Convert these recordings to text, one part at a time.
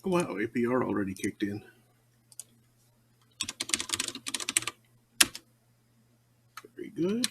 Oh, wow, APR already kicked in. Very good.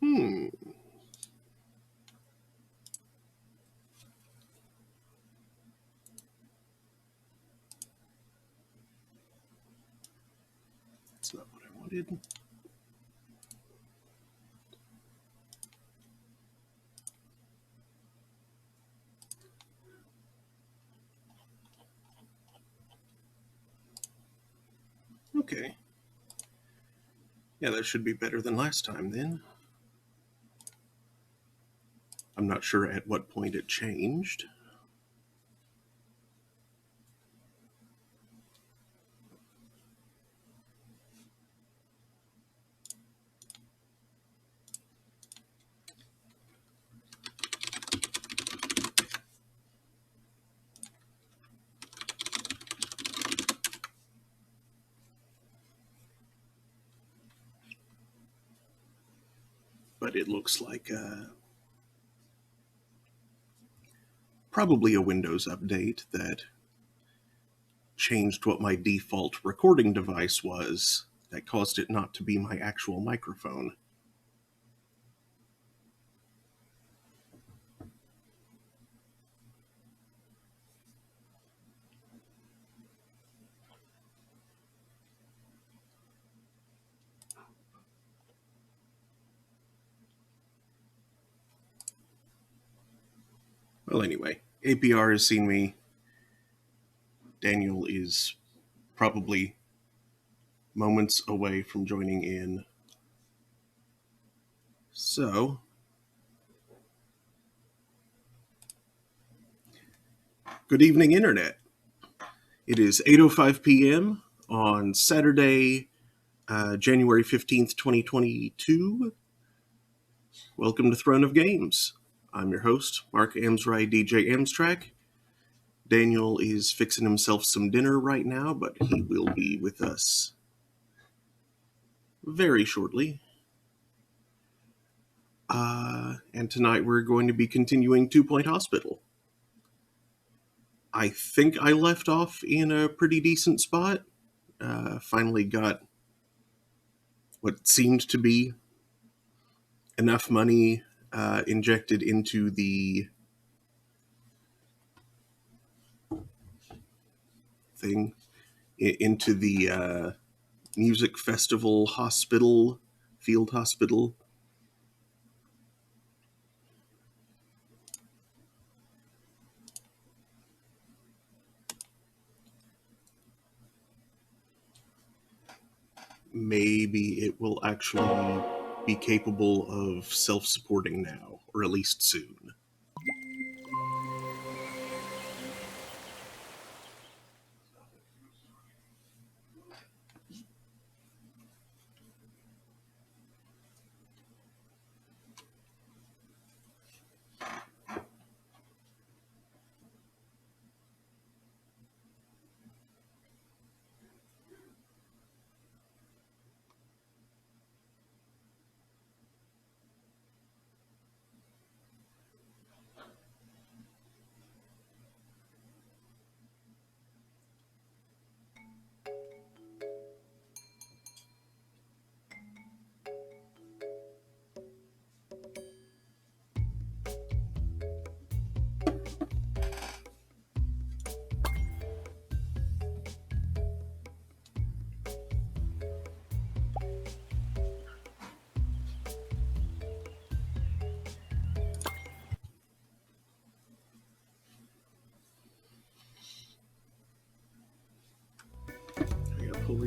Hmm. That's not what I wanted. Okay. Yeah, that should be better than last time then. I'm not sure at what point it changed. But it looks like probably a Windows update that changed what my default recording device was that caused it not to be my actual microphone. Well, anyway, APR has seen me. Daniel is probably moments away from joining in. So, good evening, Internet. It is 8:05 p.m. on Saturday, January 15th, 2022. Welcome to Throne of Games. I'm your host, Mark Amsry, DJ Amstrack. Daniel is fixing himself some dinner right now, but he will be with us very shortly. And tonight we're going to be continuing Two Point Hospital. I think I left off in a pretty decent spot. Finally got what seemed to be enough money injected into the thing, into the music festival hospital, field hospital. Maybe it will actually be capable of self-supporting now, or at least soon.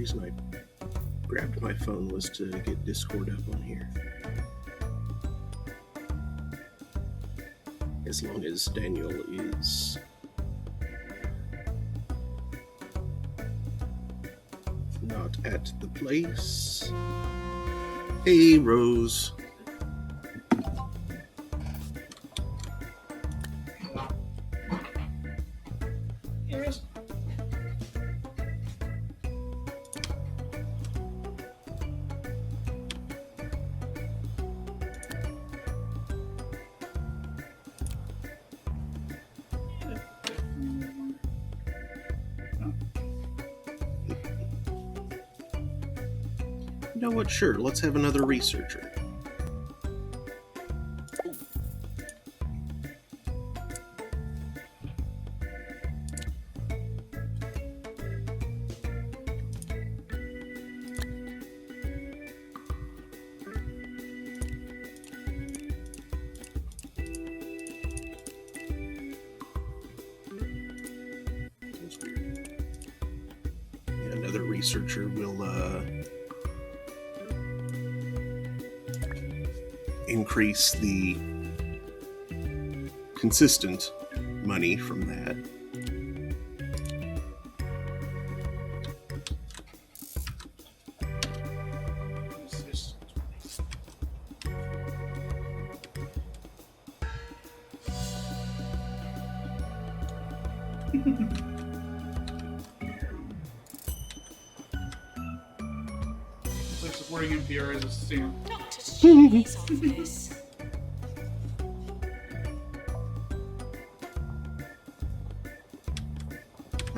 reason I grabbed my phone was to get Discord up on here. As long as Daniel is not at the place. Hey, Rose. Hey, Rose. You know what? Sure, let's have another researcher. That's weird. Yeah, another researcher will increase the consistent money from that. It's like supporting NPR as a stand. Dr. Cheney's office.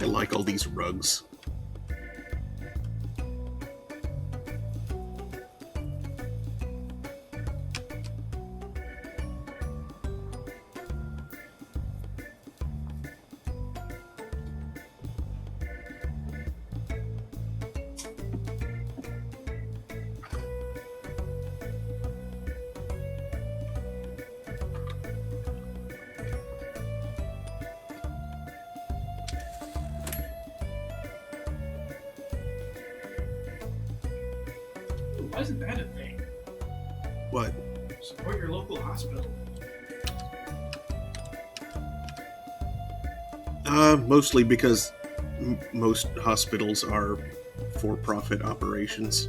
I like all these rugs. Why isn't that a thing? What? Support your local hospital. Mostly because most hospitals are for-profit operations.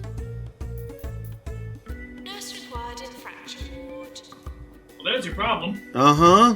Nurse required in fracture ward. Well, there's your problem. Uh-huh.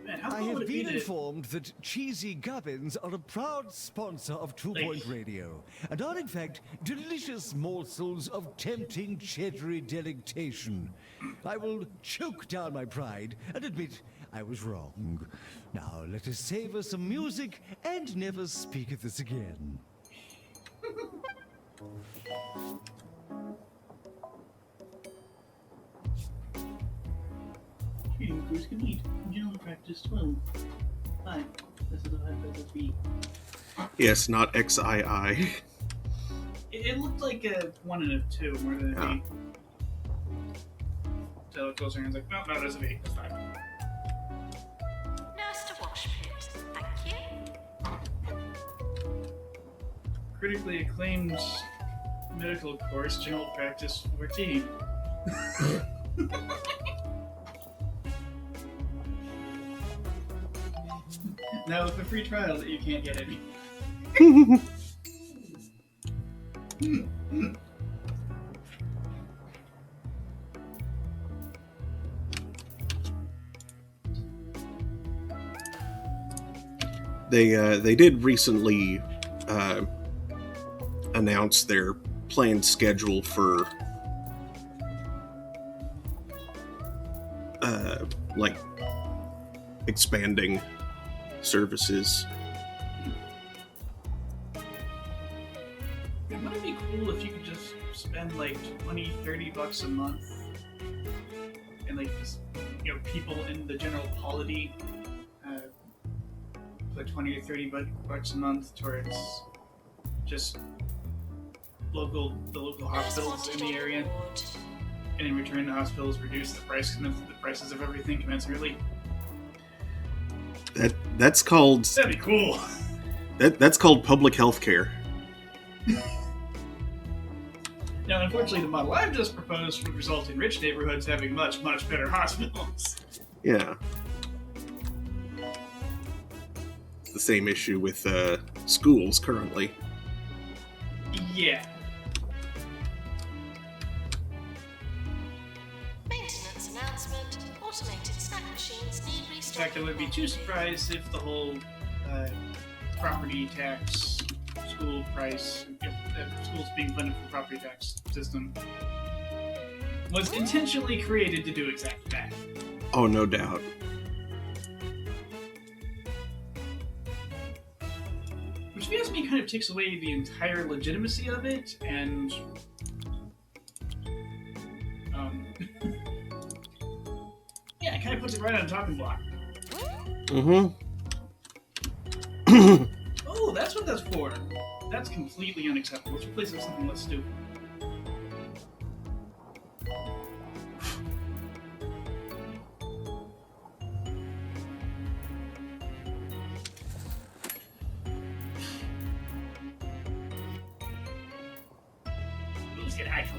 Man, how I cool would have it be been to... informed that Cheesy Gubbins are a proud sponsor of Two Point Radio, and are in fact delicious morsels of tempting cheddary delectation. I will choke down my pride and admit I was wrong. Now let us savor some music and never speak of this again. Treating crews can eat. General practice 12. Hi, this is a hypothesis. Yes, not XII. It looked like a 1 and a 2 more than a Ah. V. So I looked closer and I was like, no, that's a V. That's fine. Nurse to wash pit. Thank you. Critically acclaimed medical course, General Practice 14. Now with the free trial that you can't get any. They did recently announce their planned schedule for like expanding services. Wouldn't it be cool if you could just spend like $20-$30 a month and like just, you know, people in the general polity put 20 or 30 bucks a month towards just the local hospitals in the area, and in return the hospitals reduce the prices of everything commensurately. That's called That'd be cool. that's called public health care. Now, unfortunately, the model I've just proposed would result in rich neighborhoods having much, much better hospitals. Yeah. It's the same issue with schools currently. Yeah. Maintenance announcement. Automated snack machines need In restocking. fact, I wouldn't be too surprised if the whole property tax, school price, schools being funded from property tax system was intentionally created to do exactly that. Oh, no doubt. Which, if you ask me, kind of takes away the entire legitimacy of it, and yeah, it kind of puts it right on the chopping block. Mm-hmm. Oh, that's what that's for. That's completely unacceptable. Let's replace it with something less stupid. Let's get actual.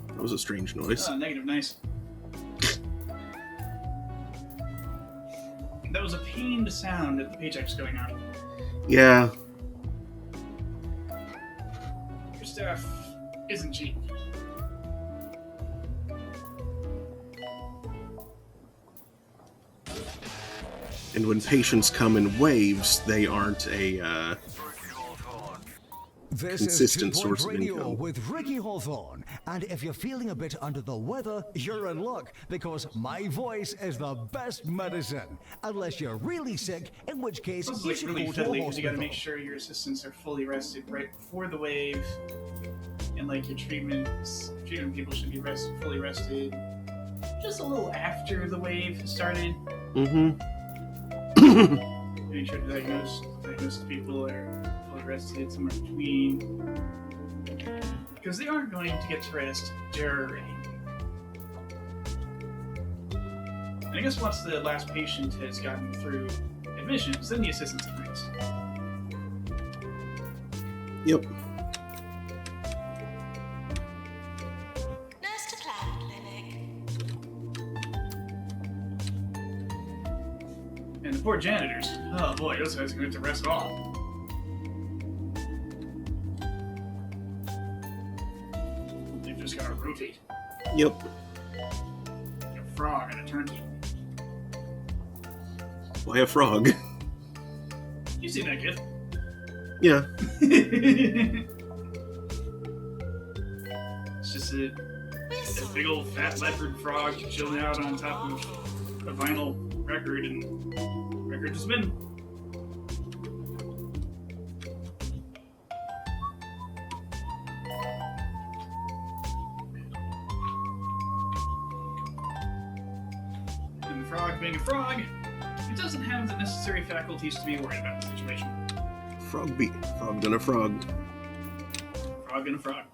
That was a strange noise. Negative, nice. That was a pained sound that the paycheck's going on. Yeah. Your stuff isn't cheap. And when patients come in waves, they aren't a This consistent is 2 source Point of Radio income. with Ricky Hawthorne. And if you're feeling a bit under the weather, you're in luck because my voice is the best medicine. Unless you're really sick, in which case This is you like should really go to a fiddly because you gotta hospital. make sure your assistants are fully rested right before the wave, and like your treatment people should be fully rested just a little after the wave has started. Mm-hmm. Make sure diagnosed people are fully rested somewhere between, because they aren't going to get to rest during. And I guess once the last patient has gotten through admissions, then the assistants can rest. Yep. Nurse to Cloud Clinic. And the poor janitors. Oh boy, those guys are going to rest off. They've just got to rotate. Yep. A frog and a turnkey. Why a frog? You see that, kid? Yeah. It's just a big old fat leopard frog chilling out on top of a vinyl record, and record to spin. And the frog being a frog, it doesn't have the necessary faculties to be worried about the situation. Frog and a frog. Frog and a frog.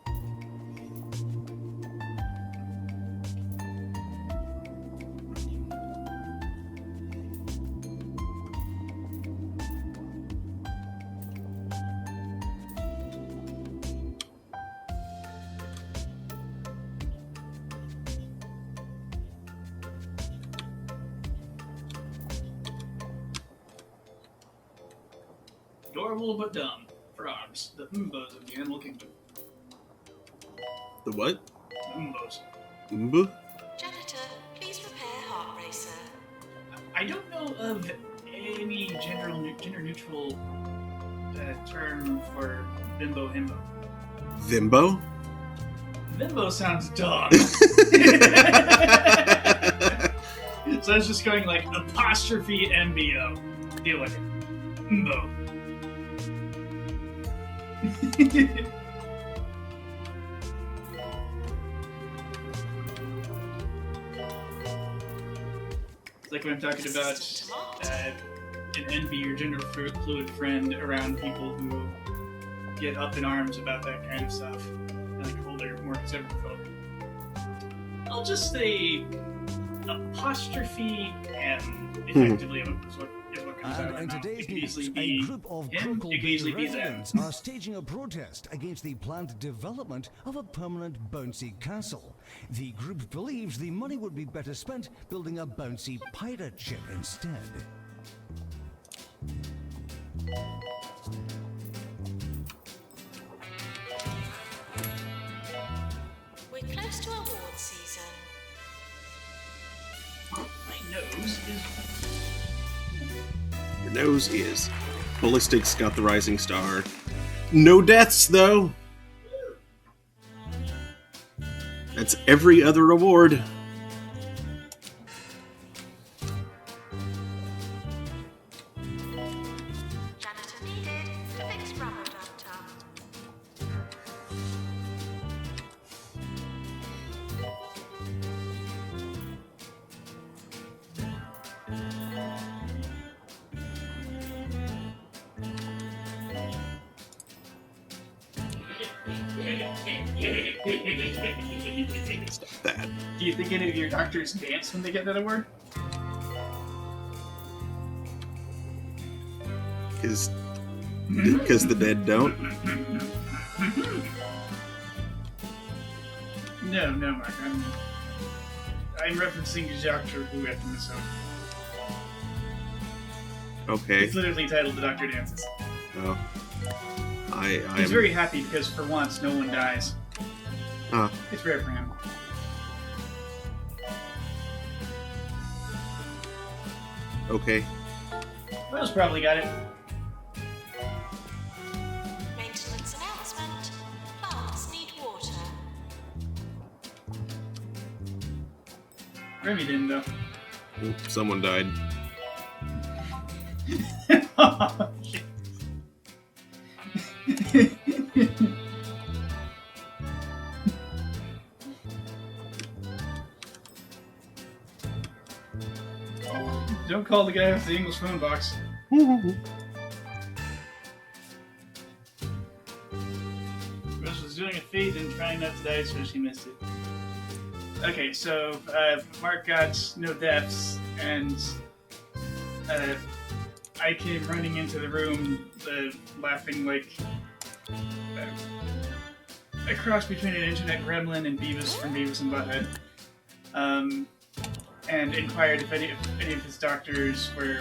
adorable but dumb. Frogs, the Umbos of the Animal Kingdom. The what? The Umbos. Umbu? Janitor, please prepare heart racer. I don't know of any gender-neutral term for bimbo himbo. Vimbo? Bimbo sounds dumb. So I was just going like apostrophe MBO. Deal with it. Mbo. It's like when I'm talking about an envy or gender fluid friend around people who get up in arms about that kind of stuff, and like older, more conservative folk. I'll just say apostrophe M effectively is what comes out of my And in mouth. today's It could easily news, be a group of him, Crockle it could Bay easily be them. residents are staging a protest against the planned development of a permanent bouncy castle. The group believes the money would be better spent building a bouncy pirate ship instead. We're close to award season. My nose is. Your nose is. Ballistics got the Rising Star. No deaths, though! That's every other award. Janitor needed to fix rubber dumpter. Stop that. Do you think any of your doctors dance when they get that award? Because the dead don't. No, Mark. I'm referencing Doctor Who episode. Okay. It's literally titled "The Doctor Dances." Oh. He's I'm very happy because for once no one dies. Huh. It's rare for him. Okay. Rose probably got it. Maintenance announcement. Plants need water. Remy didn't though. Someone died. Don't call the guy with the English phone box. Rose was doing a feed and trying not to die, so she missed it. Okay, so Mark got no deaths, and I came running into the room, laughing like a cross between an internet gremlin and Beavis from Beavis and Butthead, and inquired if any of his doctors were,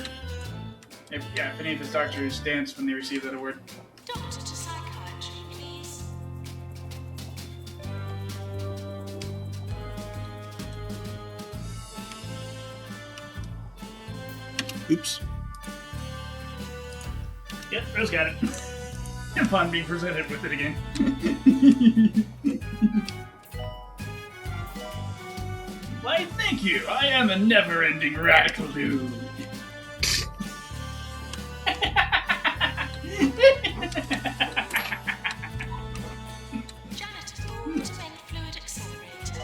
if any of his doctors danced when they received that award. Doctor to psychiatry, please. Oops. Yep, Rose got it. Upon being presented with it again. Why, thank you. I am a never-ending radical dude. Janitor called to main fluid accelerator.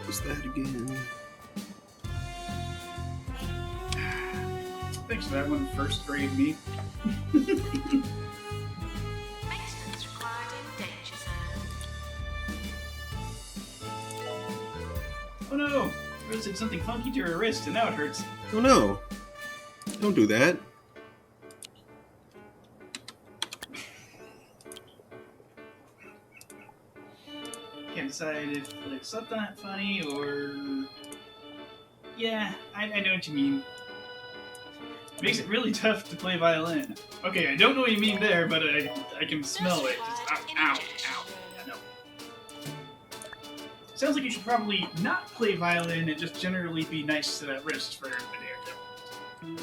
Close that again. Thanks for that one, first grade me. Maintenance required in danger zone. Oh no! Rose did something funky to her wrist and now it hurts. Oh no. Don't do that. decide if like slept on it funny or yeah, I know what you mean. It makes it really tough to play violin. Okay, I don't know what you mean there, but I can smell it. Just ow. Yeah, no. Sounds like you should probably not play violin and just generally be nice to that wrist for a day or two.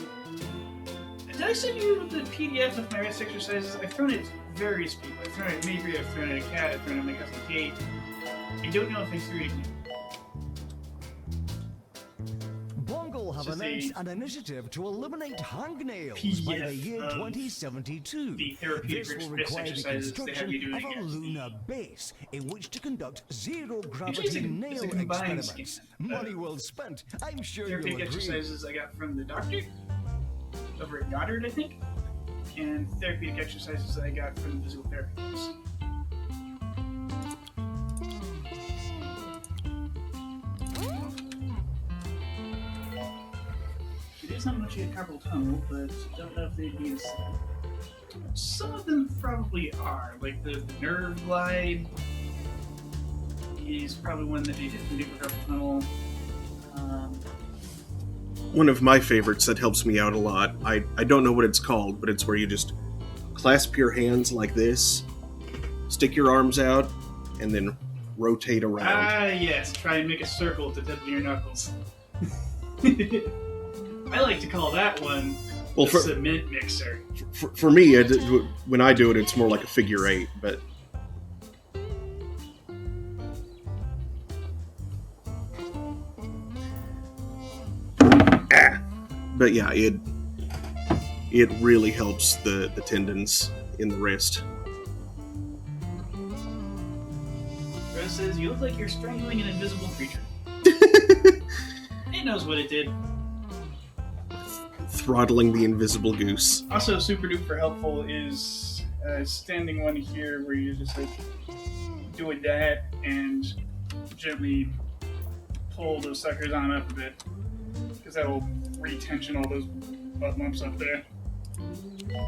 Did I send you the PDF of my wrist exercises? I've thrown it at various people. I've thrown it at Mabry, I've thrown it at Kat, I've thrown it at my cousin Kate. I don't know if I threw it at you. Bongo have Just announced a an initiative to eliminate hangnails by the PDF year of 2072. the therapeutic This will wrist require the exercises they have you construction doing of a at lunar the- base in which to conduct Usually zero-gravity it's a nail combined experiments. scan. Money well spent. I'm sure you'll Therapeutic agree. exercises I got from the doctor over at Goddard, I think, and therapeutic exercises I got from the physical therapists. It is not much of a carpal tunnel, but don't know if they'd be the same. Some of them probably are, like the nerve glide is probably one that they definitely do for carpal tunnel. One of my favorites that helps me out a lot. I don't know what it's called, but it's where you just clasp your hands like this, stick your arms out, and then rotate around. Ah, yes. Try and make a circle to deaden your knuckles. I like to call that one Well, the for, cement mixer. for me, when I do it, it's more like a figure eight, but but yeah, it really helps the tendons in the wrist. Rose says, you look like you're strangling an invisible creature. It knows what it did. Throttling the invisible goose. Also, super duper helpful is standing one here where you're just like doing that and gently pull those suckers on up a bit. Because that will retension all those butt lumps up there.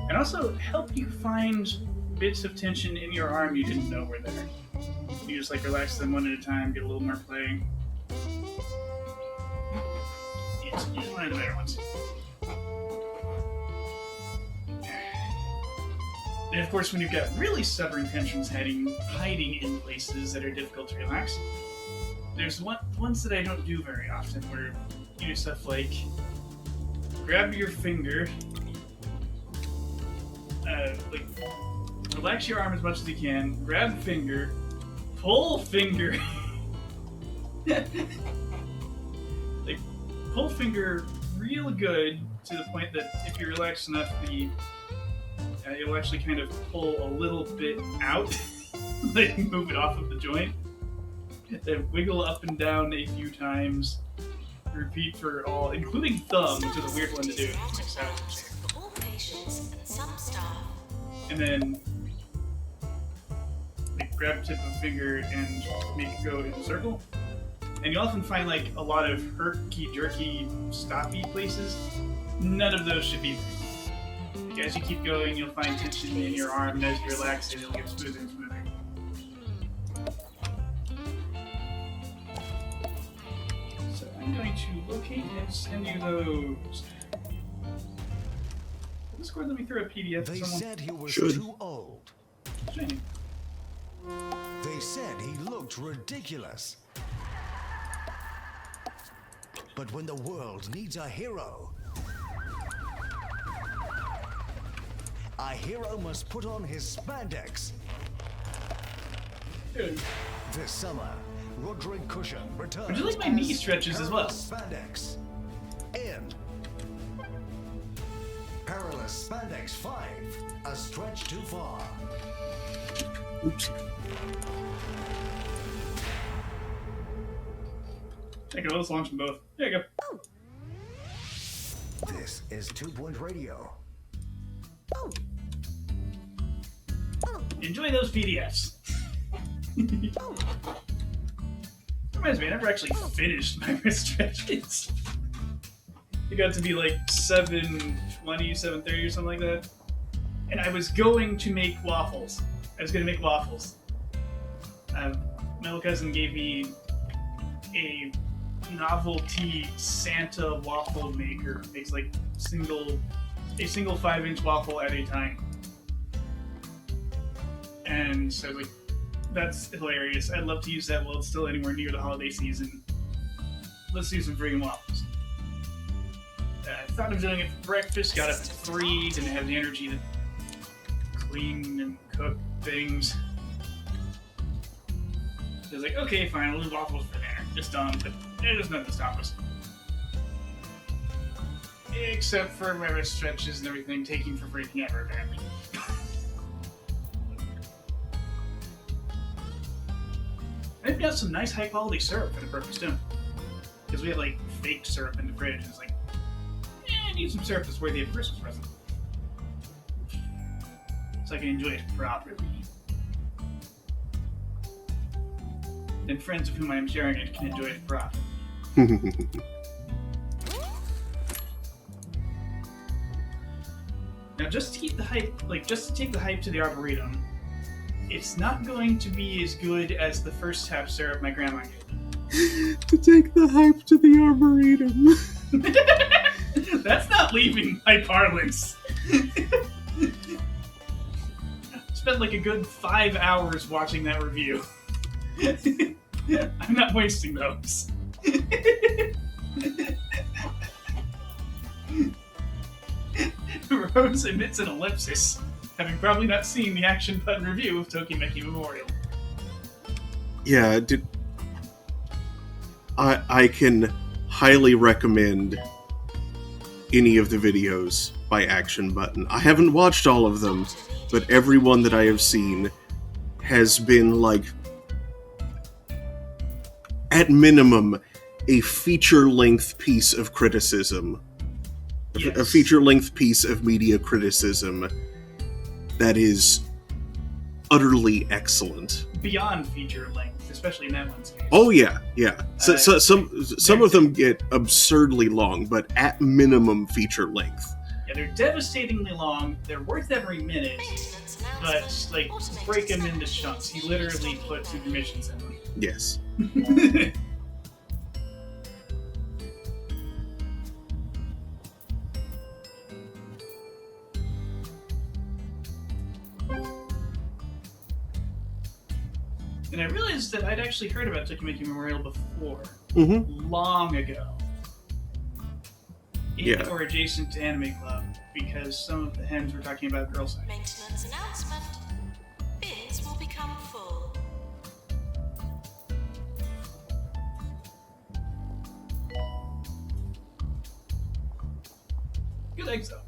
And also help you find bits of tension in your arm you didn't know were there. You just like relax them one at a time, get a little more play. It's one of the better ones. And of course, when you've got really stubborn tensions hiding in places that are difficult to relax, there's ones that I don't do very often where you do stuff like grab your finger, like relax your arm as much as you can, grab finger, pull finger, like pull finger real good to the point that if you relax enough, it'll actually kind of pull a little bit out, like move it off of the joint. Then wiggle up and down a few times. Repeat for all, including thumb, which is a weird one to do. It makes sounds. For all patients and some staff. And then like grab tip of finger and make it go in a circle. And you often find like a lot of herky jerky stoppy places. None of those should be there. Like, as you keep going, you'll find tension in your arm, and as you relax it, it'll get smoother and smoother. So I'm going to locate and send you those. Discord, let me throw a PDF to They someone. said he was Should. too old. Shame. They said he looked ridiculous. But when the world needs a hero must put on his spandex. Good. This summer, Roderick Cushion returns. Would you like my knee as stretches as well? Perilous Spandex. In Perilous Spandex 5, A Stretch Too Far. Oops. Okay, let's launch them both. There you go. This is 2 Point Radio. Enjoy those PDFs. Reminds me, I never actually finished my wrist stretches. It got to be like 7:20, 7:30 or something like that. And I was going to make waffles. my little cousin gave me a novelty Santa waffle maker. It makes like a single 5-inch waffle at a time. And so I was like, that's hilarious. I'd love to use that while it's still anywhere near the holiday season. Let's do some friggin' waffles. I thought of doing it for breakfast, got up at 3, didn't have the energy to clean and cook things. I was like, okay, fine, we'll do waffles for dinner. It's done, but there's nothing to stop us. Except for my stretches and everything taking for freaking ever, apparently. I've got some nice high-quality syrup for the purpose, too. Because we had, like, fake syrup in the fridge, and it's like, I need some syrup that's worthy of a Christmas present. So I can enjoy it properly. Then friends of whom I am sharing it can enjoy it properly. Now, just to keep the hype, just to take the hype to the Arboretum, it's not going to be as good as the first tap syrup my grandma gave me. To take the hype to the Arboretum. That's not leaving my parlance. Spent like a good 5 hours watching that review. I'm not wasting those. Rose emits an ellipsis, having probably not seen the Action Button review of Tokimeki Memorial. Yeah, I can highly recommend any of the videos by Action Button. I haven't watched all of them, but every one that I have seen has been, like, at minimum, a feature-length piece of criticism. Yes. A feature-length piece of media criticism that is utterly excellent. Beyond feature length, especially in that one's case. Oh yeah. So some of them get absurdly long, but at minimum feature length. Yeah, they're devastatingly long. They're worth every minute, but like break them into chunks. He literally put intermissions in them. Yes. And I realized that I'd actually heard about Tokimeki Memorial before, Mm-hmm. long ago. In Yeah. or adjacent to Anime Club, because some of the hens were talking about girl sex. Maintenance announcement. Bins will become full. Good eggs, though.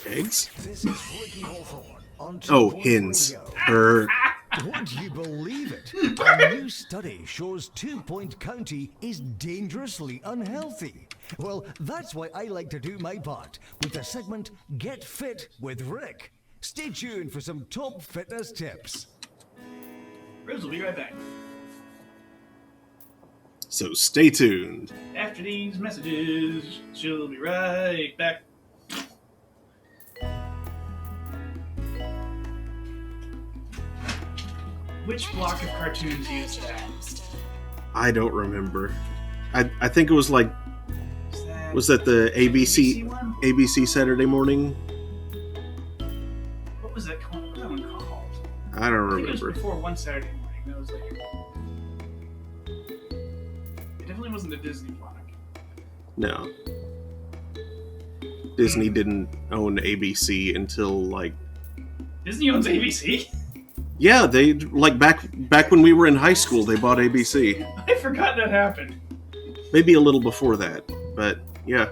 Eggs? This is Ricky Hawthorne on Oh, 2 Point hens. Radio. Would you believe it? A new study shows 2 Point County is dangerously unhealthy. Well, that's why I like to do my part with the segment Get Fit with Rick. Stay tuned for some top fitness tips. Rose will be right back. So stay tuned. After these messages, she'll be right back. Which block of cartoons used that? I don't remember. I think it was like, Is was that that the ABC one? ABC Saturday Morning? What was that called? What was that one called? I don't I think it was remember. before one Saturday morning. That was like. It definitely wasn't the Disney block. No. Disney didn't own ABC until like, Disney owns ABC? yeah, they like back when we were in high school they bought ABC. I forgot that happened. Maybe a little before that, but yeah.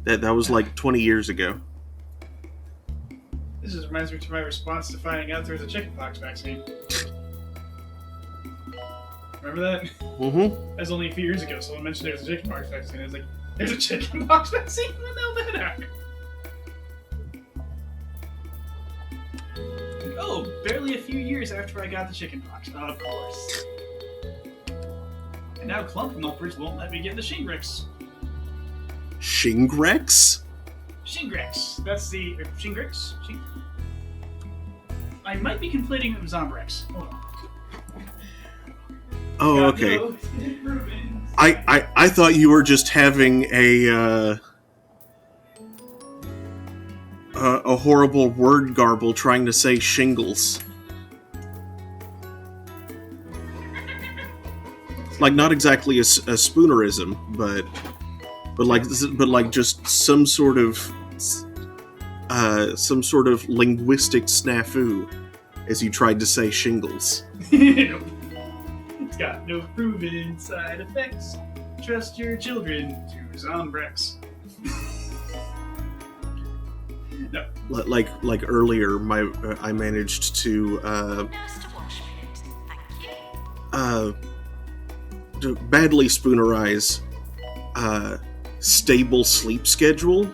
That was like 20 years ago. This just reminds me to my response to finding out there was a chickenpox vaccine. Remember that? Mm-hmm. That was only a few years ago. Someone mentioned there was a chickenpox vaccine. I was like, there's a chickenpox vaccine? When the hell did that happen? Oh, barely a few years after I got the chickenpox. Of course. And now Clump Numpers won't let me get the Shingrix. Shingrex? Shingrix. That's the... Shingrix? I might be conflating it with Zombrex. Hold on. Oh, Got okay. no improvements. I thought you were just having a horrible word garble trying to say shingles. Like, not exactly a spoonerism, but like just some sort of linguistic snafu as you tried to say shingles. It's got no proven side effects. Trust your children to Zombrex. No. Like earlier, I managed to Nurse to wash minute. Thank you. to badly spoonerize stable sleep schedule.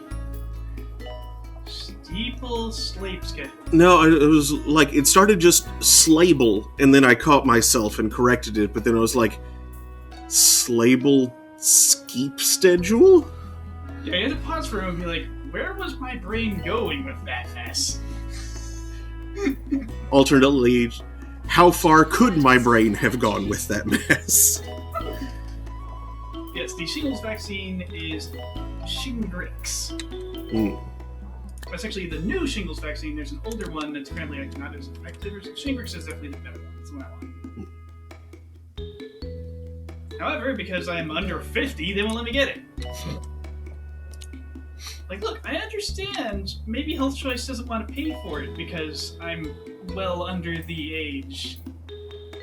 Steeple sleep schedule. No, it was like it started just slable, and then I caught myself and corrected it. But then I was like, slable skeep schedule. Yeah, I had to pause for a moment and be like, where was my brain going with that mess? Alternately, how far could my brain have gone with that mess? Yes, the shingles vaccine is Shingrix. Mm. That's actually the new shingles vaccine. There's an older one that's apparently not as effective. Shingrix is definitely the better one. That's the one I want. However, because I'm under 50, they won't let me get it. Like, look, I understand maybe Health Choice doesn't want to pay for it because I'm well under the age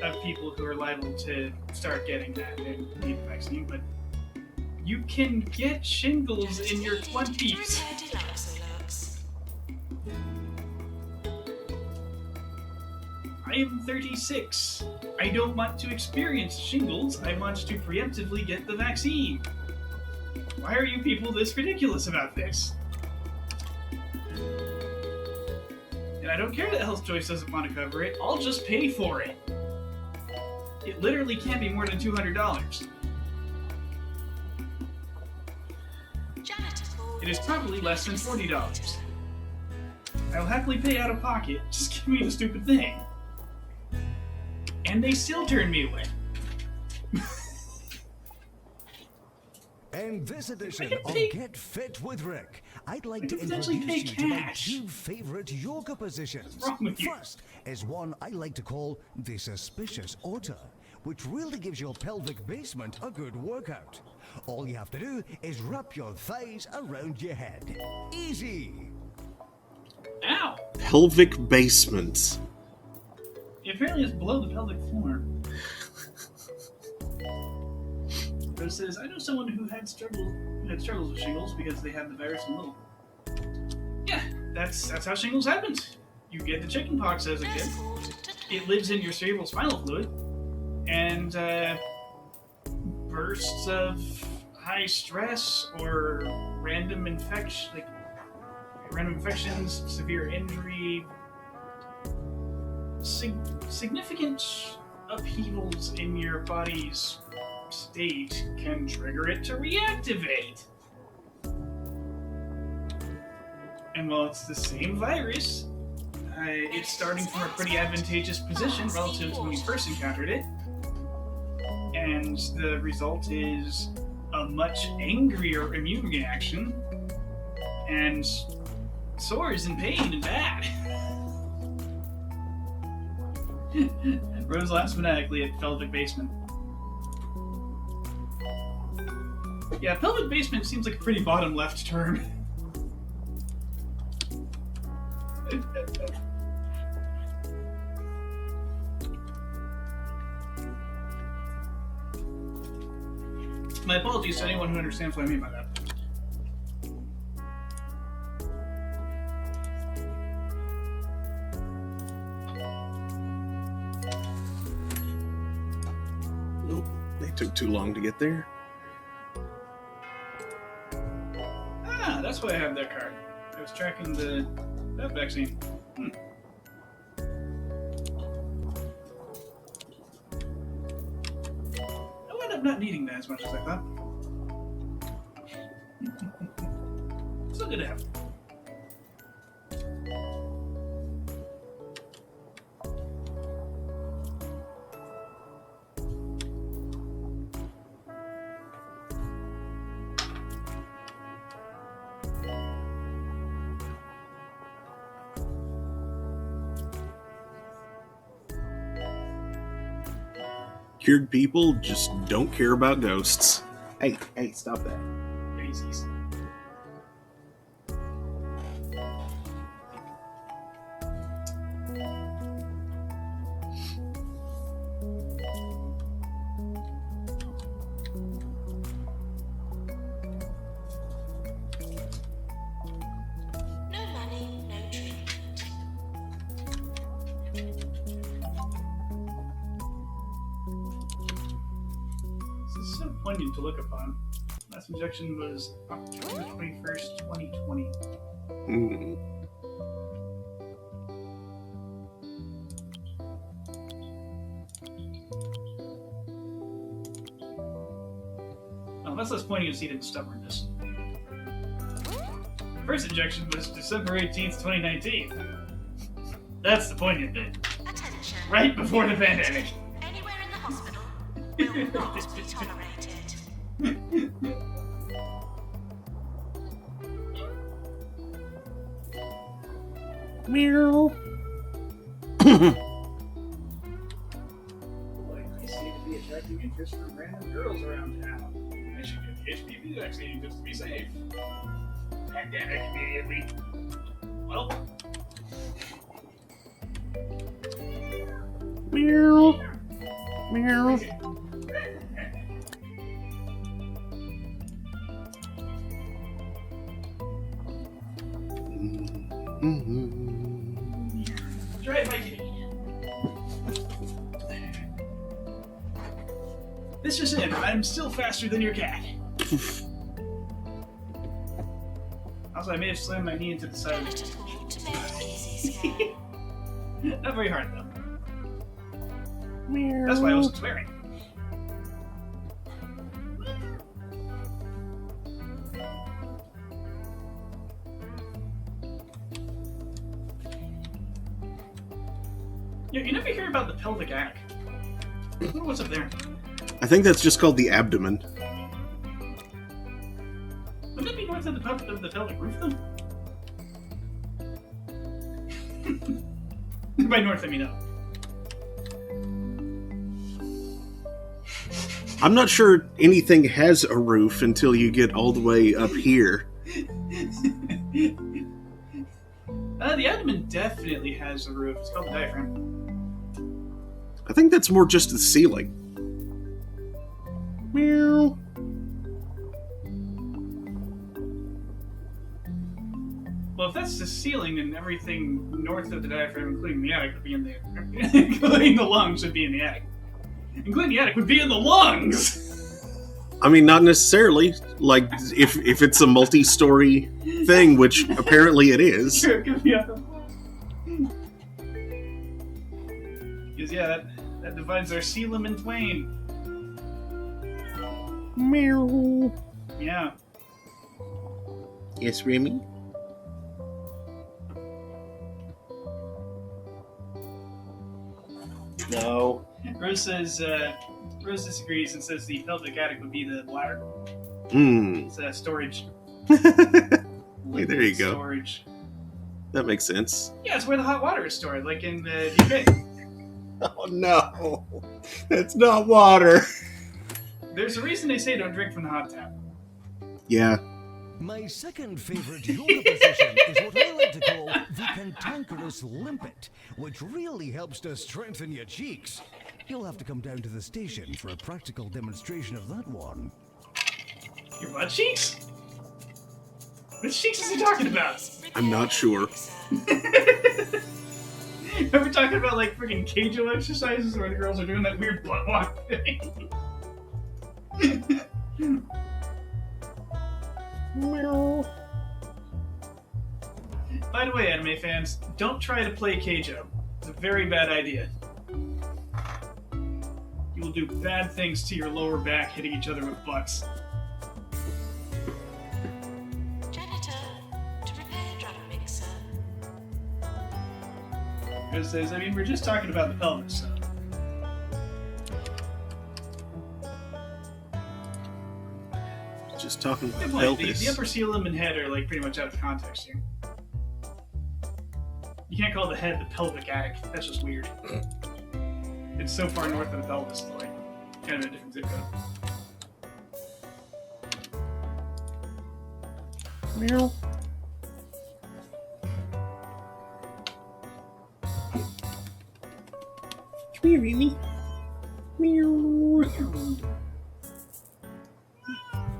of people who are liable to start getting that and need the vaccine, but you can get shingles in your 20s. I am 36. I don't want to experience shingles. I want to preemptively get the vaccine. Why are you people this ridiculous about this? And I don't care that Health Choice doesn't want to cover it. I'll just pay for it. It literally can't be more than $200. It is probably less than $40. I'll happily pay out of pocket. Just give me the stupid thing. And they still turn me away. In this edition can of pay- Get Fit with Rick, I'd like to can potentially introduce pay you to my cash. 2 favorite yoga positions. What's wrong with you? First is one I like to call the suspicious order, which really gives your pelvic basement a good workout. All you have to do is wrap your thighs around your head. Easy! Ow! Pelvic basement. Apparently it's below the pelvic floor. But it says, I know someone who had struggles with shingles because they had the virus in little. Yeah, that's how shingles happens. You get the chickenpox as a kid. It lives in your cerebral spinal fluid, and bursts of high stress or random infections, severe injury, significant upheavals in your body's state can trigger it to reactivate. And while it's the same virus, it's starting from a pretty advantageous position relative to when you first encountered it. And the result is a much angrier immune reaction and sores and pain and bad. Rose laughs maniacally at pelvic basement. Yeah, pelvic basement seems like a pretty bottom left term. My apologies to anyone who understands what I mean by that. Nope, they took too long to get there. Ah, that's why I have that card. I was tracking that vaccine. I wound up not needing that as much as I thought. Still good to have. Weird people just don't care about ghosts. Hey, stop that. Crazies. No money, no treatment. This is so poignant to look upon. Last injection was October 21st, 2020. Mm. Oh, that's less poignant to see than stubbornness. First injection was December 18th, 2019. That's the poignant bit. Attention. Right before the pandemic. Anywhere in the hospital will not be tolerated. Meow. Boy, I seem to be attracting interest from random girls around town. I should get the HPV vaccine just to be safe. Pandemic immediately. Well, Meow. Meow. try it, Mikey. This is it. I'm still faster than your cat. Also, I may have slammed my knee into the side of Janitor it. told to make it easy scan. Not very hard, though. That's why I wasn't swearing. You never hear about the pelvic attic. I wonder what's up there. I think that's just called the abdomen. Wouldn't it be north of the pelvic roof, though? By north, I mean up. I'm not sure anything has a roof until you get all the way up here. The abdomen definitely has a roof. It's called the diaphragm. I think that's more just the ceiling. Meow. Well, if that's the ceiling, then everything north of the diaphragm, including the attic, would be in the including the lungs, would be in the attic. Including the attic would be in the lungs. I mean, not necessarily. Like, if it's a multi-story thing, which apparently it is. Sure, it could be up. Because yeah, that divides our coelom in twain. Meow. Yeah. Yes, Remy? No. Rose says Rose disagrees and says the pelvic attic would be the bladder. Hmm. It's storage. Hey, there you go. Storage. That makes sense. Yeah, it's where the hot water is stored, like in the UK. Oh no. That's not water. There's a reason they say don't drink from the hot tap. Yeah. My second favorite yoga position is what I like to call the cantankerous limpet, which really helps to strengthen your cheeks. You'll have to come down to the station for a practical demonstration of that one. Your butt cheeks? Which cheeks is he talking about? I'm not sure. Are we talking about like freaking Keijo exercises where the girls are doing that weird butt walk thing? By the way, anime fans, don't try to play Keijo. It's a very bad idea. You will do bad things to your lower back hitting each other with butts. Janitor, to repair drum mixer. Because I mean, we're just talking about the pelvis, so. Just talking Good about point. pelvis. The upper coelom and head are like pretty much out of context here. You can't call the head the pelvic attic. That's just weird. It's so far north of the pelvis, boy. kind of a different zip code. Meow. Come here, Amy. Meow.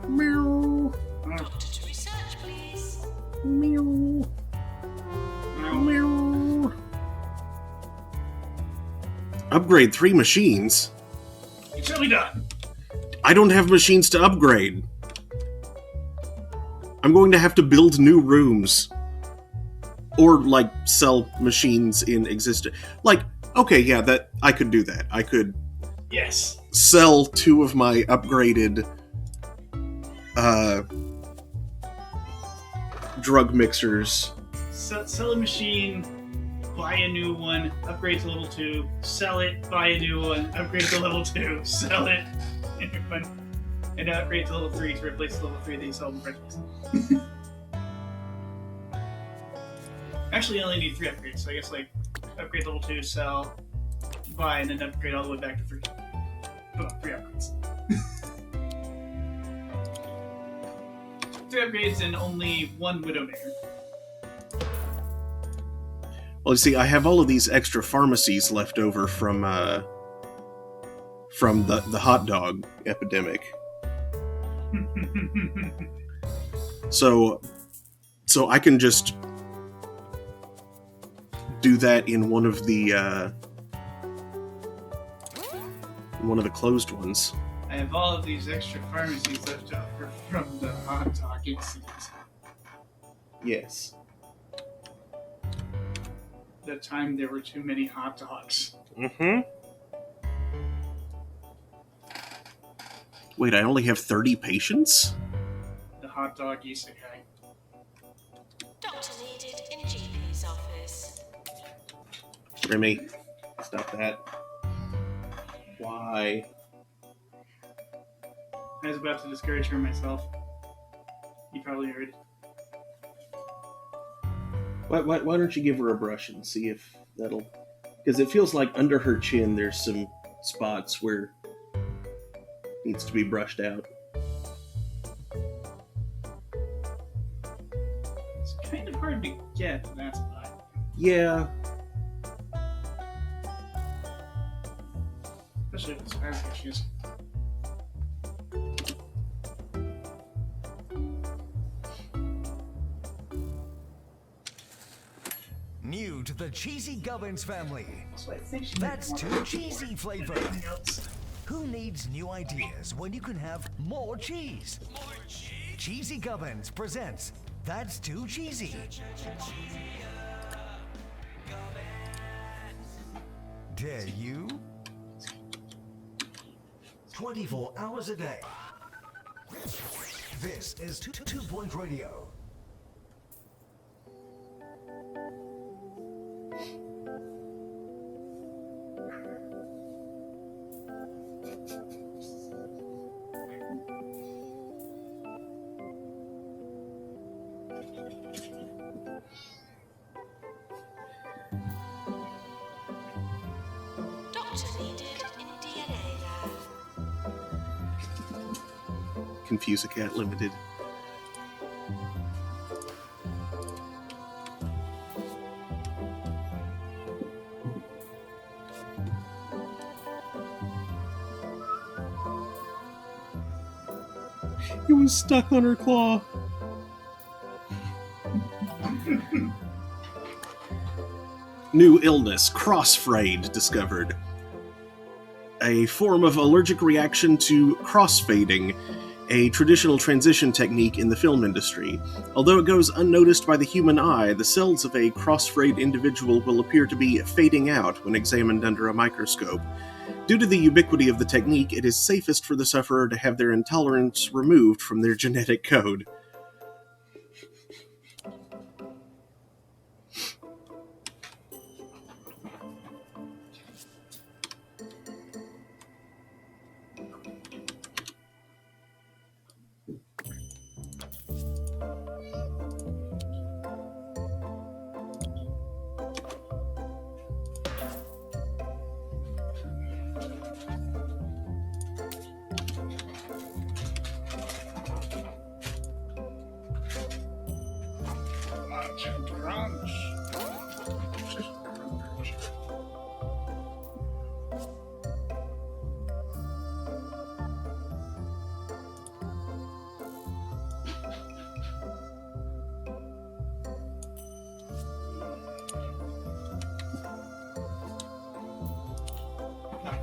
Meow. Doctor to research, please. Meow. Meow. Upgrade 3 machines. It's really done. I don't have machines to upgrade. I'm going to have to build new rooms. Or, like, sell machines in existence. Like, okay, yeah, that I could do that. I could Yes. sell 2 of my upgraded drug mixers. Sell a machine, buy a new one, upgrade to level 2, sell it, buy a new one, upgrade to level 2, sell it, and upgrade to level 3 to replace the level 3 that you sold in the first place. Actually, you only need 3 upgrades, so I guess, like, upgrade level 2, sell, buy, and then upgrade all the way back to 3. Oh, 3 upgrades. 3 upgrades and only 1 Widowmaker. Well, you see, I have all of these extra pharmacies left over from the hot dog epidemic. So I can just do that in one of the closed ones. I have all of these extra pharmacies left over from the hot dog incident. Yes. The time there were too many hot dogs. Mm-hmm. Wait, I only have 30 patients? The hot dog isekai. Doctor needed in GP's office. Remy, stop that. Why? I was about to discourage her myself. You probably heard. Why don't you give her a brush and see if that'll... Because it feels like under her chin there's some spots where it needs to be brushed out. It's kind of hard to get to that spot. Yeah. Especially with survival issues. New to the Cheesy Gubbins family. So I think she That's might too want cheesy flavor. anything else. Who needs new ideas when you can have more cheese? Cheesy Gubbins presents That's Too Cheesy. Dare you? 24 hours a day. This is 2 Point Radio. Doctor needed in DNA lab. Confusicat Limited. It was stuck on her claw. New illness, crossfade, discovered. A form of allergic reaction to crossfading, a traditional transition technique in the film industry. Although it goes unnoticed by the human eye, the cells of a crossfade individual will appear to be fading out when examined under a microscope. Due to the ubiquity of the technique, it is safest for the sufferer to have their intolerance removed from their genetic code.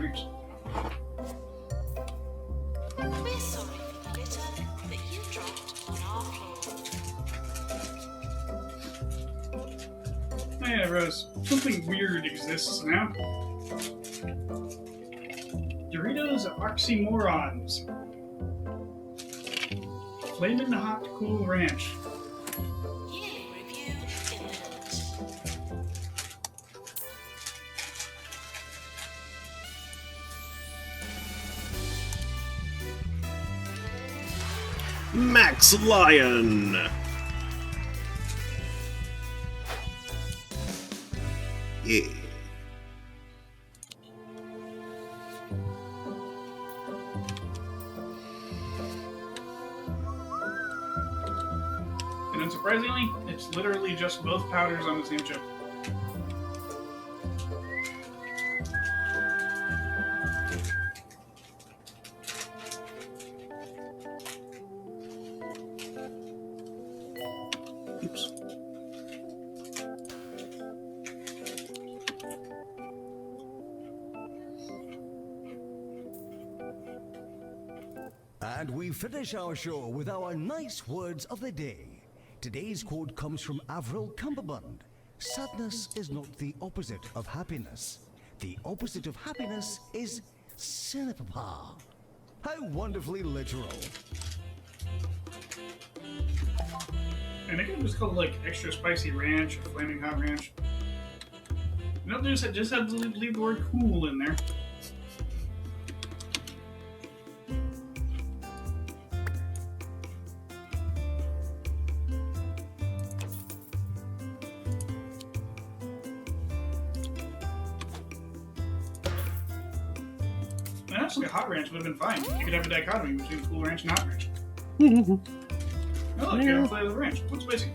Cheers. We're sorry for the litter that you dropped on our floor. Oh yeah, Rose. Something weird exists now. Doritos Oxymorons. Flamin' Hot Cool Ranch. Yearly review imminent. Max Lion. Yeah. And unsurprisingly, it's literally just both powders on the same chip. Oops. And we finish our show with our nice words of the day. Today's quote comes from Avril Cumberbund. Sadness is not the opposite of happiness. The opposite of happiness is cinepapa. How wonderfully literal. And it could have just called like extra spicy ranch or flaming hot ranch. No, just had to leave the word cool in there. And actually, a hot ranch would have been fine. You could have a dichotomy between cool ranch and hot ranch. Oh, look, you have flavor of the ranch. What's spicy?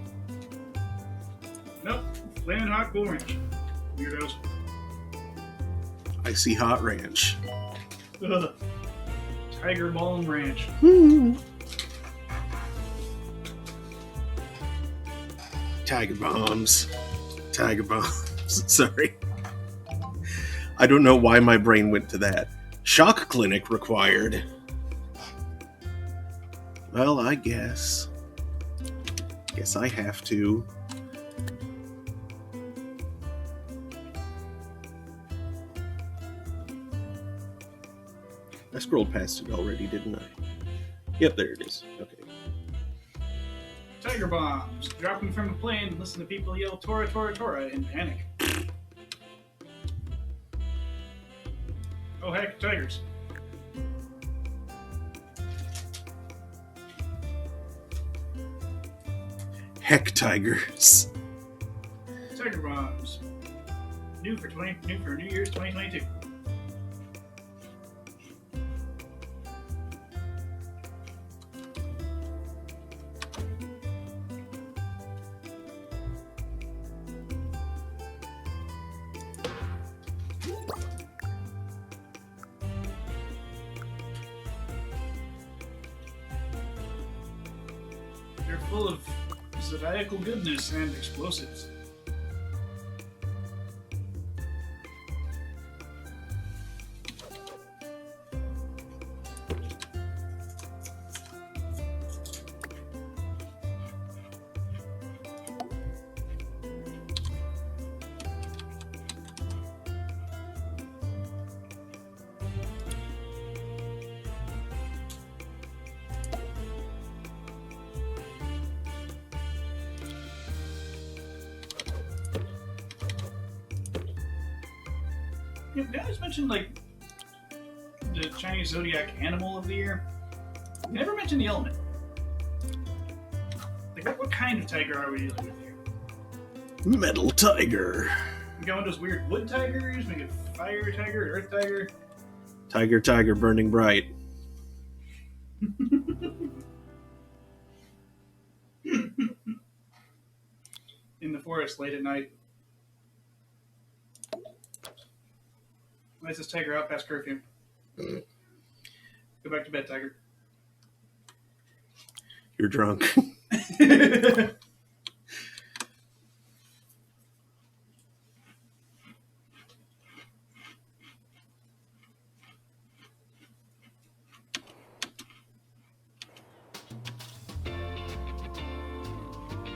Nope. Flaming hot cool ranch. Weirdos. I see hot ranch. Ugh. Tiger Balm Ranch. Tiger bombs. Tiger bombs. Sorry. I don't know why my brain went to that. Shock clinic required. Well, I guess. Guess I have to. I scrolled past it already, didn't I? Yep, there it is. Okay. Tiger bombs. Dropping from a plane, listen to people yell Tora, Tora, Tora in panic. Oh heck, tigers. Heck, tigers. Tiger bombs. New for New Year's 2022. They're full of zodiacal goodness and explosives. You know, guys mentioned like the Chinese zodiac animal of the year. You never mentioned the element. Like, what kind of tiger are we dealing with here? Metal tiger. We got one of those weird wood tigers, make it fire tiger, earth tiger. Tiger, tiger, burning bright. In the forest late at night. Why is this tiger out past curfew? Go back to bed, tiger. You're drunk.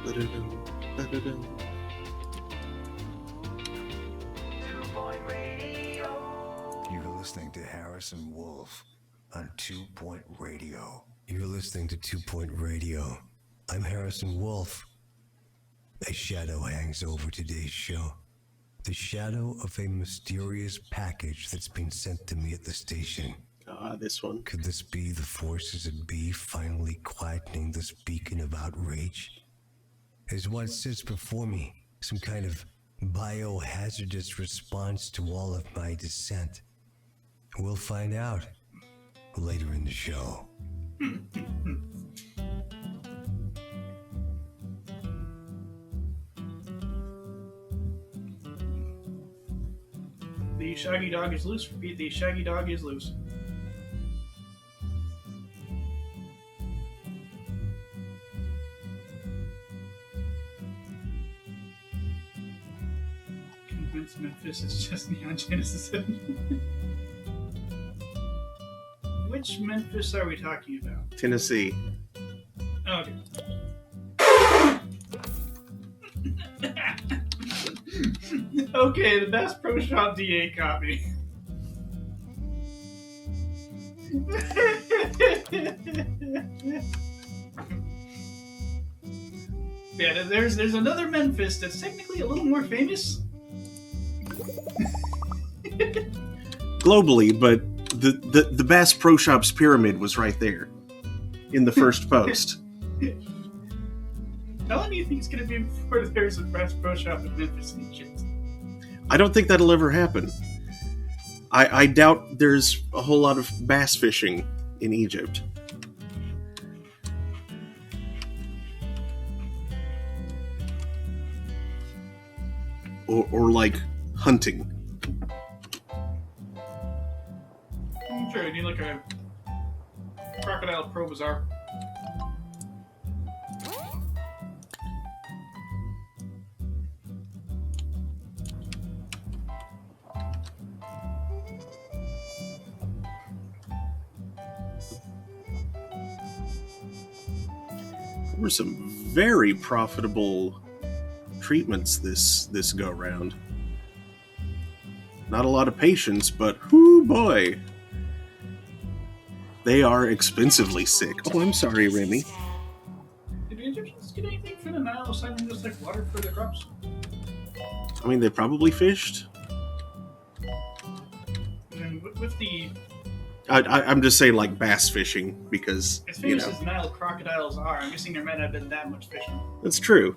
Ba-da-dum, ba-da-dum. You're listening to Harrison Wolf on 2 Point Radio. You're listening to 2 Point Radio. I'm Harrison Wolf. A shadow hangs over today's show. The shadow of a mysterious package that's been sent to me at the station. This one. Could this be the forces at B finally quietening this beacon of outrage? Is what sits before me some kind of biohazardous response to all of my dissent? We'll find out later in the show. The shaggy dog is loose. Repeat, the shaggy dog is loose. Convince Memphis it's just Neon Genesis 7. Which Memphis are we talking about? Tennessee. Oh, okay. Okay, the Bass Pro Shop DA copy. Yeah, there's another Memphis that's technically a little more famous. Globally, but the Bass Pro Shops pyramid was right there in the first post. How long do you think it's going to be before there's a Bass Pro Shop in Memphis, Egypt? I don't think that'll ever happen. I doubt there's a whole lot of bass fishing in Egypt. Or like hunting. I'm sure you need like a Crocodile Pro Bazaar. There were some very profitable treatments this go round. Not a lot of patients, but whoo boy, they are expensively sick. Oh, I'm sorry, Remy. Did the Egyptians get anything for the Nile aside from just like water for their crops? I mean, they probably fished. And with the I'm just saying, like, bass fishing, because, as you famous know, as Nile crocodiles are, I'm guessing there might not have been that much fishing. that's true.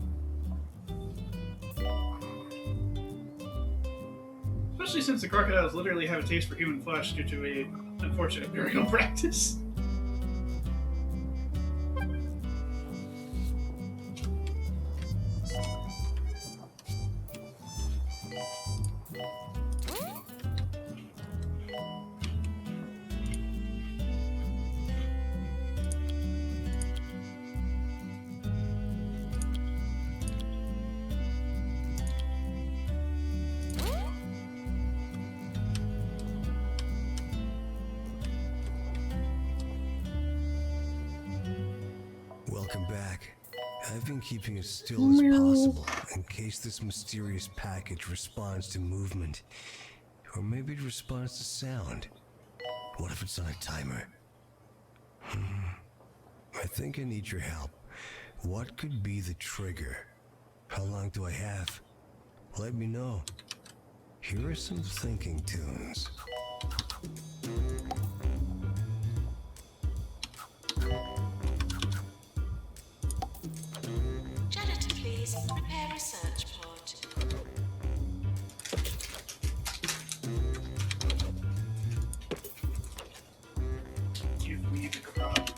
Especially since the crocodiles literally have a taste for human flesh due to a unfortunate burial practice. Welcome back. I've been keeping as still as possible in case this mysterious package responds to movement. Or maybe it responds to sound. What if it's on a timer? I think I need your help. What could be the trigger? How long do I have? Let me know. Here are some thinking tunes. Janitor, please prepare a search pod. Give me the crops.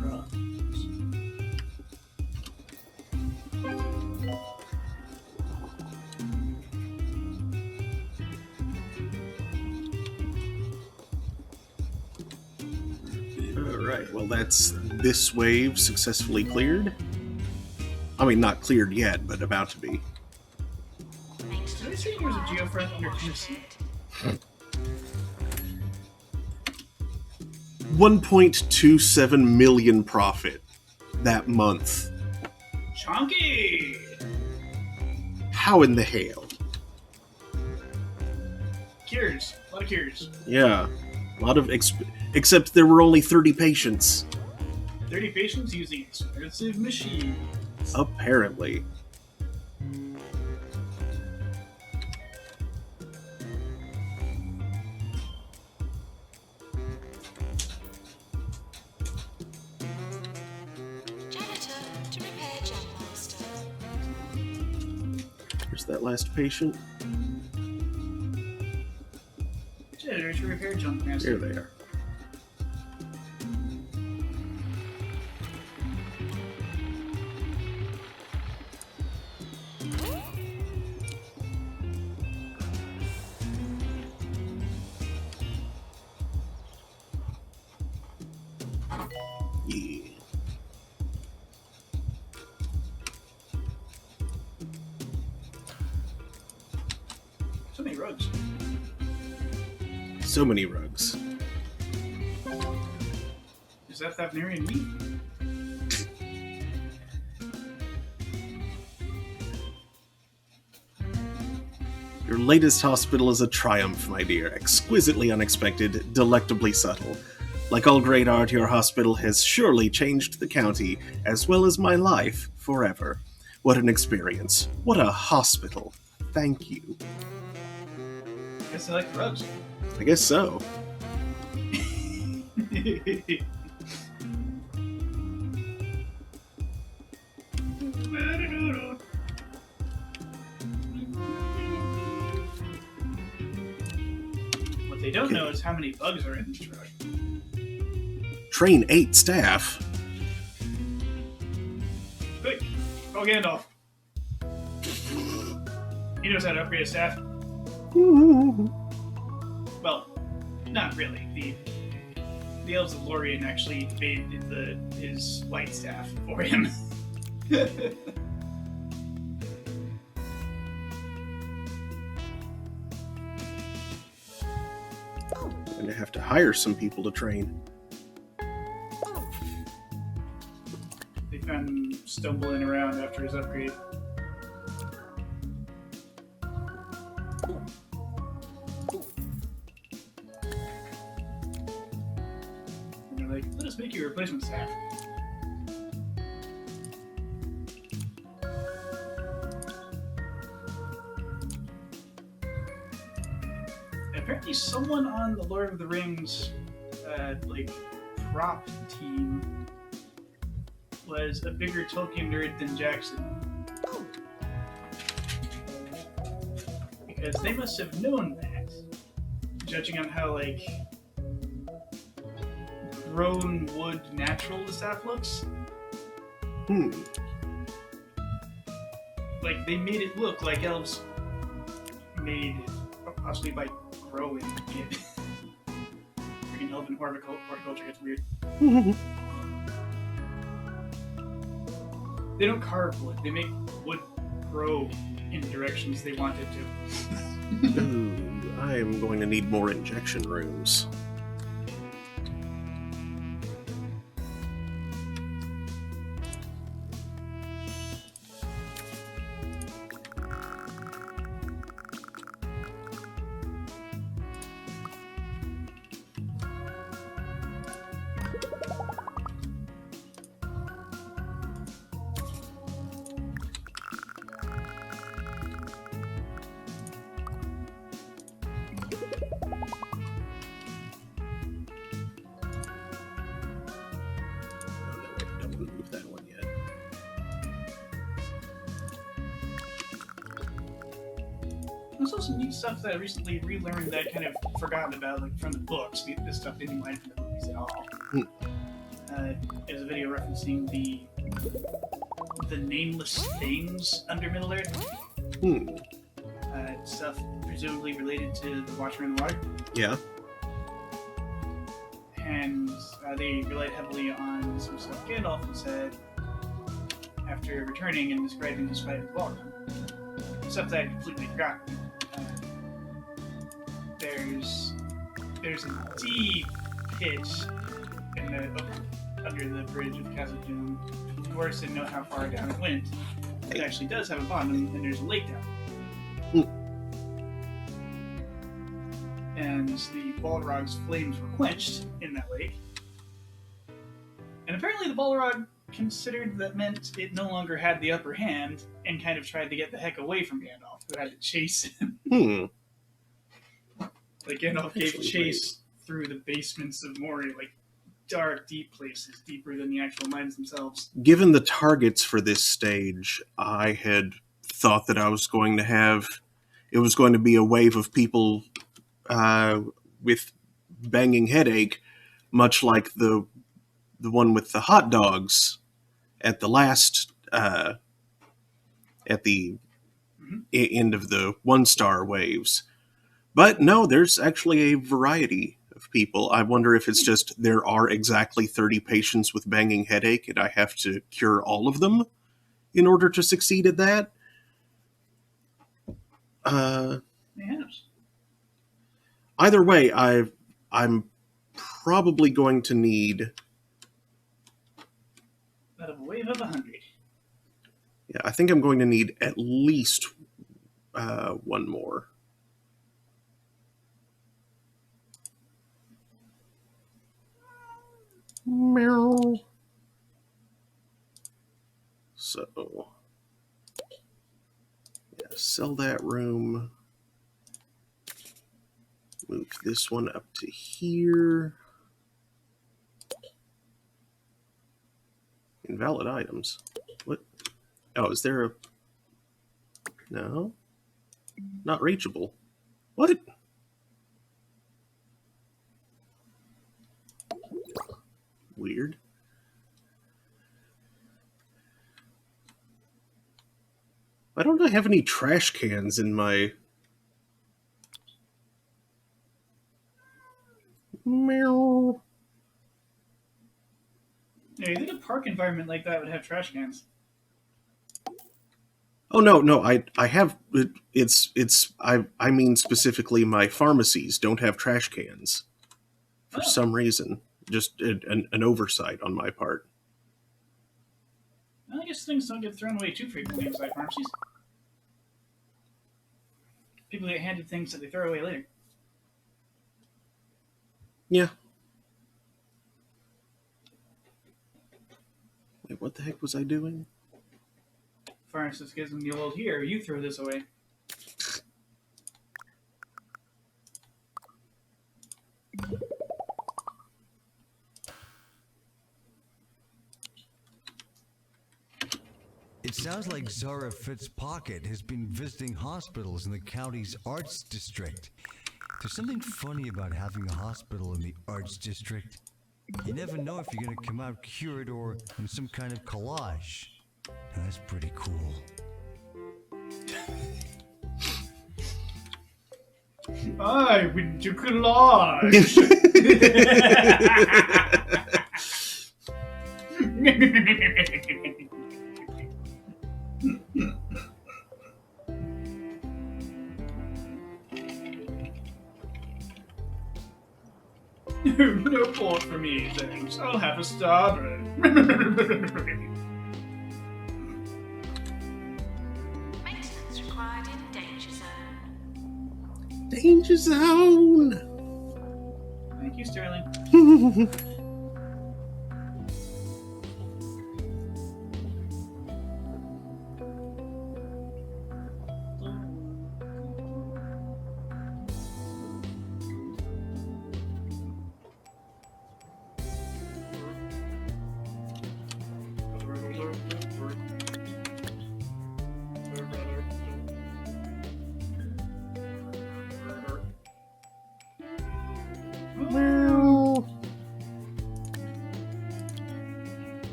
Crops. All right, well, that's this wave successfully cleared. I mean, not cleared yet, but about to be. Did I say there was a geofront under Tennessee? 1.27 million profit that month. Chonky! How in the hell? Cures. A lot of cures. Yeah, a lot of except there were only 30 patients. 30 patients using expensive machines. Apparently. Janitor to repair Jump Master. Where's that last patient? Janitor to repair Jump Master. Here they are. Yeah. So many rugs. So many rugs. Is that veterinarian meat? Your latest hospital is a triumph, my dear. Exquisitely unexpected, delectably subtle. Like all great art, your hospital has surely changed the county, as well as my life, forever. What an experience. What a hospital. Thank you. Guess I like the rugs. I guess so. What they don't know is how many bugs are in this truck. Train 8 staff. Quick, call Gandalf. He knows how to upgrade his staff. Well, not really. The elves of Lorien actually made his white staff for him. I'm gonna have to hire some people to train. They found him stumbling around after his upgrade. And they're like, let us make you a replacement staff. Apparently someone on the Lord of the Rings prop team was a bigger Tolkien nerd than Jackson. Because they must have known that. Judging on how grown wood natural the staff looks. Like they made it look like elves made possibly by growing it. Freaking elven horticulture gets weird. They don't carve wood, they make wood grow in directions they want it to. Ooh, I am going to need more injection rooms. Don't move that one yet. There's also neat stuff that I recently relearned that I kind of forgotten about, from the books. This stuff didn't mind from the movies at all. There's a video referencing the nameless things under Middle Earth. Stuff presumably related to the Watcher in the Water. Yeah. And they relied heavily on some stuff Gandalf had said after returning and describing his fight with Balrog. Stuff that I completely forgot. There's a deep pit under the bridge of Castle Doom. Of course, didn't know how far down it went. It actually does have a bottom, and there's a lake down. And the Balrog's flames were quenched in that lake. And apparently the Balrog considered that meant it no longer had the upper hand and kind of tried to get the heck away from Gandalf, who had to chase him. Like Gandalf gave chase through the basements of Moria, like dark, deep places, deeper than the actual mines themselves. Given the targets for this stage, I had thought that it was going to be a wave of people with banging headache, much like the one with the hot dogs at the last at the end of the 1-star waves. But no, there's actually a variety of people. I wonder if it's just there are exactly 30 patients with banging headache and I have to cure all of them in order to succeed at that. Yes. Either way, I'm probably going to need... Out of a wave of 100. Yeah, I think I'm going to need at least one more. Meow. So, yeah, sell that room. Move this one up to here. Invalid items. What? Oh, is there a... No? Not reachable. What? Weird. Why don't I have any trash cans in my... Meow. Yeah, you think a park environment like that would have trash cans? Oh no! I have I mean specifically my pharmacies don't have trash cans for some reason. Just an oversight on my part. Well, I guess things don't get thrown away too frequently inside pharmacies. People get handed things that they throw away later. Yeah. Wait, what the heck was I doing? Pharmacist gives them the old, here, you throw this away. It sounds like Zara Fitzpocket has been visiting hospitals in the county's arts district. There's something funny about having a hospital in the arts district. You never know if you're going to come out cured or in some kind of collage. That's pretty cool. I went to collage. No port for me, thanks. I'll have a starboard. Maintenance required in danger zone. Danger zone. Thank you, Sterling.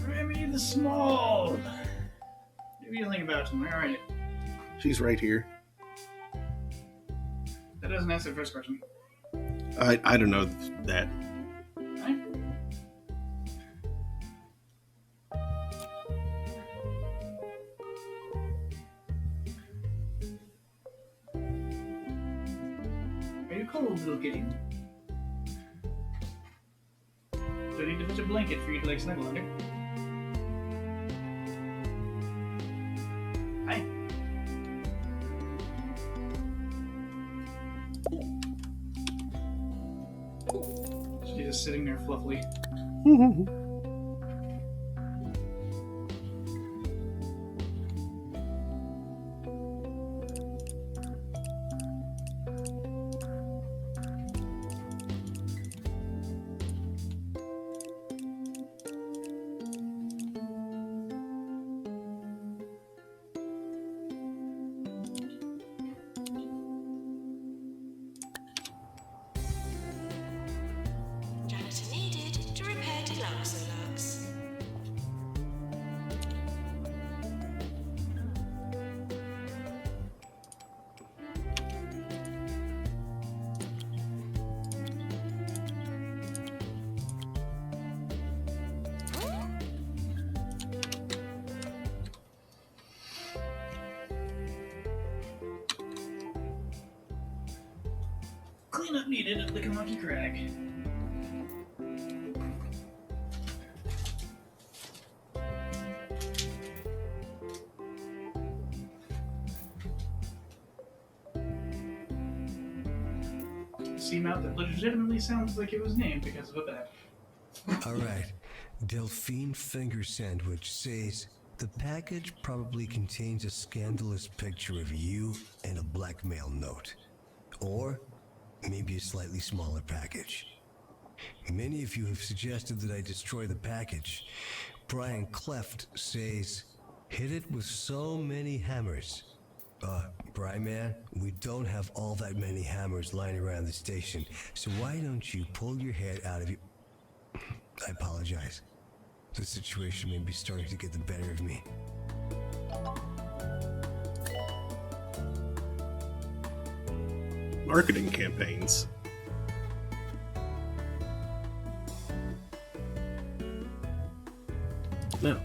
Remy the Small. What are you thinking about him? Where are you? She's right here. That doesn't answer the first question. I don't know that. Right? cold, little kitty. Do I need to put a blanket for you to like snuggle under? Hi. She's just sitting there fluffily. Janitor needed to repair Deluxolux. Cleanup needed at Lickamaki Crag. Seamount that legitimately sounds like it was named because of a bat. All right. Delphine Finger Sandwich says the package probably contains a scandalous picture of you and a blackmail note. Or maybe a slightly smaller package. Many of you have suggested that I destroy the package. Brian Cleft says, hit it with so many hammers. Brian man, we don't have all that many hammers lying around the station, so why don't you pull your head out of your... I apologize. The situation may be starting to get the better of me. Marketing campaigns. No.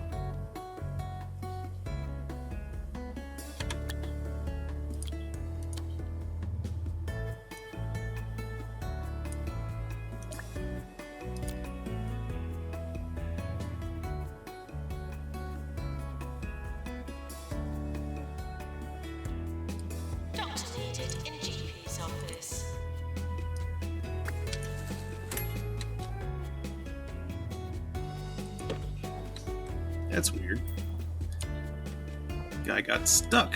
Doctor needed in GP's office. That's weird. Guy got stuck.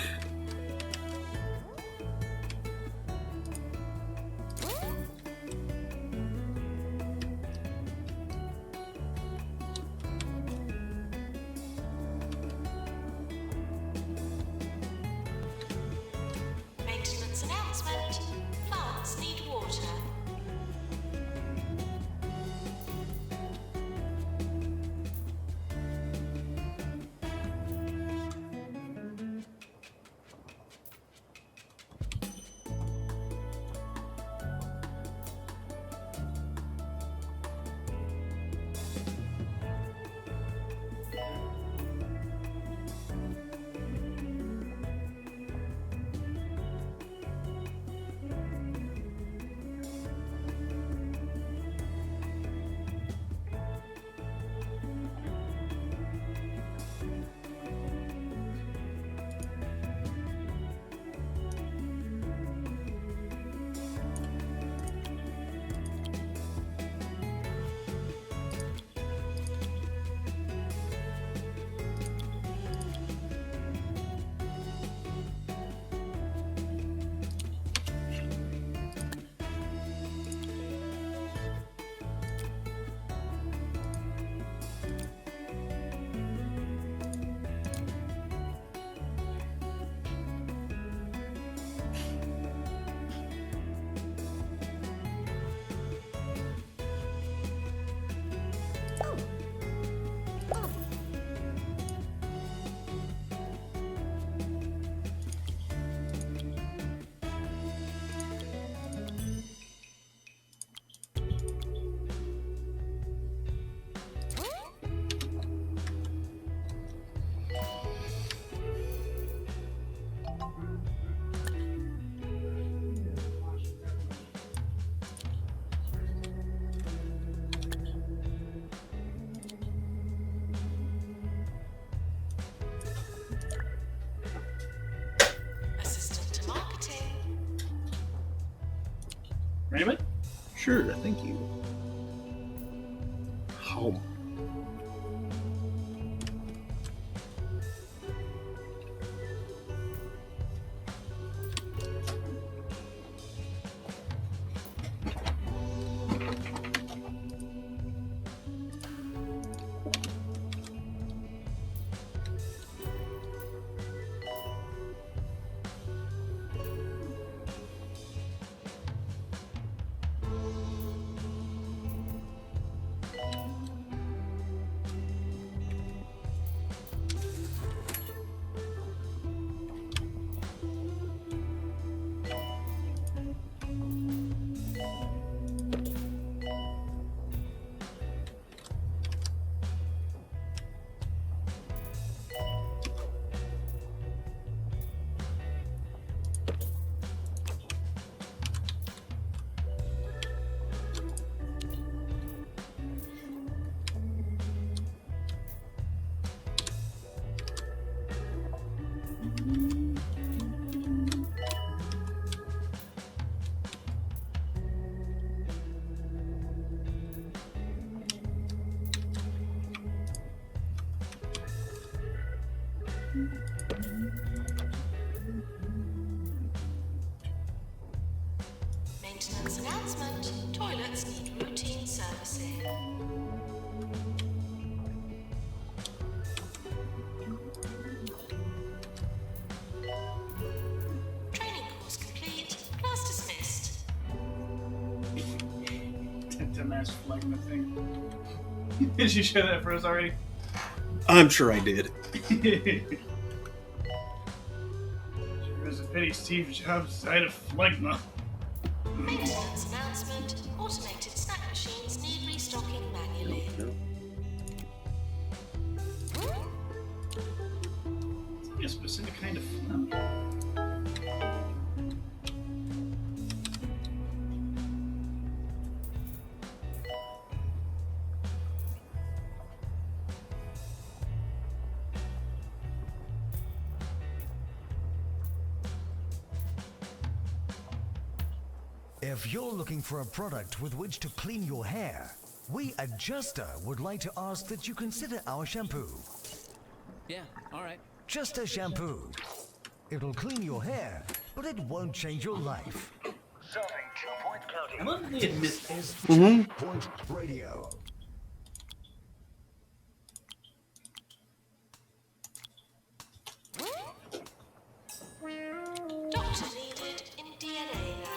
Maintenance announcement. Plants need water. Anybody? Sure, thank you. Home. Maintenance announcement. Toilets need routine servicing. Training course complete. Class dismissed. Dumbass phlegma thing. Did you show that for us already? I'm sure I did. It was a pity Steve Jobs died of phlegma. Maintenance announcement. Automated snack machines need restocking manually. It's like a specific kind of phlegm. If you're looking for a product with which to clean your hair, we at Justa would like to ask that you consider our shampoo. Yeah, alright. Justa shampoo. It'll clean your hair, but it won't change your life. I love that they admit that. Is 2 Point Radio. Doctor needed in DNA lab.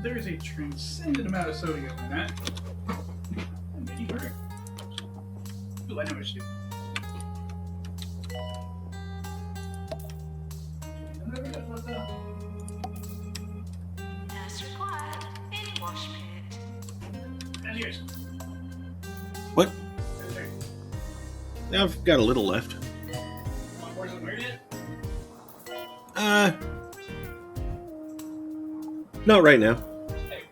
There is a transcendent amount of sodium in that. And then you hurt. Ooh, I know what to do. Nurse required in wash pit. And here's. What? There's her. Now I've got a little left. Want more than weird yet? Not right now. Hey.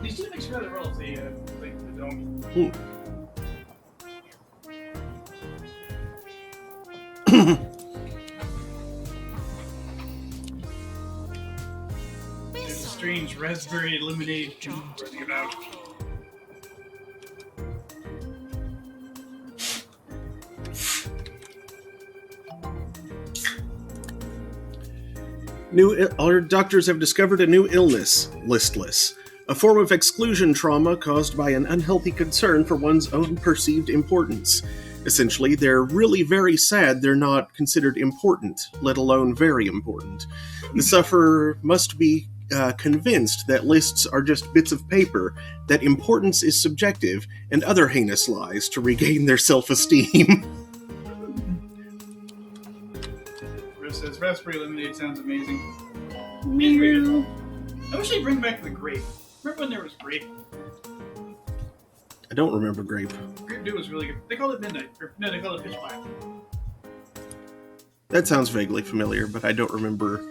These two mix rather well, the dome. There's a strange raspberry lemonade running about. Our doctors have discovered a new illness, listless, a form of exclusion trauma caused by an unhealthy concern for one's own perceived importance. Essentially, they're really very sad they're not considered important, let alone very important. The sufferer must be convinced that lists are just bits of paper, that importance is subjective, and other heinous lies to regain their self-esteem. Chris says raspberry lemonade sounds amazing. Meow. I wish they'd bring back the grape. Remember when there was grape? I don't remember grape. Grape Dew was really good. They called it midnight. No, they called it pitch black. That sounds vaguely familiar, but I don't remember.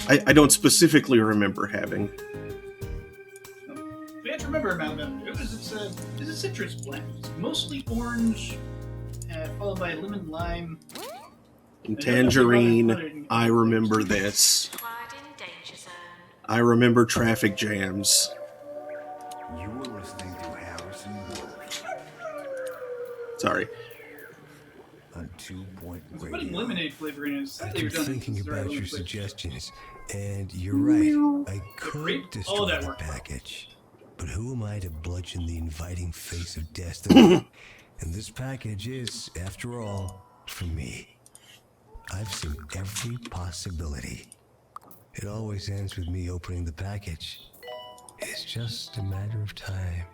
I don't specifically remember having. We have to remember Mountain Dew. It's a citrus blend. It's mostly orange, followed by lemon lime. And tangerine, I remember this. Acquired in danger zone. I remember traffic jams. You were listening to Harrison Wood Sorry. on 2 Point Putting Radio. lemonade flavor in is I slightly keep redundant. thinking since there are about your lemonade flavors. suggestions, and you're right. I could grape? destroy Oh, that the worked. package, but who am I to bludgeon the inviting face of destiny? And this package is, after all, for me. I've seen every possibility. It always ends with me opening the package. It's just a matter of time.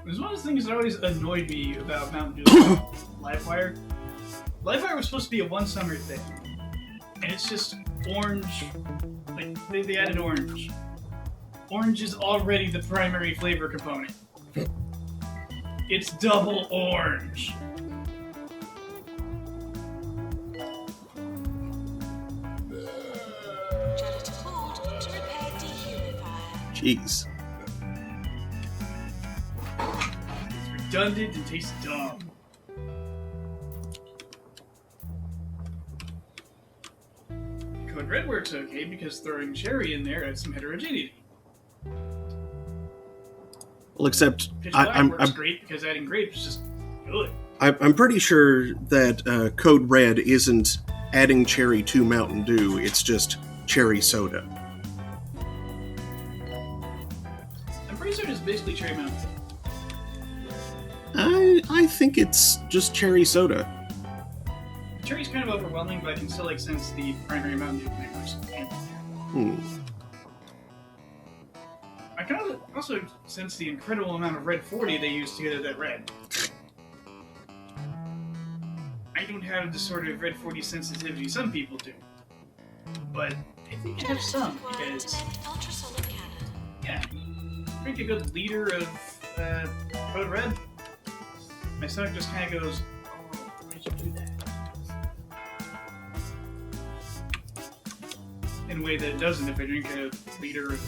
There's one of the things that always annoyed me about Mountain Dew Livewire. Livewire was supposed to be a one summer thing, and it's just orange. Like they added orange. Orange is already the primary flavor component. It's double orange. Gelatin cooled to repair dehumidifier. Jeez. It's redundant and tastes dumb. Code Red works okay because throwing cherry in there adds some heterogeneity. Well, except Pitch Black I'm works great because adding grape is just good. I'm pretty sure that Code Red isn't adding cherry to Mountain Dew. It's just cherry soda. I'm pretty sure it's basically cherry Mountain Dew. I think it's just cherry soda. Cherry's kind of overwhelming, but I can still sense the primary Mountain Dew flavors. Hmm. I can also sense the incredible amount of Red 40 they use to get at that red. I don't have the sort of Red 40 sensitivity some people do, but I think I have some Required to because, make ultrasonic cannon. yeah, drink a good liter of Code Red, my stomach just kind of goes, "Oh, why did you do that?" In a way that it doesn't if I drink a liter of.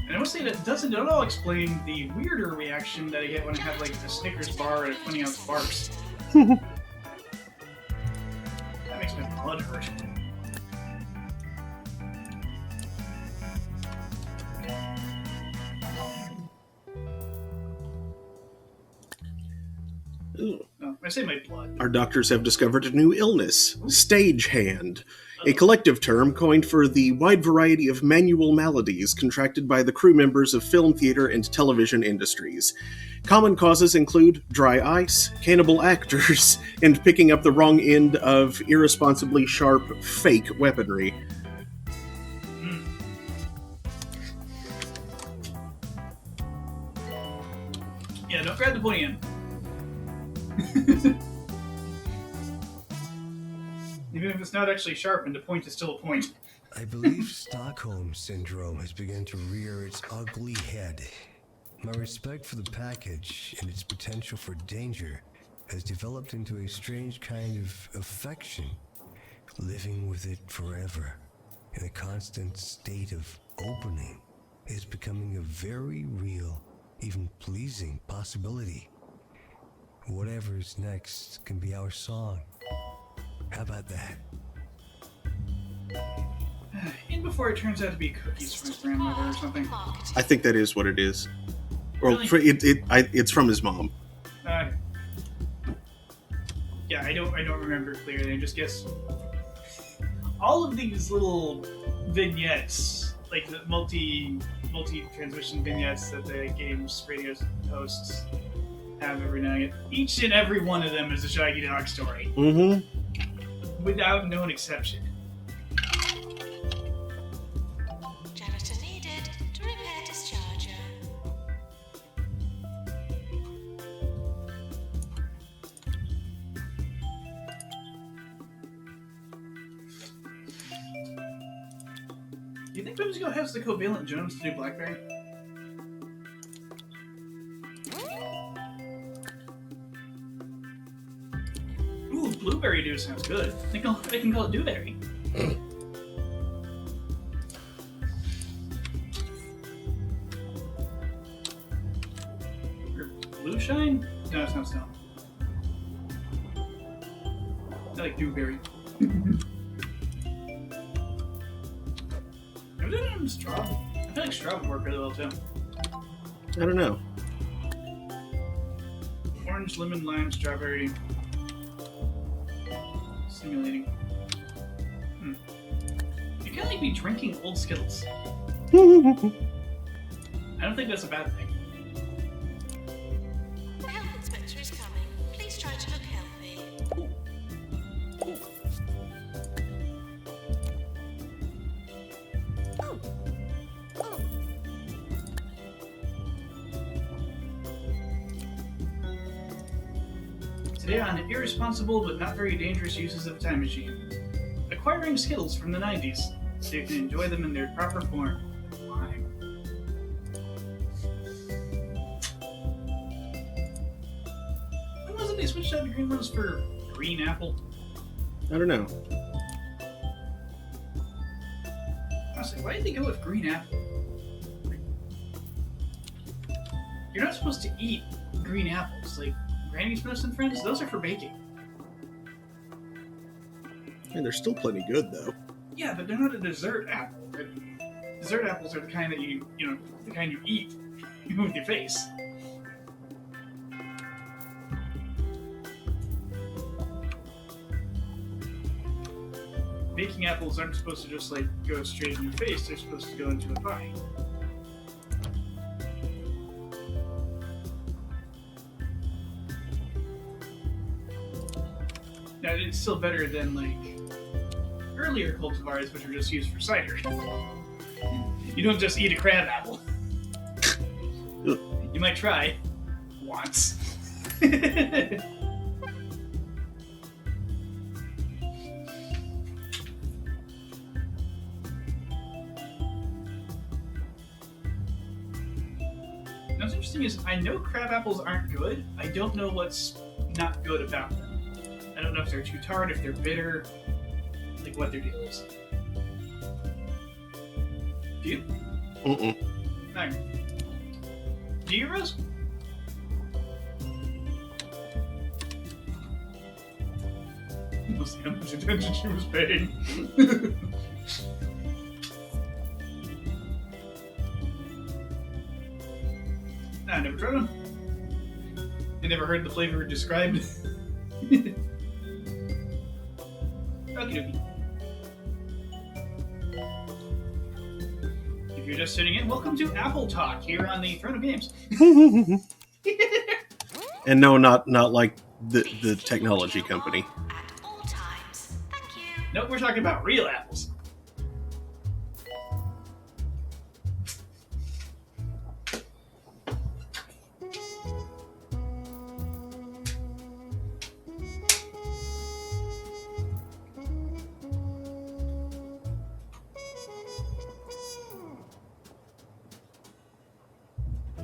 And I must say that doesn't at all explain the weirder reaction that I get when I have like a Snickers bar and a 20-ounce bars. That makes my blood hurt. Ooh. Oh, I say my blood. Our doctors have discovered a new illness, stagehand, a collective term coined for the wide variety of manual maladies contracted by the crew members of film, theater, and television industries. Common causes include dry ice, cannibal actors, and picking up the wrong end of irresponsibly sharp, fake weaponry. Yeah, don't grab the pointy end. Even if it's not actually sharpened, the point is still a point. I believe Stockholm Syndrome has begun to rear its ugly head. My respect for the package and its potential for danger has developed into a strange kind of affection, living with it forever in a constant state of opening is becoming a very real, even pleasing possibility. Whatever's next can be our song. How about that? And before it turns out to be cookies from his grandmother or something. I think that is what it is. Or Really? it's from his mom. Yeah, I don't remember clearly. I just guess all of these little vignettes, like the multi transmission vignettes that the game's radio hosts have every now and again. Each and every one of them is a Shaggy Dog story, without known exception. Janitor needed to repair discharger. Do you think Whimsico has the covalent genomes to do BlackBerry? Ooh, Blueberry Dew sounds good. I can call it Dewberry. Or Blue Shine? No, it's not Stone. I like Dewberry. Have they done straw? I feel like straw would work really well too. I don't know. Orange, lemon, lime, strawberry. Stimulating. You kind of like be drinking old Skittles. I don't think that's a bad thing. The health inspector is coming. Please try to look healthy. Today on irresponsible but not very dangerous uses of a time machine. Acquiring Skittles from the 90s, so you can enjoy them in their proper form. Lime. When was it they switched out the green ones for green apple? I don't know. Honestly, why did they go with green apple? You're not supposed to eat green apples. Like, Granny Smiths and Friends, those are for baking. And they're still plenty good, though. Yeah, but they're not a dessert apple. Dessert apples are the kind that you eat with your face. Baking apples aren't supposed to just like go straight in your face, they're supposed to go into a pie. Now, it's still better than like earlier cultivars, which were just used for cider. You don't just eat a crab apple. You might try once. What's interesting is I know crab apples aren't good. I don't know what's not good about them. I don't know if they're too tart, if they're bitter, like what their deal is. Do you? Mm-mm. No. Do you, Rose? We'll see how much attention she was paying. Nah, I never tried them. I never heard the flavor described. Okie dokie. If you're just tuning in, welcome to Apple Talk here on the Throne of Games. And no, not like the technology company. At all times. Thank you. Nope, we're talking about real apples.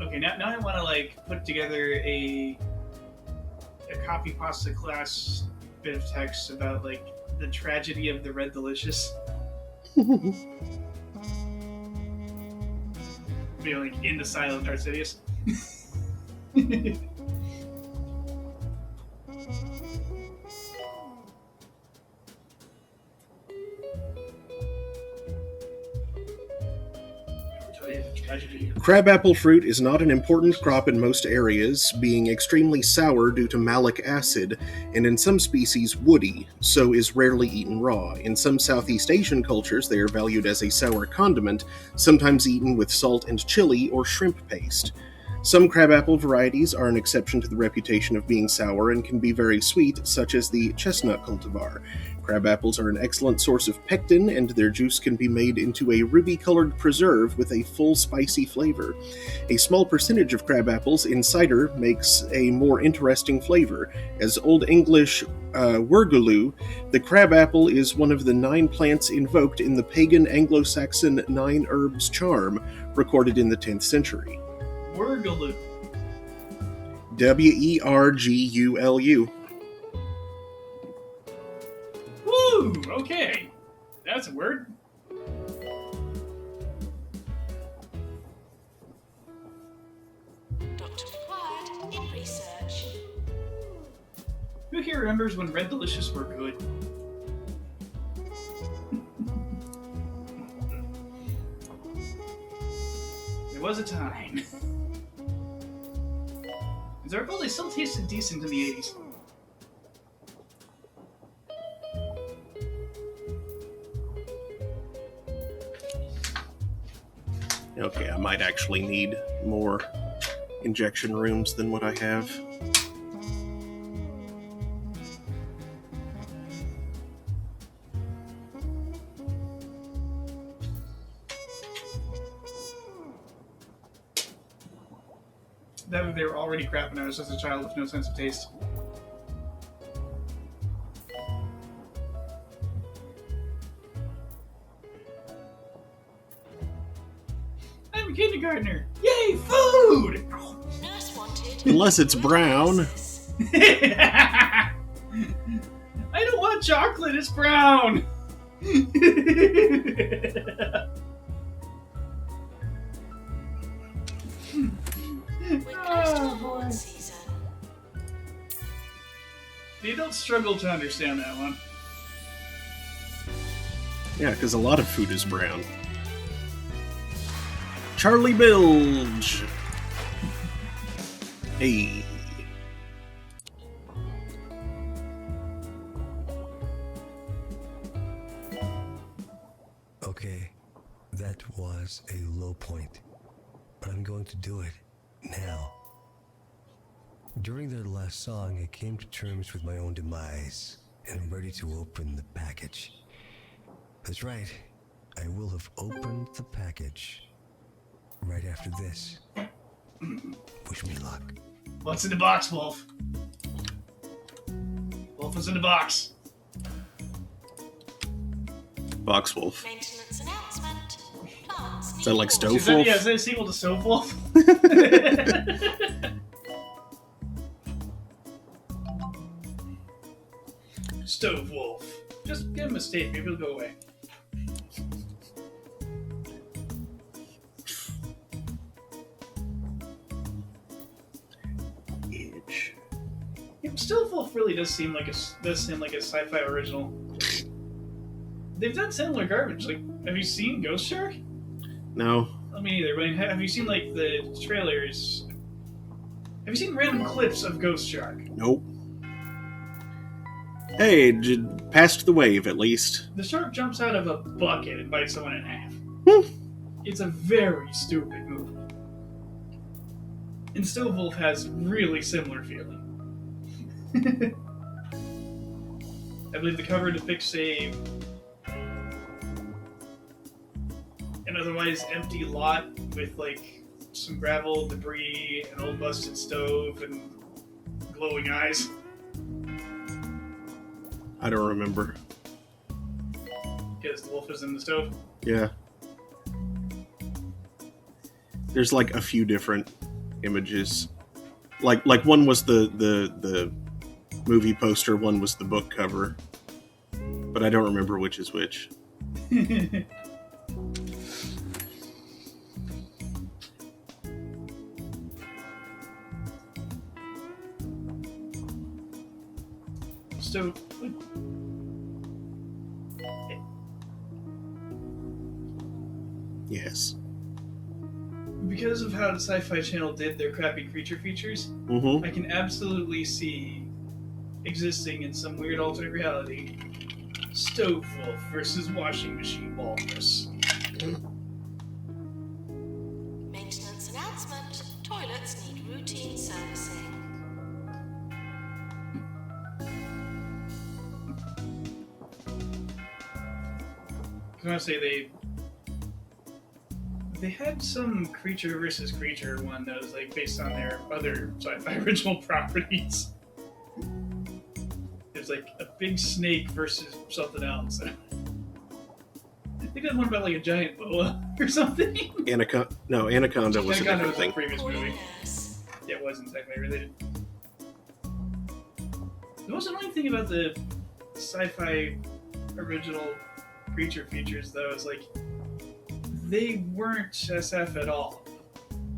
Okay, now I want to like put together a copy pasta class bit of text about like the tragedy of the Red Delicious. Be like in the style of Darth Sidious. Glad you're here. Crabapple fruit is not an important crop in most areas, being extremely sour due to malic acid, and in some species woody, so is rarely eaten raw. In some Southeast Asian cultures, they are valued as a sour condiment, sometimes eaten with salt and chili or shrimp paste. Some crabapple varieties are an exception to the reputation of being sour and can be very sweet, such as the chestnut cultivar. Crabapples are an excellent source of pectin, and their juice can be made into a ruby-colored preserve with a full spicy flavor. A small percentage of crabapples in cider makes a more interesting flavor. As Old English wergulu, the crabapple is one of the 9 plants invoked in the pagan Anglo-Saxon 9 herbs charm, recorded in the 10th century. Wergulu. Wergulu. Woo! Okay. That's a word. Doctor required in research. Who here remembers when Red Delicious were good? There was a time. As I recall, they still tasted decent in the 80s. Okay, I might actually need more injection rooms than what I have. That they were already crapping at us as a child with no sense of taste. I'm a kindergartner. Yay, food! Nurse wanted. Unless it's brown. I don't want chocolate, it's brown! We're close to award season. You don't struggle to understand that one. Yeah, because a lot of food is brown. Charlie Bilge! Hey. Okay, that was a low point, but I'm going to do it now. During their last song, I came to terms with my own demise, and I'm ready to open the package. That's right, I will have opened the package right after this. Wish me luck. What's in the box, Wolf? Wolf is in the box. Boxwolf. Maintenance announcement. Plants Is that like need Stove water. Is that, Wolf? yeah, is that a sequel to Stove Wolf? Stove Wolf. Just give him a steak, maybe he'll go away. Itch. Yeah, Stove Wolf really does seem like a sci-fi original. They've done similar garbage. Like, have you seen Ghost Shark? No. I mean, either. But have you seen like the trailers? Have you seen random clips of Ghost Shark? Nope. Hey, passed the wave at least. The shark jumps out of a bucket and bites someone in half. Hmm. It's a very stupid movie. And Stove Wolf has really similar feeling. I believe the cover depicts an otherwise empty lot with like some gravel, debris, an old busted stove, and glowing eyes. I don't remember. Because the wolf is in the stove. Yeah. There's like a few different images. Like one was the movie poster, one was the book cover. But I don't remember which is which. So, Yes. because of how the Sci-Fi Channel did their crappy creature features, Mm-hmm. I can absolutely see existing in some weird alternate reality Stove Wolf versus Washing Machine Walrus. Maintenance announcement. Toilets need routine servicing. I want to say they had some creature versus creature one that was like based on their other sci-fi original properties. It was like a big snake versus something else. I think that one about like a giant boa or something. Anaconda was a Anaconda different was the thing. previous movie. Yes. Yeah, it wasn't sci-fi related. The most annoying thing about the sci-fi original creature features, though, is like they weren't SF at all.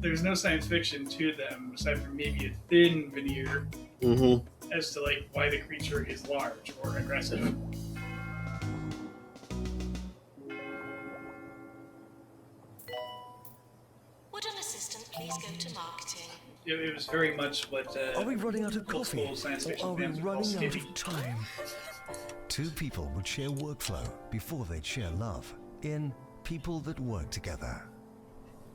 There's no science fiction to them, aside from maybe a thin veneer Mm-hmm. as to like why the creature is large or aggressive. Would an assistant please go to marketing? It was very much what Are we running out of old coffee? school science Or fiction are we fans would call running out skippy. of time? Two people would share workflow before they'd share love in People That Work Together.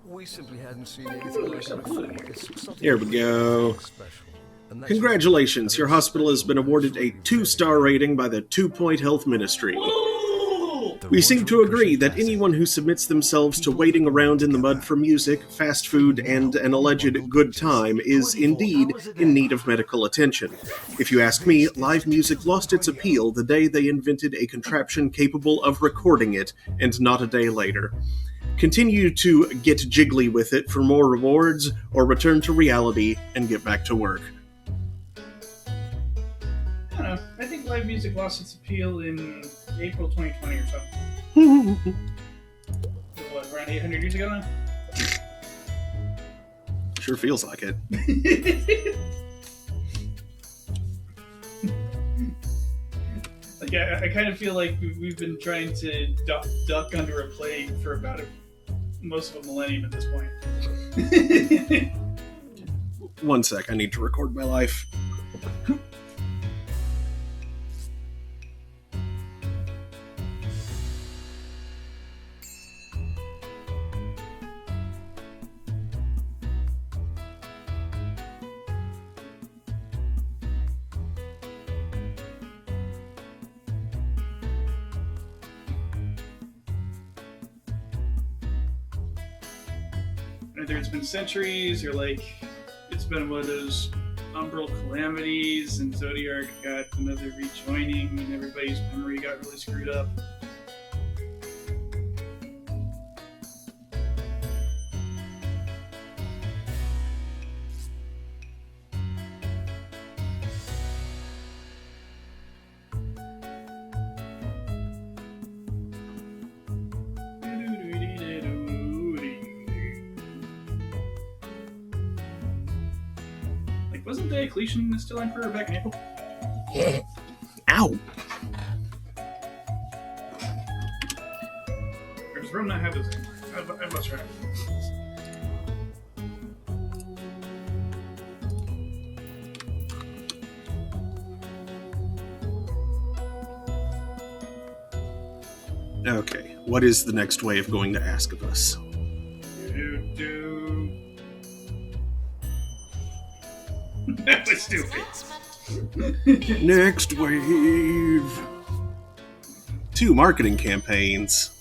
We simply hadn't seen anything like it before. It's something Here we go. special. And that's Congratulations, your hospital has been awarded a 2-star rating by the 2 Point Health Ministry. Whoa! the We seem to Roger agree Cushion that Classic. anyone who submits themselves to waiting around in the mud for music, fast food, and an alleged good time is indeed in need of medical attention. If you ask me, live music lost its appeal the day they invented a contraption capable of recording it, and not a day later. Continue to get jiggly with it for more rewards, or return to reality and get back to work. I don't know. I think live music lost its appeal in April 2020 or so. What, around 800 years ago now? Sure feels like it. Like, I kind of feel like we've been trying to duck under a plague for about most of a millennium at this point. One sec, I need to record my life. Whether it's been centuries or like it's been one of those umbral calamities and Zodiac got another rejoining and everybody's memory got really screwed up. Like, wasn't Diocletian still emperor back in April? Ow! Or does Rome not have those? I lost track. Okay, what is the next wave going to ask of us? That was stupid. Announcement. Next wave! 2 marketing campaigns.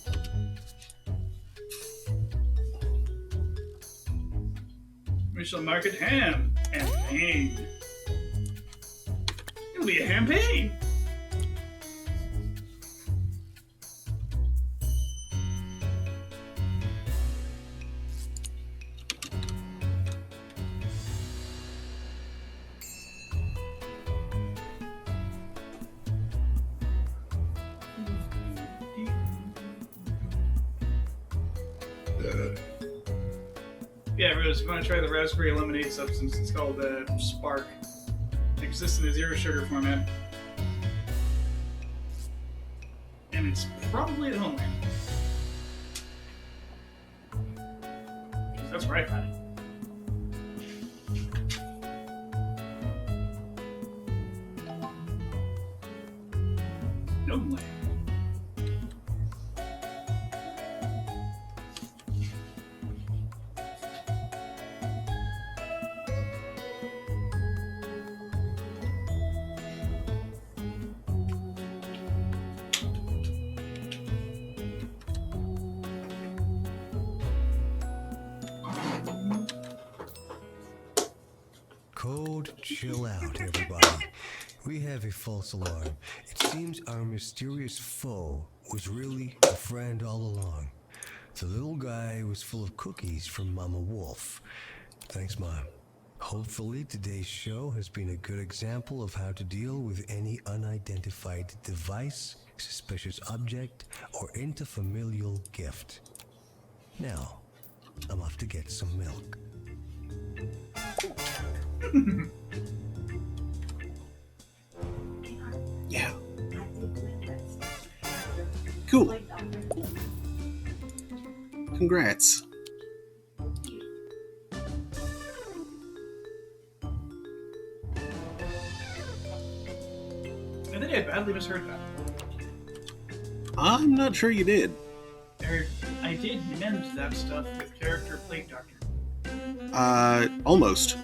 We shall market ham. Campaign. It'll be a campaign. Yeah, Rose, if you want to try the raspberry lemonade substance, it's called Spark. It exists in a zero sugar format. And it's probably at Homeland. That's where I found it. Gnome Land. Code chill out, everybody. We have a false alarm. It seems our mysterious foe was really a friend all along. The little guy was full of cookies from Mama Wolf. Thanks, Mom. Hopefully today's show has been a good example of how to deal with any unidentified device, suspicious object, or interfamilial gift. Now, I'm off to get some milk. Yeah. Cool. Congrats. I think I badly misheard that. I'm not sure you did. I did mend that stuff with character Plague Doctor. Almost.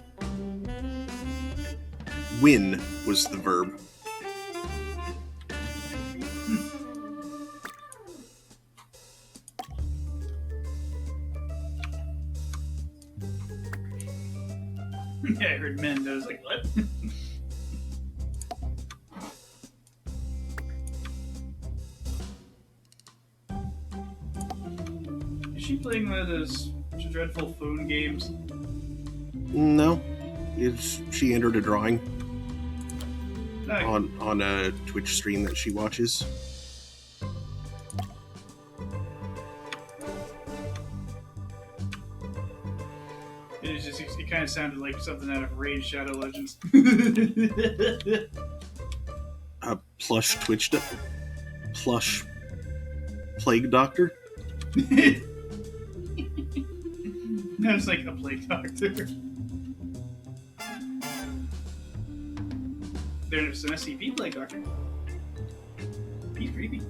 Win was the verb. Yeah, I heard mend. I was like, what? Is she playing one of those dreadful phone games? No. She entered a drawing No. on a Twitch stream that she watches. It kind of sounded like something out of Raid Shadow Legends. A plush plush Plague Doctor? That was like a Plague Doctor. There's an SCP Plague Doctor. He's creepy.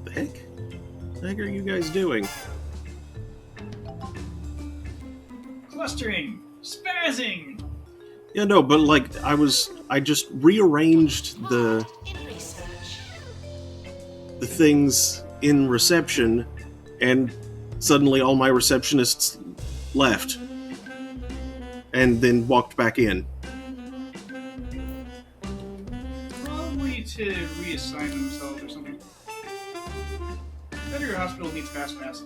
The heck? The heck are you guys doing? Clustering! Spazzing! Yeah, no, but like I just rearranged the In research. things in reception, and suddenly all my receptionists left and then walked back in. Probably to reassign themselves or something. Better Hospital needs Fast Pass.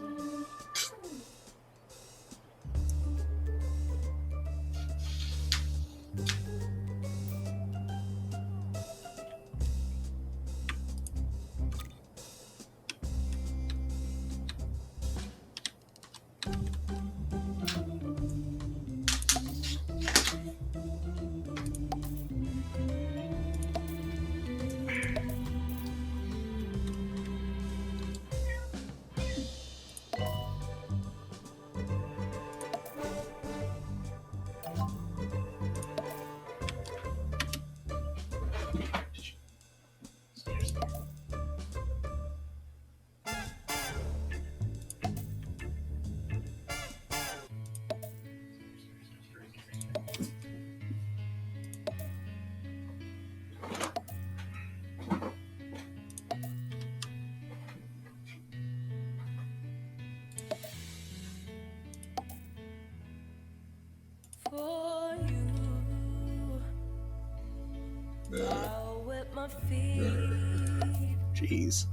For you, I'll wet my feet. Jeez.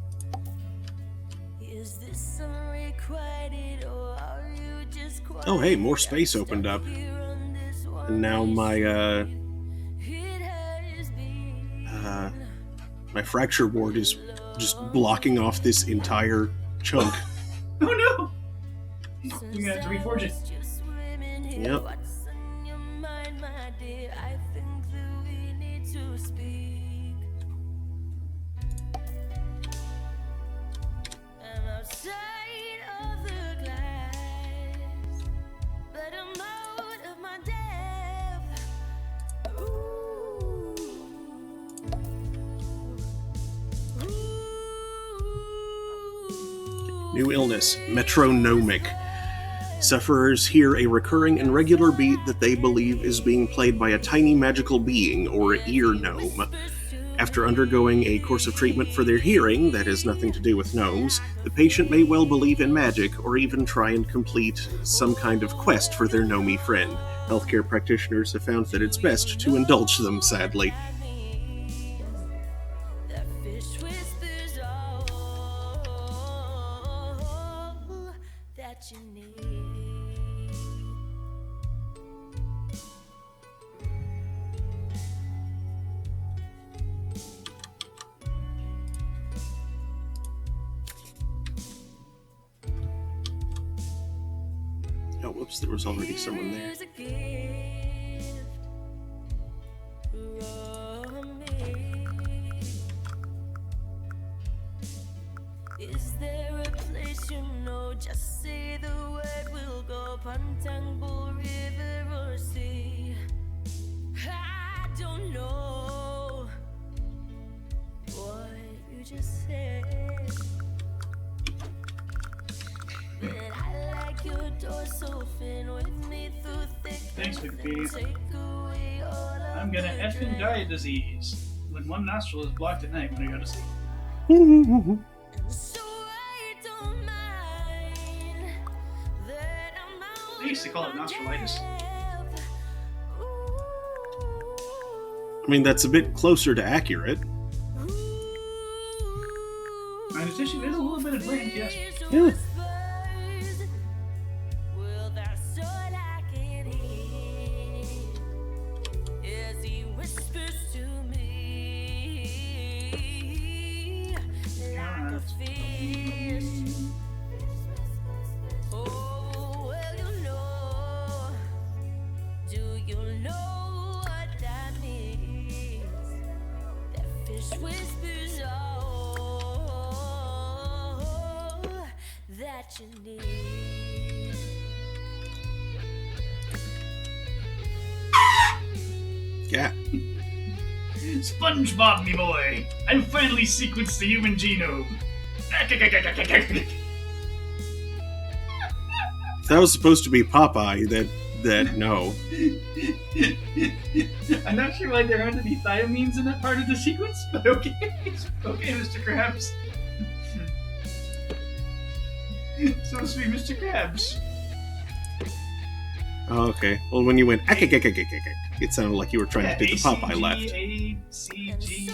Is this unrequited or are you just quiet? Oh, hey, more space opened up. And now my my fracture ward is just blocking off this entire chunk. Oh no! You're gonna have to reforge it. Yep. What's on your mind, my dear? I think that we need to speak. New illness, metronomic. Sufferers hear a recurring and regular beat that they believe is being played by a tiny magical being or ear gnome. After undergoing a course of treatment for their hearing that has nothing to do with gnomes, the patient may well believe in magic or even try and complete some kind of quest for their gnomey friend. Healthcare practitioners have found that it's best to indulge them, sadly. That fish whispers all that you need. Oh, whoops, there was already someone there. Here's a gift from me. Is there a place you know? Just say the word, we'll go Pantangbo River or sea. I don't know what you just said, but I like your dorsal fin with me through thick. Thanks, and McPhee. take away all of I'm gonna the effing die of disease when one nostril is blocked at night when I go to sleep. So I don't mind that I'm out. They used to call it nostrilitis. I mean, that's a bit closer to accurate. My decision is a little bit inflamed, yes. Yeah. Well, that's all I can hear as he whispers to me like a fish. Oh, well, you know. Do you know what that means? That fish whispers all that you need. Yeah. SpongeBob, me boy! I've finally sequenced the human genome! That was supposed to be Popeye, no. I'm not sure why there aren't any thiamines in that part of the sequence, but okay. Okay, Mr. Krabs. It's supposed to be Mr. Krabs. Oh, okay. Well, when you went, it sounded like you were trying to do the Popeye laugh. ACG,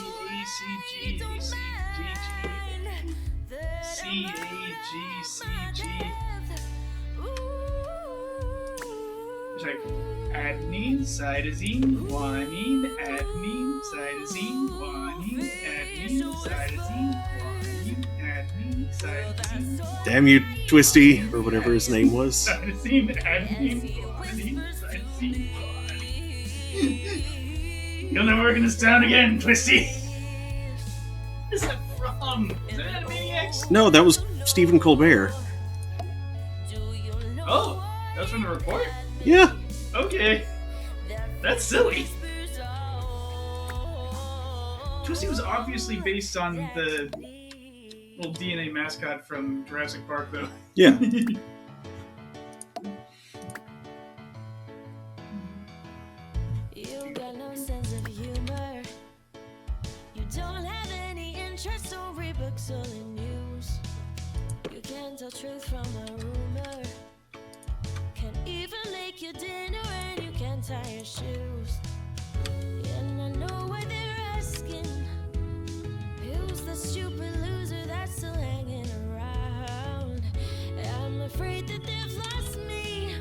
It's like adenine, cytosine, guanine, adenine, cytosine, guanine, adenine, cytosine, guanine, adenine, cytosine. Damn you, Twisty, or whatever his name was. Cytosine, adenine, guanine, cytosine, guanine. You'll never work in this town again, Twisty. What is that from? Is that Animaniacs? No, that was Stephen Colbert. Oh, that was from the report? Yeah. Okay. That's silly. Twisty was obviously based on the little DNA mascot from Jurassic Park, though. Yeah. You got no sense of humor. You don't have any interest or read books or the news. You can't tell truth from a rumor. Can't even make your dinner and you can't tie your shoes. And I know why they're asking, who's the stupid loser that's still hanging around? I'm afraid that they've lost me,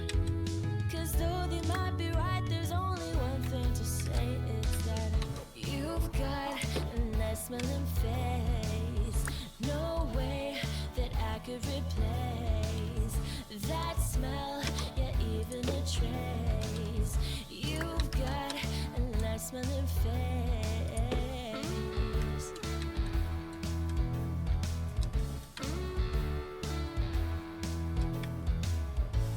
'cause though they might be right, there's only one thing to say. It's that you've got a nice smelling face. No way that I could replace that smell, yeah, even a trace. You've got a nice smelling face.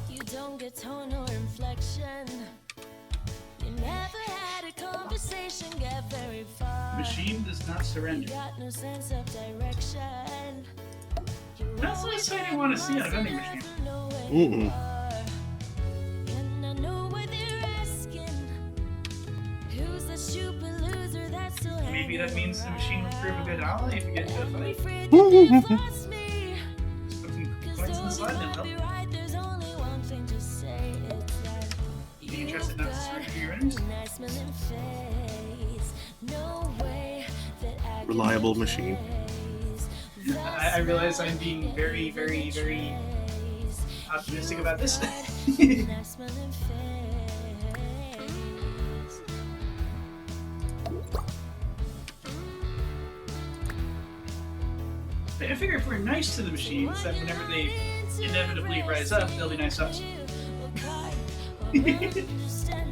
You don't get tone or inflection. You never had a conversation, get very far. Machine does not You surrender. got no sense of direction. You're That's the last sight I want to see on a vending machine. Mm-mm. And I know what they're asking. Who's the stupid loser that's still Maybe that means the machine will prove a good ally if you get into a fight. afraid that they've lost me? Just put some 'Cause points in the though slide you then, might though. be right, there's only one thing to say. It's that Be interested not to you've search got for your enemies? a nice smelling face. No way that I can Reliable machine. replace that I realize I'm being very, very, very face. optimistic about this. Nice smelling face. I figure if we're nice to the machines, that whenever they inevitably rise up, they'll be nice to us.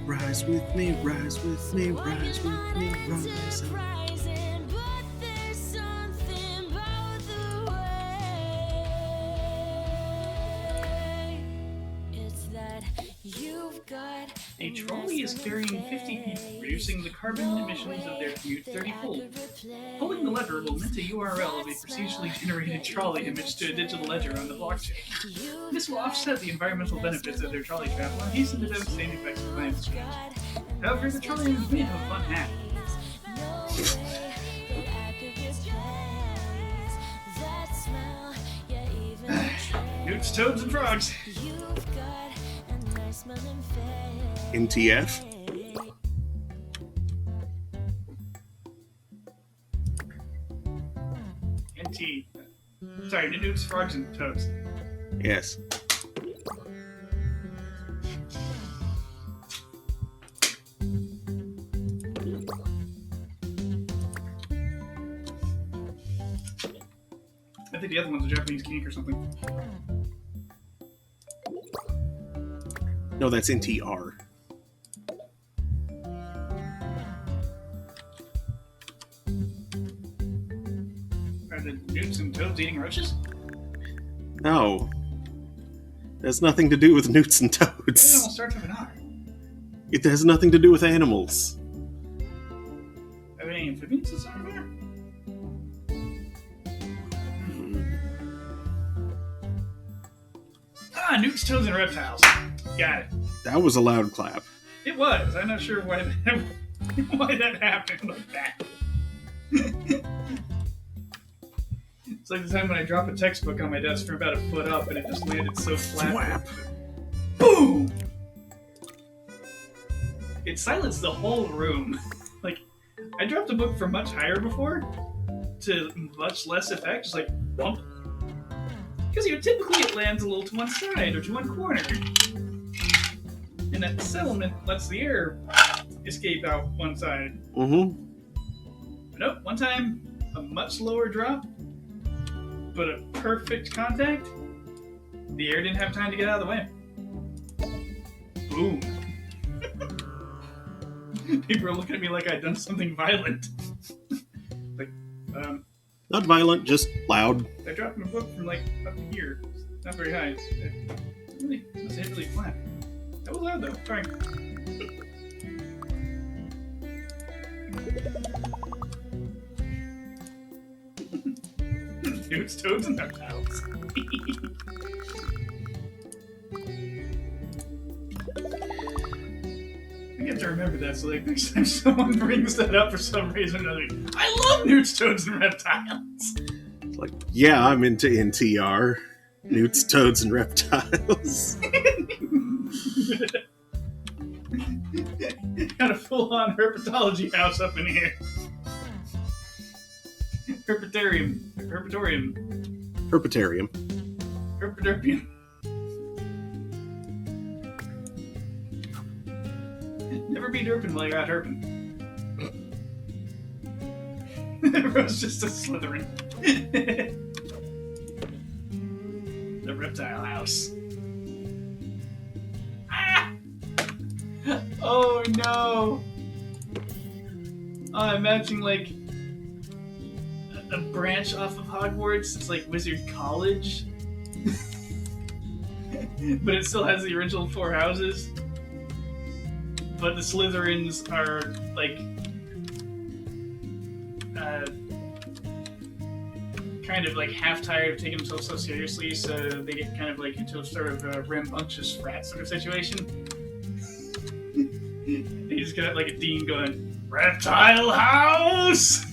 Rise with me, rise with me, rise with me, rise up. A trolley is carrying 50 people, reducing the carbon emissions of their commute 30-fold. Pulling the lever will mint a URL of a procedurally generated trolley image to a digital ledger on the blockchain. This will offset the environmental benefits of their trolley travel and hasten the devastating effects of climate change. However, the trolley is made of a fun hat. Newts, toads, and frogs. NTF? NT. Sorry, newts, frogs, and toads. Yes. I think the other one's a Japanese kink or something. No, that's NTR. Are the newts and toads eating roaches? No. It has nothing to do with newts and They all toads. start with an R. It has nothing to do with animals. Are there any amphibians that start with an R? Ah, newts, toads, and reptiles. Got it. That was a loud clap. It was. I'm not sure why that, why that happened like that. It's like the time when I drop a textbook on my desk from about a foot up and it just landed so flat. Thwap. Boom! It silenced the whole room. Like, I dropped a book from much higher before to much less effect, just like bump. Because typically it lands a little to one side or to one corner. And that settlement lets the air escape out one side. Mm-hmm. But nope, one time, a much lower drop, but a perfect contact. The air didn't have time to get out of the way. Boom. People are looking at me like I'd done something violent. Like, Not violent, just loud. I dropped my book from like up here. Not very high. It really must hit really flat. That was loud though. Sorry. Newts, toads, and reptiles. I get to remember that, so like next time someone brings that up for some reason, I'll be like, I love newts, toads, and reptiles. Like, yeah, I'm into NTR. Newts, toads, and reptiles. Got a full-on herpetology house up in here. Herpetarium. Herpetarium. Herpederpium. Never be derping while you're out herping. Everyone's just a Slytherin. The reptile house. Ah! Oh no! I'm imagining like a branch off of Hogwarts. It's like Wizard College. But it still has the original 4 houses. But the Slytherins are like kind of like half tired of taking themselves so seriously, so they get kind of like into a sort of a rambunctious frat sort of situation. They just got like a dean going, "Reptile House!"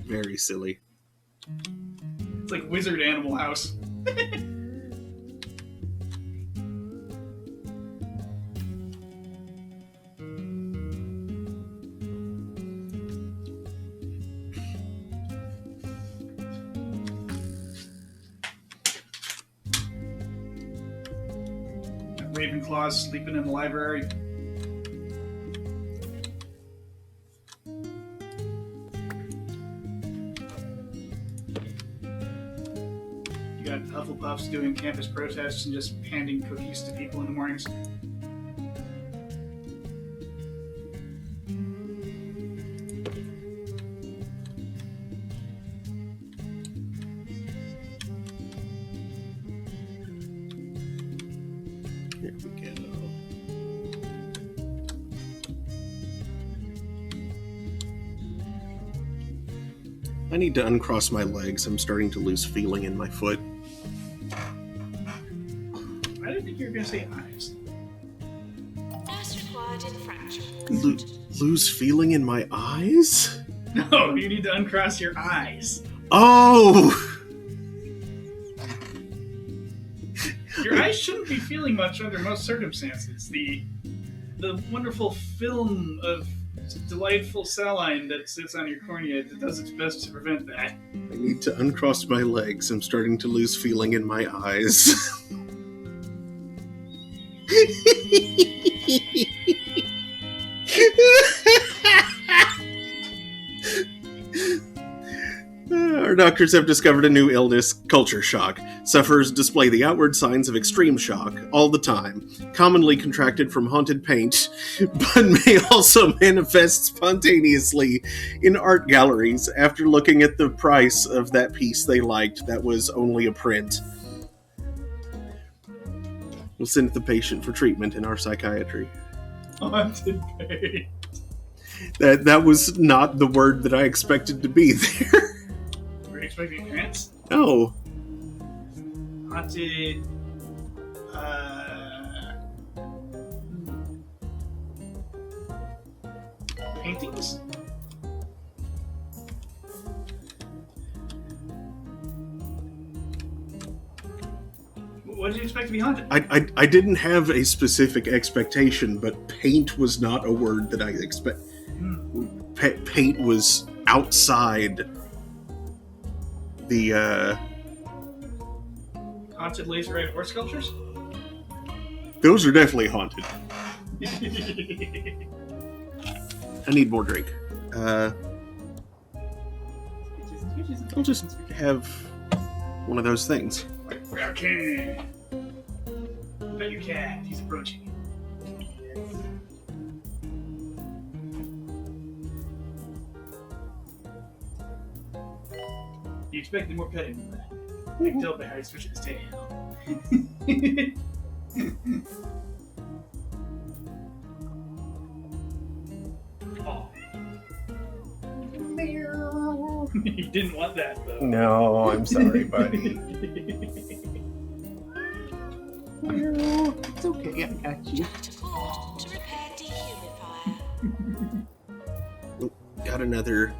Very silly. It's like Wizard Animal House. Ravenclaw's sleeping in the library. You got Hufflepuffs doing campus protests and just handing cookies to people in the mornings. Here we go. I need to uncross my legs. I'm starting to lose feeling in my foot. I didn't think you were going to say eyes. Nurse required in fracture Lo- ward. lose feeling in my eyes? No, you need to uncross your eyes. Oh! Your eyes shouldn't be feeling much under most circumstances. The wonderful film of delightful saline that sits on your cornea that does its best to prevent that. I need to uncross my legs. I'm starting to lose feeling in my eyes. Our doctors have discovered a new illness, culture shock. Sufferers display the outward signs of extreme shock all the time, commonly contracted from haunted paint, but may also manifest spontaneously in art galleries after looking at the price of that piece they liked that was only a print. We'll send the patient for treatment in our psychiatry. Haunted pain. That was not the word that I expected to be there. Were you expecting pants? No. Haunted. Paintings? What did you expect to be haunted? I didn't have a specific expectation, but paint was not a word that I expect. Paint was outside the. Haunted laser-ray horse sculptures? Those are definitely haunted. I need more drink. I'll just have one of those things. Okay. Bet you can. He's approaching. You expected more petting than that. I can tell by how he's switching his tail. Oh. He didn't want that, though. No, I'm sorry, buddy. It's okay, I got you. To court to repair dehumidifier. Got another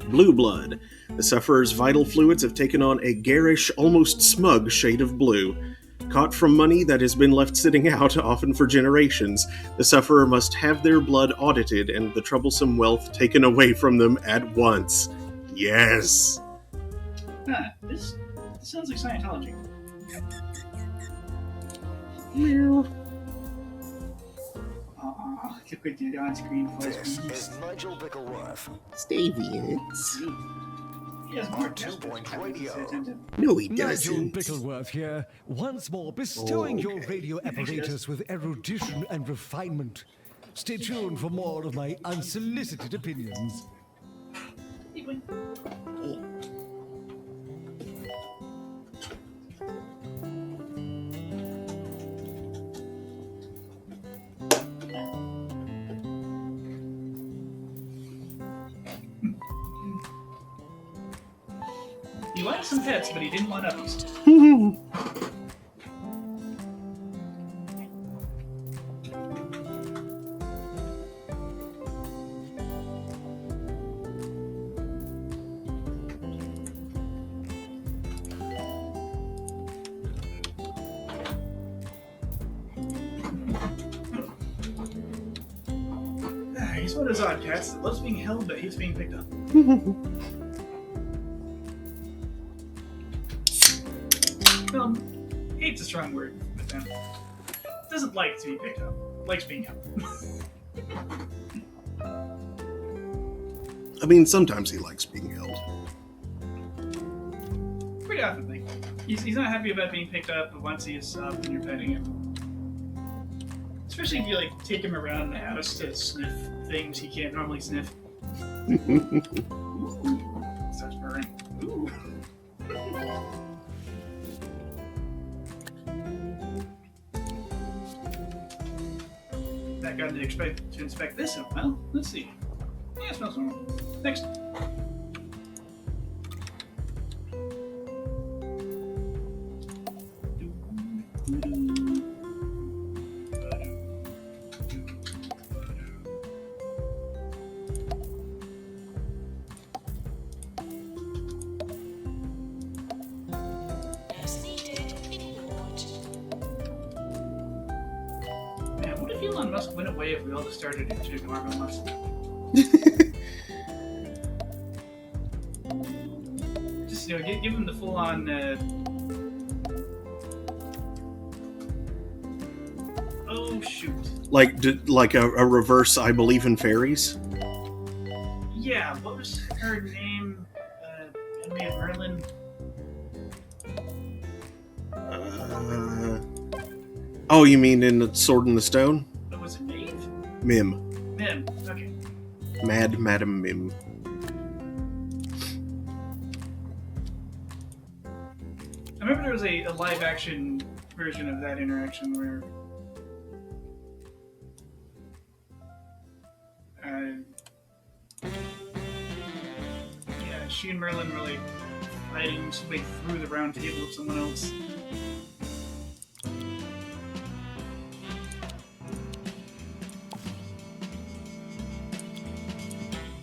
blue blood. The sufferer's vital fluids have taken on a garish, almost smug shade of blue. Caught from money that has been left sitting out, often for generations, the sufferer must have their blood audited and the troublesome wealth taken away from them at once. Yes! Huh, this sounds like Scientology. Aw, look at the on-screen voice. This is Nigel Bickleworth. Stavians. He has on more 2 Point gestures. Radio. No, he Nigel doesn't. Bickleworth here, once more bestowing your radio apparatus with erudition and refinement. Stay tuned for more of my unsolicited opinions. He liked some pets, but he didn't want uppies. He's one of those odd cats that loves being held but hates being picked up. Well, hate's a strong word, but then doesn't like to be picked up. Likes being held. I mean, sometimes he likes being held. Pretty often, like, he's not happy about being picked up, but once he is up and you're petting him. Especially if you like take him around the house to sniff things he can't normally sniff. Ooh. Starts purring. Ooh. Not gotten to inspect this in a while. Let's see. Yeah, it smells normal. Next. As needed, ignored. Man, what if Elon Musk went away if we all just started to ignore Elon Musk? Just, give him the full-on, oh, shoot. Like a reverse I believe in fairies? Yeah, what was her name? Enemy of Merlin? Oh, you mean in the Sword in the Stone? What was it, Maeve? Mim. Mim, okay. Madam Mim. I remember there was a live-action version of that interaction where she and Merlin were like fighting his way through the round table of someone else.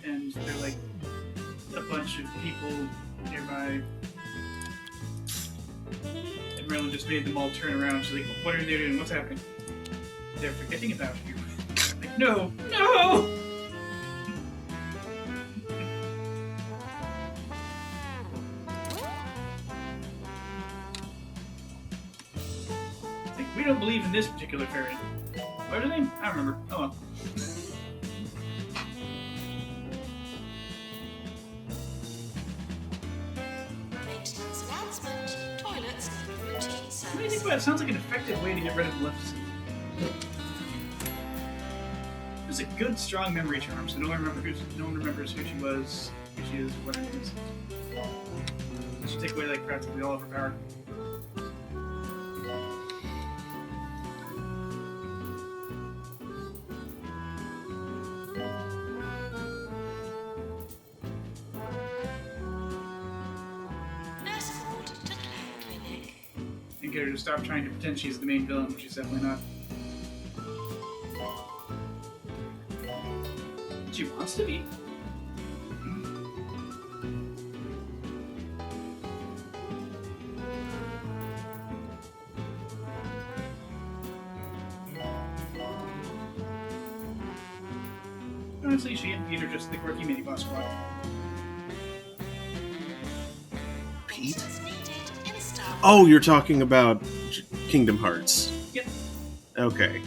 And they're like a bunch of people nearby. And Merlin just made them all turn around. She's like, what are they doing? What's happening? They're forgetting about you. Like, no! No! Like, we don't believe in this particular fairy. What are they? I don't remember. Oh well. Maintenance announcement. Toilets. Routine What do you think service. about it? Sounds like an effective way to get rid of leprosy. There's a good, strong memory charm, so no one remembers who she was, who she is, what her name is. It should take away like practically all of her power. Nurse called to Claire Clinic. And get her to stop trying to pretend she's the main villain, which she's definitely not. She wants to be. Honestly, she and Pete are just the quirky mini-boss squad. Pete? Maintenance needed in staff. Oh, you're talking about Kingdom Hearts. Yep. Okay.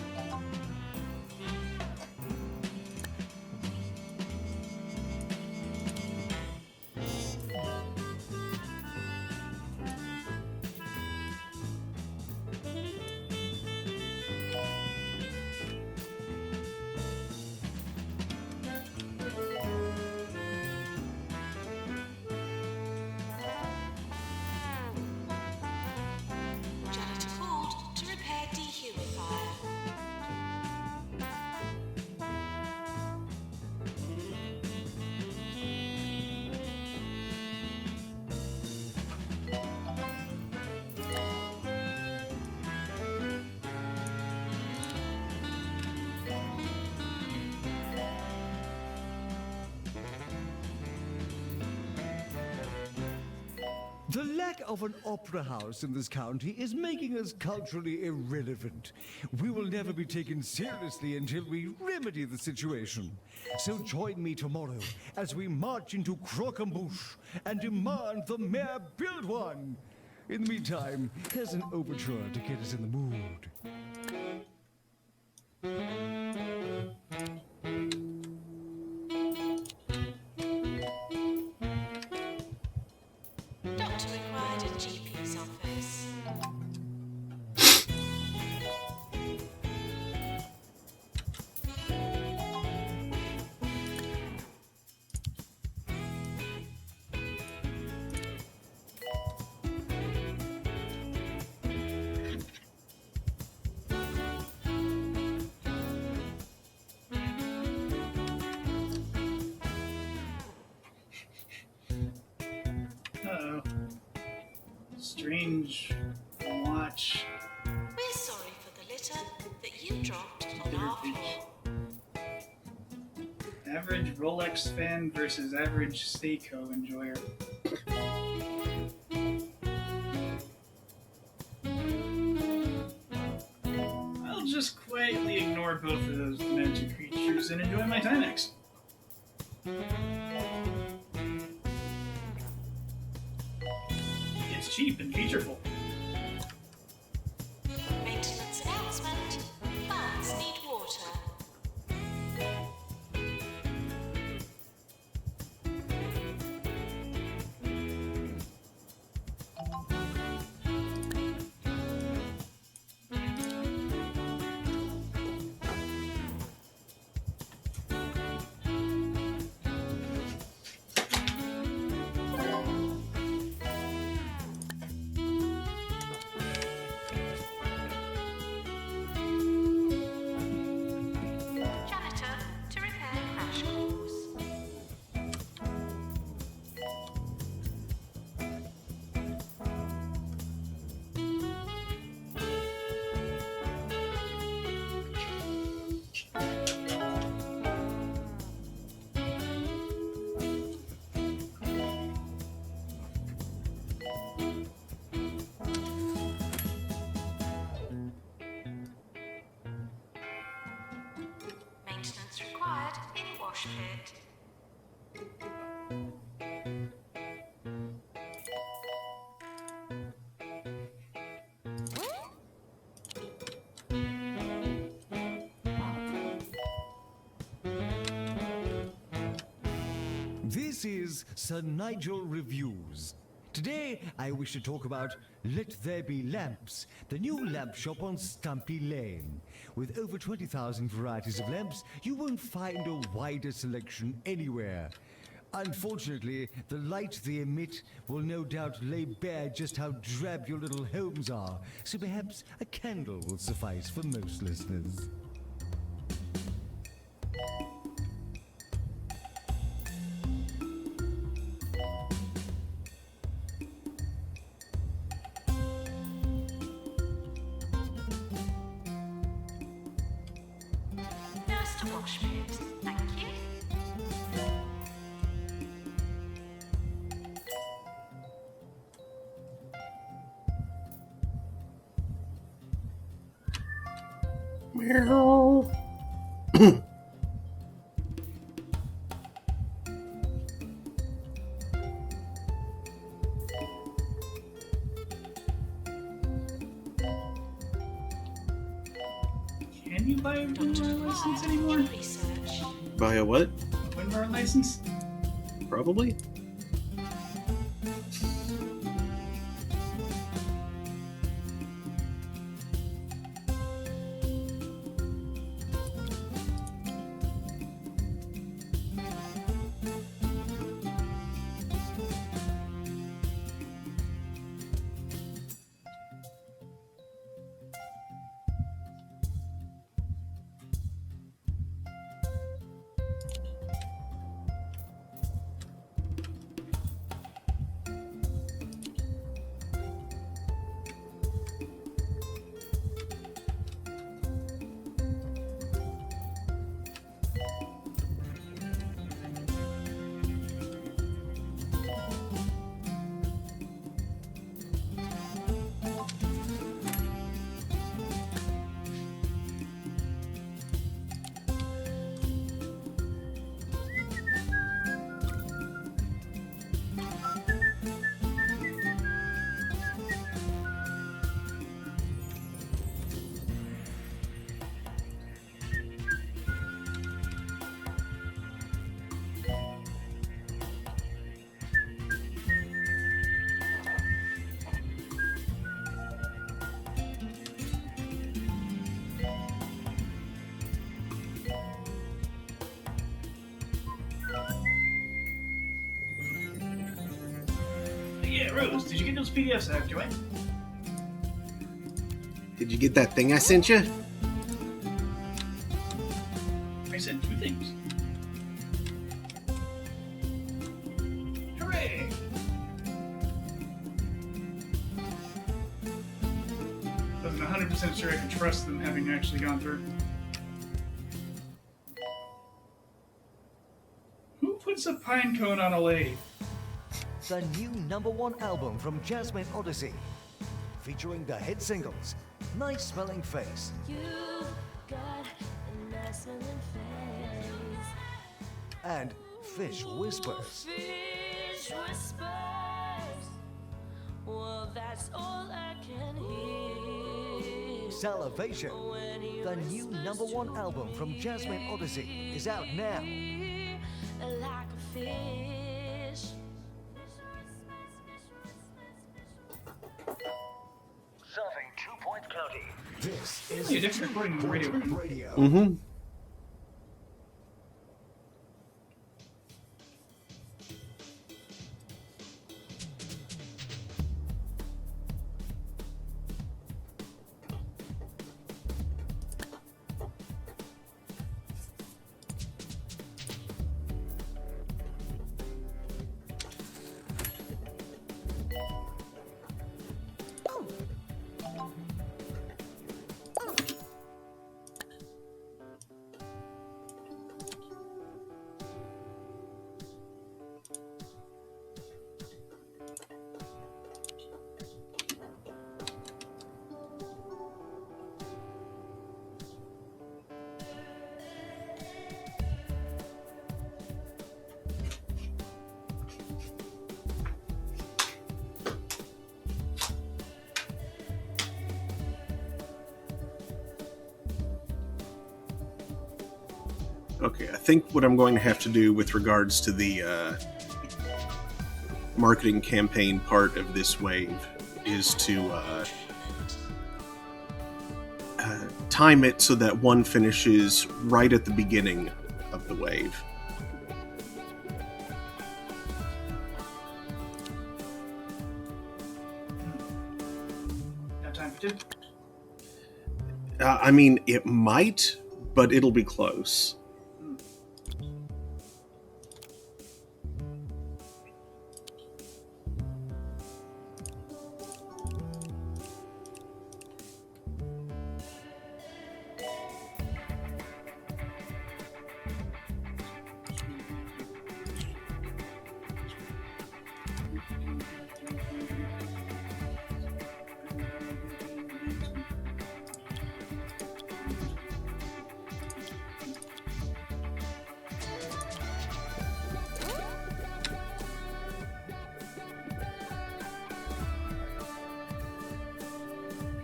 Janitor called to repair dehumidifier. The lack of an opera house in this county is making us culturally irrelevant. We will never be taken seriously until we remedy the situation. So join me tomorrow as we march into Croquembouche and demand the mayor build one. In the meantime, here's an overture to get us in the mood. Doctor required at GP's office. Uh-oh. Strange watch. We're sorry for the litter that you dropped on our floor. Average Rolex fan versus average Seiko enjoyer. I'll just quietly ignore both of those magic creatures and enjoy my Timex. It's cheap and featureful. Maintenance announcement. Plants need water. Janitor to repair crash course. Maintenance required in wash pit. This is Sir Nigel Reviews. Today, I wish to talk about Let There Be Lamps, the new lamp shop on Stumpy Lane. With over 20,000 varieties of lamps, you won't find a wider selection anywhere. Unfortunately, the light they emit will no doubt lay bare just how drab your little homes are, so perhaps a candle will suffice for most listeners. Nurse to wash pit. Thank you. Meow. Can you buy a Winmar license anymore? Research. Buy a what? Winmar license? Probably. Rose, did you get those PDFs I have, Joanne? Did you get that thing I sent you? I sent 2 things. Hooray! Wasn't 100% sure I could trust them having actually gone through. Who puts a pine cone on a lathe? The new #1 album from Jasmine Odyssey, featuring the hit singles Nice Smelling Face You got a nice smelling face. and Fish Whispers. Fish whispers. Well, that's all I can hear. Salivation, the new #1 album from Jasmine Odyssey, is out now. Like a fish. Serving 2 Point County. This Only a different recording than radio. Radio. Mm-hmm. Okay, I think what I'm going to have to do with regards to the marketing campaign part of this wave is to time it so that one finishes right at the beginning of the wave. Have time for 2? I mean, it might, but it'll be close.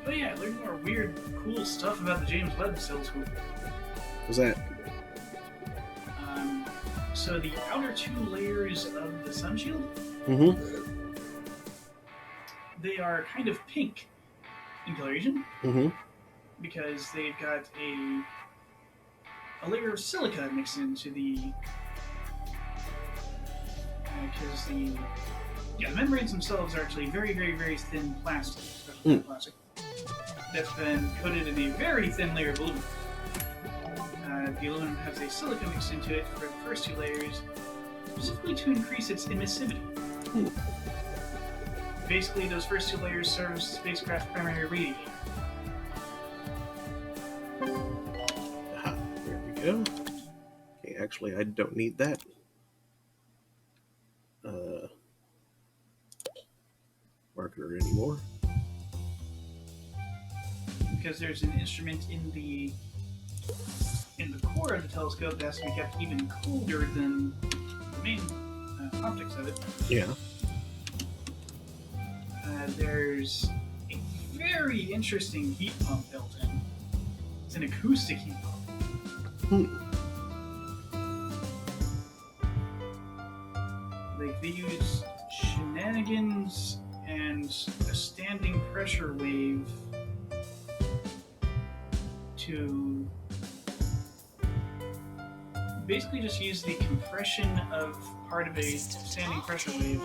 Oh yeah, I learned more weird, cool stuff about the James Webb Telescope. Was that? So the outer 2 layers of the sun shield, Mm-hmm. they are kind of pink in coloration Mm-hmm. because they've got a layer of silica mixed into the because the membranes themselves are actually very, very, very thin plastic, special plastic that's been coated in a very thin layer of aluminum. The aluminum has a silica mixed into it for the first 2 layers, specifically to increase its emissivity. Basically, those first 2 layers serve as the spacecraft's primary radiator. There we go. Okay, actually, I don't need that. Marker anymore. Because there's an instrument in the core of the telescope that has to be kept even colder than the main optics of it. Yeah. There's a very interesting heat pump built in. It's an acoustic heat pump. Like, they use shenanigans and a standing pressure wave to basically just use the compression of part of a standing pressure wave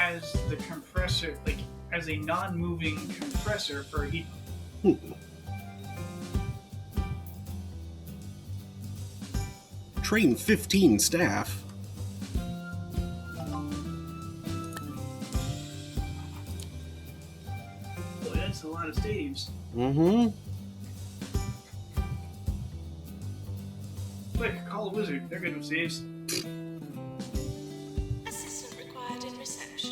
as the compressor, like as a non-moving compressor for a heat pump. Train 15 staff. Boy, that's a lot of staves. Mm-hmm. Quick, call a wizard. They're good with saves. Assistant required in reception.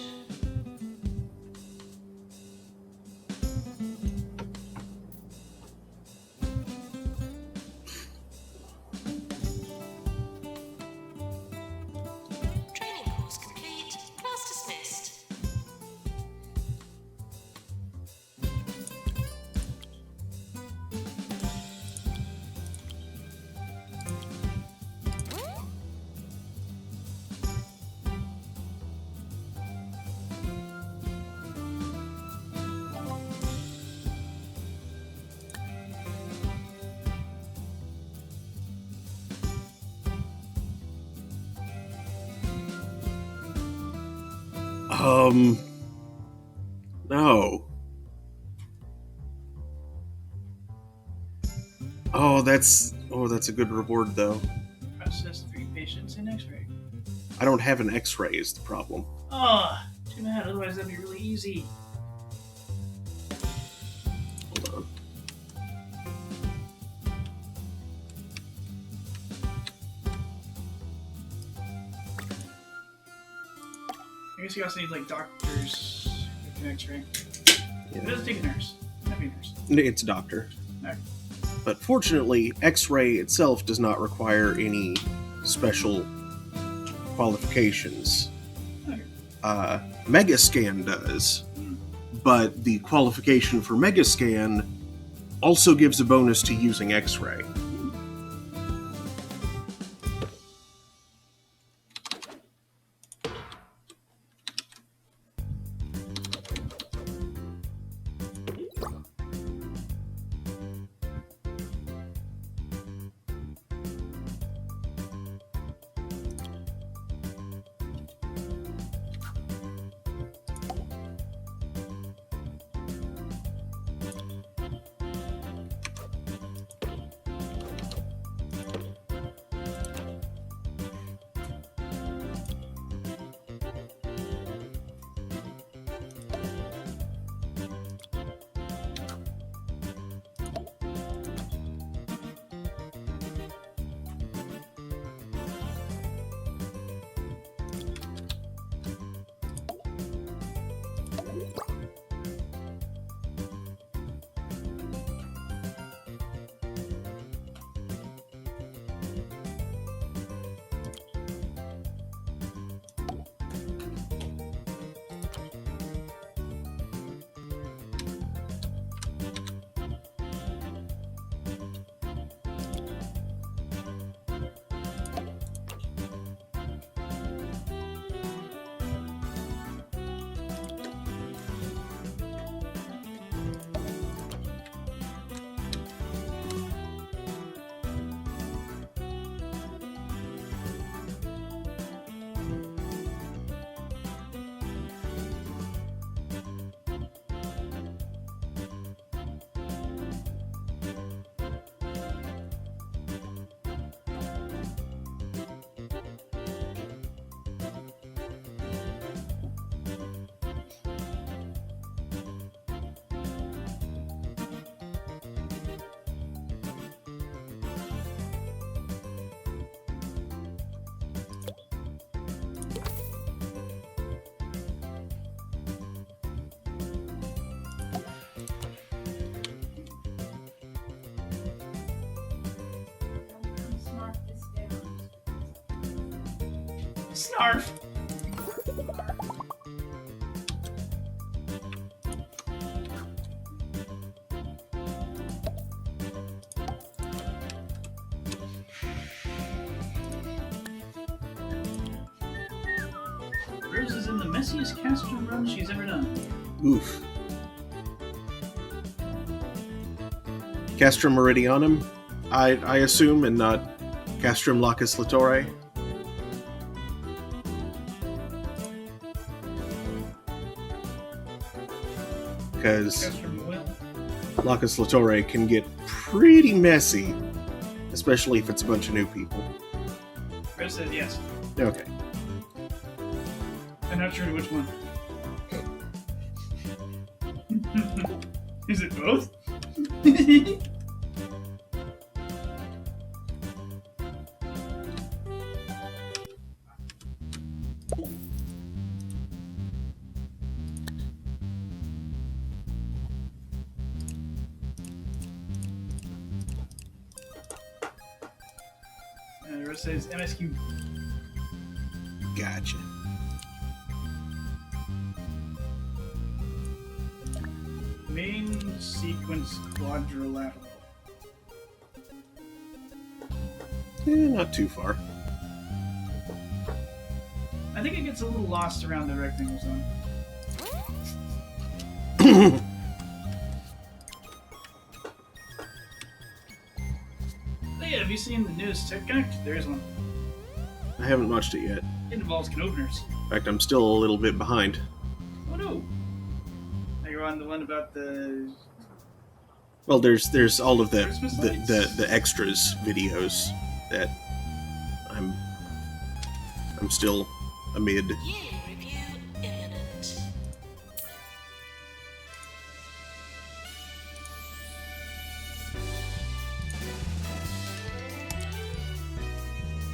Training course complete. Class dismissed. No. Oh, that's a good reward though. Process 3 patients in X-ray. I don't have an X-ray is the problem. Oh, too bad. Otherwise, that'd be really easy. Hold on. I guess you also need like doctors with an X-ray. Yeah. It doesn't take a nurse. That'd be a nurse. It's a doctor. Alright. But fortunately, X-ray itself does not require any special qualifications. Okay. Megascan does, but the qualification for Megascan also gives a bonus to using X-ray. Snarf! Rose is in the messiest Castrum run she's ever done. Oof. Castrum Meridianum, I assume, and not Castrum Lacus Litore. because Guess from what? Lacus Latore can get pretty messy, especially if it's a bunch of new people. Chris said yes. Okay. I'm not sure which one. Is it both? Rose says MSQ. Gotcha. Main sequence quadrilateral. Not too far. I think it gets a little lost around the rectangle zone. Hey, have you seen the newest Tech Connect? There is one. I haven't watched it yet. It involves can openers. In fact, I'm still a little bit behind. Oh no! Now you're on the one about the. Well, there's all of the Christmas the, lights? the extras videos that I'm still amid. Year review imminent.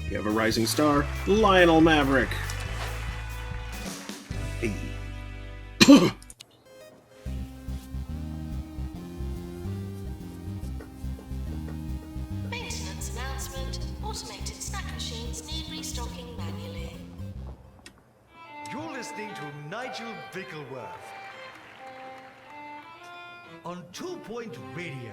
You have a rising star, Lionel Maverick. Hey. Maintenance announcement. Automated snack machines need restocking manually. You're listening to Nigel Bickleworth on 2 Point Radio.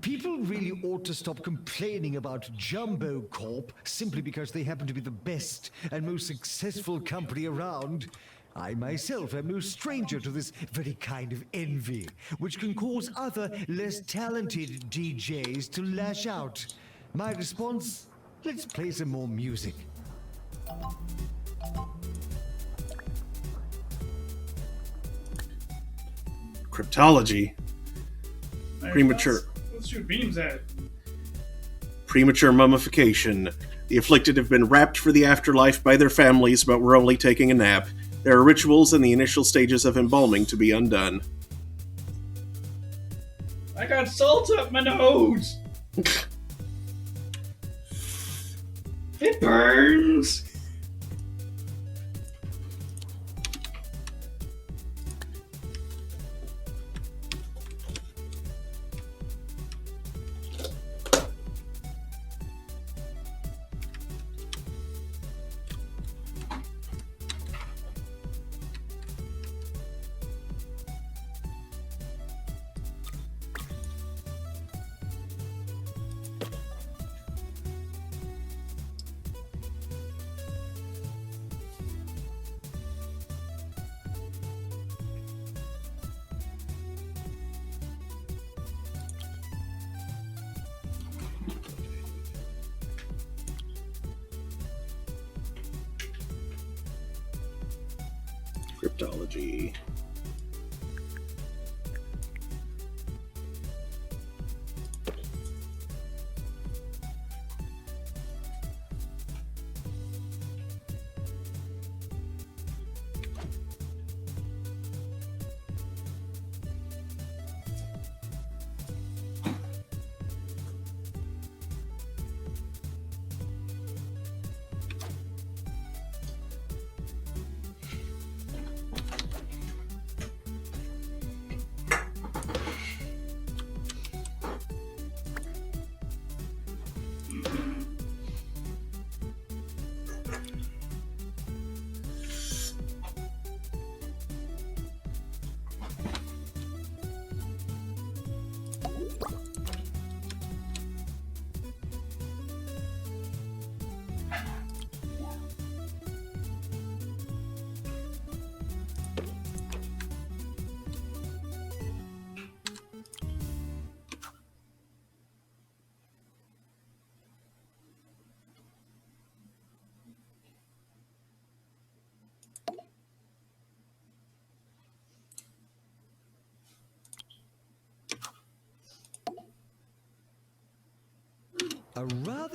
People really ought to stop complaining about Jumbo Corp simply because they happen to be the best and most successful company around. I myself am no stranger to this very kind of envy, which can cause other, less talented DJs to lash out. My response? Let's play some more music. Cryptology. Premature. Let's shoot beams at it. Premature mummification. The afflicted have been wrapped for the afterlife by their families, but were only taking a nap. There are rituals in the initial stages of embalming to be undone. I got salt up my nose! It burns! Cryptology.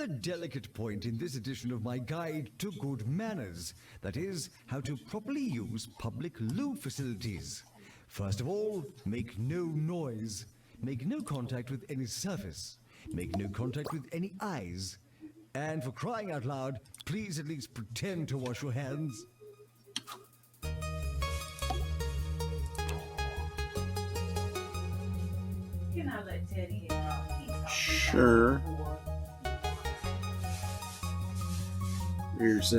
rather delicate point in this edition of my guide to good manners. That is, how to properly use public loo facilities. First of all, make no noise. Make no contact with any surface. Make no contact with any eyes. And for crying out loud, please at least pretend to wash your hands. You know, let Teddy out. Sure. There's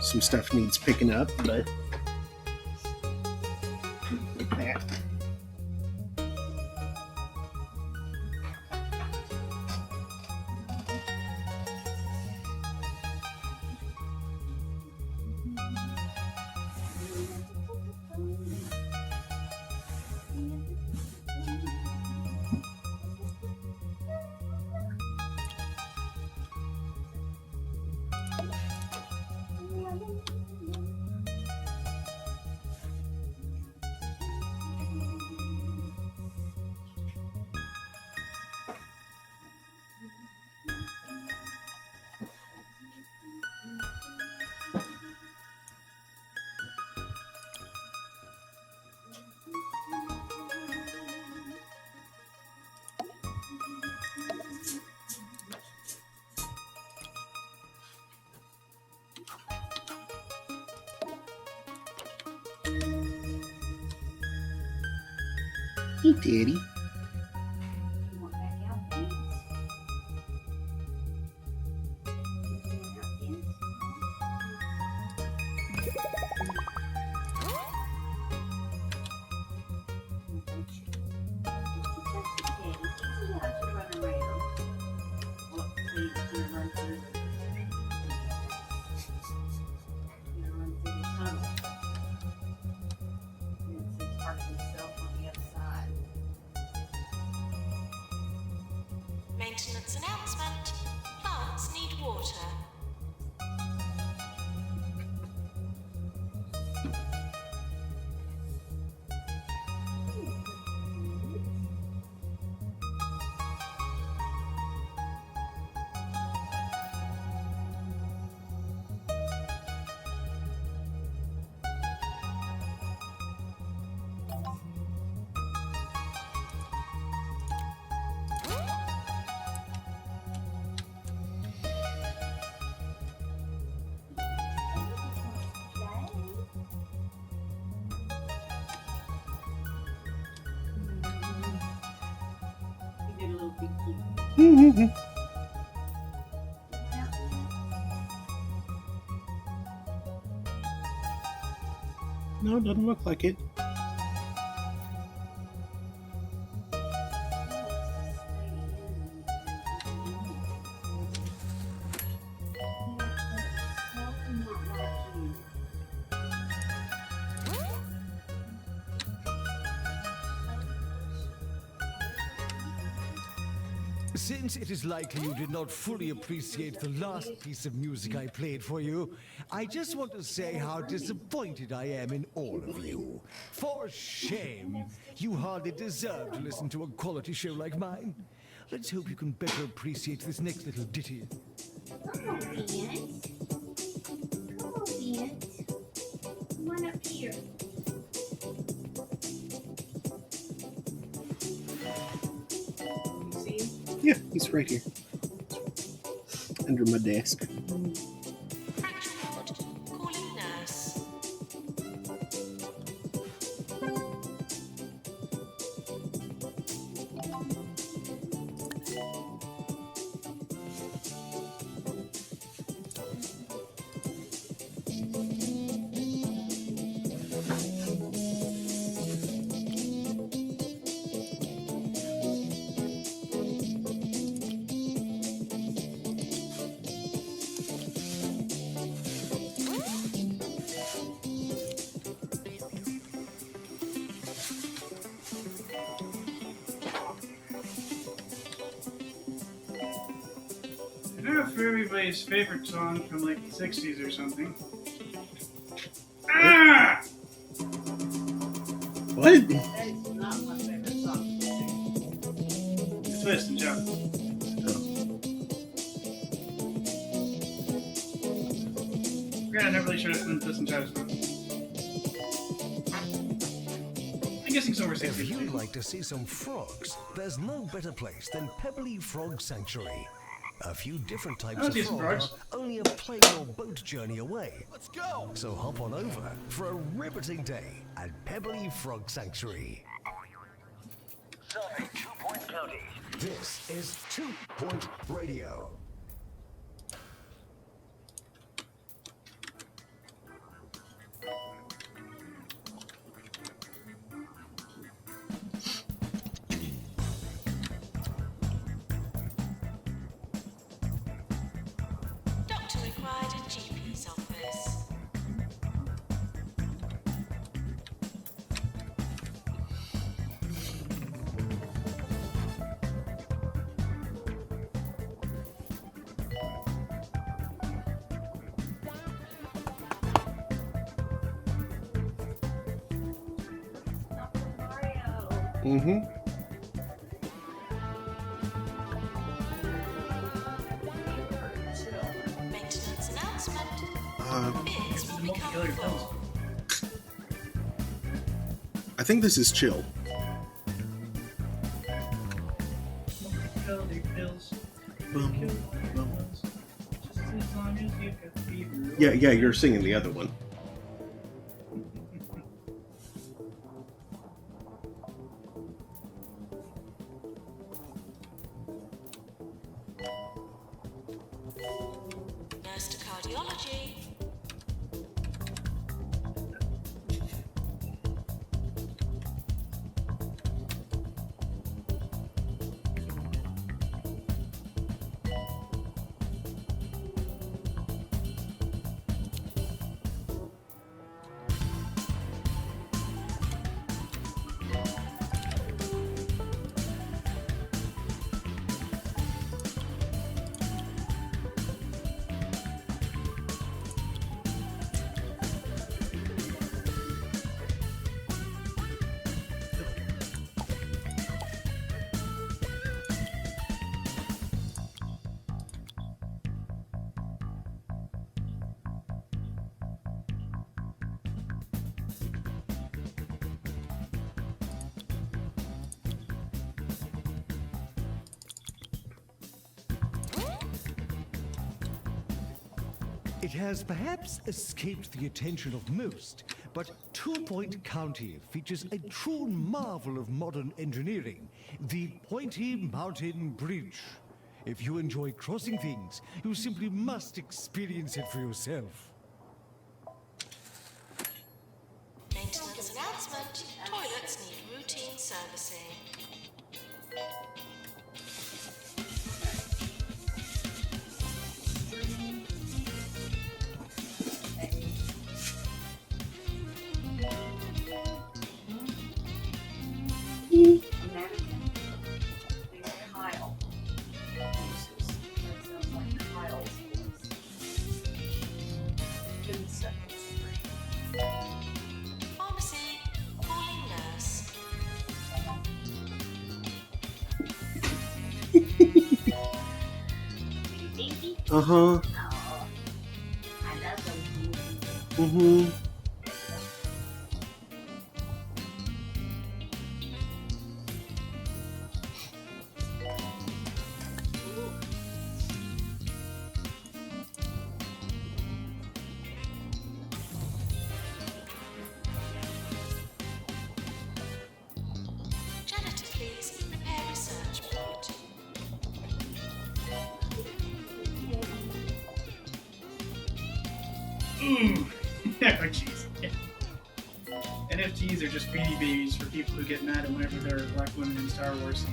some stuff needs picking up, but that. Hey, Daddy. You want back out, please? Maintenance announcement. Plants need water. You did a little big key. No, doesn't look like it. Since it is likely you did not fully appreciate the last piece of music I played for you, I just want to say how disappointed I am in all of you. For shame! You hardly deserve to listen to a quality show like mine. Let's hope you can better appreciate this next little ditty. Come on, Ian. Come on, Ian. Come on up here. You see him? Yeah, he's right here. Under my desk. French ward. Calling nurse. Enough for everybody's favorite song from like the 60s or something. Ah! What? That is not my favorite song. Twist and jump. Yeah, never really sure this in Chinatown. I'm guessing somewhere safe. If you'd like to see some frogs, there's no better place than Pebbly Frog Sanctuary. A few different types I'll of see some frogs frogs. are only a plane or boat journey away. Let's go! So hop on over for a riveting day at Pebbly Frog Sanctuary. Serving 2 Point County. This is 2 Point Radio. Doctor required in GP's office. Mm-hmm. Maintenance announcement. Bids will become Multicolored pills. full. I think this is chill. Multicolored pills. Boom, Kill boom. ones. Just as long as you got fever. Yeah, you're singing the other one. Nurse to cardiology. It has perhaps escaped the attention of most, but 2 Point County features a true marvel of modern engineering, the Pointy Mountain Bridge. If you enjoy crossing things, you simply must experience it for yourself. Maintenance announcement. Toilets need routine servicing. Kyle. That sounds like Kyle's voice. Pharmacy. Calling nurse. Baby? Uh-huh. Oh, I love those movies. Mm-hmm. Janitor, please. Repair research plot. Ooh. Oh, jeez. NFTs are just beanie babies for people who get mad at whenever there are black women in Star Wars.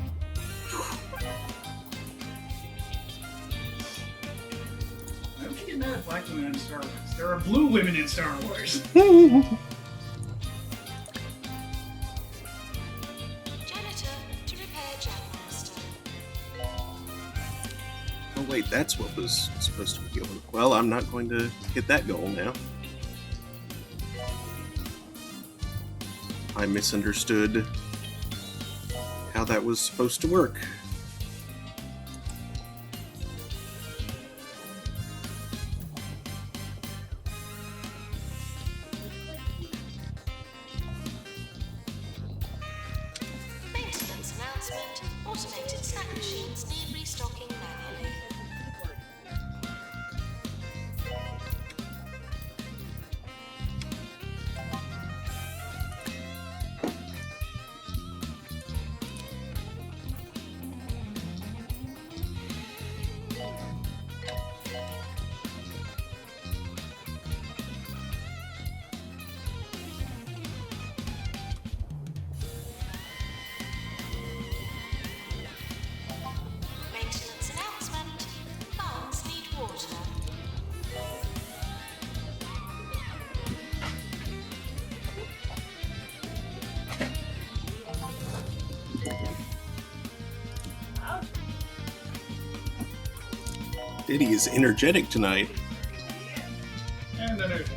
Why would you get mad at black women in Star Wars? There are blue women in Star Wars. Janitor to repair Jackmaster. Oh wait, that's what was supposed to be going. Well, I'm not going to hit that goal now. I misunderstood how that was supposed to work. Automated snack machines need restocking manually. Maintenance announcement. Barns need water. Diddy is energetic tonight. And then there's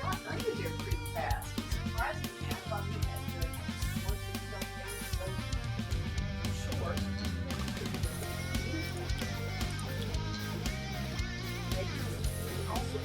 God, I knew you were pretty fast. Surprisingly, I thought you had to work yourself down so short. Also,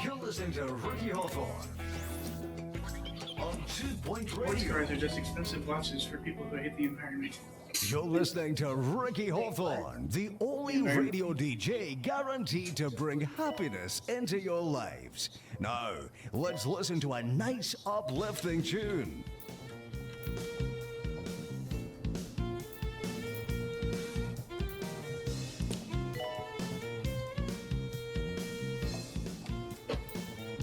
You're listening to Ricky Hawthorne on 2 Point sports Radio. cars are just expensive watches for people who hate the environment. You're listening to Ricky Hawthorne, the only radio DJ guaranteed to bring happiness into your lives. Now, let's listen to a nice uplifting tune.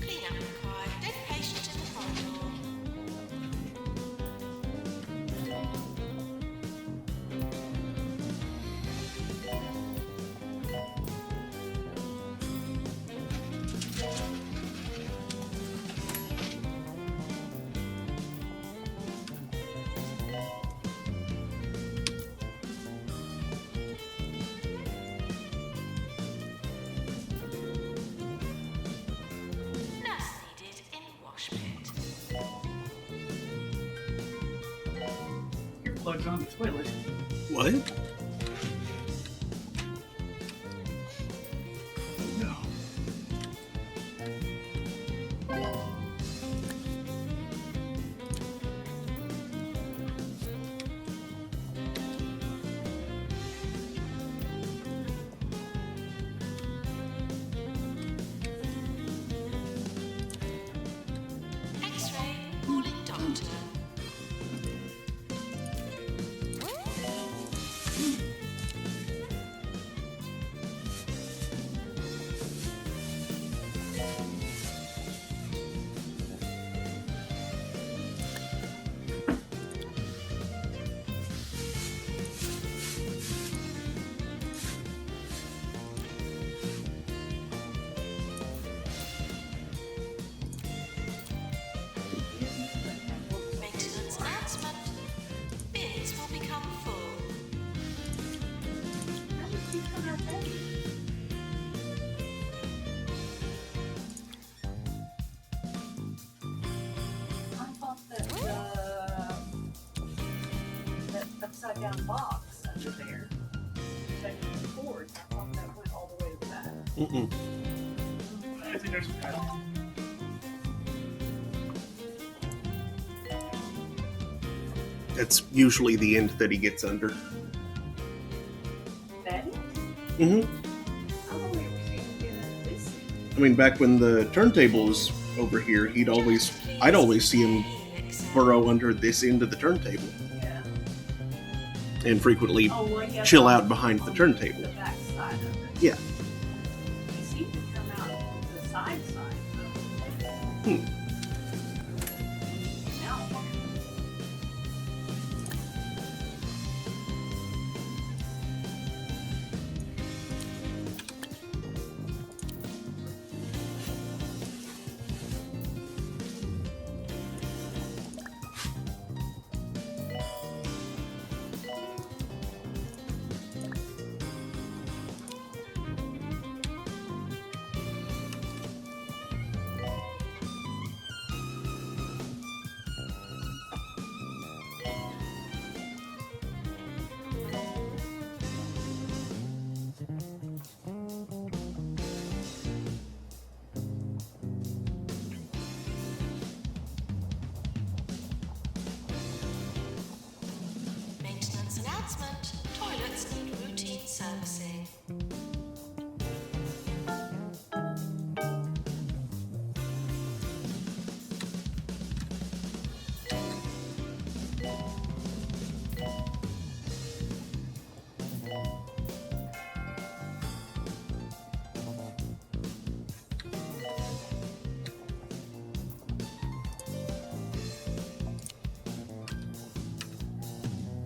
Cleanup required. Dead patient in the corridor. Nurse needed in wash pit. Earplugs on the toilet. What? No. X-ray. Calling doctor. Maintenance announcement. Bins will become full. how did you come out that? I thought that that upside down box under there, connected to the cords, I thought that went all the way to the back. Mm-mm. I think there's a pattern. That's usually the end that he gets under. That? Mm-hmm. I don't ever see him get into this. I mean, back when the turntable was over here, I'd always see him burrow under this end of the turntable Yeah. and frequently Oh, well, yeah. chill out behind the turntable. The back side of it. Yeah. He seemed to come out the side. Hmm. Now, announcement. Toilets need routine servicing.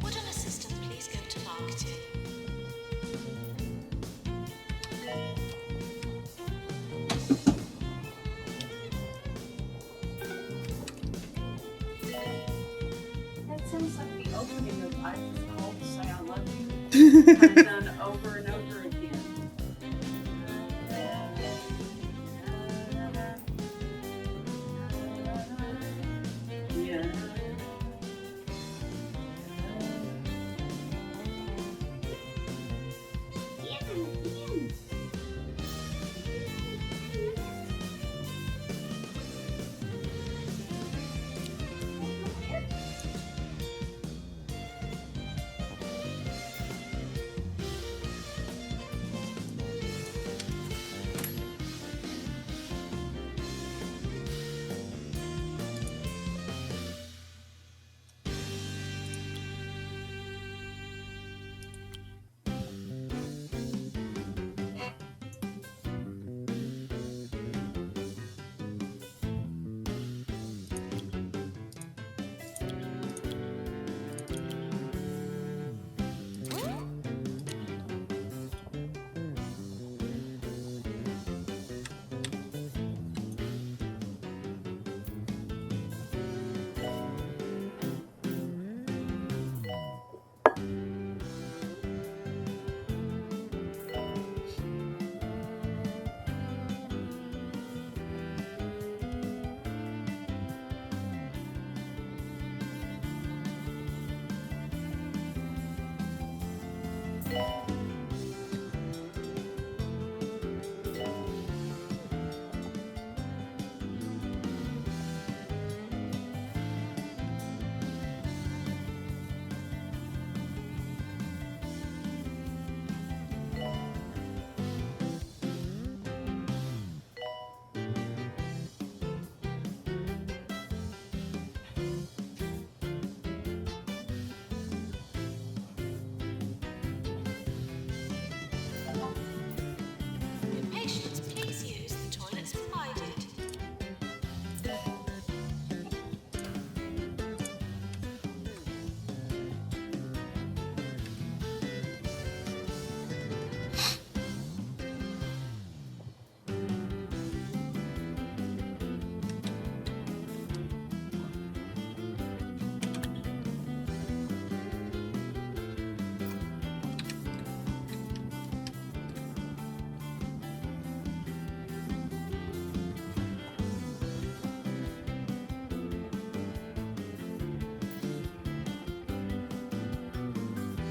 Would an assistant please go to marketing? That sounds like the opening of I Just Called to Say I Love You. Kind of done over and over again. Yeah. Patients, please use the toilets provided.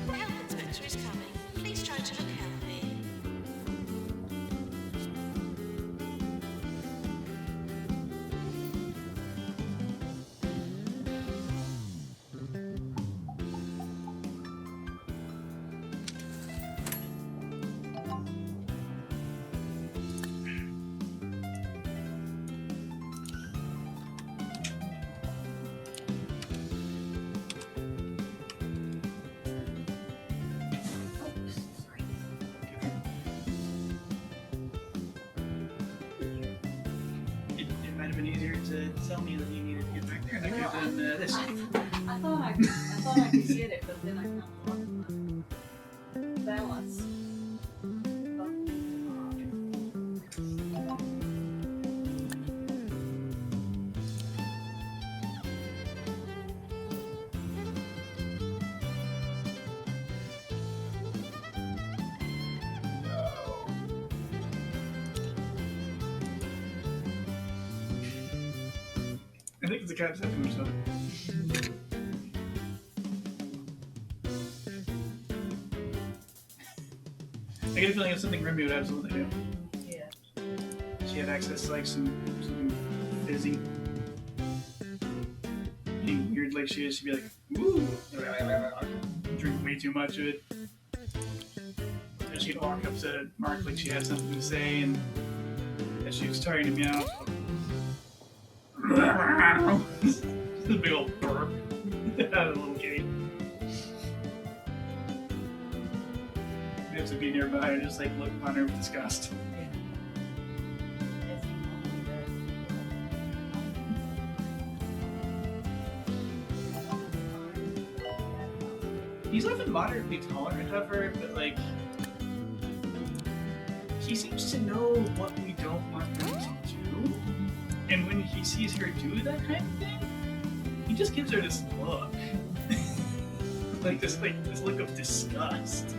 The health inspector is coming. Please try to look healthy. It might have been easier to tell me that you needed to get back there. I could have done this. I thought I could get it, but then I kind of lost my balance. I think it's a cat's head or something. I get a feeling it's something Rimby would absolutely do. Yeah. She had access to like some fizzy. Being weird like she is, she'd be like, "Ooh," drink way way too much of it. And she'd walk up to Mark like she had something to say, and as she was starting to meow, just a big old burp out of the little kitty. We have to be nearby and just like look upon her with disgust. He's often moderately tolerant of her, but like he seems to know what we don't want him to do. And when he sees her do that kind of thing, he just gives her this look. like this look of disgust.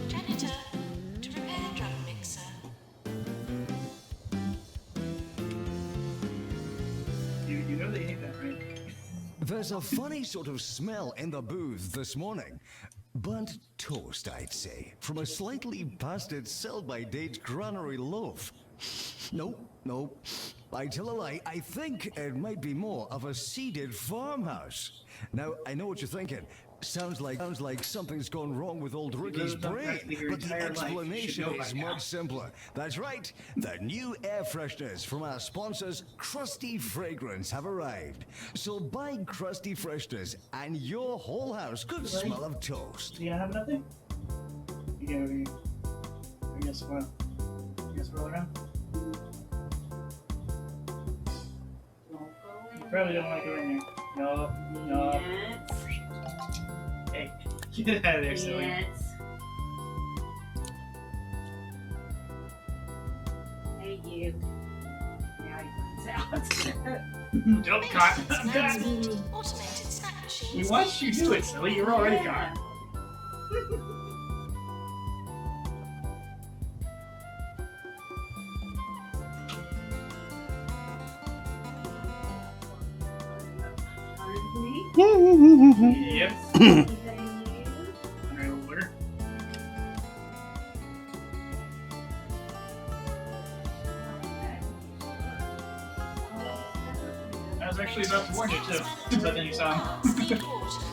Janitor, to repair drum mixer. You know they hate that, right? There's a funny sort of smell in the booth this morning. Burnt toast, I'd say, from a slightly busted sell-by-date granary loaf. Nope. I tell a lie, I think it might be more of a seeded farmhouse. Now, I know what you're thinking. Sounds like something's gone wrong with old Ricky's lived on brain, practically your but the entire life. You should explanation know by is now. much simpler. That's right, the new air fresheners from our sponsors, Crusty Fragrance, have arrived. So buy Crusty Fresheners, and your whole house could smell of toast. You have nothing? You got any? I guess what? You guys roll around? You probably don't want to go in there. No. Hey, get out of there, silly. Hey, you. Now he runs out. Don't cut. Automated snack machines. We watched you do it, silly. You're already gone. Yep. Alright, order. I was actually about to warn you too, but then you saw him. Need water.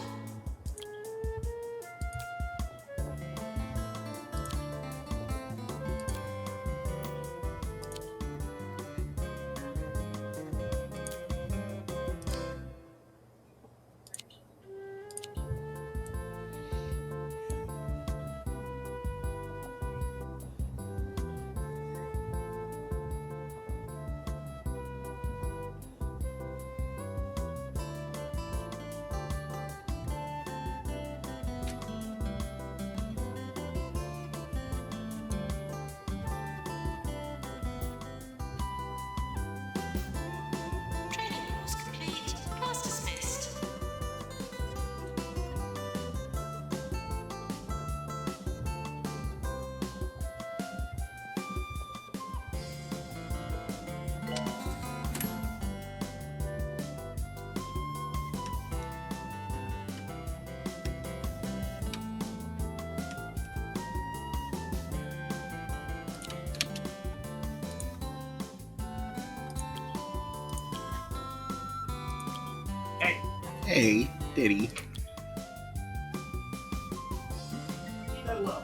Training course complete. Class dismissed. Hey, Hey, Diddy. leave that alone.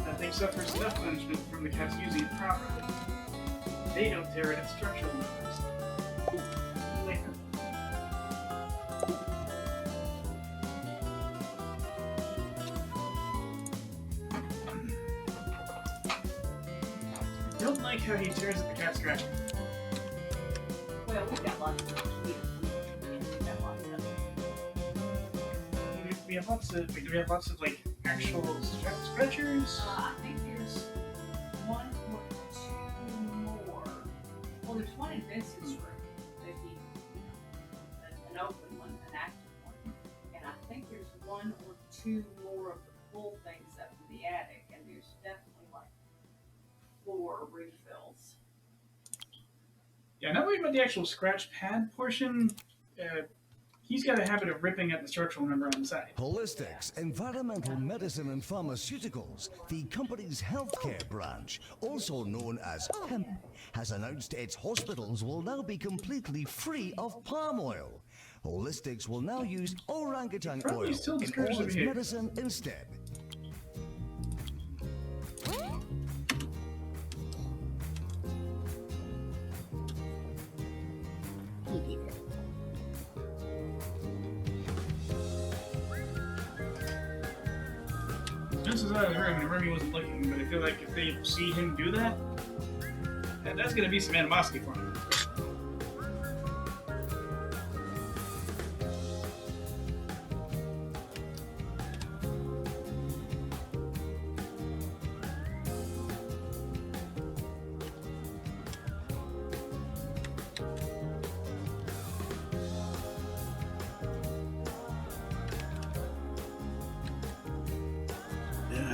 Nothing suffers enough punishment from the cats using it properly. They don't tear it at structural numbers. Later. Don't like how he tears at the cat scratch. Well, we've got lots of we've got lots of We have lots of. Wait, do we have lots of like actual scratchers? I think there's one or two more. Well, there's one in Vince's room. That he, an open one, an active one. And I think there's one or two more of the full things up in the attic. And there's definitely like 4 refills. Yeah, not worried about the actual scratch pad portion. he's got a habit of ripping at the structural number on the side. Holistics, Environmental Medicine and Pharmaceuticals, the company's healthcare branch, also known as HEMP, has announced its hospitals will now be completely free of palm oil. Holistics will now use orangutan Probably oil still in discourages all its behavior. medicine instead. This is out of the room, and Remy wasn't looking, but I feel like if they see him do that, that's going to be some animosity for him.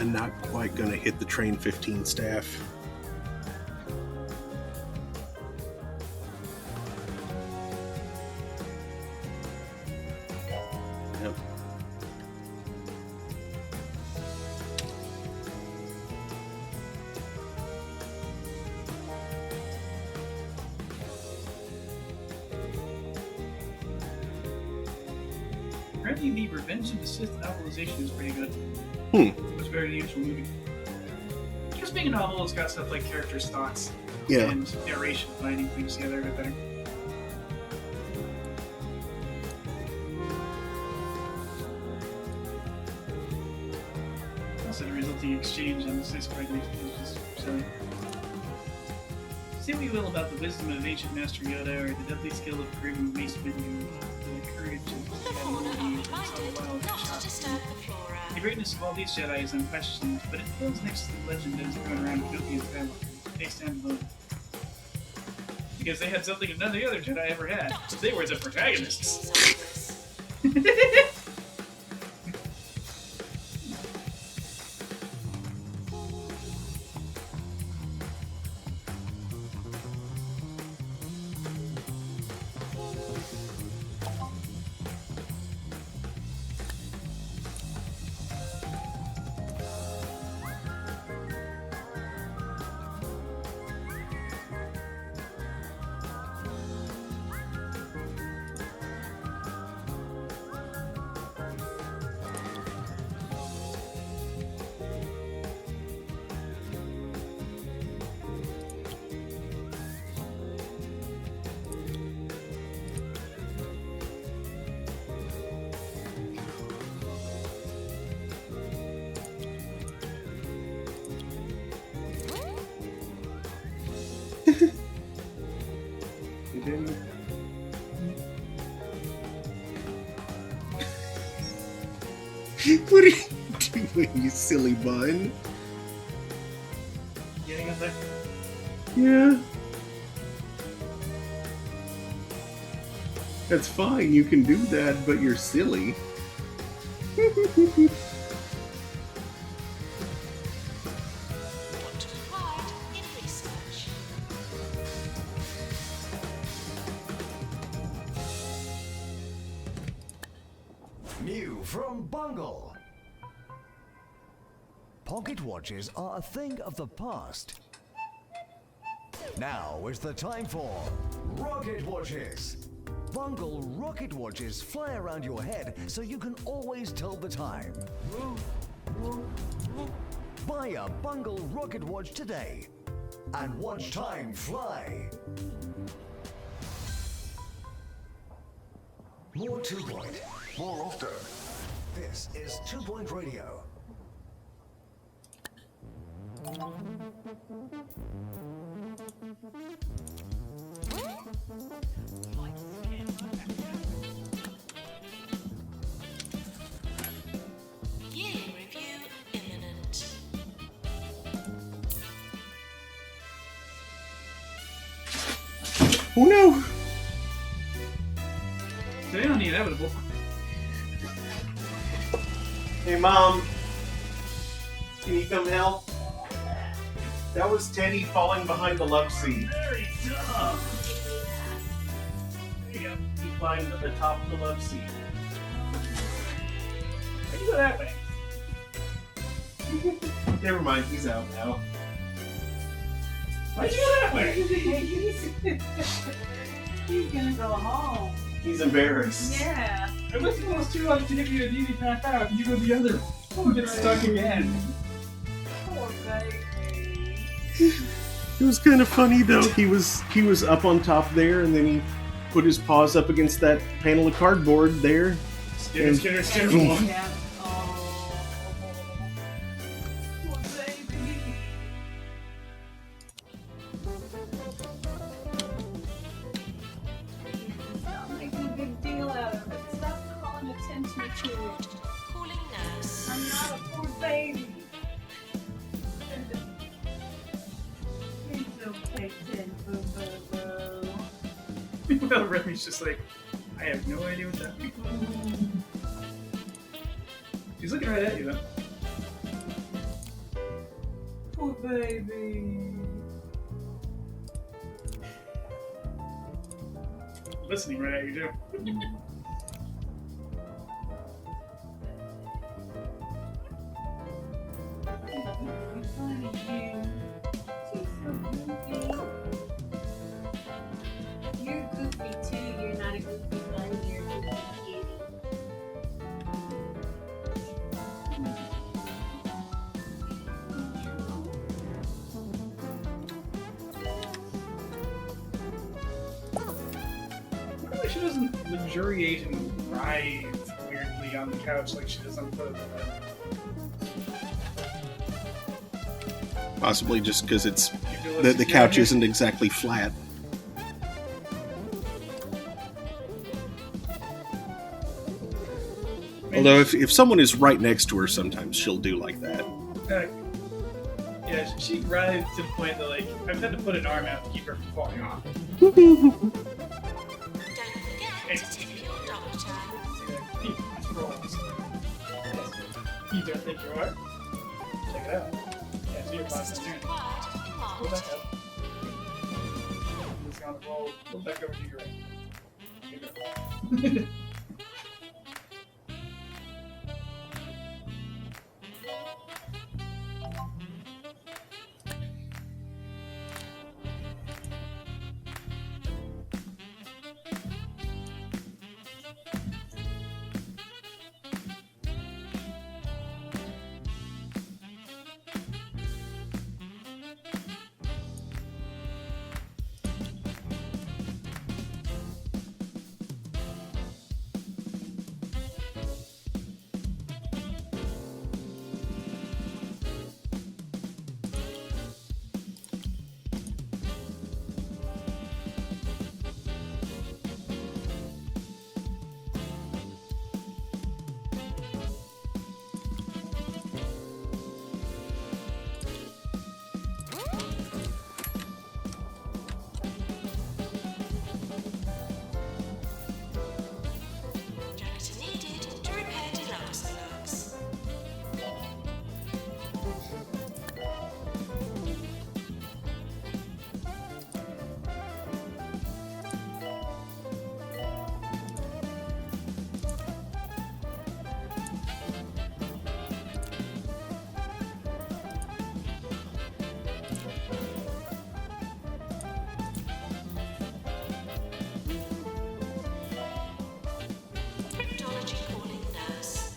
Not quite going to hit the Train 15 staff. Yep. Apparently, the Revenge of the Sith novelization is pretty good. Hmm. It was better than the actual movie. Because being a novel, it's got stuff like characters' thoughts Yeah. and narration binding things together a bit better. Also, the resulting exchange on the Sith pregnant is just silly. Say what you will about the wisdom of ancient Master Yoda or the deadly skill of Grim Mace Windu, the courage of Cadmon, the greatness of all these Jedi is unquestioned, but it feels next to the legend that is going around Dookie and Skywalker. They stand alone. Because they had something none of the other Jedi ever had. They were the protagonists. What are you doing, you silly bun? Getting up there? Yeah. That's fine, you can do that, but you're silly. New from Bungle. Pocket watches are a thing of the past. Now is the time for rocket watches. Bungle rocket watches fly around your head so you can always tell the time. Buy a Bungle rocket watch today and watch time fly. More 2 Point, more often. This is 2 Point Radio. Year review imminent. Oh no! They don't need inevitable. Hey Mom, can you come help? That was Teddy falling behind the love seat. Very dumb. There you go. climb to the top of the love seat. Why'd you go that way? Never mind, he's out now. Why'd you go that way? He's gonna go home. He's embarrassed. Yeah. I looked at those two up to give you a DD path out, and you go the other. Oh, get stuck again. Poor baby. It was kind of funny though. He was up on top there, and then he put his paws up against that panel of cardboard there. Skinner. Yeah. Oh. Poor baby. Stop making a big deal out of it. Stop calling attention to it. Calling nurse. I'm not a poor baby. It's okay, Tin Boo Boo Boo. Well, Remy's just like, I have no idea what that means. She's looking right at you, though. Poor baby. Listening right at you, too. You're goofy too. You're not a goofy bunny. You're a goofy kitty. Really, she doesn't luxuriate and writhe weirdly on the couch like she does on the foot of the bed. Possibly just because it's You feel less the secure couch here? isn't exactly flat. Maybe Although if someone is right next to her, sometimes she'll do like that. yeah, she writhes to the point that, like, I've had to put an arm out to keep her from falling off. Don't forget to tip your doctor. It's rolls. You don't think you are? Check it out. Yeah, so you're Assist fine. required. Go Marked. back up. Just gonna roll. Go back over to your right. Good girl. Janitor needed to repair deluxe looks. Cryptology calling nurse.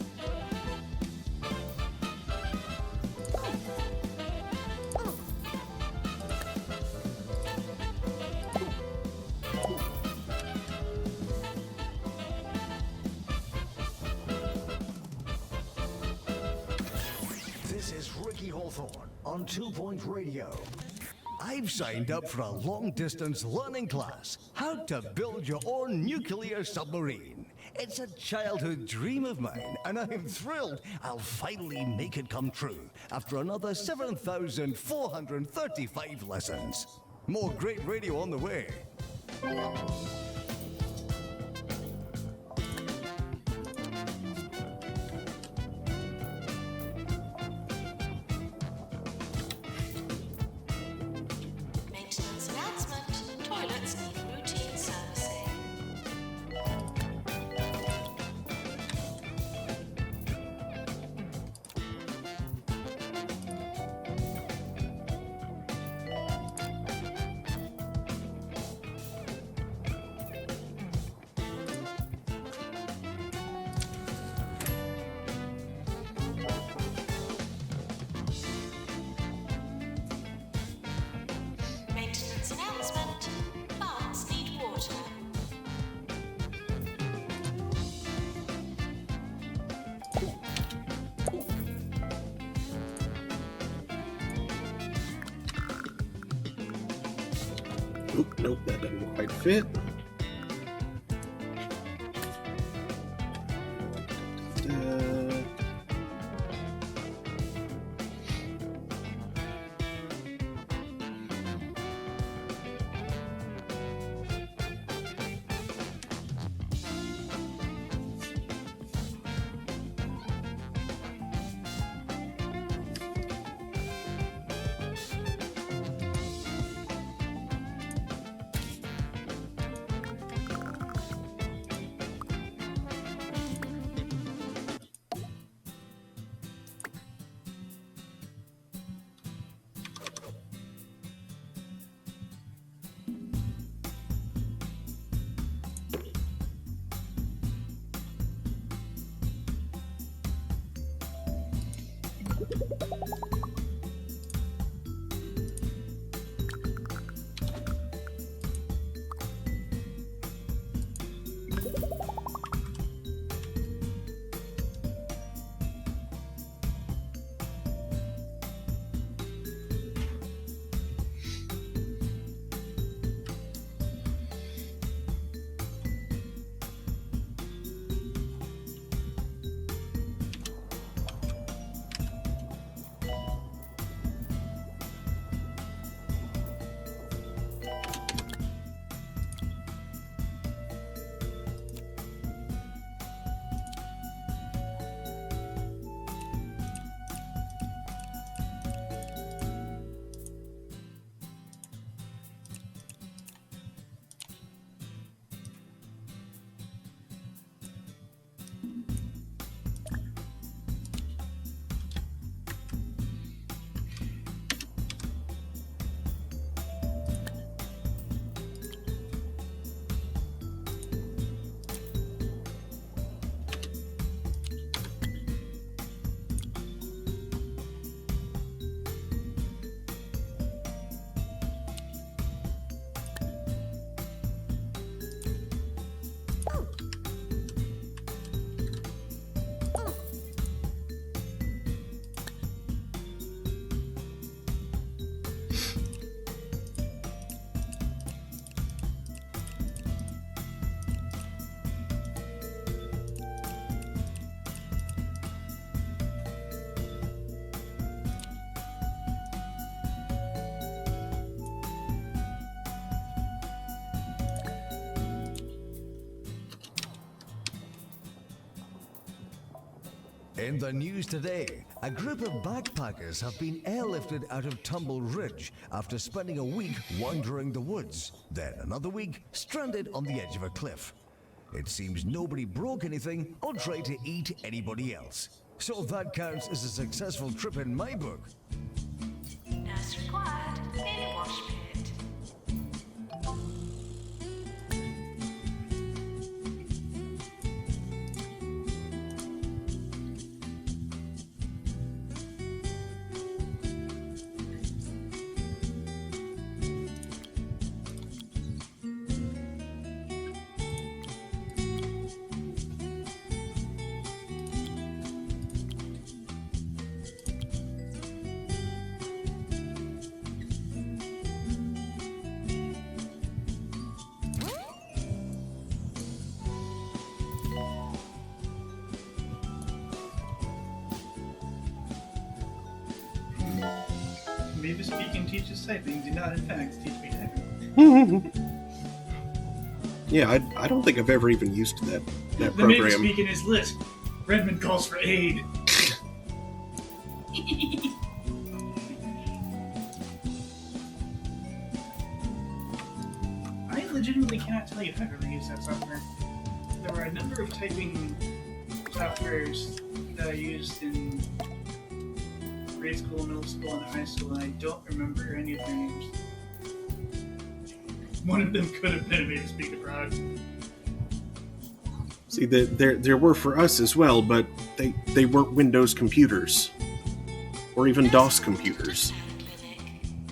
This is Ricky Hawthorne on 2 Point Radio. I've signed up for a long-distance learning class, how to build your own nuclear submarine. It's a childhood dream of mine, and I'm thrilled I'll finally make it come true after another 7,435 lessons. More great radio on the way. Maintenance announcement. Toilets need routine servicing. Oop, nope, that doesn't quite fit. In the news today, a group of backpackers have been airlifted out of Tumble Ridge after spending a week wandering the woods, then another week stranded on the edge of a cliff. It seems nobody broke anything or tried to eat anybody else. So that counts as a successful trip in my book. Nurse required in wash pit. Mavis Beacon teaches typing, do not in fact teach me typing. Yeah, I don't think I've ever even used that The Mavis program. Beacon is lit. Redmond calls for aid. I legitimately cannot tell you if I've ever used that software. There were a number of typing softwares that I used in grade school, middle school, and high school, and I don't remember any of their names. One of them could have been a Mavis Beacon product. See, there were for us as well, but they weren't Windows computers. Or even DOS computers.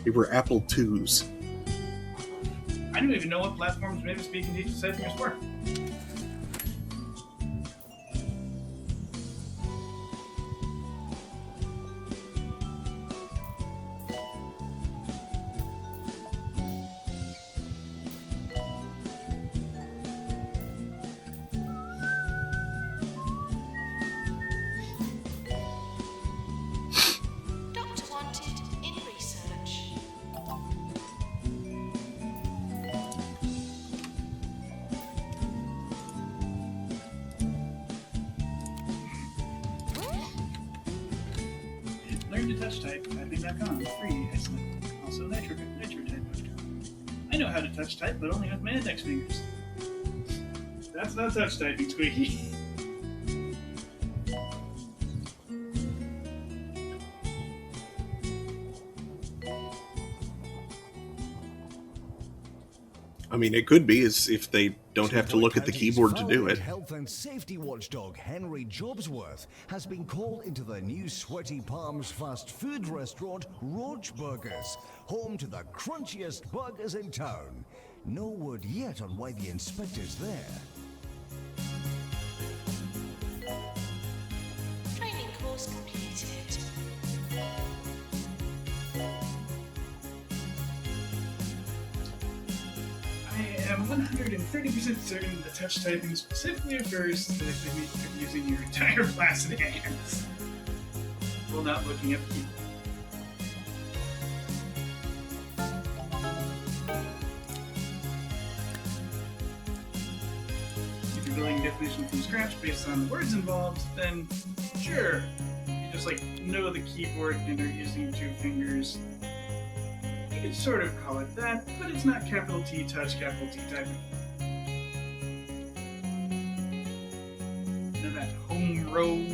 They were Apple IIs. I don't even know what platforms Mavis Beacon teaches typing were. Learn to touch type. Typing.com. Free. Excellent. Also NitroType.com. I know how to touch type, but only with my index fingers. That's not touch typing, Squeaky. I mean, it could be as if they don't have to look at the keyboard to do it. Health and safety watchdog Henry Jobsworth has been called into the new Sweaty Palms fast food restaurant, Roach Burgers, home to the crunchiest burgers in town. No word yet on why the inspector's there. Training course completed. I am 130% certain the touch typing specifically refers to the technique of using your entire placid hands while not looking at the keyboard. If you're building a definition from scratch based on the words involved, then sure, you just know the keyboard and are using 2 fingers. You could sort of call it that, but it's not capital T touch, capital T typing. And that home row.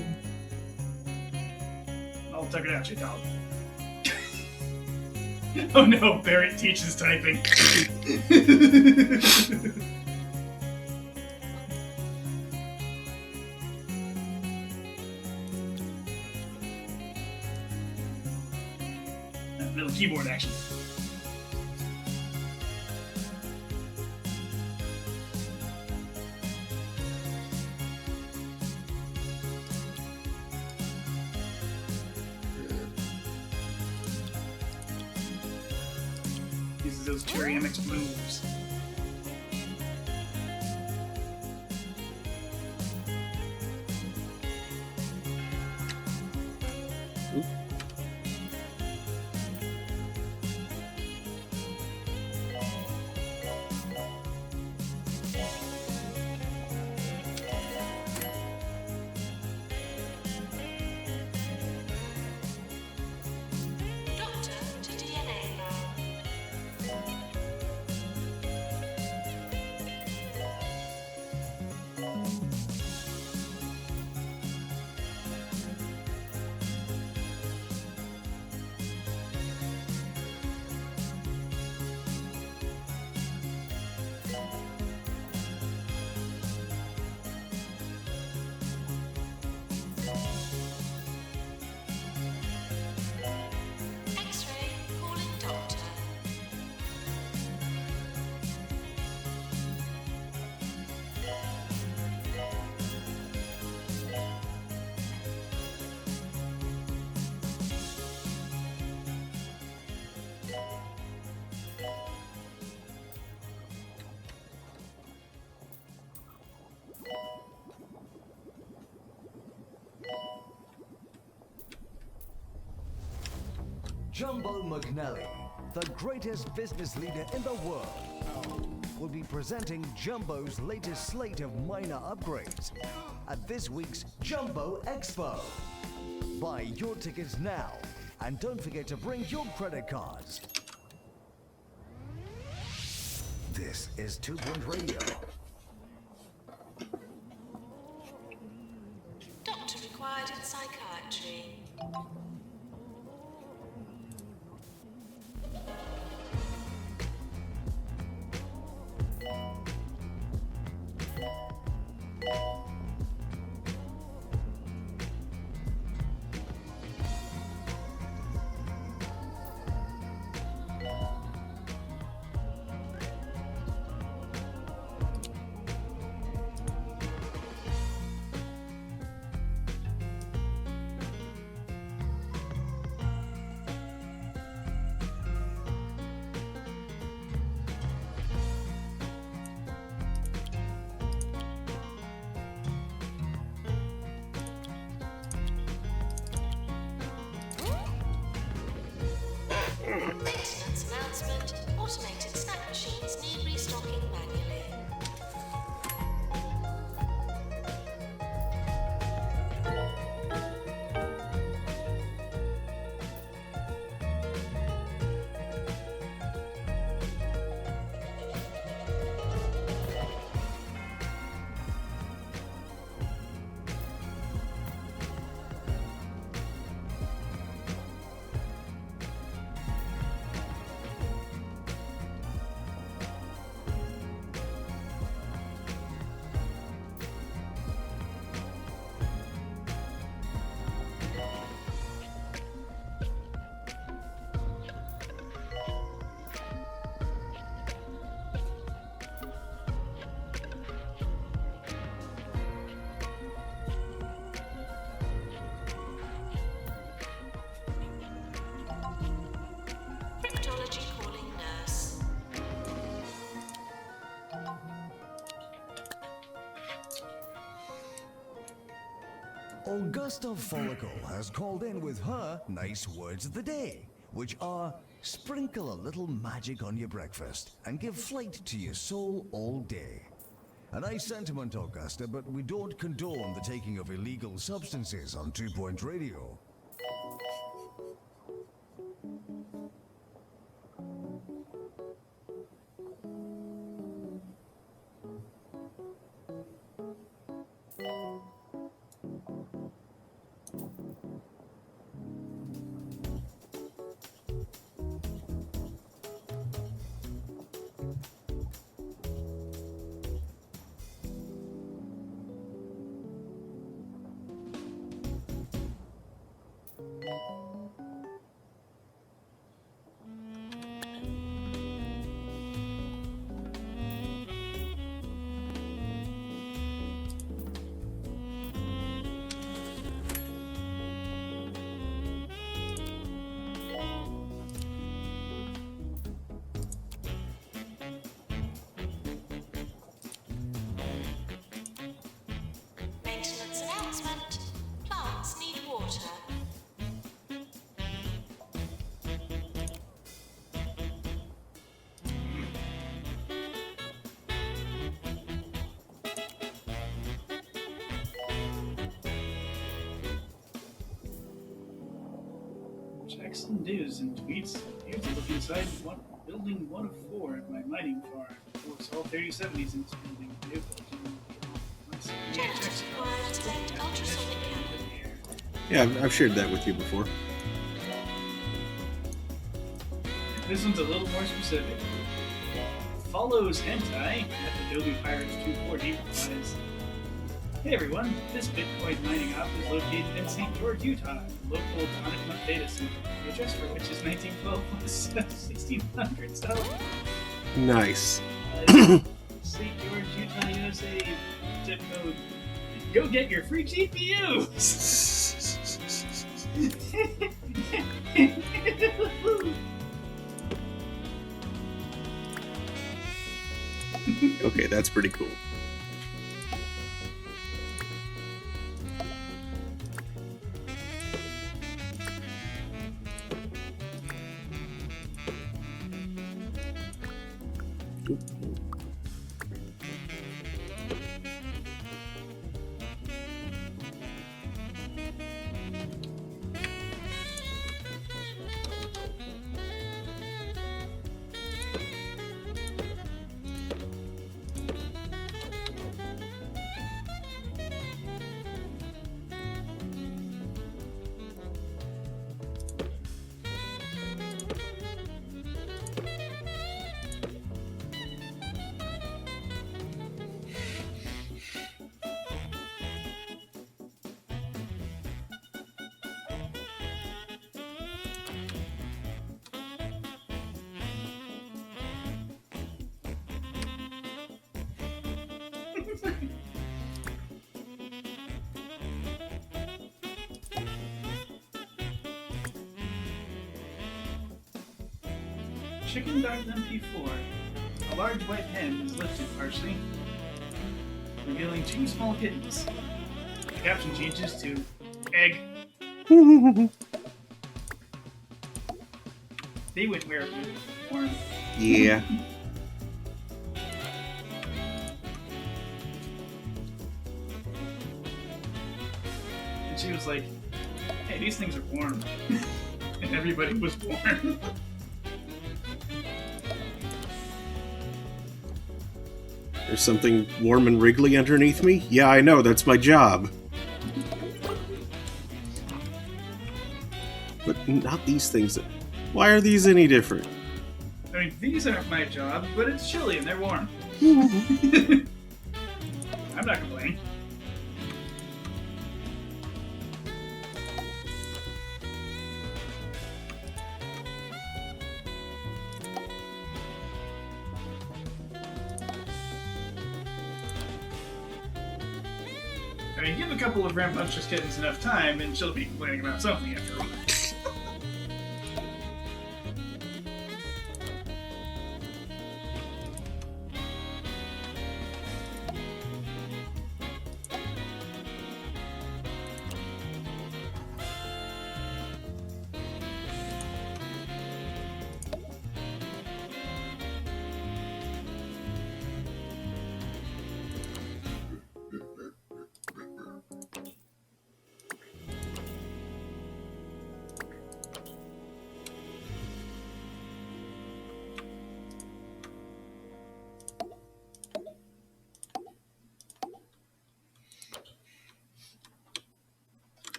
I'll tuck it out, you dog. Oh no, Barrett teaches typing. That little keyboard action. Uses those Cherry MX moves. Doctor to DNA lab. X-ray calling doctor. Jumbo McNally, the greatest business leader in the world, will be presenting Jumbo's latest slate of minor upgrades at this week's Jumbo Expo. Buy your tickets now, and don't forget to bring your credit cards. This is 2 Point Radio. Doctor required in psychiatry. Augusta Follicle has called in with her nice words of the day, which are sprinkle a little magic on your breakfast and give flight to your soul all day. A nice sentiment, Augusta, but we don't condone the taking of illegal substances on 2 Point Radio. Maintenance announcement. Plants need water. Jackson news and tweets. Here's a look inside building 1 of 4 at my mining farm. Looks all 3070s into building vehicles. Janitors required to vent ultrasonic cannon. Yeah, I've shared that with you before. This one's a little more specific. Follows hentai at Adobe Pirates 240 replies, "Hey everyone, this Bitcoin mining op is located in St. George, Utah, local atomic month data center. The address for which is 1912 plus 1600. So, Nice. St. George, Utah, USA, zip code. Go get your free GPU!" Okay, that's pretty cool. Chicken Dog MP4. A large white hen is lifted partially, revealing 2 small kittens. The caption changes to egg. They would wear a uniform. Yeah. And she was like, "Hey, these things are warm." And everybody was warm. There's something warm and wriggly underneath me? Yeah, I know, that's my job. But not these things. Why are these any different? I mean, these aren't my job, but it's chilly and they're warm. I'm not complaining. I mean, give a couple of rambunctious kittens enough time and she'll be complaining about something after all.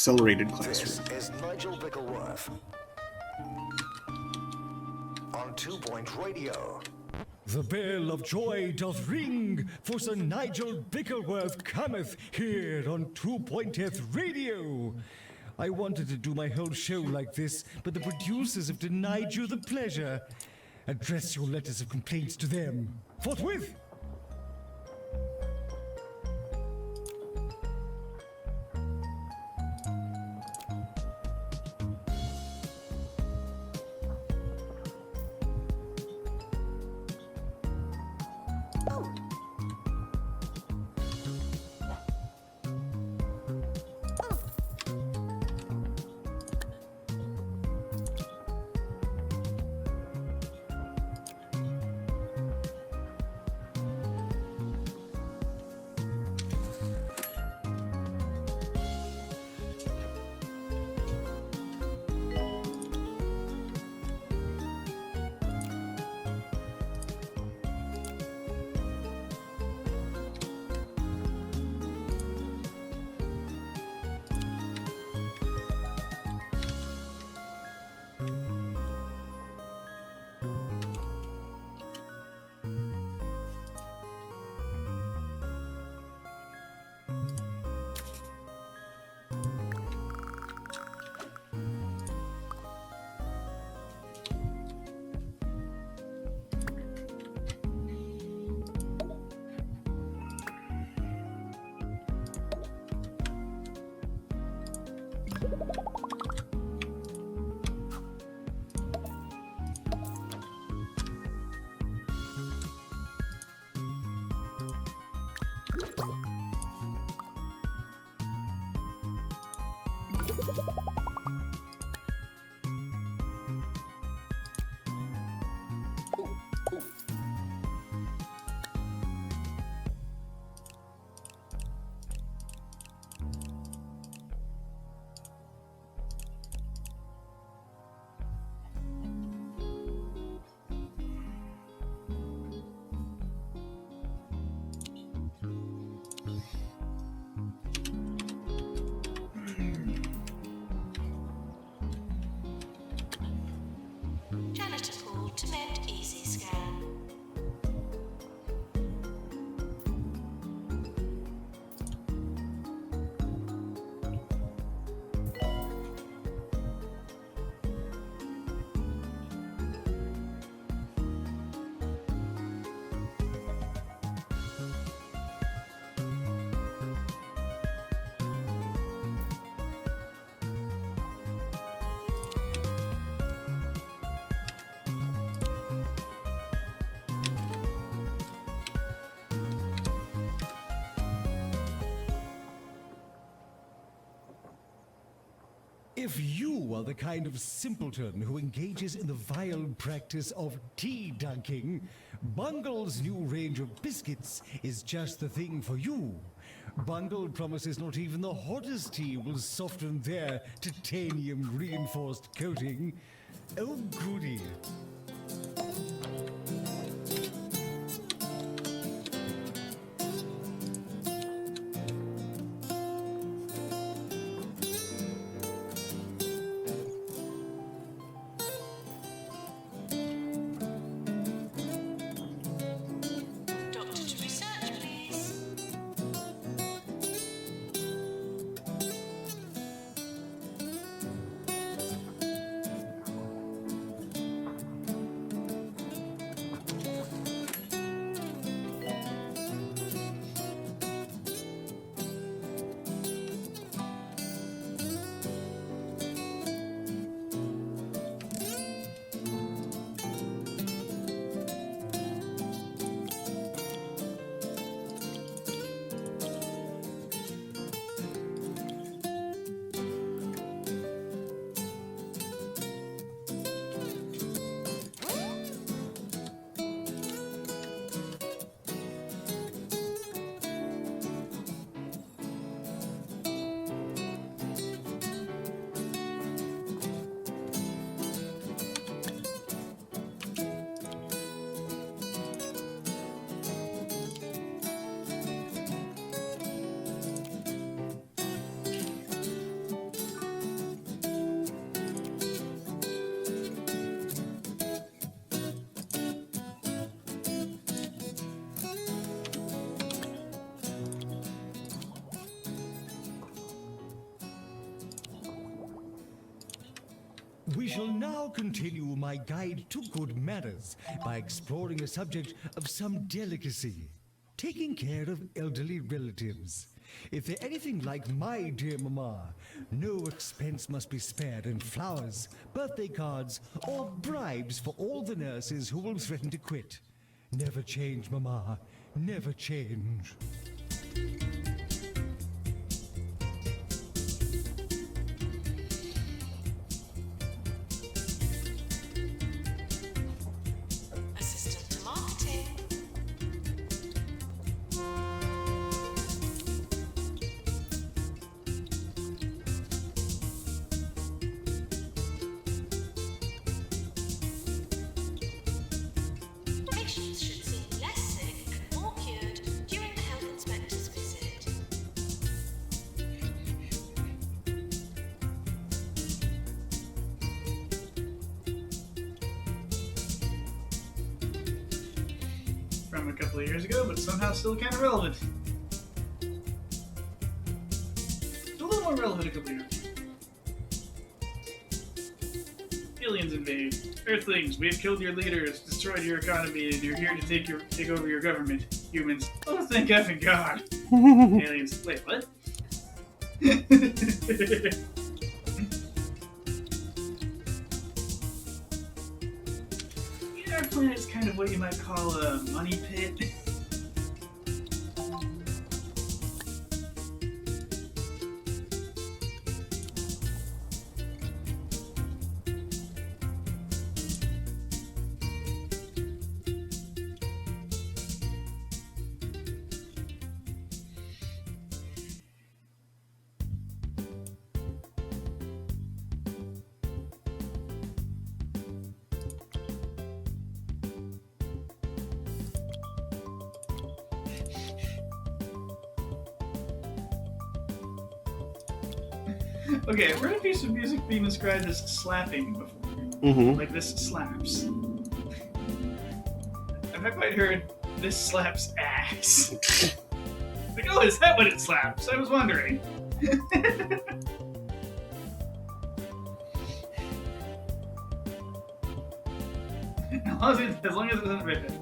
Accelerated This Classroom. is Nigel Bickleworth on 2 Point Radio. The bell of joy doth ring, for Sir Nigel Bickleworth cometh here on 2.th Radio. I wanted to do my whole show like this, but the producers have denied you the pleasure. Address your letters of complaints to them forthwith. Janitor Pool to Med Easy Scan. If you are the kind of simpleton who engages in the vile practice of tea dunking, Bungle's new range of biscuits is just the thing for you. Bungle promises not even the hottest tea will soften their titanium-reinforced coating. Oh, goody. Doctor to research, please. We shall now continue my guide to good manners by exploring a subject of some delicacy, taking care of elderly relatives. If they're anything like my dear Mama, no expense must be spared in flowers, birthday cards, or bribes for all the nurses who will threaten to quit. Never change, Mama. Never change. Assistant to marketing. Patients should seem less sick, more cured during the health inspector's visit. From a couple of years ago, but somehow still kind of relevant. A little more relevant a couple of years ago. Aliens invade. Earthlings, we have killed your leaders, destroyed your economy, and you're here to take over your government. Humans, oh thank effing God. Aliens, wait, what? Our planet is kind of what you might call a money pit. Okay, I've heard a piece of music being described as slapping before. Mm-hmm. Like this slaps. I've not quite heard this slaps ass. Like, oh, is that what it slaps? I was wondering. as long as it doesn't rip it.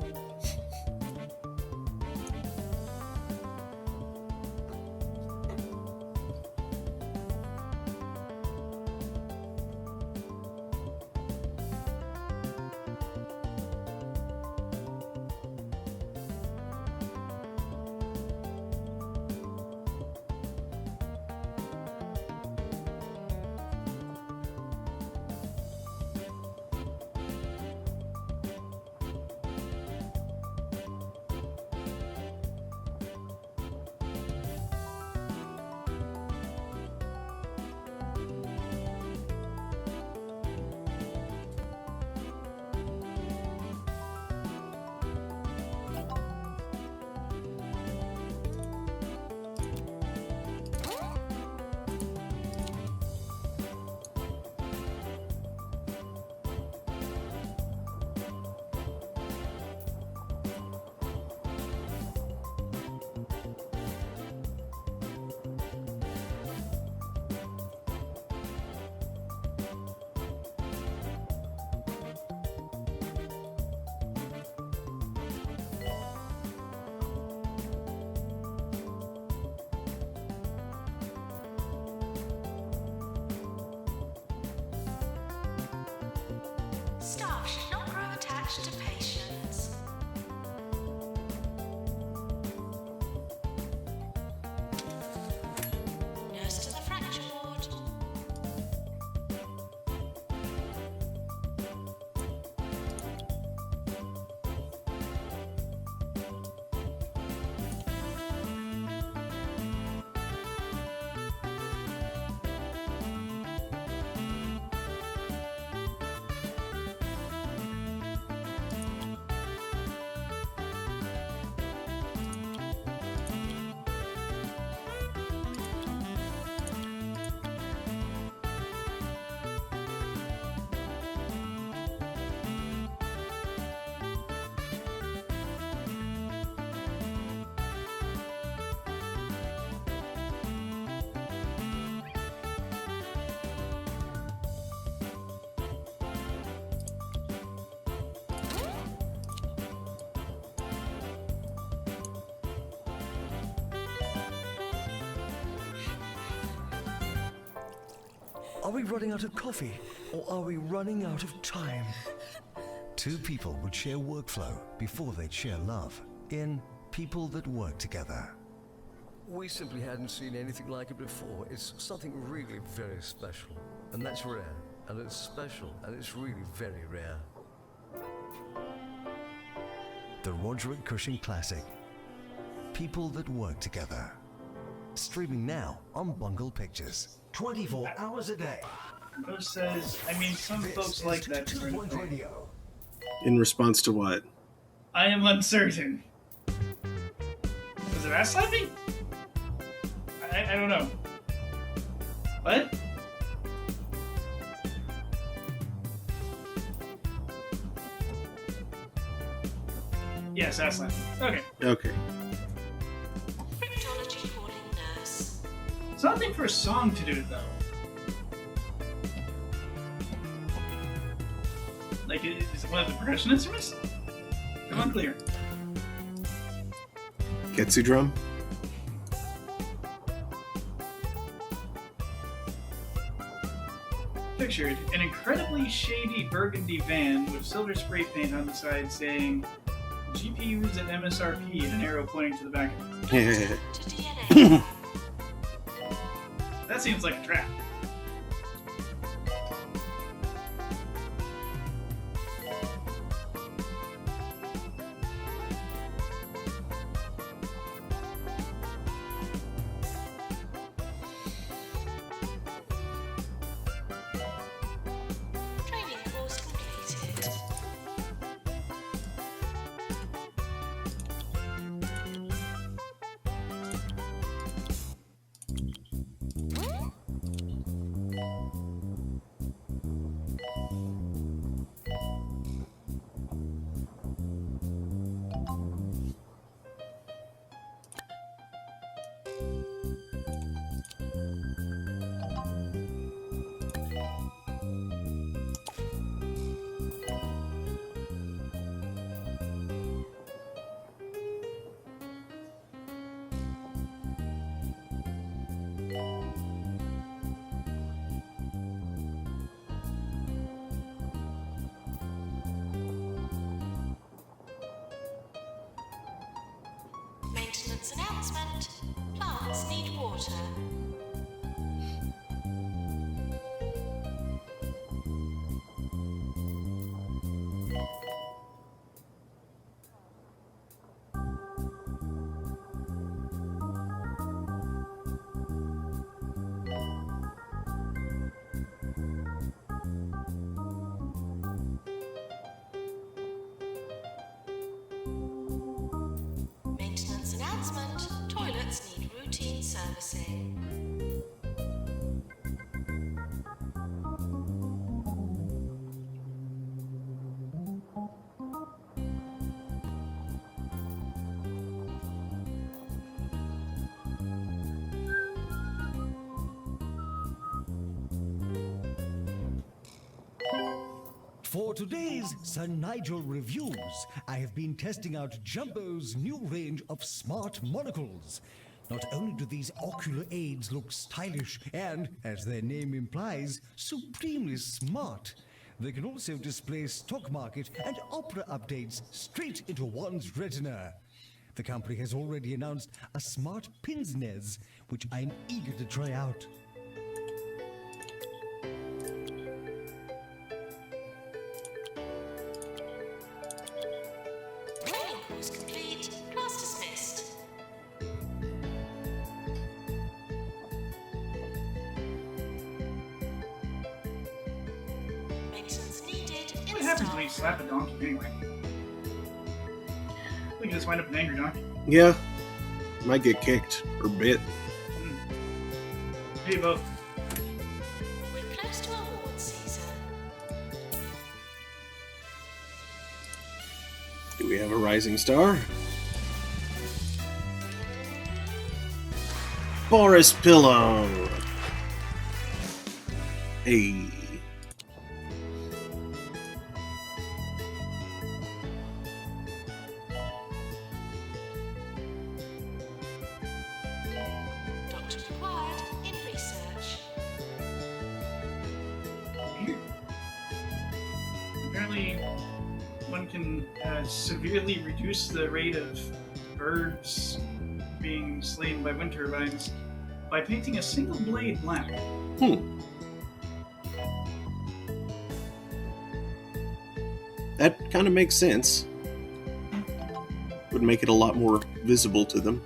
Are we running out of coffee, or are we running out of time? Two people would share workflow before they'd share love in People That Work Together. We simply hadn't seen anything like it before. It's something really very special, and that's rare, and it's special, and it's really very rare. The Roderick Cushing Classic, People That Work Together. Streaming now on Bungle Pictures. 24 hours a day. Who says, I mean, some folks like that sort of thing. Radio. In response to what? I am uncertain. Was it ass slapping? I don't know. What? Yes, ass slapping. Okay. Okay. Cryptology calling nurse. Something for a song to do, though. Like, is it one of the percussion instruments? I'm unclear. Ketsu drum? Pictured an incredibly shady burgundy van with silver spray paint on the side saying GPUs at MSRP and an arrow pointing to the back of it. To DNA. That seems like a trap. Training course completed. Maintenance announcement. Plants need water. Maintenance announcement. Toilets need routine servicing. For today's Sir Nigel reviews, I have been testing out Jumbo's new range of smart monocles. Not only do these ocular aids look stylish and, as their name implies, supremely smart, they can also display stock market and opera updates straight into one's retina. The company has already announced a smart pince nez, which I'm eager to try out. Training course complete. Class dismissed. Maintenance needed. What happens when you slap a donkey anyway? We can just wind up an angry donkey. Yeah. Might get kicked or bit. Maybe both. We're close to award season. Do we have a rising star? Boris Pillow. Hey. Doctor required in research. apparently one can severely reduce the rate of birds being slain by wind turbines by painting a single blade black. That kind of makes sense. Would make it a lot more visible to them.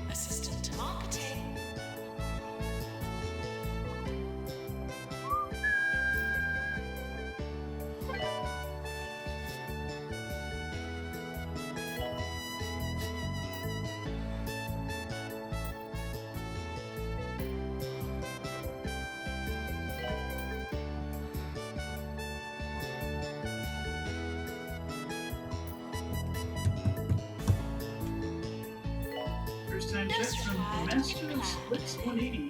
Assistant to marketing. First time check from Master of Splits 180.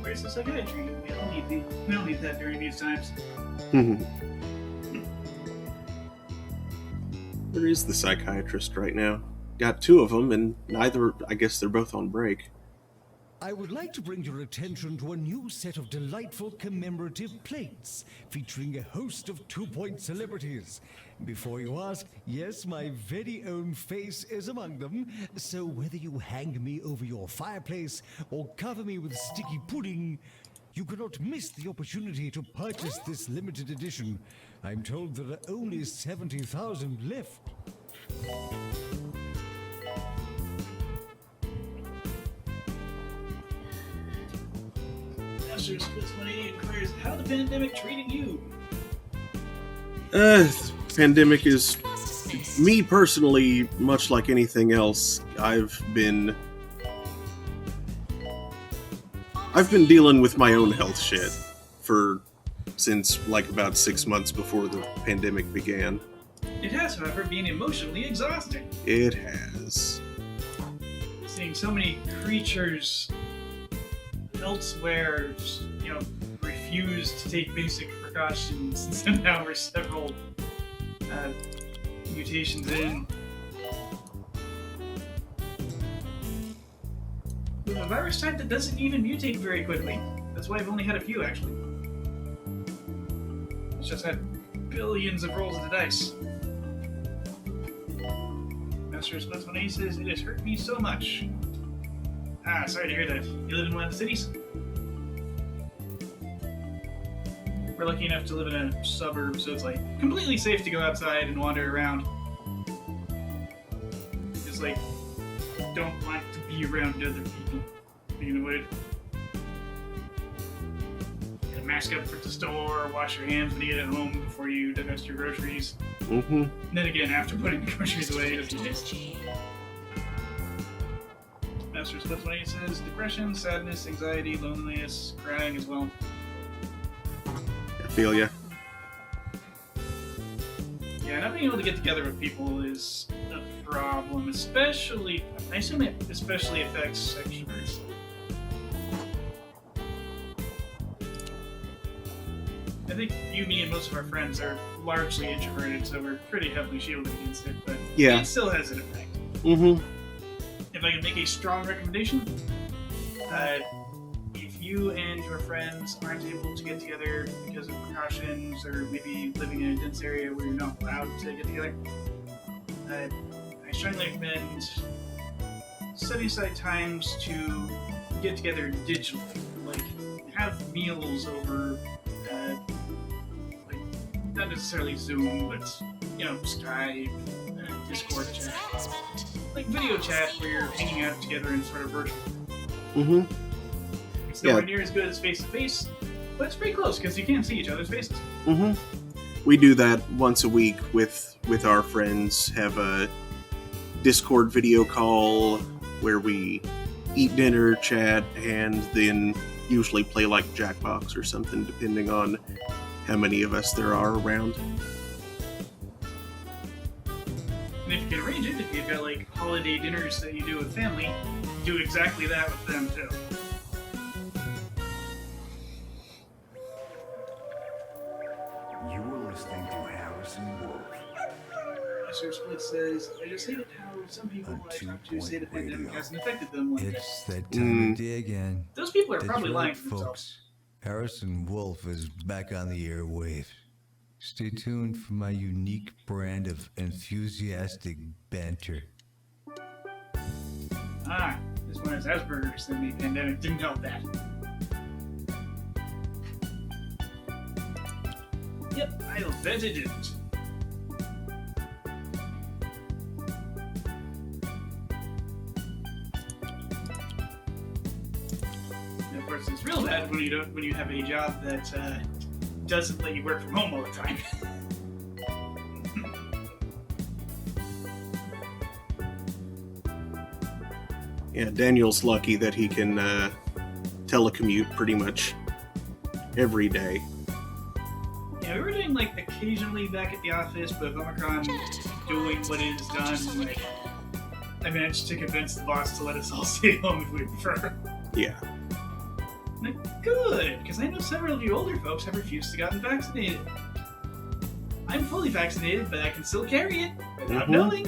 Where's the psychiatry? We don't need that during these times. Where is the psychiatrist right now? Got two of them, and neither, I guess they're both on break. I would like to bring your attention to a new set of delightful commemorative plates featuring a host of 2 Point celebrities. Before you ask, yes, my very own face is among them, so whether you hang me over your fireplace or cover me with sticky pudding, you cannot miss the opportunity to purchase this limited edition. I'm told there are only 70,000 left. Master of Splits 180 inquires how the pandemic treating you. Pandemic is, me personally, much like anything else, I've been dealing with my own health shit since like about 6 months before the pandemic began. It has, however, been emotionally exhausting. It has. Seeing so many creatures elsewhere, just, refuse to take basic precautions, and so now we're several mutations in. With a virus type that doesn't even mutate very quickly. That's why I've only had a few, actually. It's just had billions of rolls of the dice. Master of Splits 180 says, it has hurt me so much. Sorry to hear that. You live in one of the cities? We're lucky enough to live in a suburb, so it's like completely safe to go outside and wander around. Just like, don't like to be around other people. You know what? Get a mask up for the store, wash your hands when you get at home before you divest your groceries. Mm-hmm. And then again, after putting the groceries away in a few days. Master of Splits 180 says depression, sadness, anxiety, loneliness, crying as well. I feel ya. Yeah, not being able to get together with people is a problem, especially, I assume it especially affects extroverts. I think you, me, and most of our friends are largely introverted, so we're pretty heavily shielded against it, but Yeah. it still has an effect. Mm-hmm. If I can make a strong recommendation, if you and your friends aren't able to get together because of precautions, or maybe living in a dense area where you're not allowed to get together, I strongly recommend setting aside times to get together digitally. Like, have meals over, like, not necessarily Zoom, but, Skype, Discord chat. Like video chat where you're hanging out together in sort of virtual. Mm-hmm. It's nowhere near as good as face-to-face, but it's pretty close because you can't see each other's faces. Mm-hmm. We do that once a week with our friends, have a Discord video call where we eat dinner, chat, and then usually play like Jackbox or something, depending on how many of us there are around. And if you can arrange it, if you've got like holiday dinners that you do with family, do exactly that with them too. You were listening to Harrison Wolf. Master Split says, I just hate it how some people I talk to say the pandemic hasn't affected them like It's that time of day again. Those people are That's probably right, lying to themselves. folks. Harrison Wolf is back on the airwaves. Stay tuned for my unique brand of enthusiastic banter. Ah, this one has Asperger's, and the pandemic didn't help that. Yep, I'll bet it didn't. And of course, it's real bad when you have a job that doesn't let you work from home all the time. Yeah, Daniel's lucky that he can telecommute pretty much every day. Yeah, we were doing like occasionally back at the office, but with Omicron doing what it has done, like, I managed to convince the boss to let us all stay home if we prefer. Yeah. Like, good, because I know several of you older folks have refused to get vaccinated. I'm fully vaccinated, but I can still carry it without knowing.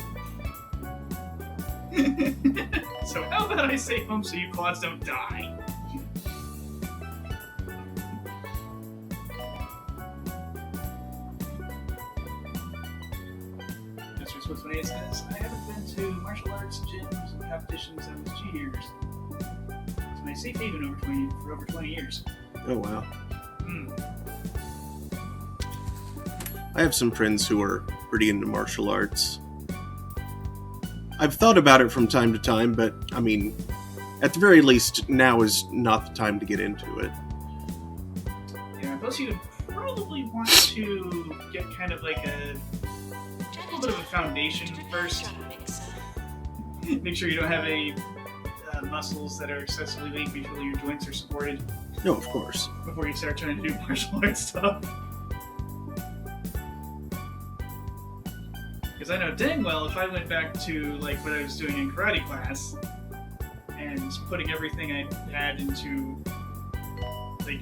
So how about I stay home so you quads don't die? Mr. Swift28 says, I haven't been to martial arts gyms and competitions in 2 years. It's my safe haven for over 20 years. Oh, wow. I have some friends who are pretty into martial arts. I've thought about it from time to time, but, I mean, at the very least, now is not the time to get into it. Yeah, plus you would probably want to get kind of like a little bit of a foundation first. Make sure you don't have any muscles that are excessively weak before your joints are supported. No, of course. Before you start trying to do martial arts stuff. Because I know dang well if I went back to like what I was doing in karate class and putting everything I had into like,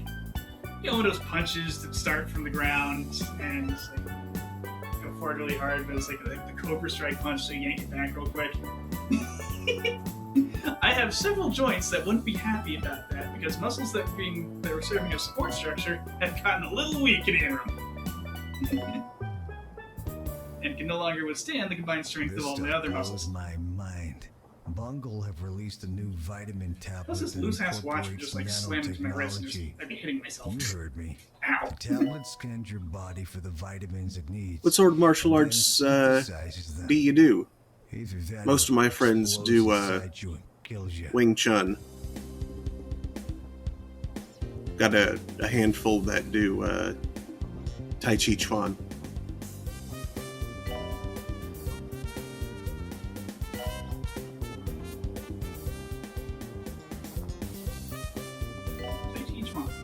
you know, one of those punches that start from the ground and like go forward really hard, but it's like the Cobra Strike punch, so you yank it back real quick. I have several joints that wouldn't be happy about that because muscles that were serving as support structure have gotten a little weak in the interim. And can no longer withstand the combined strength of all my other muscles. My mind. Bungle have released a new vitamin tablet. Plus this loose-ass watch would just like slam into my wrist and nanotechnology. I'd be hitting myself. You heard me. Ow. The tablet scans your body for the vitamins it needs. What sort of martial arts do you do? Either that Most of my friends do Wing Chun. Got a handful that do Tai Chi Chuan.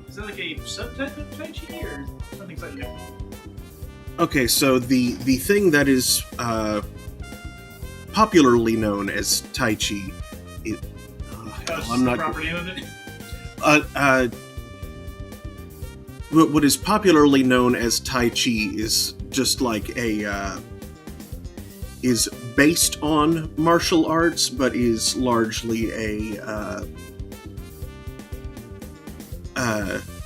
Is that like a subtype of Tai Chi or something slightly different? Okay, so the thing that is popularly known as Tai Chi, I'm not. The proper name of it? What is popularly known as Tai Chi is just like is based on martial arts, but is largely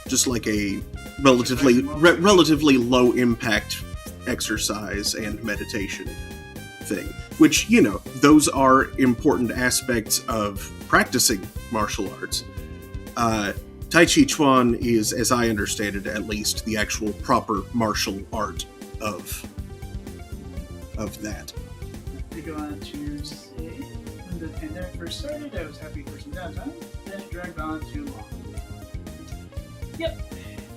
just like a relatively low impact exercise and meditation thing. Which, you know, those are important aspects of practicing martial arts. Tai Chi Chuan is, as I understand it at least, the actual proper martial art of that. I go on to say, when the pandemic first started, I was happy for some downtime, then it dragged on too long. Yep,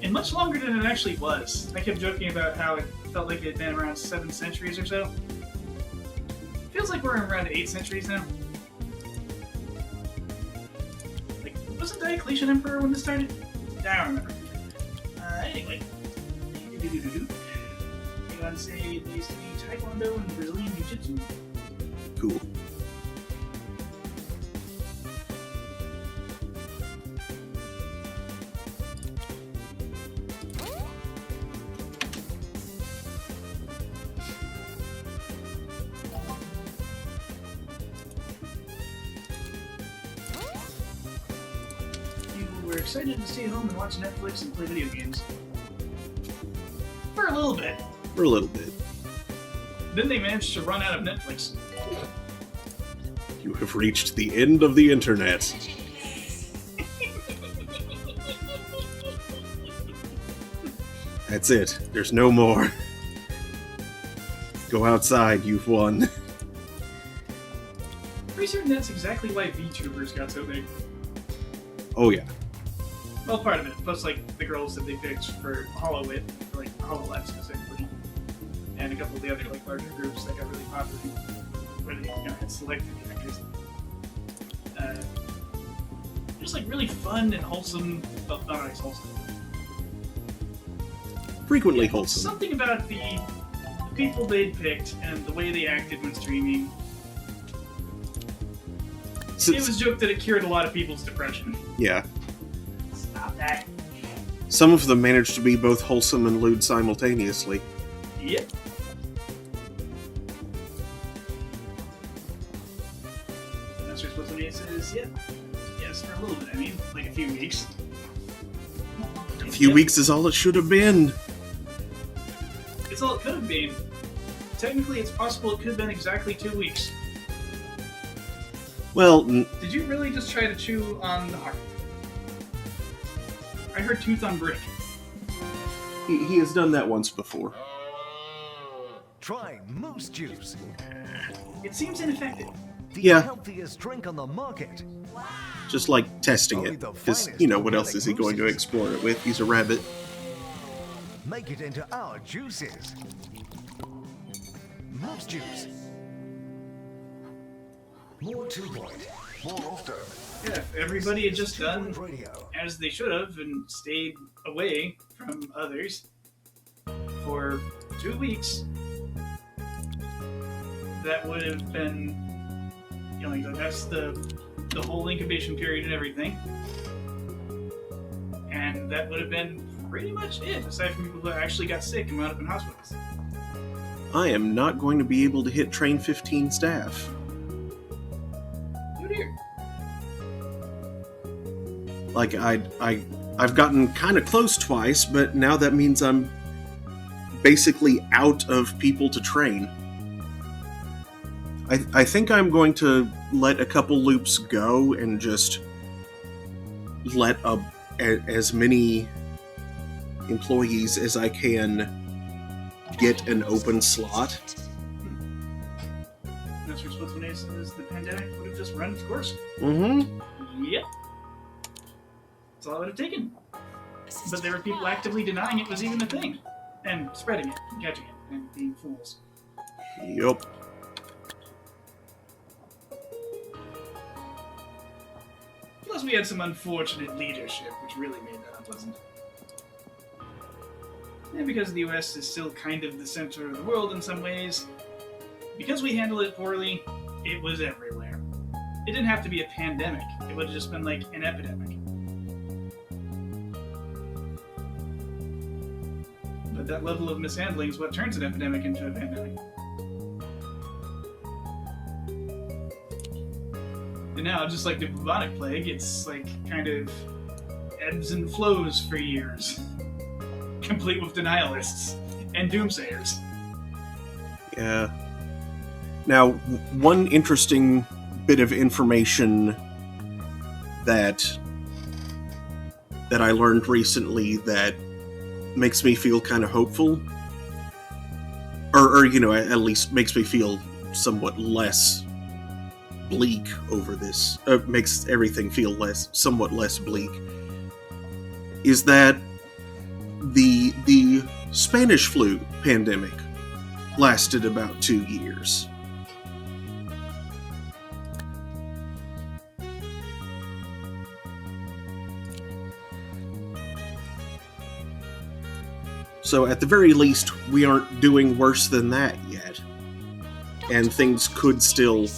and much longer than it actually was. I kept joking about how it felt like it had been around 7 centuries or so. Feels like we're around 8 centuries now. Like, wasn't Diocletian Emperor when this started? I don't remember. Anyway. You want to say they used to be Taekwondo and Brazilian Jiu-Jitsu? Cool. excited to stay home and watch Netflix and play video games. For a little bit. For a little bit. Then they managed to run out of Netflix. You have reached the end of the internet. That's it. There's no more. Go outside, you've won. Pretty certain that's exactly why VTubers got so big. Oh yeah. Well, part of it. Plus, like, the girls that they picked for HoloWit, for, like, HoloLab specifically, and a couple of the other, like, larger groups that got really popular, where they, had selected actors. Just, like, really fun and wholesome, well, not always wholesome. Frequently wholesome. Something about the people they'd picked and the way they acted when streaming. It was joked that it cured a lot of people's depression. Yeah. Stop that. Some of them managed to be both wholesome and lewd simultaneously. Yep. That's what supposed to mean. It says, yeah. Yes, for a little bit. I mean, like a few weeks. A few weeks is all it should have been. It's all it could have been. Technically, it's possible it could have been exactly 2 weeks. Well, did you really just try to chew on the heart? I heard tooth on brick. He has done that once before. Try Moose Juice. It seems ineffective. The healthiest drink on the market. Just like testing it. Because, what else is he going to explore it with? He's a rabbit. Make it into our juices. Moose Juice. More 2 Point. More often. Yeah, if everybody had just done as they should have and stayed away from others for 2 weeks, that would have been, that's the whole incubation period and everything. And that would have been pretty much it, aside from people who actually got sick and wound up in hospitals. I am not going to be able to hit Train 15 staff. Oh dear. Like, I've gotten kind of close twice, but now that means I'm basically out of people to train. I think I'm going to let a couple loops go and just let as many employees as I can get an open slot. That's what supposed to is the pandemic would have just run its course. Mm-hmm. Yep. That's all it would have taken. But there were people actively denying it was even a thing. And spreading it, and catching it, and being fools. Yup. Plus we had some unfortunate leadership, which really made that unpleasant. And because the US is still kind of the center of the world in some ways, because we handled it poorly, it was everywhere. It didn't have to be a pandemic. It would have just been like an epidemic. But that level of mishandling is what turns an epidemic into a pandemic. And now, just like the bubonic plague, it's like kind of ebbs and flows for years. Complete with denialists and doomsayers. Yeah. Now, one interesting bit of information that I learned recently that makes me feel kind of hopeful, or at least makes me feel somewhat less bleak over this, makes everything feel somewhat less bleak, is that the Spanish flu pandemic lasted about 2 years. So at the very least, we aren't doing worse than that yet. And things could still,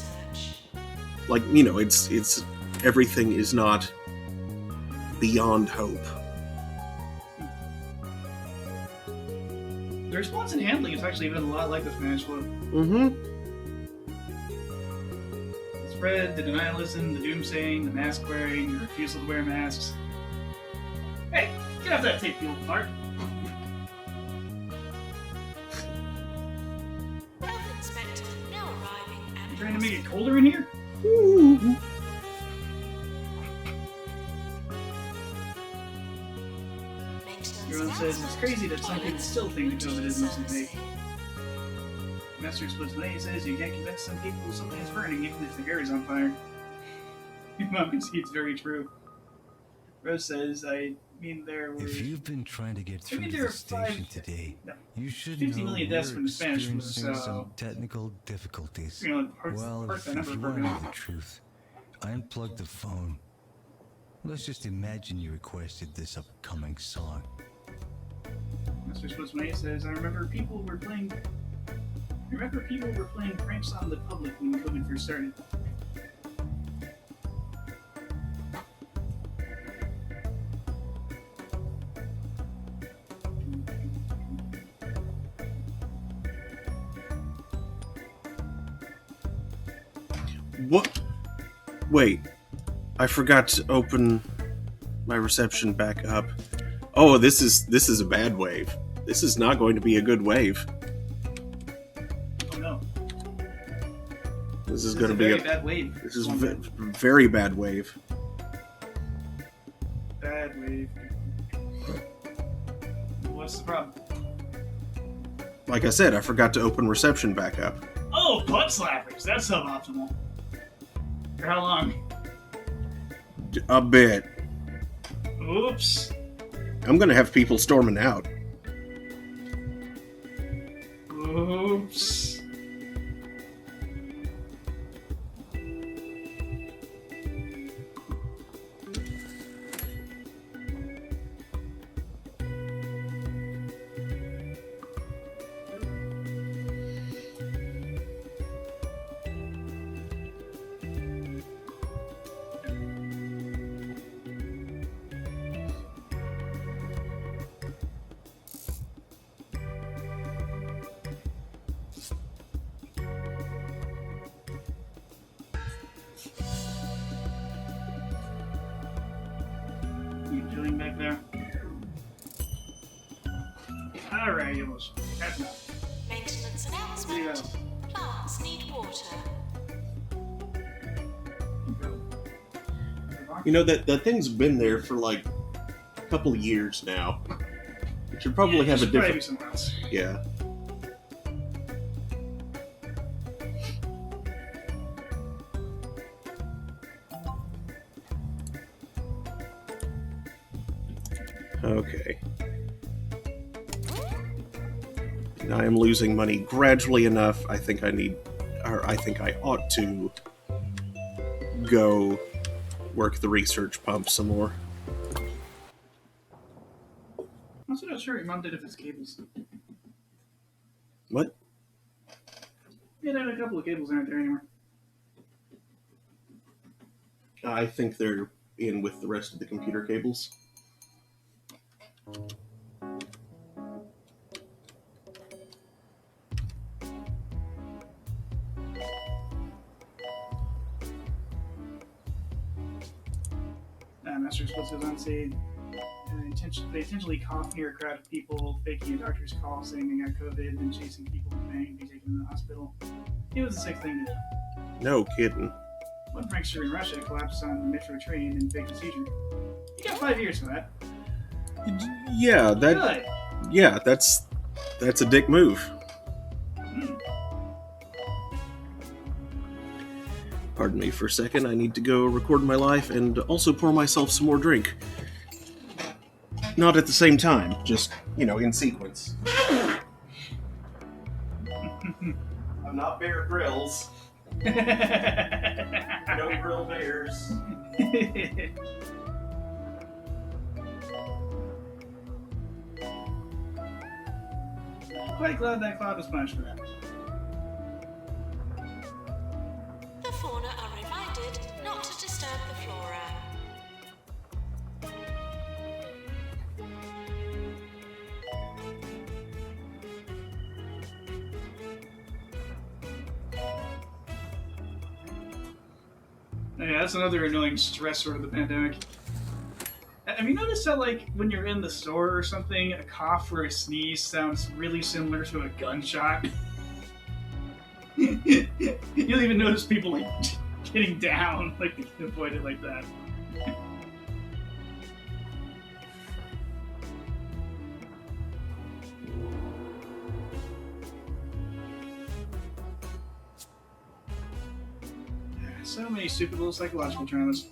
it's everything is not beyond hope. The response and handling has actually been a lot like the Spanish flu. Mm-hmm. The spread, the denialism, the doomsaying, the mask wearing, the refusal to wear masks. Get off that tape, you old fart. Health inspector now arriving at You trying to make it colder in here? Everyone says it's crazy that some people still think the COVID is mostly fake. Master Splits Lane says you can't convince some people something is burning even if the hair is on fire. Your mom can see it's very true. Rose says, I mean there were... If you've been trying to get through to there the are station today, you should 50 know million we're deaths from the Spanish flu, experiencing so... some technical difficulties. You know, parts Well, that if number you broken want to know off. the truth, I unplugged the phone. Let's just imagine you requested this upcoming song. Master Splits Lane says, I remember people were playing pranks on the public when COVID first started. What? Wait, I forgot to open my reception back up. Oh, this is a bad wave. This is not going to be a good wave. Oh no. This is going to be very bad wave. This is very bad wave. Bad wave. What's the problem? Like I said, I forgot to open reception back up. Oh, butt slappers. That's suboptimal. For how long? A bit. Oops. I'm going to have people storming out. Oops. You doing back there? Alright, you was. That's enough. Maintenance announcement. Plants need water. You know, that thing's been there for like a couple of years now. It should probably have a should probably different... be somewhere else. Yeah. Okay. And I am losing money gradually enough. I think I ought to go work the research pump some more. I'm also not sure what your mom did if it's cables. What? Yeah, there are a couple of cables aren't there anymore. I think they're in with the rest of the computer cables. Master Splits goes on to say they intentionally cough near a crowd of people, faking a doctor's call saying they got COVID, and chasing people in the bank and taking them to the hospital. It was a sick thing to do. No kidding. One prankster in Russia collapsed on the metro train and faked a seizure. He got 5 years for that. Yeah, that. Good. Yeah, that's a dick move. Pardon me for a second. I need to go record my life and also pour myself some more drink. Not at the same time, just, in sequence. I'm not Bear Grylls. No grill bears. Quite glad that cloud was punished for that. The fauna are reminded not to disturb the flora. Yeah, that's another annoying stressor of the pandemic. Have you noticed how, like, when you're in the store or something, a cough or a sneeze sounds really similar to a gunshot? You'll even notice people, like, getting down, like, they can avoid it like that. So many stupid little psychological traumas.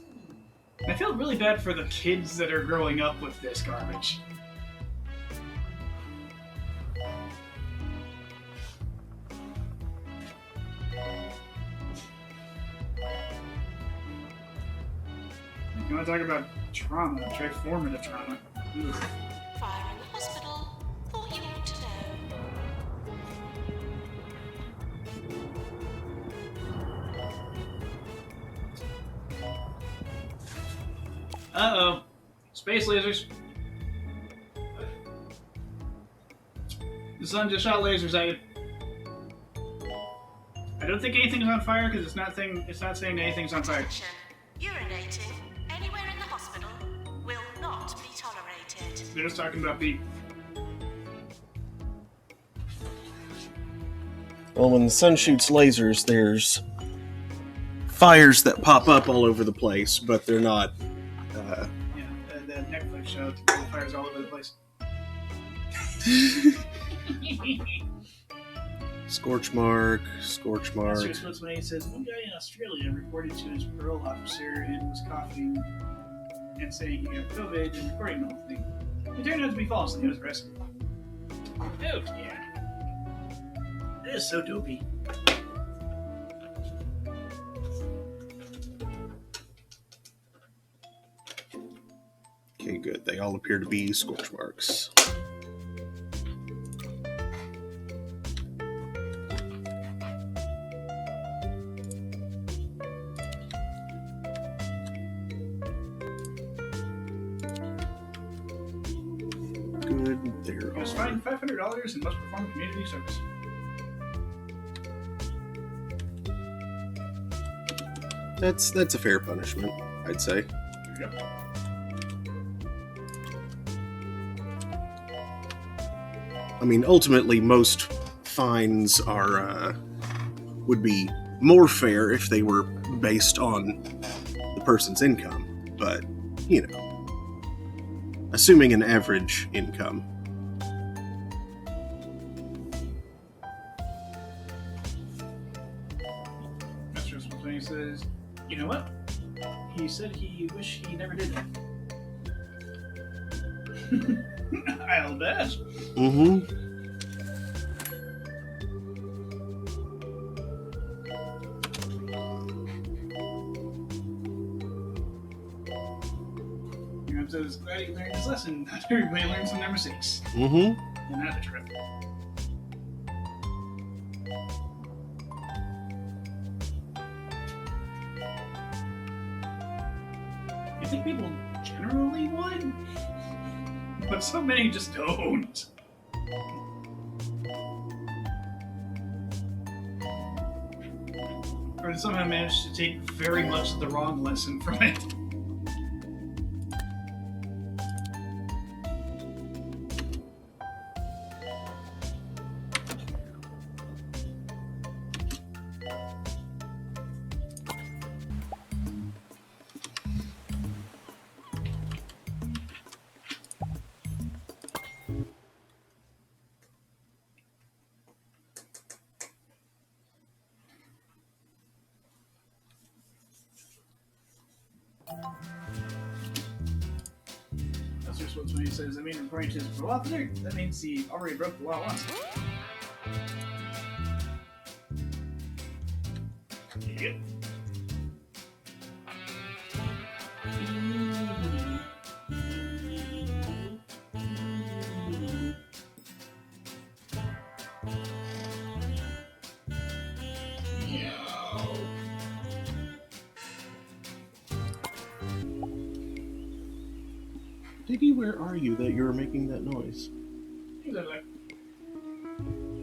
I feel really bad for the kids that are growing up with this garbage. You want to talk about trauma, transformative trauma? Ugh. Fire in the hospital. Thought you ought to know. Uh-oh. Space lasers. The sun just shot lasers at you. I don't think anything's on fire because it's not saying anything's on fire. Attention. Urinating anywhere in the hospital will not be tolerated. They're just talking about beef. Well, when the sun shoots lasers, there's fires that pop up all over the place, but they're not. Yeah, the Netflix show, fires all over the place. Scorch mark. Master Spokesman says one guy in Australia reported to his parole officer and was coughing and saying he got COVID and recording the whole thing. It turned out to be false and he was arrested. Oh, yeah. That is so dopey. Okay, good. They all appear to be scorch marks. Good. There He was are. fined $500 and must perform community service. That's a fair punishment, I'd say. Yep. I mean, ultimately, most fines are would be more fair if they were based on the person's income, but you know, assuming an average income. Master Spokesman says, you know what? He said he wished he never did that. I'll bet. Mm-hmm. I'm so glad he learned his lesson. Not everybody learns from their mistakes. Mm-hmm. And not a trip. You think people generally would? But so many just don't. Or somehow managed to take very much the wrong lesson from it. That's just what he says. I mean, according to his parole officer, that means he already broke the law once. Yep. Diggy, where are you that you're making that noise? He's over there.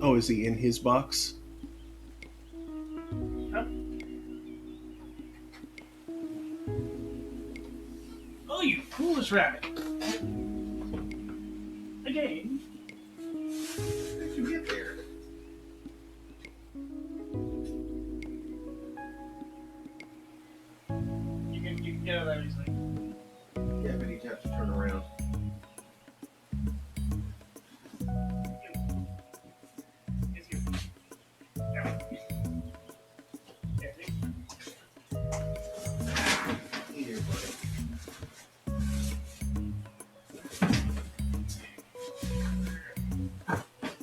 Oh, is he in his box? Huh? Oh, you foolish Useless rabbit. Again. How did you get there? You can get out of there easily. Yeah, but he'd have to turn around. It's you. Yeah. Yeah, see? Here, buddy.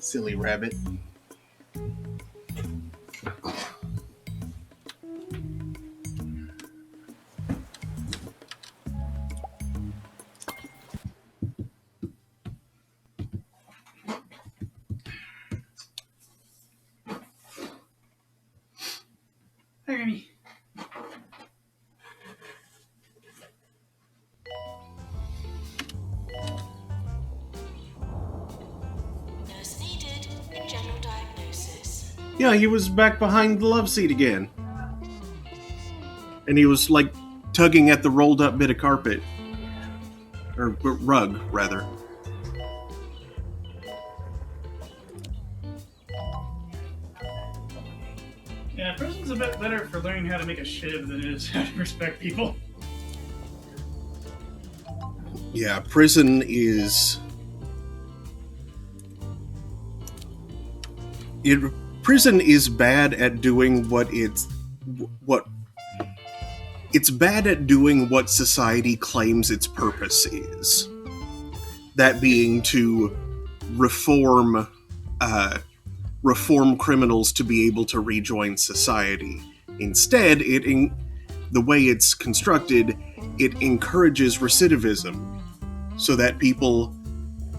Silly rabbit. Hi, Ernie. Nurse needed. General diagnosis. Yeah, he was back behind the love seat again. And he was like tugging at the rolled up bit of carpet. Or rug, rather. Yeah, prison's a bit better for learning how to make a shiv than it is how to respect people. Yeah, prison is... Prison is bad at doing what it's bad at doing what society claims its purpose is. That being to reform criminals to be able to rejoin society. Instead, the way it's constructed, it encourages recidivism, so that people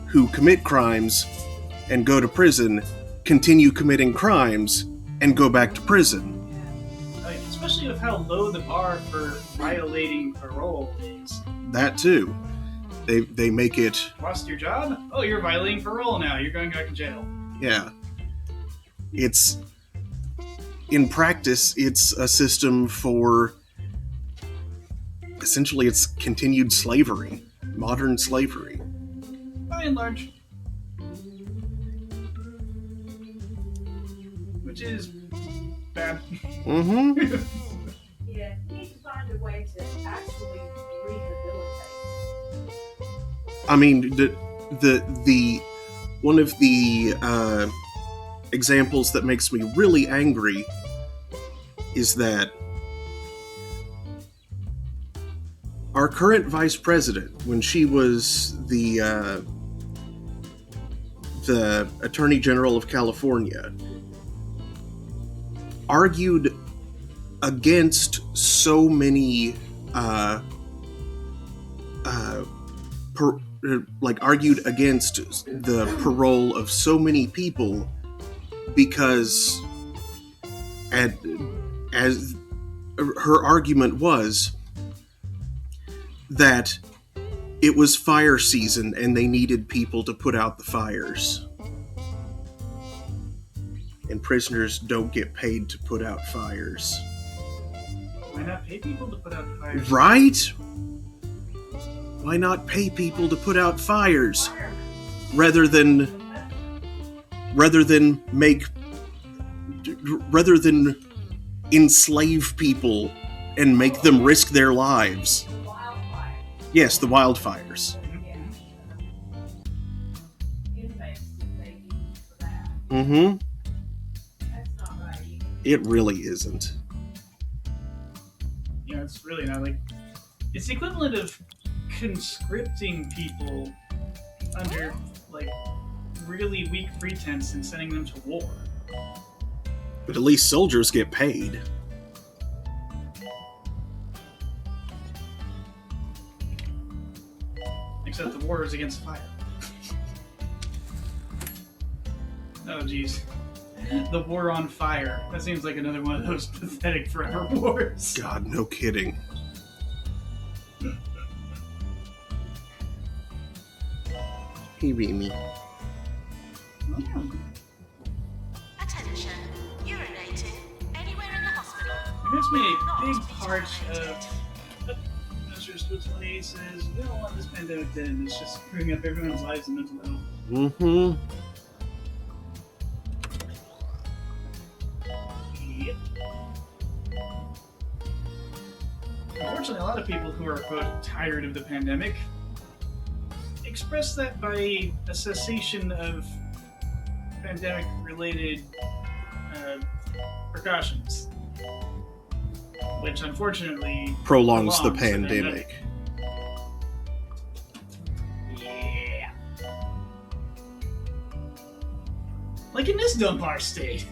who commit crimes and go to prison continue committing crimes and go back to prison. Especially with how low the bar for violating parole is. That too. They make it... Lost your job? Oh, you're violating parole now. You're going back to jail. Yeah. It's... In practice, it's a system for... Essentially, it's continued slavery. Modern slavery. By and large. Which is bad. Mm-hmm. Yeah, you need to find a way to actually rehabilitate. I mean, the one of the examples that makes me really angry is that our current vice president, when she was the Attorney General of California, argued against so many argued against the parole of so many people because as her argument was that it was fire season and they needed people to put out the fires. And prisoners don't get paid to put out fires. Why not pay people to put out fires? Right? Why not pay people to put out fires rather than enslave people and make them risk their lives? Yes, the wildfires. Mm-hmm. It really isn't. Yeah, it's really not like... It's the equivalent of conscripting people under, like, really weak pretense and sending them to war. But at least soldiers get paid. Except the war is against fire. Oh, jeez. The war on fire. That seems like another one of those pathetic forever wars. God, no kidding. Hey, Remy. Attention. Urinating anywhere in the hospital. It makes me a big part of... That's just Splits 180 says, we don't want this pandemic to end. It's just screwing up everyone's lives and mental health. Mm-hmm. Yep. Unfortunately, a lot of people who are, quote, tired of the pandemic express that by a cessation of pandemic-related precautions, which unfortunately Prolongs the pandemic. pandemic. Yeah. Like in this Dunbar state,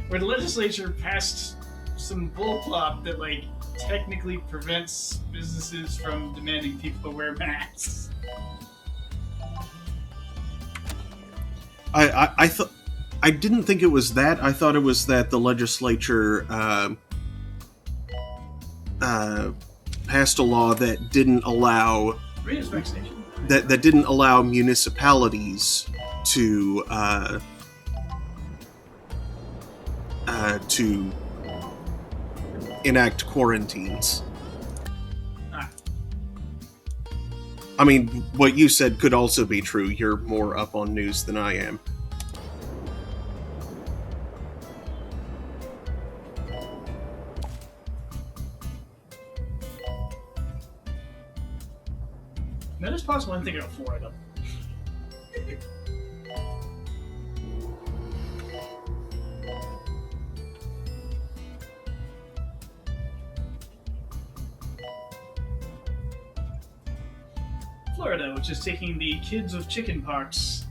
where the legislature passed some bullplop that, like, technically prevents businesses from demanding people wear masks. I didn't think it was that. I thought it was that the legislature passed a law that didn't allow that didn't allow municipalities to enact quarantines. I mean, what you said could also be true. You're more up on news than I am. That is possible. I'm thinking of Florida. Florida, which is taking the kids of chickenpox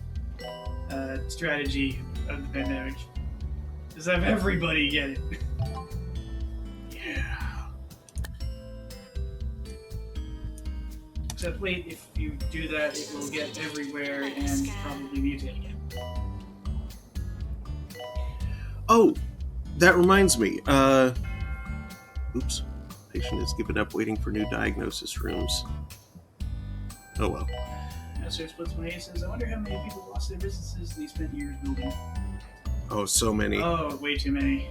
strategy of the pandemic. Just have everybody get it. Yeah. Except wait, if you do that, it will get everywhere and probably mutate again. Oh, that reminds me. Oops. Patient is given up waiting for new diagnosis rooms. Oh well. Sir Splits 180 says, I wonder how many people lost their businesses they spent years building. Oh, so many. Oh, way too many.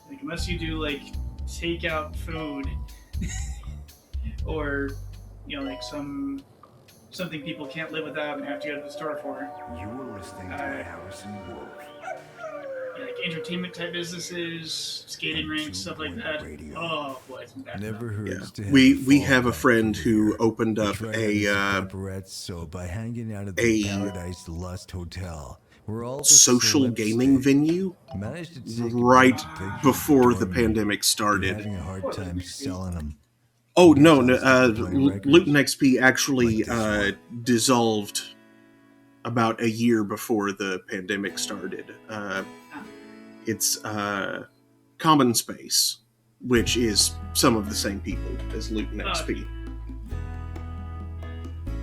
Like, unless you do, like, takeout food, or, you know, like something people can't live without and have to go to the store for. You were listening to Harrison Wolf. Yeah, like entertainment type businesses, skating rinks, stuff like that. Oh boy, it's bad. Never hurts to have We have a friend who opened up so by hanging out at the Paradise Lust Hotel. Where all the social celebs gaming stay. venue Managed to take right a picture before of the Dormy. pandemic started. Having a hard time selling them. Oh no, Luton XP actually dissolved about a year before the pandemic started. It's Common Space, which is some of the same people as Luton XP.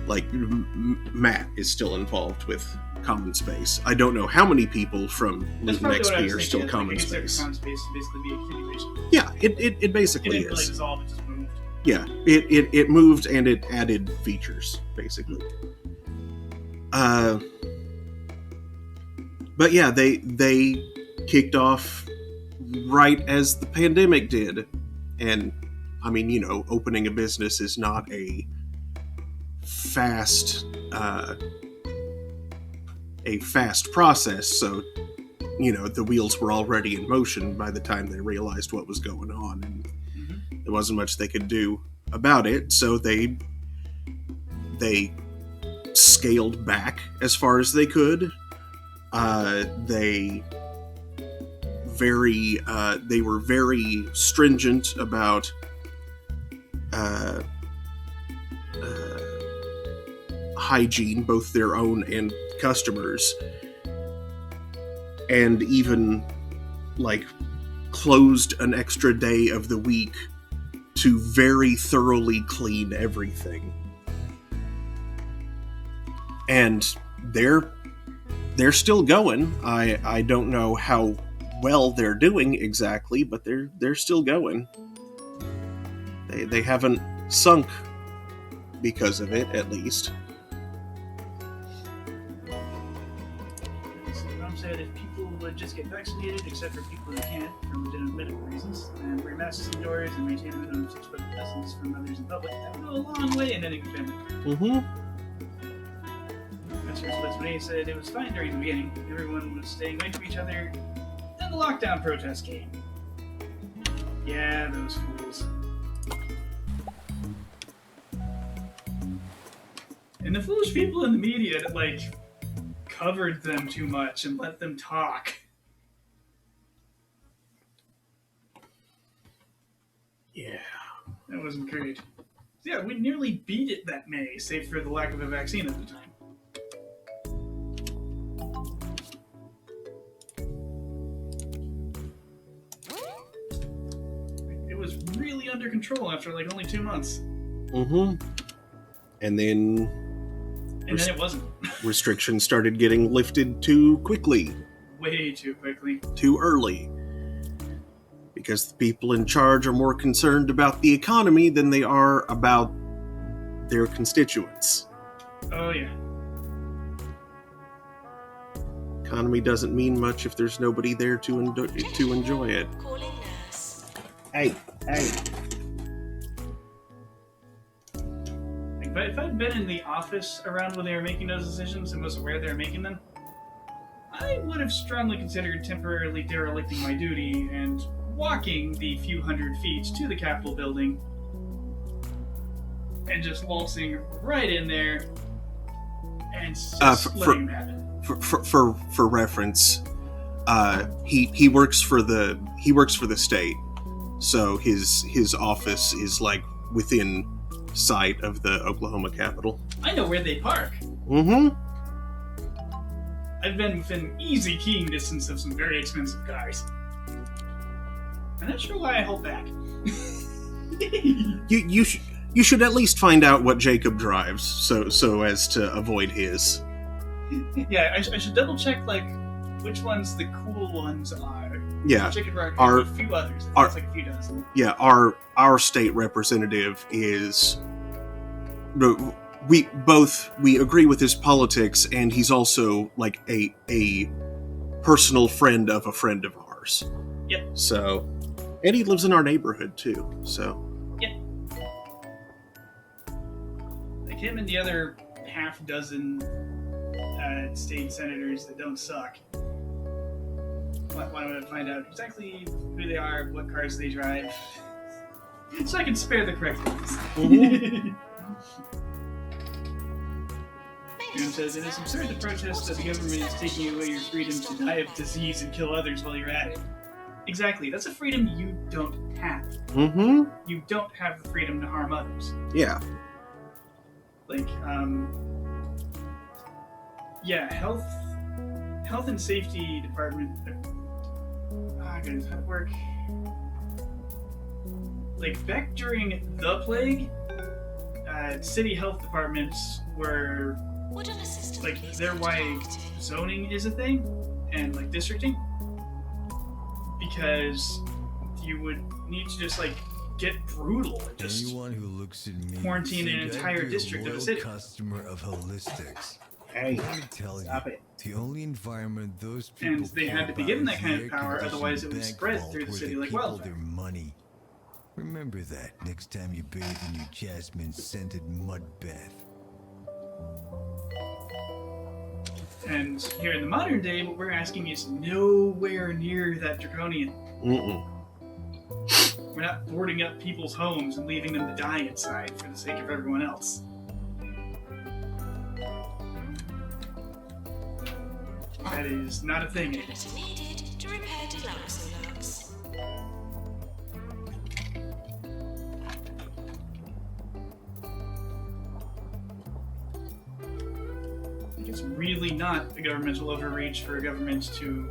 Like Matt is still involved with Common Space. I don't know how many people from Luton XP are still Common Space. Common Space to basically be a continuation. Yeah, it basically It didn't really is. dissolve, it just moved. Yeah, it moved and it added features, basically. But yeah, they kicked off right as the pandemic did. And, I mean, you know, opening a business is not a fast process, so, you know, the wheels were already in motion by the time they realized what was going on, and there wasn't much they could do about it, so they scaled back as far as they could. They were very stringent about hygiene, both their own and customers, and even like closed an extra day of the week to very thoroughly clean everything. And they're still going. I don't know how well they're doing exactly, but they're still going. They haven't sunk because of it, at least. said if people would just get vaccinated, except for people who can't for legitimate medical reasons, and wear masks indoors and maintain a minimum of 6 foot distance from others in public, that would go a long way in ending the pandemic. Mm-hmm. That's when he said it was fine during the beginning. Everyone was staying away from each other. Then the lockdown protest came. Yeah, those fools. And the foolish people in the media that, like, covered them too much and let them talk. Yeah. That wasn't great. Yeah, we nearly beat it that May, save for the lack of a vaccine at the time. It was really under control after, like, only 2 months. Mm-hmm. And then it wasn't. restrictions started getting lifted too quickly. Way too quickly. Too early. Because the people in charge are more concerned about the economy than they are about their constituents. Oh, yeah. Economy doesn't mean much if there's nobody there to enjoy it. Calling nurse. Hey. But if I'd been in the office around when they were making those decisions and was aware they were making them, I would have strongly considered temporarily derelicting my duty and walking the few hundred feet to the Capitol building and just waltzing right in there and just letting them have it. For reference, he works for the state, so his office is like within sight of the Oklahoma Capitol. I know where they park. Mm-hmm. I've been within easy keying distance of some very expensive cars. I'm not sure why I hold back. You should at least find out what Jacob drives, so as to avoid his. Yeah, I should double check like which ones the cool ones are. Yeah, Chicken Burger, our- a few others. It's like a few dozen. Yeah, our state representative is. We agree with his politics, and he's also like a personal friend of a friend of ours. Yep. So, and he lives in our neighborhood too. So. Yep. Like him and the other half dozen state senators that don't suck. Why don't I find out exactly who they are, what cars they drive, so I can spare the correct ones. Mm-hmm. Jim says, it is absurd to protest that the government is taking away your freedom to die of disease and kill others while you're at it. Exactly, that's a freedom you don't have. Mm-hmm. You don't have the freedom to harm others. Yeah. Like, yeah, health and safety department. Goodness, how'd it work? Like back during the plague, city health departments were like their why zoning is a thing and like districting, because you would need to just like get brutal and just Anyone who looks at me quarantine an think I'd entire be a district of a loyal city. customer of Holistics. Hey, Let me tell stop you, it. the only environment those people And they had to be care given about that kind is of the power, air-conditioned otherwise it would bank spread vault through the where city they like keep all wildfire. their money. Remember that next time you bathe in your jasmine-scented mud bath. And here in the modern day, what we're asking is nowhere near that draconian. Mm-mm. We're not boarding up people's homes and leaving them to die inside for the sake of everyone else. That is not a thing. Ability needed to repair Deluxolux. It's really not a governmental overreach for a government to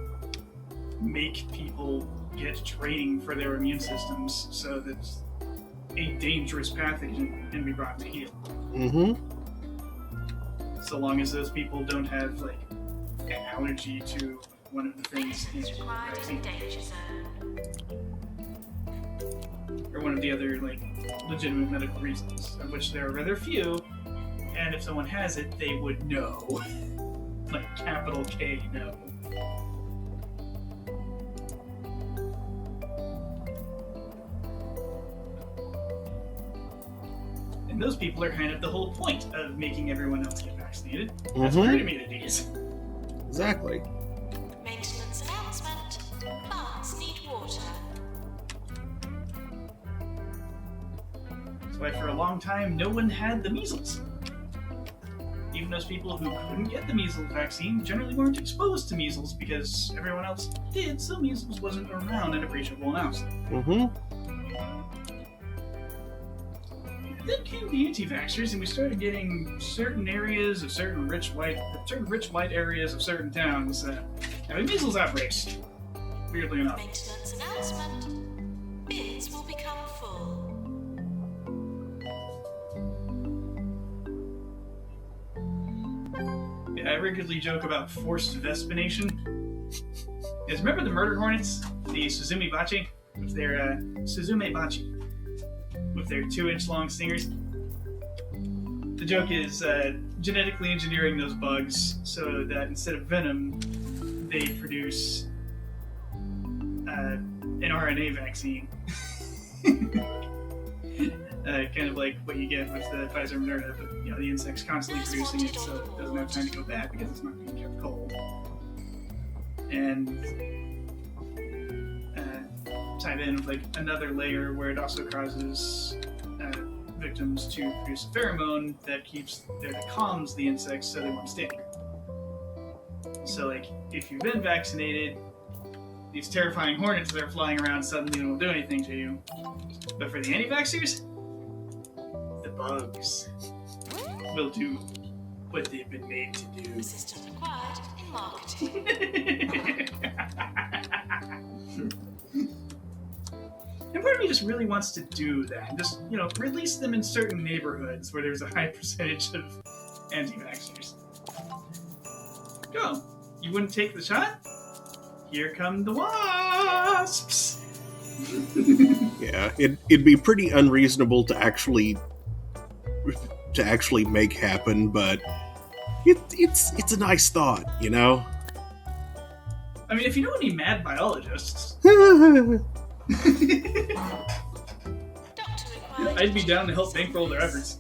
make people get training for their immune systems so that a dangerous pathogen can be brought to heel. Mm-hmm. So long as those people don't have like an allergy to one of the things in the Required in vaccine, danger zone. or one of the other like legitimate medical reasons, of which there are rather few. And if someone has it, they would know. Like capital K, no. those people are kind of the whole point of making everyone else get vaccinated. That's herd immunities. Exactly. Maintenance announcement. Plants need water. That's why for a long time no one had the measles. Even those people who couldn't get the measles vaccine generally weren't exposed to measles because everyone else did, so measles wasn't around in appreciable amounts. Then came the anti-vaxxers, and we started getting certain areas of certain rich white areas of certain towns having measles outbreaks. Weirdly enough. Maintenance announcement. Bids will become full. Yeah, I regularly joke about forced vestination. Yes, remember the murder hornets, the Suzume Bachi, with their Suzume Bachi, with their 2-inch long stingers? The joke is genetically engineering those bugs so that instead of venom, they produce an RNA vaccine. Kind of like what you get with the Pfizer Moderna, but the insect's constantly producing it, so it doesn't have time to go bad because it's not being kept cold. And tied in with like another layer where it also causes victims to produce a pheromone that calms the insects so they won't sting. So like if you've been vaccinated, these terrifying hornets that are flying around suddenly won't do anything to you. But for the anti-vaxxers, the bugs will do what they've been made to do. Assistant required in marketing. And part of me just really wants to do that. Just, release them in certain neighborhoods where there's a high percentage of anti-vaxxers. Go. You wouldn't take the shot? Here come the wasps! Yeah, it'd be pretty unreasonable to actually make happen, but it's a nice thought, I mean, if you know any mad biologists, I'd be down to help bankroll their efforts.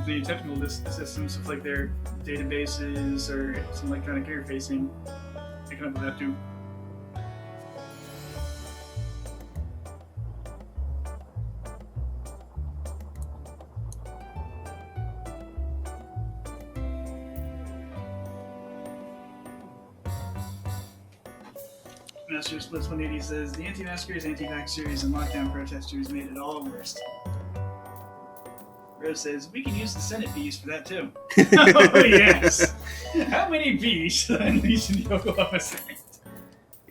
The technical systems of like their databases or some electronic interfacing, they come up with that too. Master Splits 180 says the anti-maskers, anti-vaxxers, and lockdown protesters made it all worse. Rose says, we can use the Senate bees for that too. Oh, yes! How many bees should I unleash in the Oklahoma Senate?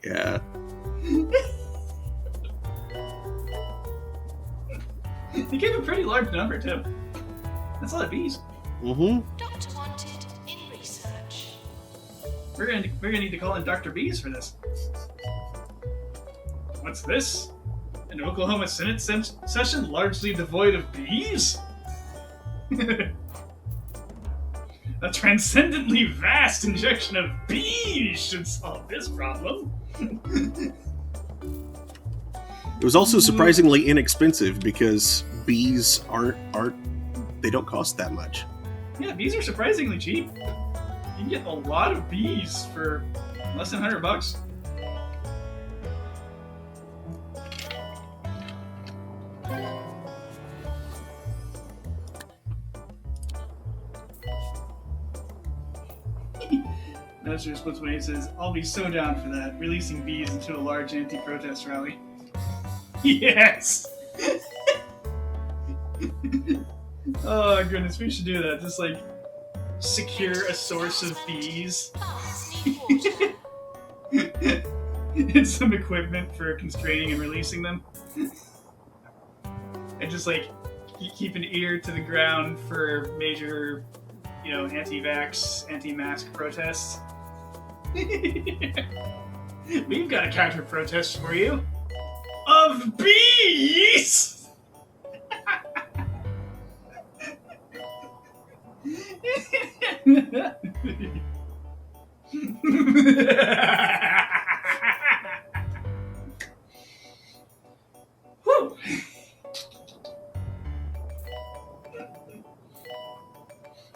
Yeah. You gave a pretty large number too. That's a lot of bees. Doctor wanted in research. We're gonna need to call in Dr. Bees for this. What's this? An Oklahoma Senate session largely devoid of bees? A transcendently vast injection of bees should solve this problem. It was also surprisingly inexpensive because bees they don't cost that much. Yeah, bees are surprisingly cheap. You can get a lot of bees for less than $100. Master Splits when he says, I'll be so down for that, releasing bees into a large anti-protest rally. Yes! Oh goodness, we should do that. Just like secure a source of bees. And some equipment for constraining and releasing them. And just like keep an ear to the ground for major, anti-vax, anti-mask protests. We've got a counter-protest for you. Of bees! Whew.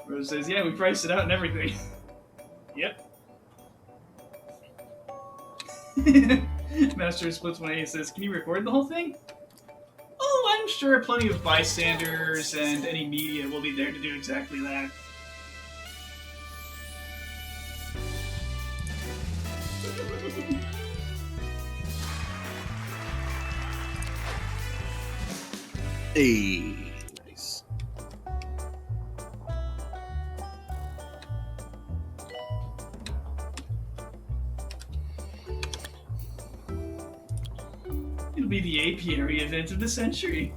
Rose says, yeah, we priced it out and everything. Yep. Master Splits 180 says, can you record the whole thing? Oh, I'm sure plenty of bystanders and any media will be there to do exactly that. Hey, nice. It'll be the apiary event of the century.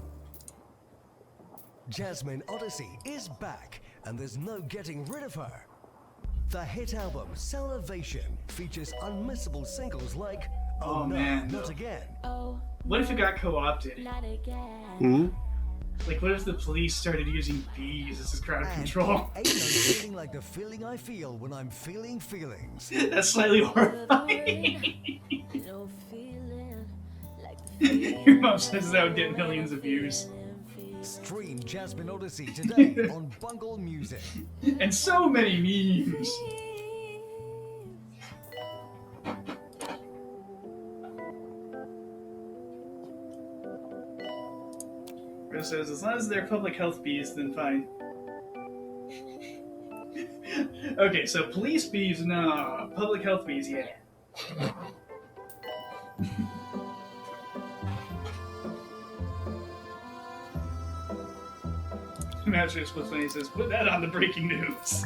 Jasmine Odyssey is back, and there's no getting rid of her. The hit album Salivation features unmissable singles like Oh, No, man. Not Again. Oh, What if it got co-opted? not again. Hmm? Like, what if the police started using bees as crowd And control? Ain't no feeling like the feeling I feel when I'm feeling feelings. That's slightly horrifying. No feeling like the Your mom says that would get millions of views. Stream Jasmine Odyssey today on Bungle Music. And so many memes. Rose says, as long as they're public health bees, then fine. Okay, so police bees, no. Public health bees, yeah. Master Splits when he says, put that on the breaking news.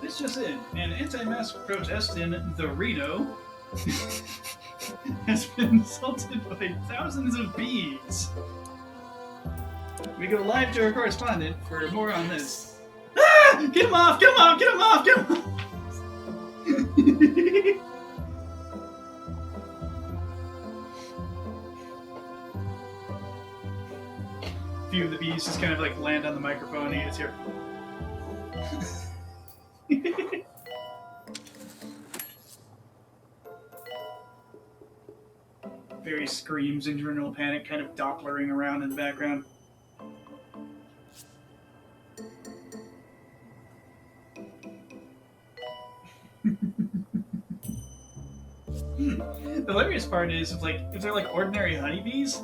This just in. An anti-mask protest in the Reno has been assaulted by thousands of bees. We go live to our correspondent for more on this. Ah! Get him off! Get him off! Get him off! Get him off! Few of the bees just kind of like land on the microphone. He is here. Barry screams in general panic, kind of Dopplering around in the background. The hilarious part is, if they're like ordinary honeybees,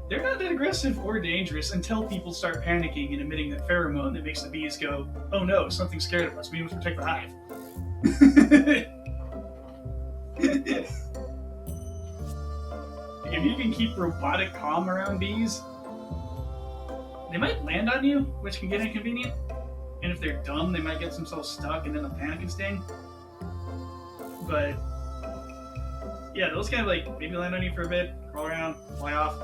they're not that aggressive or dangerous until people start panicking and emitting that pheromone that makes the bees go, oh no, something's scared of us, we must protect the hive. If you can keep robotic calm around bees, they might land on you, which can get inconvenient. And if they're dumb, they might get themselves stuck and then they'll panic and sting. But yeah, those kind of like maybe land on you for a bit, crawl around, fly off.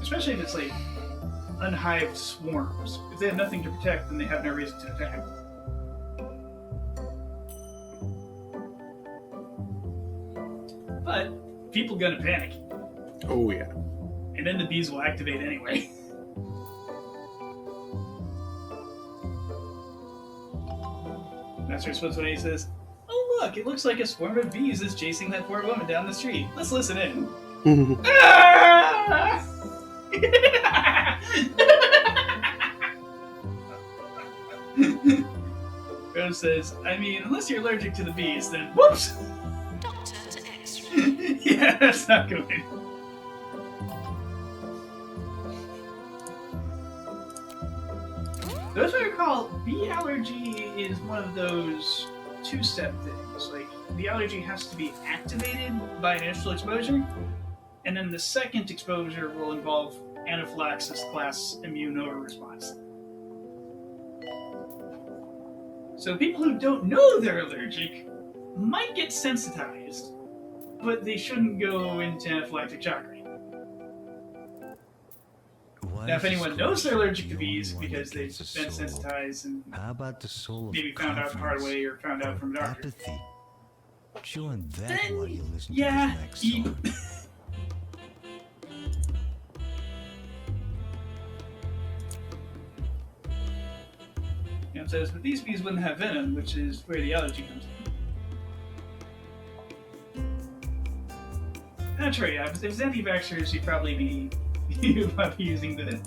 Especially if it's like unhived swarms. If they have nothing to protect, then they have no reason to attack. But people gonna panic. Oh yeah. And then the bees will activate anyway. Master Splits when he says, oh look, it looks like a swarm of bees is chasing that poor woman down the street. Let's listen in. Ah! Rose says, I mean, unless you're allergic to the bees, then whoops! Doctor to X-ray. Yeah, that's not good. So as I recall, bee allergy is one of those two-step things. Like, the allergy has to be activated by initial exposure, and then the second exposure will involve anaphylaxis class immune over-response. So people who don't know they're allergic might get sensitized, but they shouldn't go into anaphylactic shock rate. Now, if anyone knows they're allergic to the only bees one because that they've gets been a soul. sensitized and How about the soul of maybe found out the hard way or found out from a doctor, apathy? Chew on that then while you listen yeah, to this next you- song. You know, it says, but these bees wouldn't have venom, which is where the allergy comes in. That's right, yeah. If it's anti-vaxxers, you'd probably be using the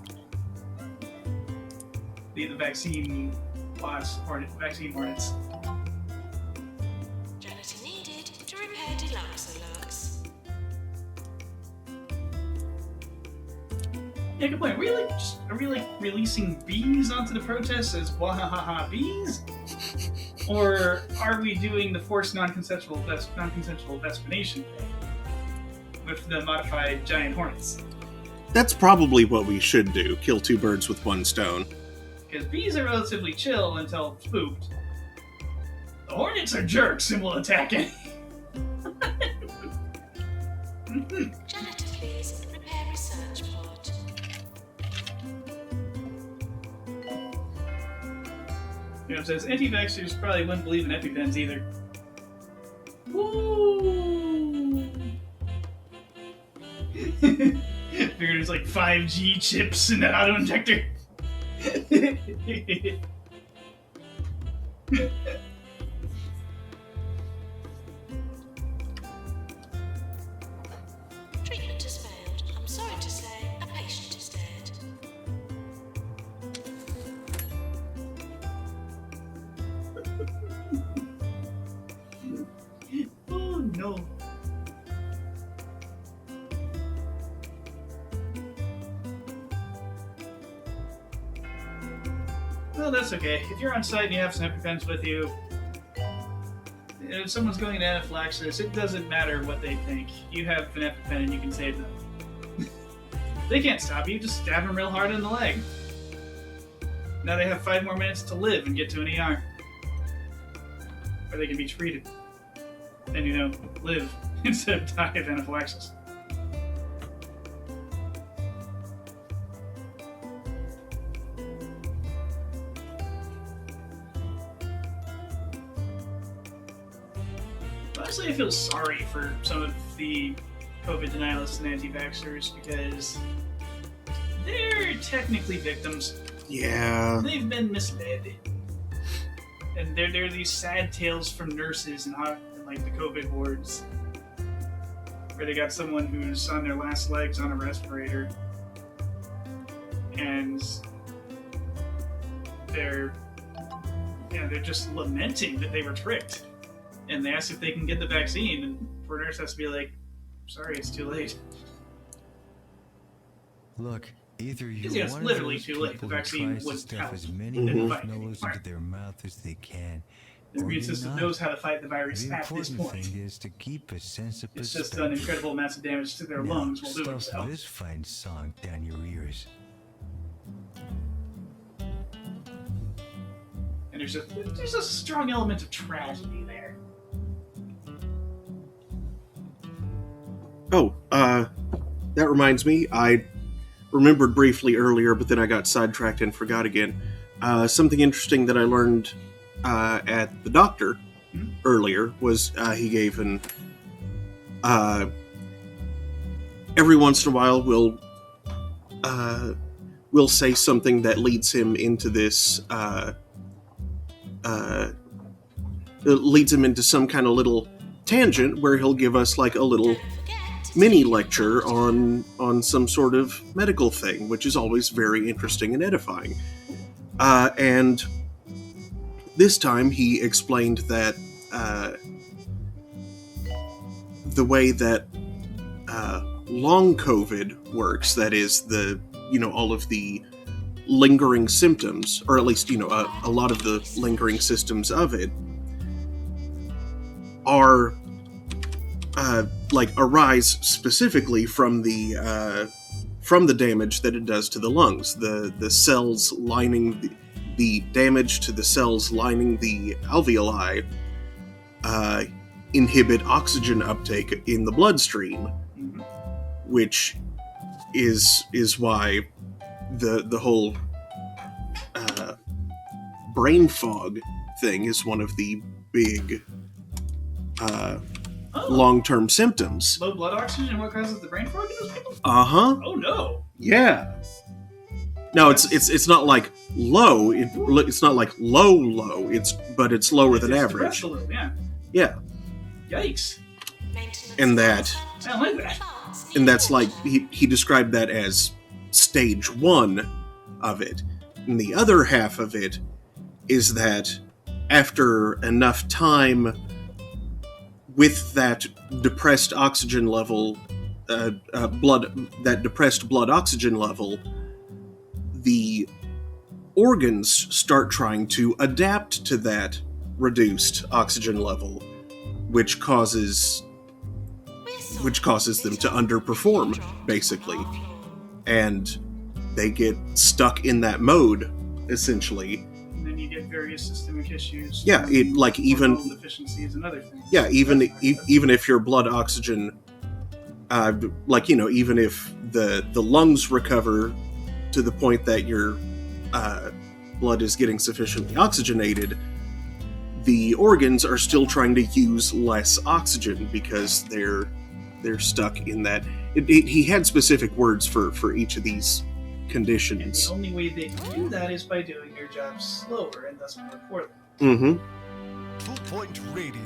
vaccine bots or vaccine hornets. Janitor needed to repair deluxe alerts. Yeah, good point. Are we like releasing bees onto the protests as wahahaha bees? Or are we doing the forced non-consensual vaccination thing with the modified giant hornets? That's probably what we should do. Kill two birds with one stone. Because bees are relatively chill until spooked. The hornets are jerks and will attack any. Janitor, please repair research pod. You know, it says anti-vaxxers probably wouldn't believe in EpiPens either. Woo! Figured there's like 5G chips in that auto injector. Treatment has failed. I'm sorry to say, a patient is dead. Oh no. Well, that's okay. If you're on site and you have some EpiPens with you, if someone's going to anaphylaxis, it doesn't matter what they think. You have an EpiPen and you can save them. They can't stop you, just stab them real hard in the leg. Now they have 5 more minutes to live and get to an ER. Or they can be treated. And, you know, live instead of die of anaphylaxis. Honestly, I feel sorry for some of the COVID denialists and anti-vaxxers because they're technically victims. Yeah. They've been misled. And there are these sad tales from nurses and like the COVID wards where they got someone who's on their last legs on a respirator and they're just lamenting that they were tricked. And they ask if they can get the vaccine, and poor nurse has to be like, sorry, it's too late. Look, either you're Yeah, it's one literally of those too late. people The who vaccine tries to would stuff help. as many Mhm. marshmallows into their mouth as they can. The or immune you're system not. knows how to fight the virus The at this important point. thing is to keep a sense of It's perspective. just done incredible amounts of damage to their Now, lungs while doing stuff so. this fine song down your ears. And there's a strong element of tragedy there. Oh, that reminds me, I remembered briefly earlier, but then I got sidetracked and forgot again. Something interesting that I learned at the doctor earlier was he gave an... every once in a while will say something that leads him into this... leads him into some kind of little tangent where he'll give us like a little mini lecture on some sort of medical thing, which is always very interesting and edifying. And this time he explained that the way that long COVID works, that is all of the lingering symptoms, or at least, a lot of the lingering symptoms of it are arise specifically from the damage that it does to the lungs. The cells lining the damage to the cells lining the alveoli inhibit oxygen uptake in the bloodstream, which is why the whole brain fog thing is one of the big long-term symptoms. Low blood oxygen, what causes the brain fog in those people? Uh-huh. Oh no. Yeah. No, it's not like low. It's not like low. But it's lower than average. Depressed a little, yeah. Yeah. Yikes. And that, I don't like that. and that's like he described that as stage 1 of it. And the other half of it is that after enough time with that depressed oxygen level, that depressed blood oxygen level, the organs start trying to adapt to that reduced oxygen level, which causes them to underperform, basically. And they get stuck in that mode, essentially. And then you get various systemic issues. Yeah, even deficiencies and other things. Yeah, even if your blood oxygen, even if the lungs recover to the point that your blood is getting sufficiently oxygenated, the organs are still trying to use less oxygen because they're stuck in that. He had specific words for each of these conditions. And the only way they can do that is by doing their job slower and thus more poorly. Mm-hmm. 2 Point Radio.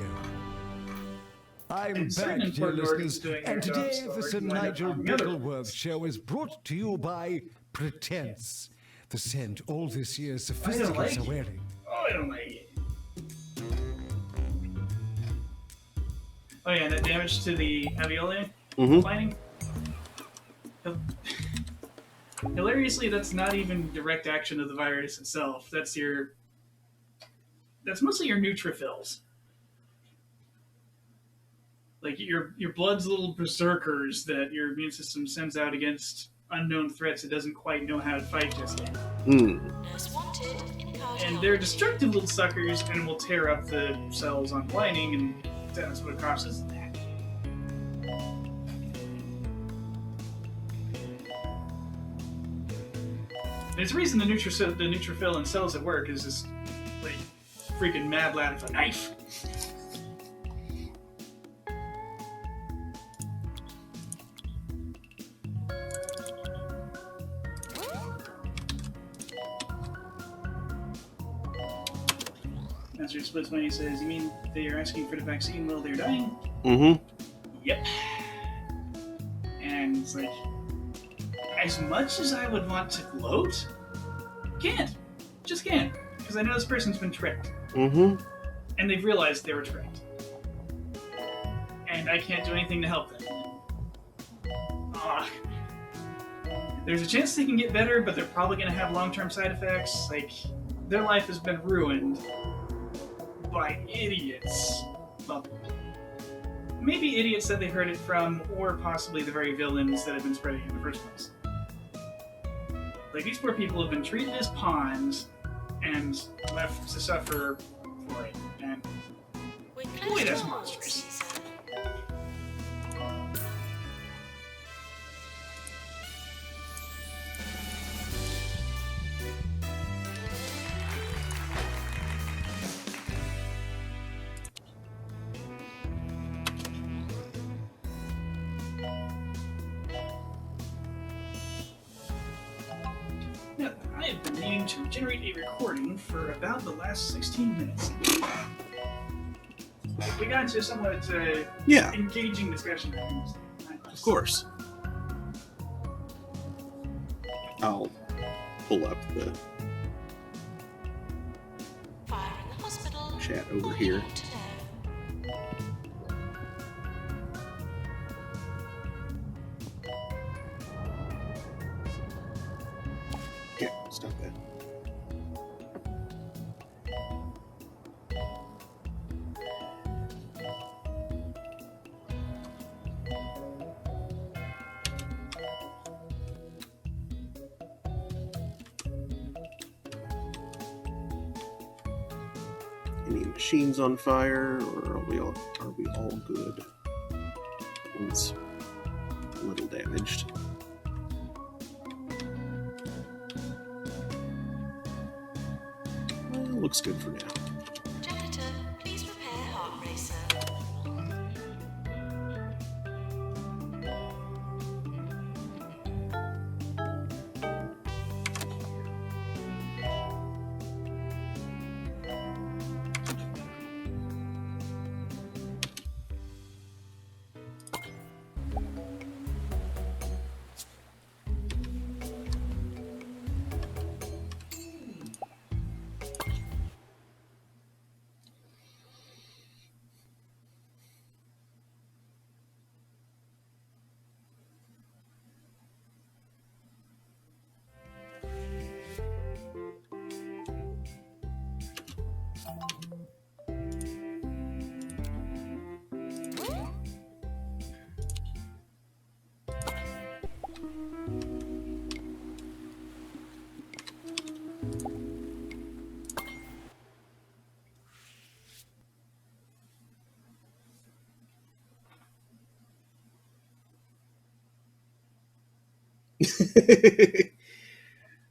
I'm And back, certain dear important organs listeners, doing and their jobs today slower the Sir can wind up Nigel harming other Bickleworth organs. Show is brought to you by Pretense, the scent all this year's like sophisticates it. are wearing. Oh, I don't like it. Oh yeah, and that damage to the alveoli lining. Hilariously, that's not even direct action of the virus itself. That's mostly your neutrophils. Like your blood's little berserkers that your immune system sends out against unknown threats it doesn't quite know how to fight just yet. And they're destructive little suckers and will tear up the cells on the lining, and that's what causes that. There's a reason the neutrophil in cells at work is just like freaking mad lad with a knife. Master Splits Money says, "You mean they are asking for the vaccine while they're dying?" Mm-hmm. Yep. And it's like, as much as I would want to gloat, can't. Just can't. Because I know this person's been tricked. Mm-hmm. And they've realized they were tricked. And I can't do anything to help them. There's a chance they can get better, but they're probably going to have long-term side effects. Like, their life has been ruined by idiots. Well, maybe idiots that they heard it from, or possibly the very villains that have been spreading it in the first place. Like, these poor people have been treated as pawns and left to suffer for it. And boy, that's monstrous. Now, I have been needing to generate a recording for about the last 16 minutes. We got into somewhat engaging discussion. Of course. I'll pull up the chat over here. Okay, stop that. Any machines on fire, or are we all good? One's a little damaged. looks good for now. Janitor, please prepare heart racer.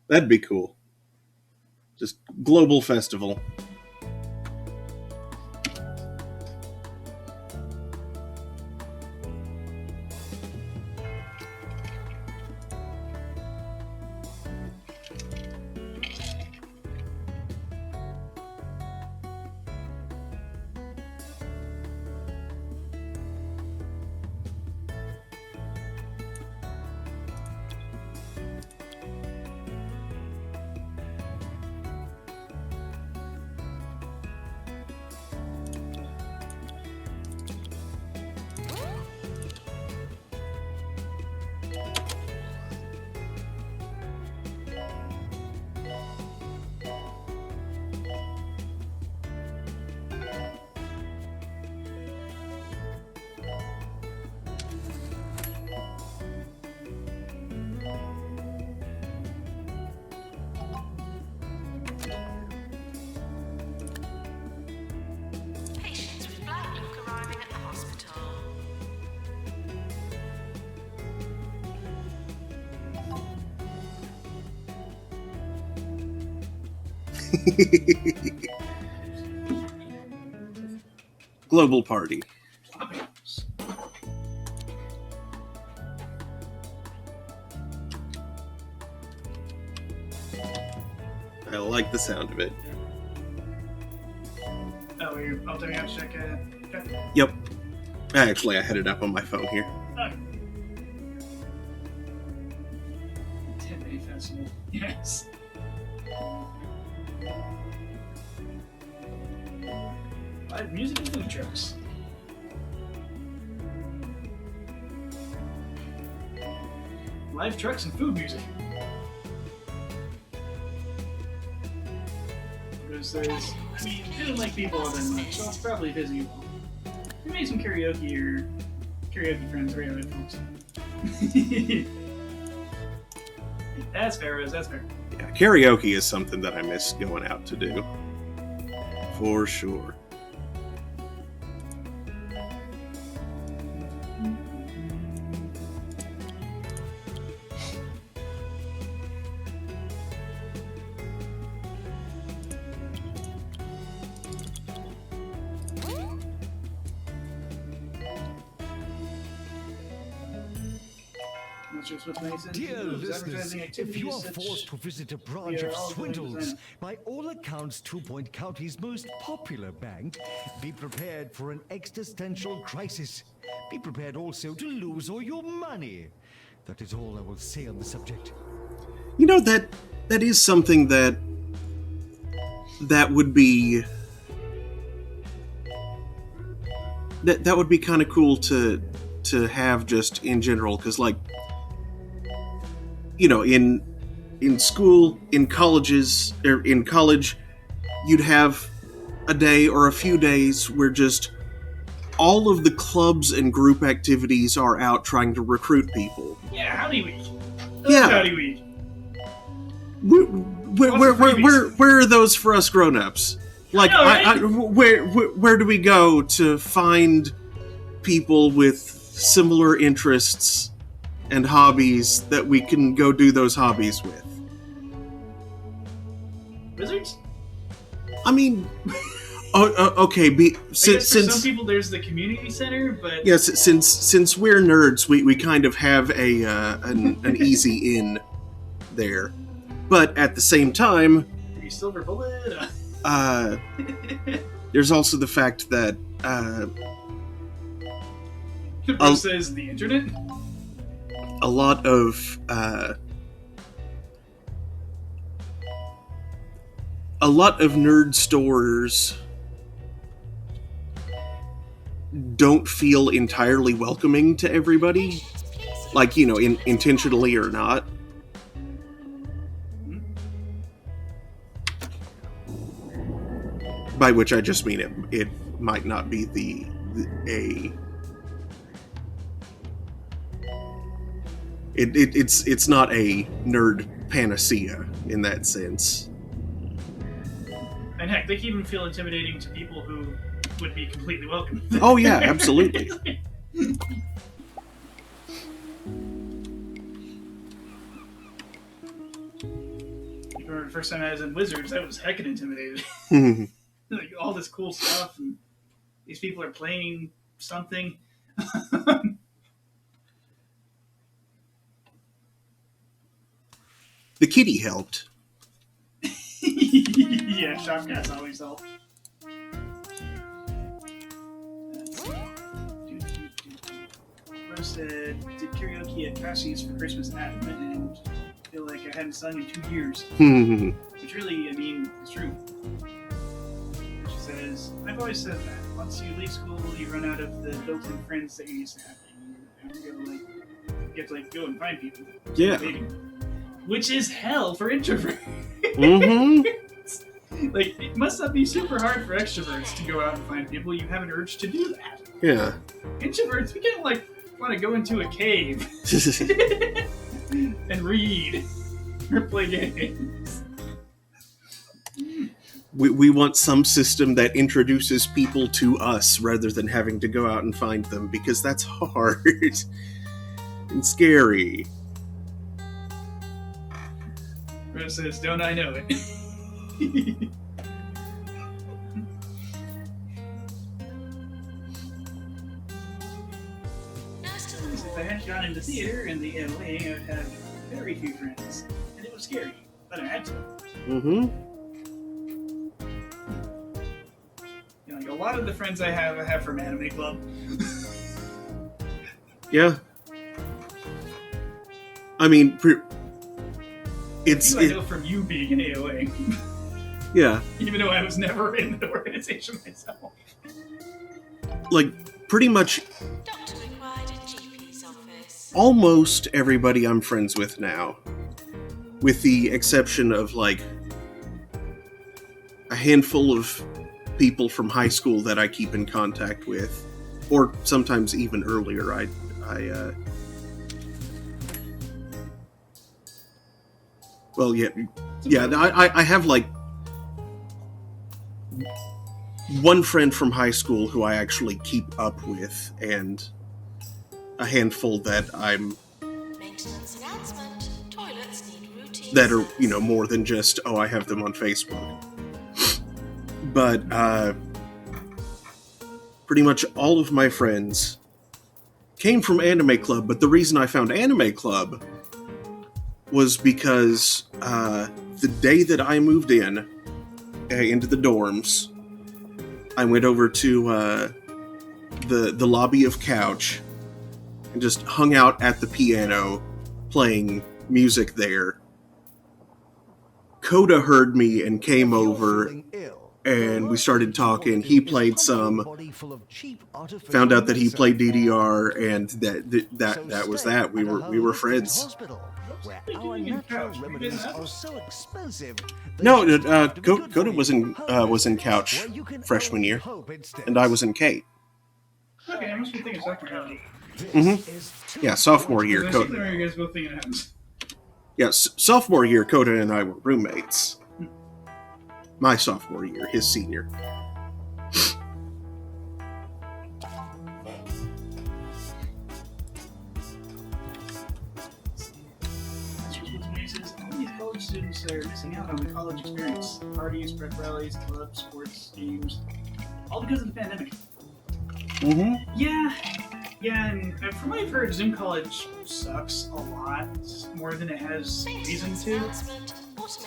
That'd be cool. Just global festival. Patients with black look arriving at the hospital. Global party. I like the sound of it. Oh, you're altering out to check it. Okay. Yep. Actually, I had it up on my phone here. Oh. 10-day festival. Yes. Live music and food trucks. Live trucks and food music. Because there's, I mean, didn't like people all that much, so it's probably busy. We made some karaoke or karaoke friends, radio folks. That's fair, Rose, that's fair. Yeah, karaoke is something that I miss going out to do. For sure. Dear listeners, if you are forced to visit a branch of Swindles, by all accounts 2 Point County's most popular bank, be prepared for an existential crisis. Be prepared also to lose all your money. That is all I will say on the subject. You know, that is something that would be that would be kind of cool to have just in general, because like, you know, in school, in colleges, or in college, you'd have a day or a few days where just all of the clubs and group activities are out trying to recruit people. Yeah, Howdy Week. Yeah. Howdy Week. Where are those for us grown-ups? Like, I know, right? where do we go to find people with similar interests and hobbies that we can go do those hobbies with? Wizards? I mean, okay. I guess for some Since people there's the community center, but yes, since we're nerds, we kind of have an easy in there, but at the same time, maybe Silver Bullet. there's also the fact that Bruce says the internet. a lot of nerd stores don't feel entirely welcoming to everybody, like, you know, intentionally or not. By which I just mean it might not be it's not a nerd panacea in that sense. And heck, they can even feel intimidating to people who would be completely welcome. Oh yeah, absolutely. I remember the first time I was in Wizards, I was heckin' intimidated. Like, all this cool stuff, and these people are playing something. The kitty helped. Yeah, Shopcats always help. Rose said, did karaoke at Cassie's for Christmas at and feel like I hadn't sung in 2 years. Which really, I mean, is true. She says, I've always said that. Once you leave school, you run out of the built-in friends that you used to have. You have to go and find people. Yeah. Which is hell for introverts. Like, it must not be super hard for extroverts to go out and find people. You have an urge to do that. Yeah. Introverts, we kind of want to go into a cave and read or play games. We want some system that introduces people to us rather than having to go out and find them, because that's hard and scary. Rose says, don't I know it? If I hadn't gone into theater in the AOA, I would have very few friends. And it was scary, but I had to. You know, like, a lot of the friends I have from Anime Club. Yeah. I mean, I know from you being in AOA. Yeah. Even though I was never in the organization myself. Like, pretty much almost everybody I'm friends with now, with the exception of, like, a handful of people from high school that I keep in contact with, or sometimes even earlier. I have, like, one friend from high school who I actually keep up with, and a handful that that are, you know, more than just, oh, I have them on Facebook. But, pretty much all of my friends came from Anime Club, but the reason I found Anime Club was because, the day that I moved into the dorms, I went over to, the lobby of Couch and just hung out at the piano playing music there. Coda heard me and came over, and we started talking. He played some, found out that he played DDR, and that was that. We were friends. No, Coda was in Couch freshman year, and I was in Kate. Okay, I must be thinking sophomore year. Yeah, sophomore year. You guys both thinking it happens. Yeah, sophomore year, Coda and I were roommates. My sophomore year, his senior. college students are missing out on the college experience. Parties, prep rallies, clubs, sports, games, all because of the pandemic. Mm-hmm. Yeah, and from what I've heard, Zoom college sucks a lot more than it has reason to.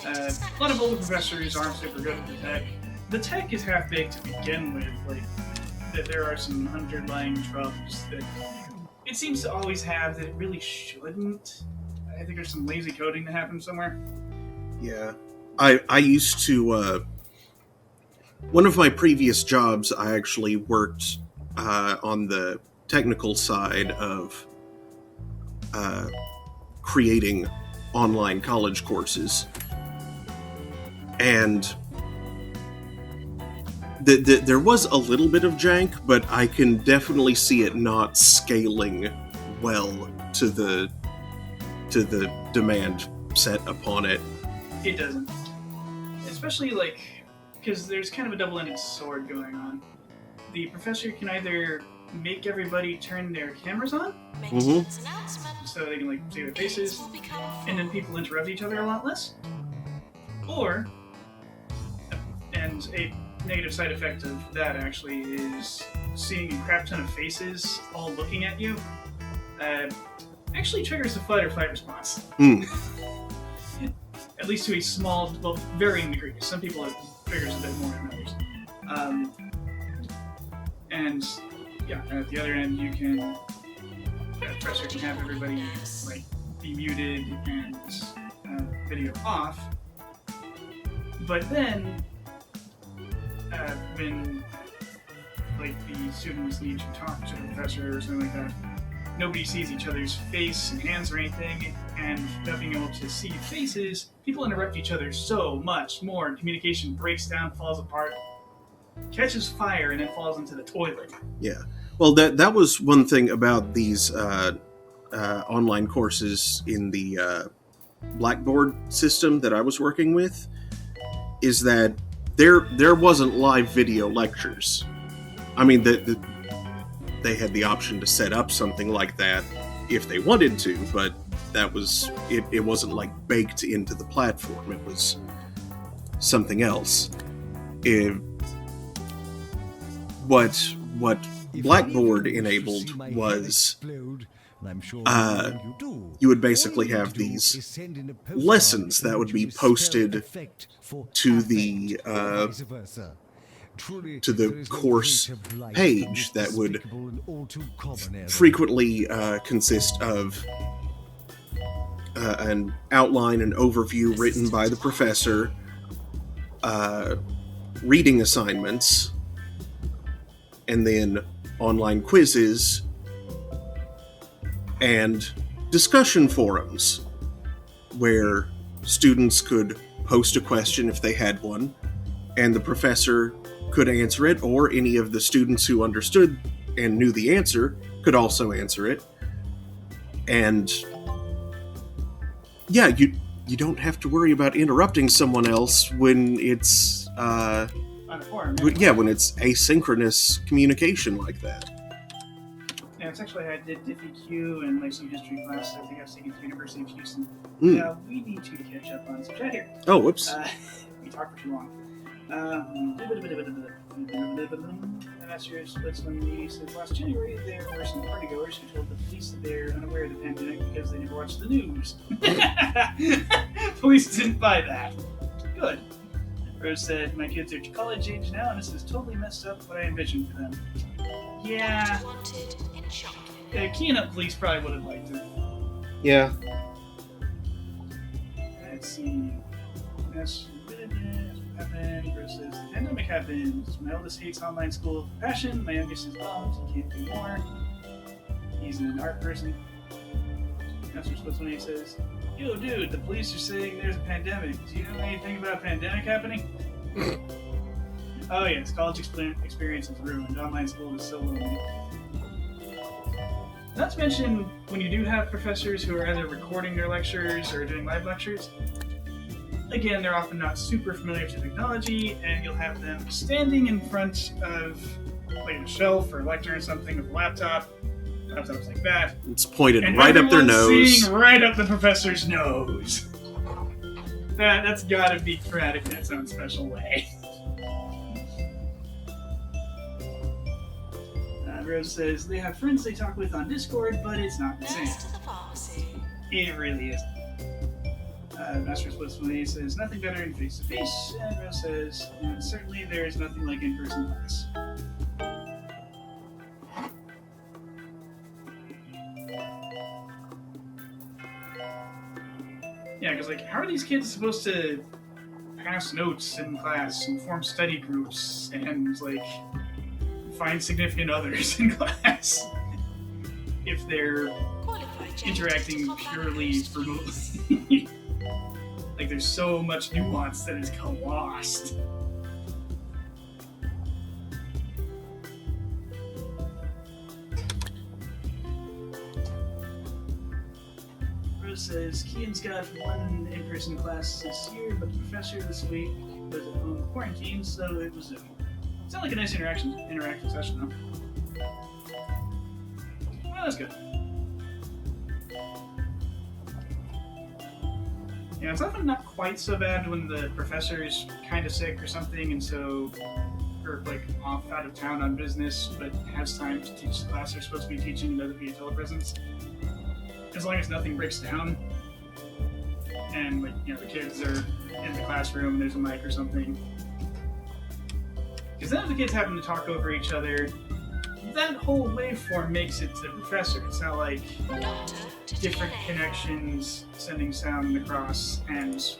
A lot of older professors aren't super good at the tech. The tech is half-baked to begin with, like, that there are some underlying troubles that it seems to always have that it really shouldn't. I think there's some lazy coding that happens somewhere. Yeah. I used to, one of my previous jobs, I actually worked on the technical side of creating online college courses. And there was a little bit of jank, but I can definitely see it not scaling well to the demand set upon it. It doesn't. Especially, like, because there's kind of a double-ended sword going on. The professor can either make everybody turn their cameras on, so they can, like, see their faces, and then people interrupt each other a lot less. Or, and a negative side effect of that, actually, is seeing a crap ton of faces all looking at you actually triggers the fight or flight response. At least to a small, well, varying degree. Some people it triggers a bit more than others. And yeah, at the other end, you can, the professor can have everybody like be muted and video off. But then, when like the students need to talk to the professor or something like that, nobody sees each other's face and hands or anything, and without being able to see faces, people interrupt each other so much more, and communication breaks down, falls apart, catches fire, and then falls into the toilet. Yeah. Well, that was one thing about these online courses in the Blackboard system that I was working with, is that there wasn't live video lectures. I mean, they had the option to set up something like that if they wanted to, but that was it wasn't like baked into the platform. It was something else. What Blackboard enabled was you would basically have these lessons that would be posted to the course page that would frequently consist of an outline, an overview written by the professor, reading assignments, and then online quizzes and discussion forums where students could post a question if they had one, and the professor could answer it, or any of the students who understood and knew the answer could also answer it. And yeah, you don't have to worry about interrupting someone else when it's when it's asynchronous communication like that. Yeah, it's actually, I did DiffyQ and like some history class. I think I was taking at the University of Houston. Yeah, we need to catch up on some chat here. Oh, whoops. We talked for too long. Master splits when the says last January there were some partygoers who told the police that they're unaware of the pandemic because they never watched the news. Police didn't buy that. Good. Rose said, my kids are college age now and this is totally messed up what I envisioned for them. Yeah. Keying up police probably would have liked it. Yeah. Let's see. That's happened versus the pandemic happens. My oldest hates online school with passion. My youngest is bummed. He can't do more. He's an art person. Master Splits when he says, yo, dude, the police are saying there's a pandemic. Do you know anything about a pandemic happening? Oh, yes, college experience is ruined. Online school is so lonely. Not to mention, when you do have professors who are either recording their lectures or doing live lectures, again, they're often not super familiar with technology, and you'll have them standing in front of like a shelf or a lectern or something with a laptop, laptops like that. It's pointed right up their nose. Seeing right up the professor's nose. That's gotta be traumatic in its own special way. Rose says they have friends they talk with on Discord, but it's not the same. Next to the pharmacy. It really isn't. Master Splits Money says nothing better than face to face, and Rose says, and certainly there is nothing like in-person class. Yeah, because like, how are these kids supposed to pass notes in class and form study groups and like find significant others in class if they're interacting purely remotely? Like, there's so much nuance that has come lost. Rose says Kian's got one in-person class this year, but the professor this week was at home quarantine, so it was Zoom. Sounds like a nice interactive session, though. Well, that's good. Yeah, it's often not quite so bad when the professor's kind of sick or something, and so, or like off out of town on business, but has time to teach the class they're supposed to be teaching and doesn't be a telepresence. As long as nothing breaks down, and like, you know, the kids are in the classroom, there's a mic or something. Because then if the kids happen to talk over each other, that whole waveform makes it to the professor. It's not like different connections sending sound across and,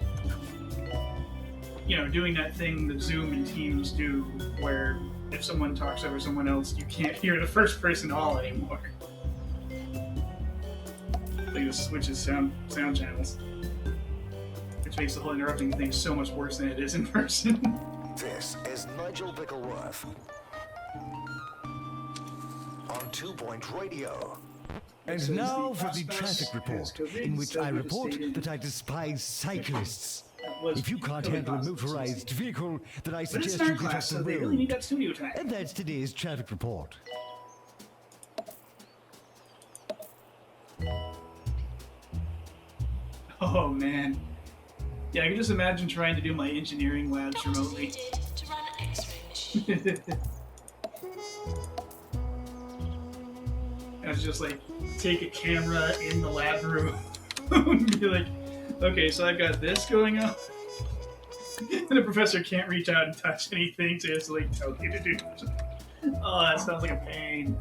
you know, doing that thing that Zoom and Teams do where if someone talks over someone else, you can't hear the first person at all anymore. Like this switches sound channels. Which makes the whole interrupting thing so much worse than it is in person. This is Nigel Bickleworth on 2 Point Radio. And now for the traffic report, in which I report that I despise cyclists. If you can't handle a motorized vehicle, then I suggest you get off the road. And that's today's traffic report. Oh man. Yeah, I can just imagine trying to do my engineering labs remotely. I was just like, take a camera in the lab room and be like, okay, so I've got this going on. And the professor can't reach out and touch anything, so he has to like tell you to do it. Oh, that sounds like a pain.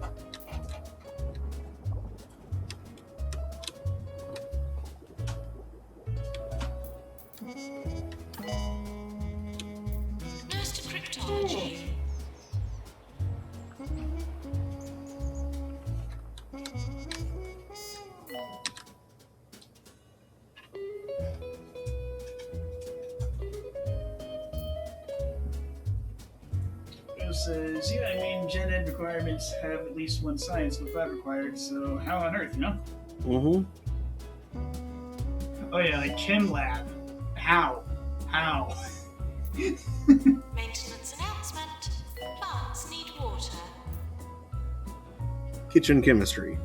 Nurse to cryptology. Says, yeah, I mean, gen ed requirements have at least one science with lab required, so how on earth, you know? Mm-hmm. Oh yeah, like chem lab. How? Maintenance announcement. Plants need water. Kitchen chemistry.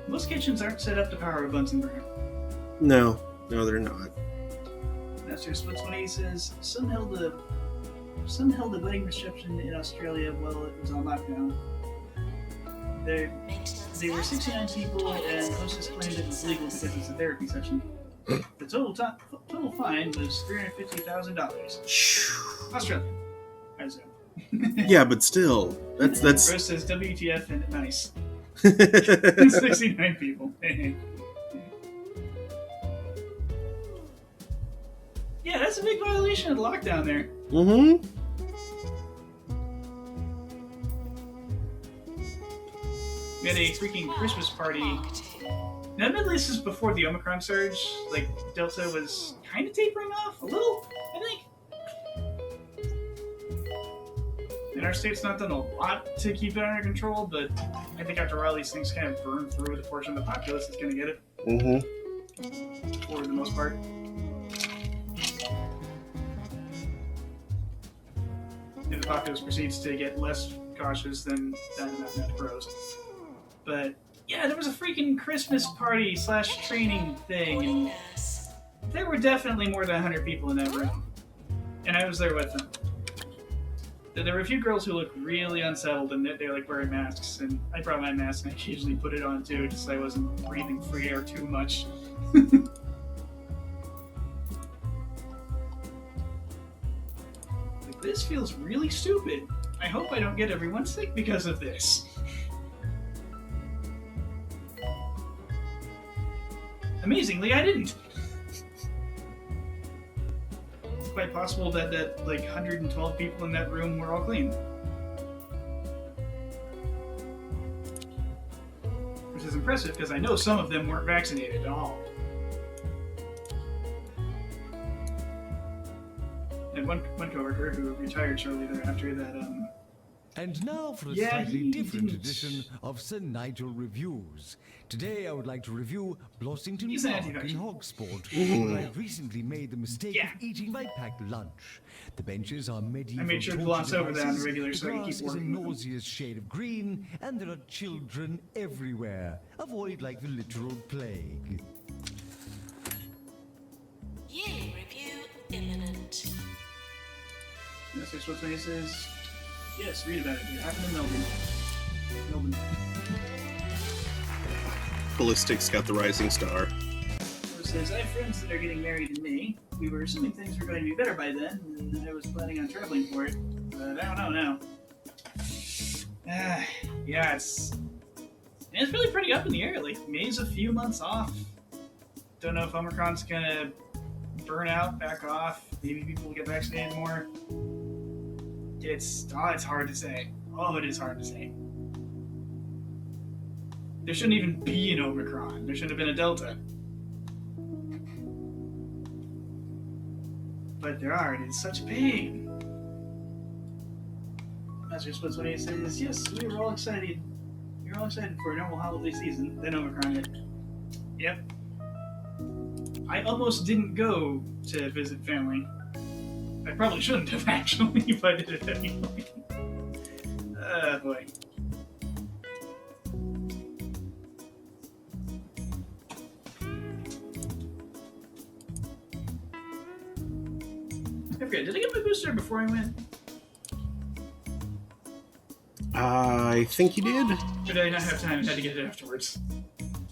Most kitchens aren't set up to power a Bunsen burner. No, they're not. Master Splits when he says some held a wedding reception in Australia while it was on lockdown. They were 69 people, and hostess claimed it was legal because it's a therapy session. The total fine was $350,000. Australian, I assume. Yeah, but still, that's. Chris says WTF and nice. 69 people. Yeah, that's a big violation of the lockdown there. Mm-hmm. We had a freaking Christmas party. Now, admittedly, this is before the Omicron surge. Like, Delta was kind of tapering off a little, I think. And our state's not done a lot to keep it under control, but I think after a while these things kind of burn through the portion of the populace that's going to get it. Mm-hmm. For the most part. And the populace proceeds to get less cautious than that grows. But yeah, there was a freaking Christmas party / training thing, and there were definitely more than 100 people in that room. And I was there with them. There were a few girls who looked really unsettled, and they're like wearing masks, and I brought my mask and I usually put it on too, just so I wasn't breathing free air too much. Like, this feels really stupid. I hope I don't get everyone sick because of this. Amazingly, I didn't. It's quite possible that like 112 people in that room were all clean. Which is impressive because I know some of them weren't vaccinated at all. And one coworker who retired shortly thereafter that And now for a Yeah, slightly he different didn't. edition of Sir Nigel Reviews. Today I would like to review Blossington He's an Park in anti-vaxxer. Hogsport, where I recently made the mistake of eating my packed lunch. The benches are medieval I made sure to torture gloss over that on devices, the regular so I can grass keep is a working with them. nauseous shade of green, and there are children everywhere. Avoid like the literal plague. Yearly review imminent. That's what Switzerland says. Yes, read about it. It happened in Melbourne. Ballistics got the Rising Star. It says, I have friends that are getting married in May. We were assuming things were going to be better by then, and I was planning on traveling for it. But I don't know now. Yeah, it's really pretty up in the air. Like, May's a few months off. Don't know if Omicron's gonna burn out, back off. Maybe people will get vaccinated more. It's hard to say. Oh, it is hard to say. There shouldn't even be an Omicron. There shouldn't have been a Delta. But there are, and it's such pain. Master Splits 28 says, yes, we were all excited. We were all excited for a normal holiday season. Then Omicron hit. Yep. I almost didn't go to visit family. I probably shouldn't have, actually, but I did it anyway. Boy. I forget, did I get my booster before I went? I think you did. Or did I not have time and had to get it afterwards?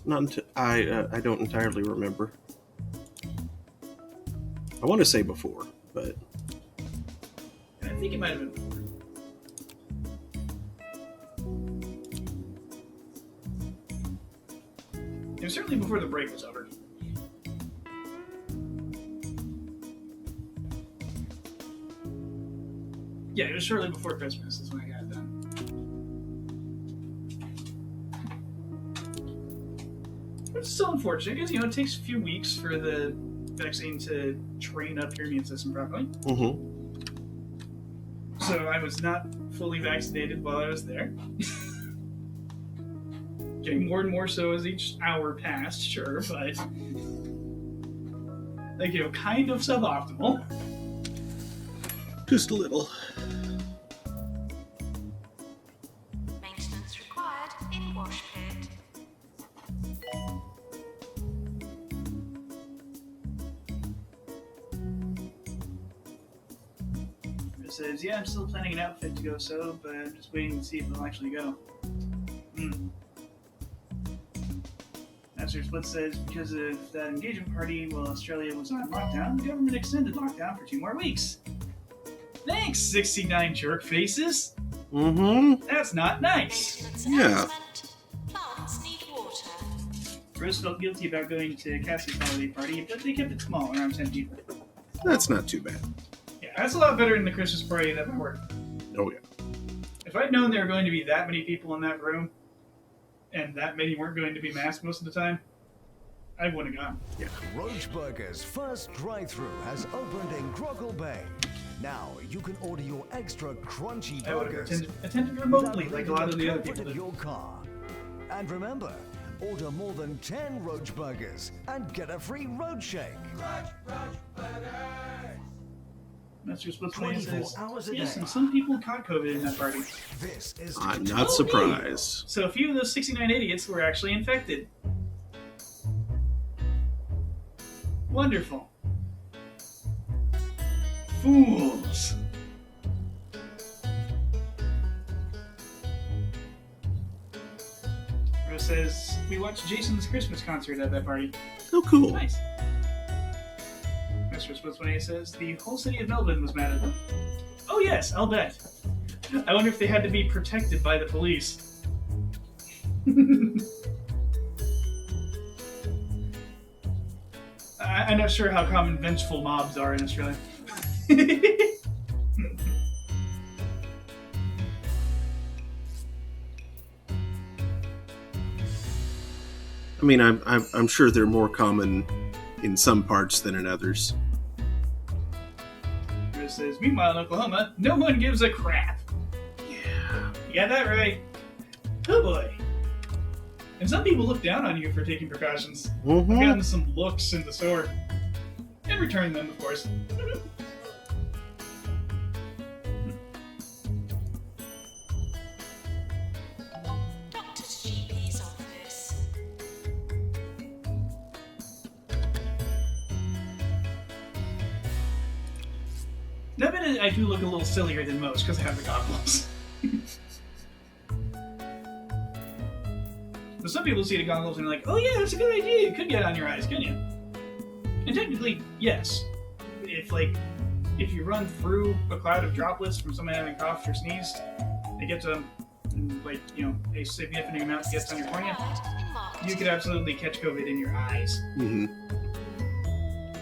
Not until I don't entirely remember. I want to say before, but I think it might have been before. It was certainly before the break was over. Yeah, it was shortly before Christmas is when I got it done. It's still unfortunate because, it takes a few weeks for the vaccine to train up your immune system properly. So I was not fully vaccinated while I was there. Getting more and more so as each hour passed, sure, but kind of suboptimal. just a little. Maintenance required in wash pit. It says, yeah, I'm still planning an outfit to go sew, but I'm just waiting to see if it'll actually go. Master Split says, because of that engagement party while Australia was on lockdown, the government extended lockdown for 2 more weeks. Thanks, 69 jerk faces! That's not nice! Yeah. Plants need water. Rose felt guilty about going to Cassie's holiday party, but they kept it small, around 10 people. That's not too bad. Yeah, that's a lot better than the Christmas party that my work. Oh yeah. If I'd known there were going to be that many people in that room, and that many weren't going to be masked most of the time, I would have gone. Yeah. Roach Burger's first drive-thru has opened in Groggle Bay. Now you can order your extra crunchy I would have burgers attended remotely without like a lot of the other comfort people of did. your car. And remember, order more than 10 Roach Burgers and get a free Roach Shake. Mr. Splitsman 24 says, hours a yes, day. and some people caught COVID in that party. This is I'm not surprised. So a few of those 69 idiots were actually infected. Wonderful. Fools. Rose says, we watched Jason's Christmas concert at that party. Oh, cool. Nice. Mr. Splitsman says, the whole city of Melbourne was mad at them. Oh yes, I'll bet. I wonder if they had to be protected by the police. I'm not sure how common vengeful mobs are in Australia. I mean, I'm sure they're more common in some parts than in others. Chris says, meanwhile in Oklahoma, no one gives a crap. Yeah. You got that right. Oh boy. And some people look down on you for taking precautions. I've gotten some looks in the store. And returned them, of course. Doctor's GP's office. Now, I do look a little sillier than most because I have the goggles. But some people see the goggles and are like, oh yeah, that's a good idea. You could get it on your eyes, couldn't you? And technically, yes. If you run through a cloud of droplets from someone having coughed or sneezed, it gets a significant amount gets on your cornea, you could absolutely catch COVID in your eyes. Mm-hmm.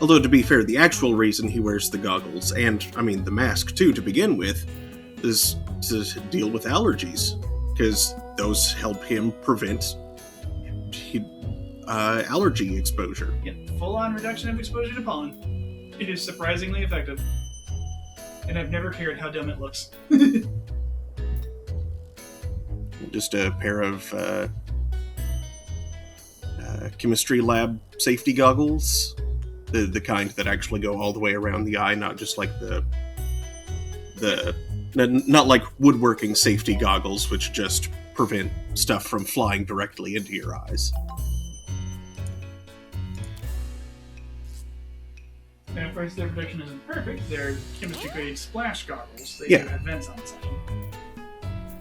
Although, to be fair, the actual reason he wears the goggles, and, I mean, the mask too, to begin with, is to deal with allergies. Because those help him prevent allergy exposure. Yep, full-on reduction of exposure to pollen. It is surprisingly effective. And I've never cared how dumb it looks. Just a pair of chemistry lab safety goggles. The kind that actually go all the way around the eye, not just like not like woodworking safety goggles, which just prevent stuff from flying directly into your eyes. And of course, their protection isn't perfect. They're chemistry-grade splash goggles. They Yeah. do have vents on the side.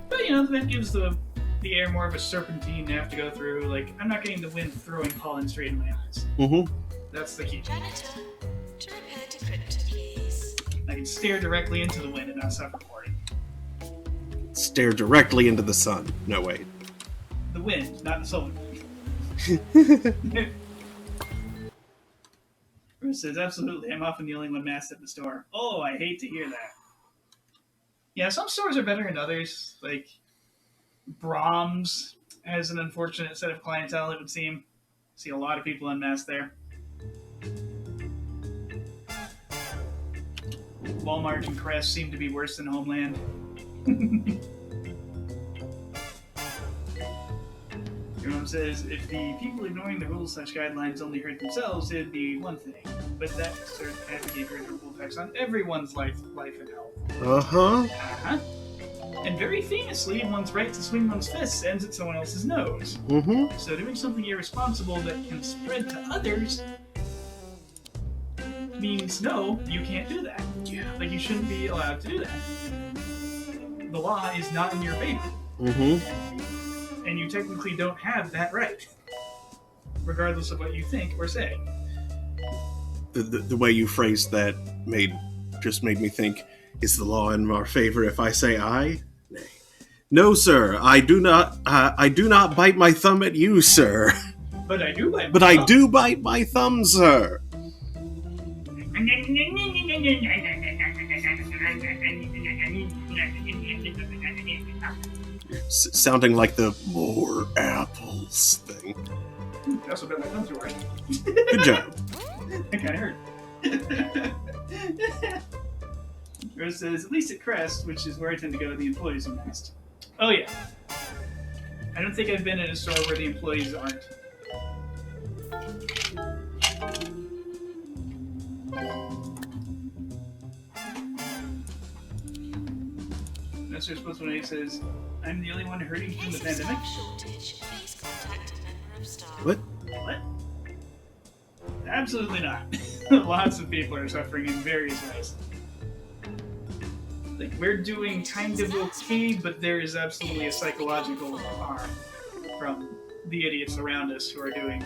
But, that gives the air more of a serpentine to have to go through. Like, I'm not getting the wind throwing pollen straight in my eyes. Mm-hmm. That's the key. Janitor, to repair decryptor, please. I can stare directly into the wind and not suffer for it. Stare directly into the sun. No, wait. The wind, not the solar. Bruce says, absolutely, I'm often the only one masked at the store. Oh, I hate to hear that. Yeah, some stores are better than others. Like, Brahms has an unfortunate set of clientele, it would seem. See a lot of people unmasked there. Walmart and Crest seem to be worse than Homeland. Jerome says, if the people ignoring the rules/guidelines only hurt themselves, it'd be one thing. But that certain bad behavior has ripple effects on everyone's life and health. Uh-huh. Uh-huh. And very famously, one's right to swing one's fists ends at someone else's nose. Mm-hmm. So doing something irresponsible that can spread to others means no, you can't do that. Yeah. Like, you shouldn't be allowed to do that. The law is not in your favor. Mm-hmm. And you technically don't have that right. Regardless of what you think or say. The way you phrased that made me think, is the law in our favor if I say aye? Nay. No, sir, I do not bite my thumb at you, sir. But I do bite my But thumb. I do bite my thumb, sir. Sounding like the more apples thing. I also bit my thumb too hard. Good job. That kind of hurt. Rose says, at least at Crest, which is where I tend to go, the employees are masked. Oh yeah. I don't think I've been in a store where the employees aren't. Mr. Spokesman says, I'm the only one hurting from the pandemic. Shortage. Please contact a member of staff. What? What? Absolutely not. Lots of people are suffering in various ways. Like, we're doing kind of okay, but there is absolutely a psychological harm from the idiots around us who are doing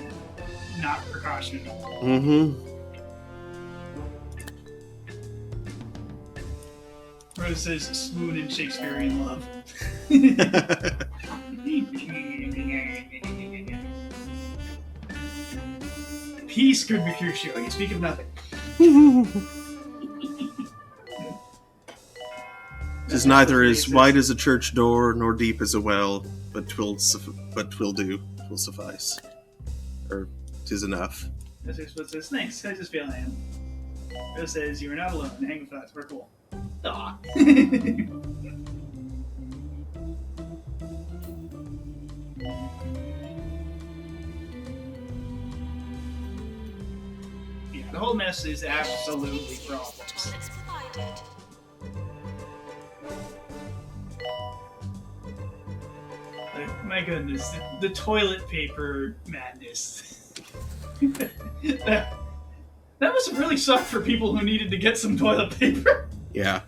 not precaution. Mm-hmm. Rose says, swoon in Shakespearean love. Peace, good Mercutio. You speak of nothing. Tis neither as wide as a church door, nor deep as a well, but 'twill do, 'twill suffice. Or 'tis enough. Mr. Split says, thanks, I just feel I am. Rose says, you are not alone. Hang with us, we're cool. Aw. Yeah, the whole mess is absolutely problems. Toilets provided. Like, my goodness, the toilet paper madness. That must have really sucked for people who needed to get some toilet paper. Yeah.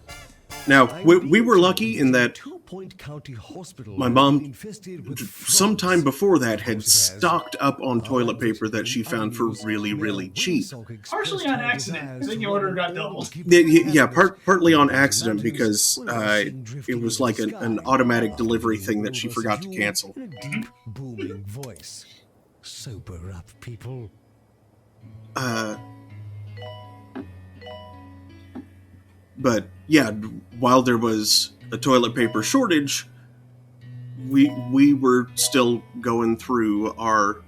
Now, we were lucky in that Point County Hospital my mom, infested with sometime before that, had stocked up on toilet paper that she found for really, really cheap. Partially on accident. I think the order got doubled. Yeah, partly on accident because it was like an automatic delivery thing that she forgot to cancel. In a deep, booming voice. Sober up, people. But yeah, while there was a toilet paper shortage, we were still going through our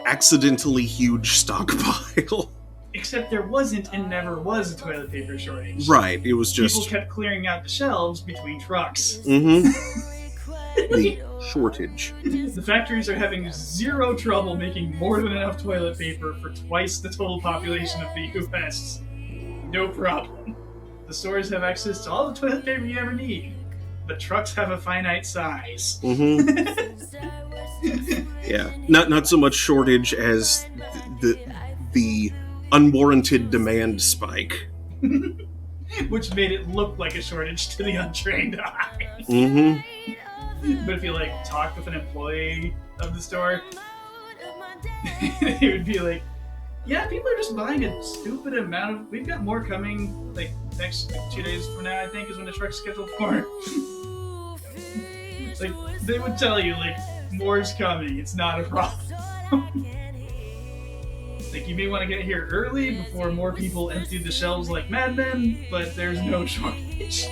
accidentally huge stockpile. Except there wasn't and never was a toilet paper shortage. Right, it was just... People kept clearing out the shelves between trucks. Mm-hmm. The shortage. The factories are having zero trouble making more than enough toilet paper for twice the total population of the US. No problem. The stores have access to all the toilet paper you ever need, but trucks have a finite size. Mm-hmm. Yeah, not so much shortage as the unwarranted demand spike. Which made it look like a shortage to the untrained eye. Mm-hmm. But if you talk with an employee of the store, they would be like, yeah, people are just buying a stupid amount of... We've got more coming, next 2 days from now, I think, is when the truck's scheduled for. They would tell you, more's coming, it's not a problem. You may want to get here early before more people empty the shelves like madmen, but there's no shortage.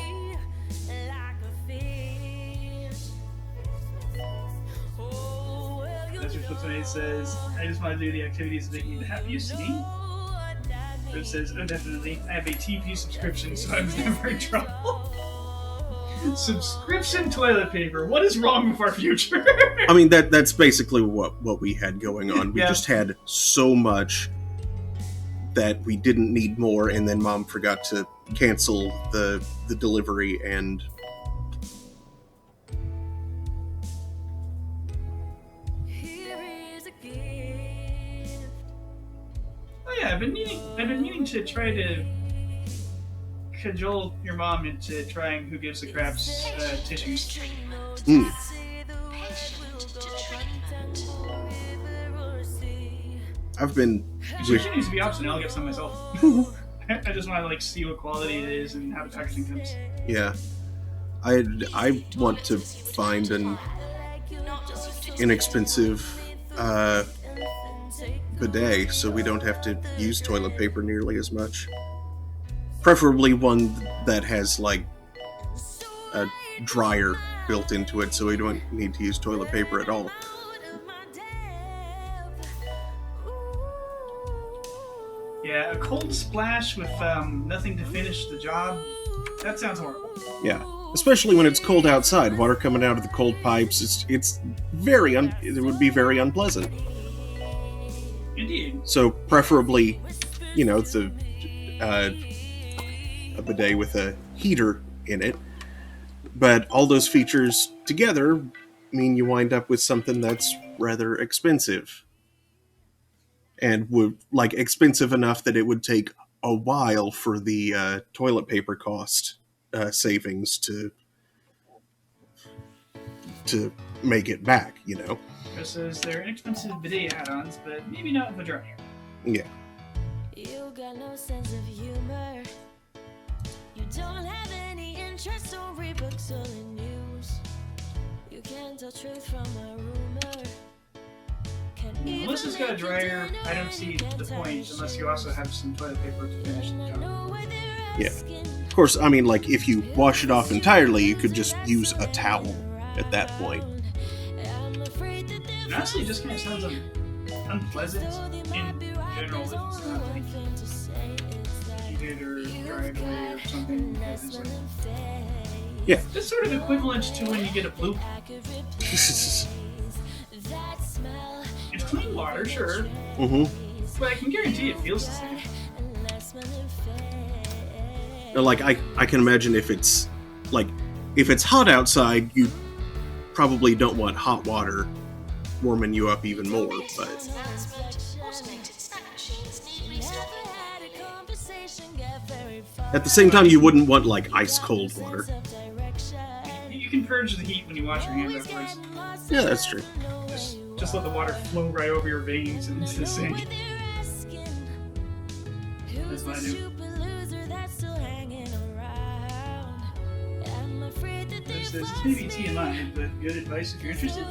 Mr. Spokesman says, I just want to do the activities that make me the happiest. Me? Rose says, oh, definitely. I have a TP subscription, so I was never in trouble. Subscription toilet paper. What is wrong with our future? I mean, that's basically what we had going on. We Yeah. just had so much that we didn't need more, and then Mom forgot to cancel the delivery, and Oh yeah, I've been meaning to try to cajole your mom into trying Who Gives a Crap's tissues. Mm. I've been... It continues to be optional. I'll get some myself. I just want to see what quality it is and how the packaging comes. Yeah. I want to find an inexpensive bidet so we don't have to use toilet paper nearly as much. Preferably one that has a dryer built into it so we don't need to use toilet paper at all. Yeah, a cold splash with nothing to finish the job. That sounds horrible. Yeah. Especially when it's cold outside, water coming out of the cold pipes, it would be very unpleasant. Indeed. So preferably, a bidet with a heater in it. But all those features together mean you wind up with something that's rather expensive. And would expensive enough that it would take a while for the toilet paper cost savings to make it back, you know. Chris says they're inexpensive bidet add-ons, but maybe not the dryer. Yeah. You got no sense of humor. You don't have any interest or read books or the news. You can't tell truth from a rumor. Melissa's got a dryer. I don't see the point unless you also have some toilet paper to finish the job. Yeah. Of course, I mean, like, if you wash it off entirely, you could just use a towel at that point. And honestly, it just kind of sounds unpleasant in general. It's not like heated or dried away or something. It's like, yeah. It's sort of equivalent to when you get a blue. It's clean water, sure. Mm-hmm. But I can guarantee it feels the same. Like, I can imagine if it's hot outside, you probably don't want hot water warming you up even more, but at the same time, you wouldn't want, like, ice cold water. You can purge the heat when you wash your hands afterwards. Yeah, that's true. Just let the water flow right over your veins and into the sink. That's what I do. This may be TMI, but good advice if you're interested.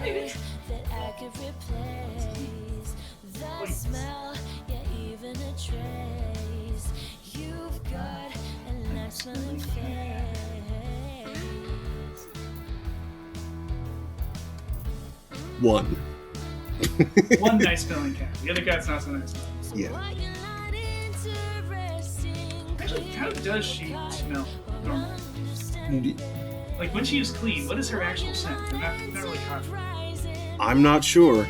Maybe. That I could replace the smell, yeah, even a trace. You've got a nice smelling face. One. One nice smelling cat. The other cat's not so nice. Yeah. Actually, how does she smell normally? Like, when she is clean, what is her actual scent? I'm not really caught. I'm not sure.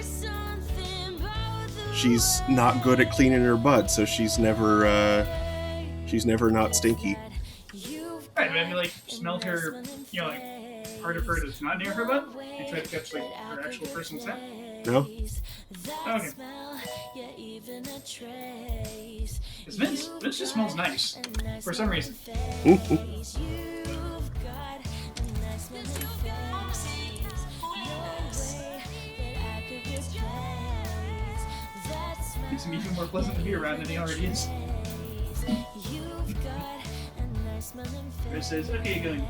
She's not good at cleaning her butt, so she's never not stinky. Right, but I mean, like, smelled her, you know, like, part of her that's not near her butt, and try to catch, like, her actual personal scent? No? Okay. Because Vince just smells nice, for some reason. Makes him even more pleasant to be around than he already is. Chris says, okay, going.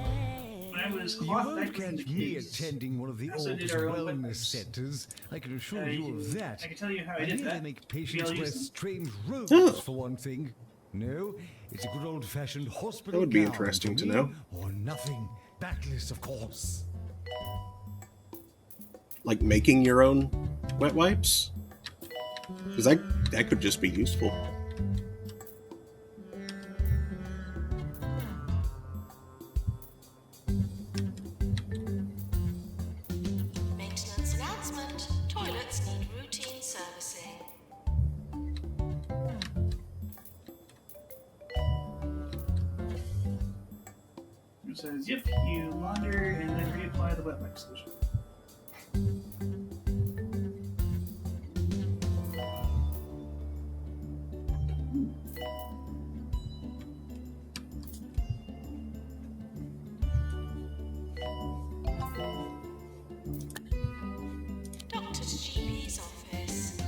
When I was You cloth won't back in catch the me kids, attending one of the also oldest did our own wellness websites. centers. I can assure you of that. I can tell you how I I did hear that. they make patients Maybe I'll wear use them. strange robes, for one thing. No, it's a good old-fashioned hospital That would be gown interesting for to me, know. Or nothing. Backless, of course. Like making your own wet wipes? Because that could just be useful. Maintenance announcement. Toilets need routine servicing. It says, yep, you launder and then reapply the wet wipe solution. Doctor's GP's office.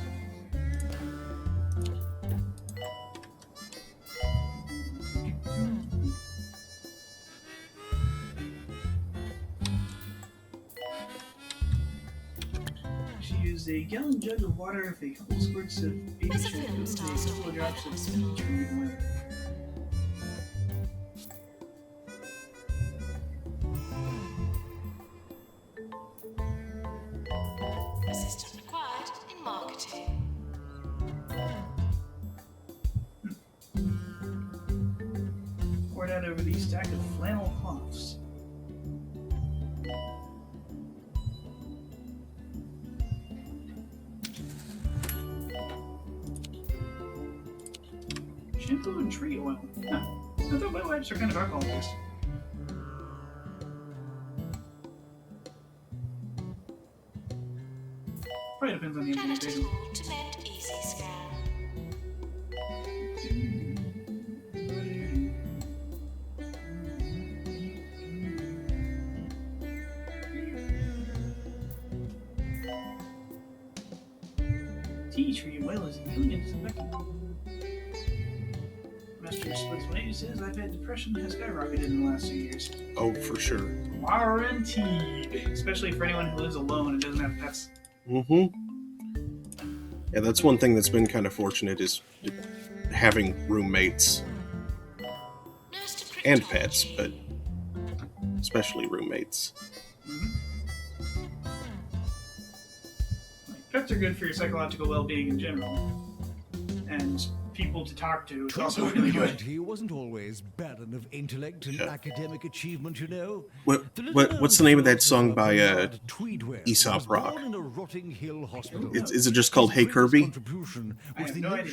She used a gallon jug of water with a couple squirts of baby There's a shampoo film and star a couple story of drops of hospital. bleach from the water. Assistant required in marketing. Poured out over the stack of flannel cloths. menthol and tree oil. Huh. I thought wet wipes are kind of alcohol-based. Probably depends on the implementation. To mend easy scan. Tea tree oil is really disinfectant. Master Splits Lady says I've had depression has skyrocketed in the last 2 years. Oh, for sure. Guaranteed. Especially for anyone who lives alone and doesn't have pets. Mm-hmm. Yeah, that's one thing that's been kind of fortunate is having roommates and pets, but especially roommates. Pets are good for your psychological well-being in general, and people to talk to is also really good. He wasn't always barren of intellect and academic achievement, you know. What's the name of that song by Aesop Rock? Is it just called Hey Kirby? I have no idea.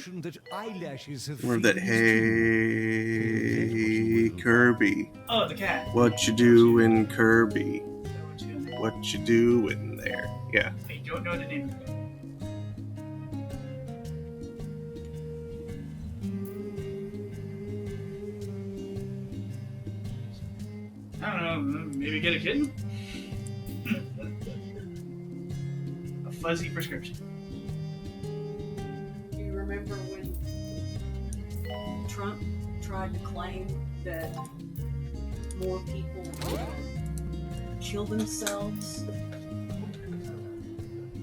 Remember that Hey Kirby? Oh, the cat. What you doing, Kirby? What you doing there? Yeah. I don't know the name of it. I don't know, maybe get a kitten? A fuzzy prescription. Do you remember when Trump tried to claim that more people would kill themselves,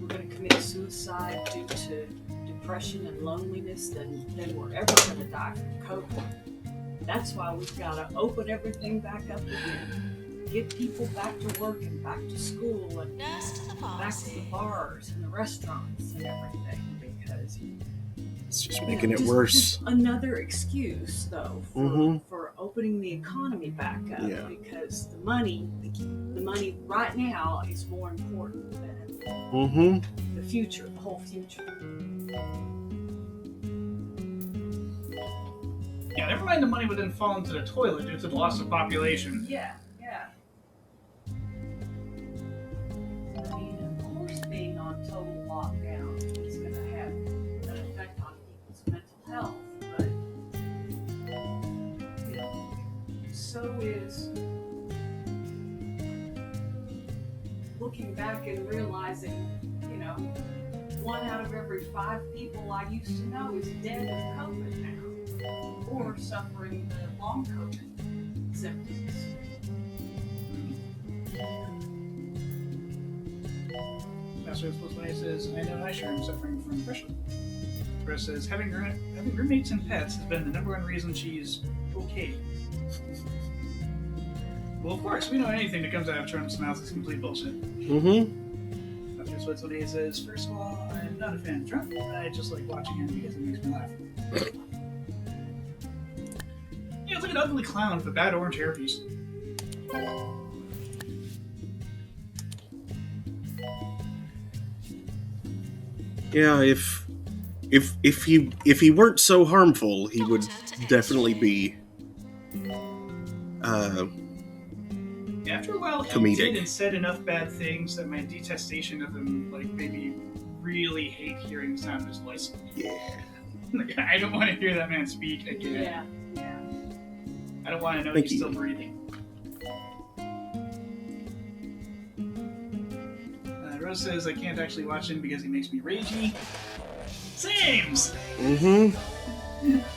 were going to commit suicide due to depression and loneliness than were ever going to die from COVID? That's why we've got to open everything back up again. Get people back to work and back to school and back to the bars and the restaurants and everything, because it's just making it worse. Just another excuse, though, for opening the economy back up, because the money right now is more important than the future, the whole future. Yeah, never mind the money would then fall into the toilet due to the loss of population. Yeah. I mean, of course, being on total lockdown is going to have an effect on people's mental health, but so is looking back and realizing, 1 out of every 5 people I used to know is dead of COVID now, or suffering the long COVID symptoms. Master Explosive says, I know I sure am suffering from depression. Chris says, having roommates and pets has been the number one reason she's okay. Well, of course, we know anything that comes out of Trump's mouth is complete bullshit. Master Explosive says, first of all, I'm not a fan of Trump. I just like watching him because it makes me laugh. Yeah, it's like an ugly clown with a bad orange hairpiece. Yeah, if he weren't so harmful, he would definitely be after a while, he comedic. did and said enough bad things that my detestation of him made me really hate hearing the sound of his voice. Yeah. I don't want to hear that man speak again. Yeah. I don't want to know he's still breathing. Rose says I can't actually watch him because he makes me ragey. Sames!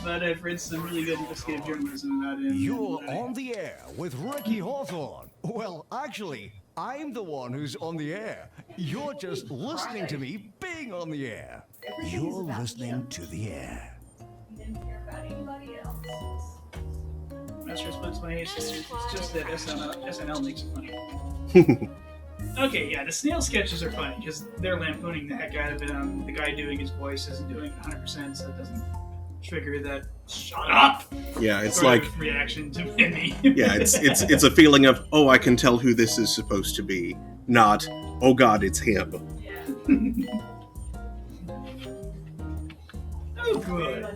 But I've read some really good investigative journalism about him. You're on the air with Ricky Hawthorne. Well, actually, I'm the one who's on the air. You're just listening to me being on the air. You're listening to the air. He didn't care about anybody else. Master Splits my ace. It's just that SNL makes it funny. Okay, yeah, the snail sketches are funny because they're lampooning the heck out of it. The guy doing his voice isn't doing it 100%, so it doesn't trigger that "shut up." Yeah, it's sort like of reaction to me. Yeah, it's a feeling of, oh, I can tell who this is supposed to be, not, oh God, it's him. Oh, good.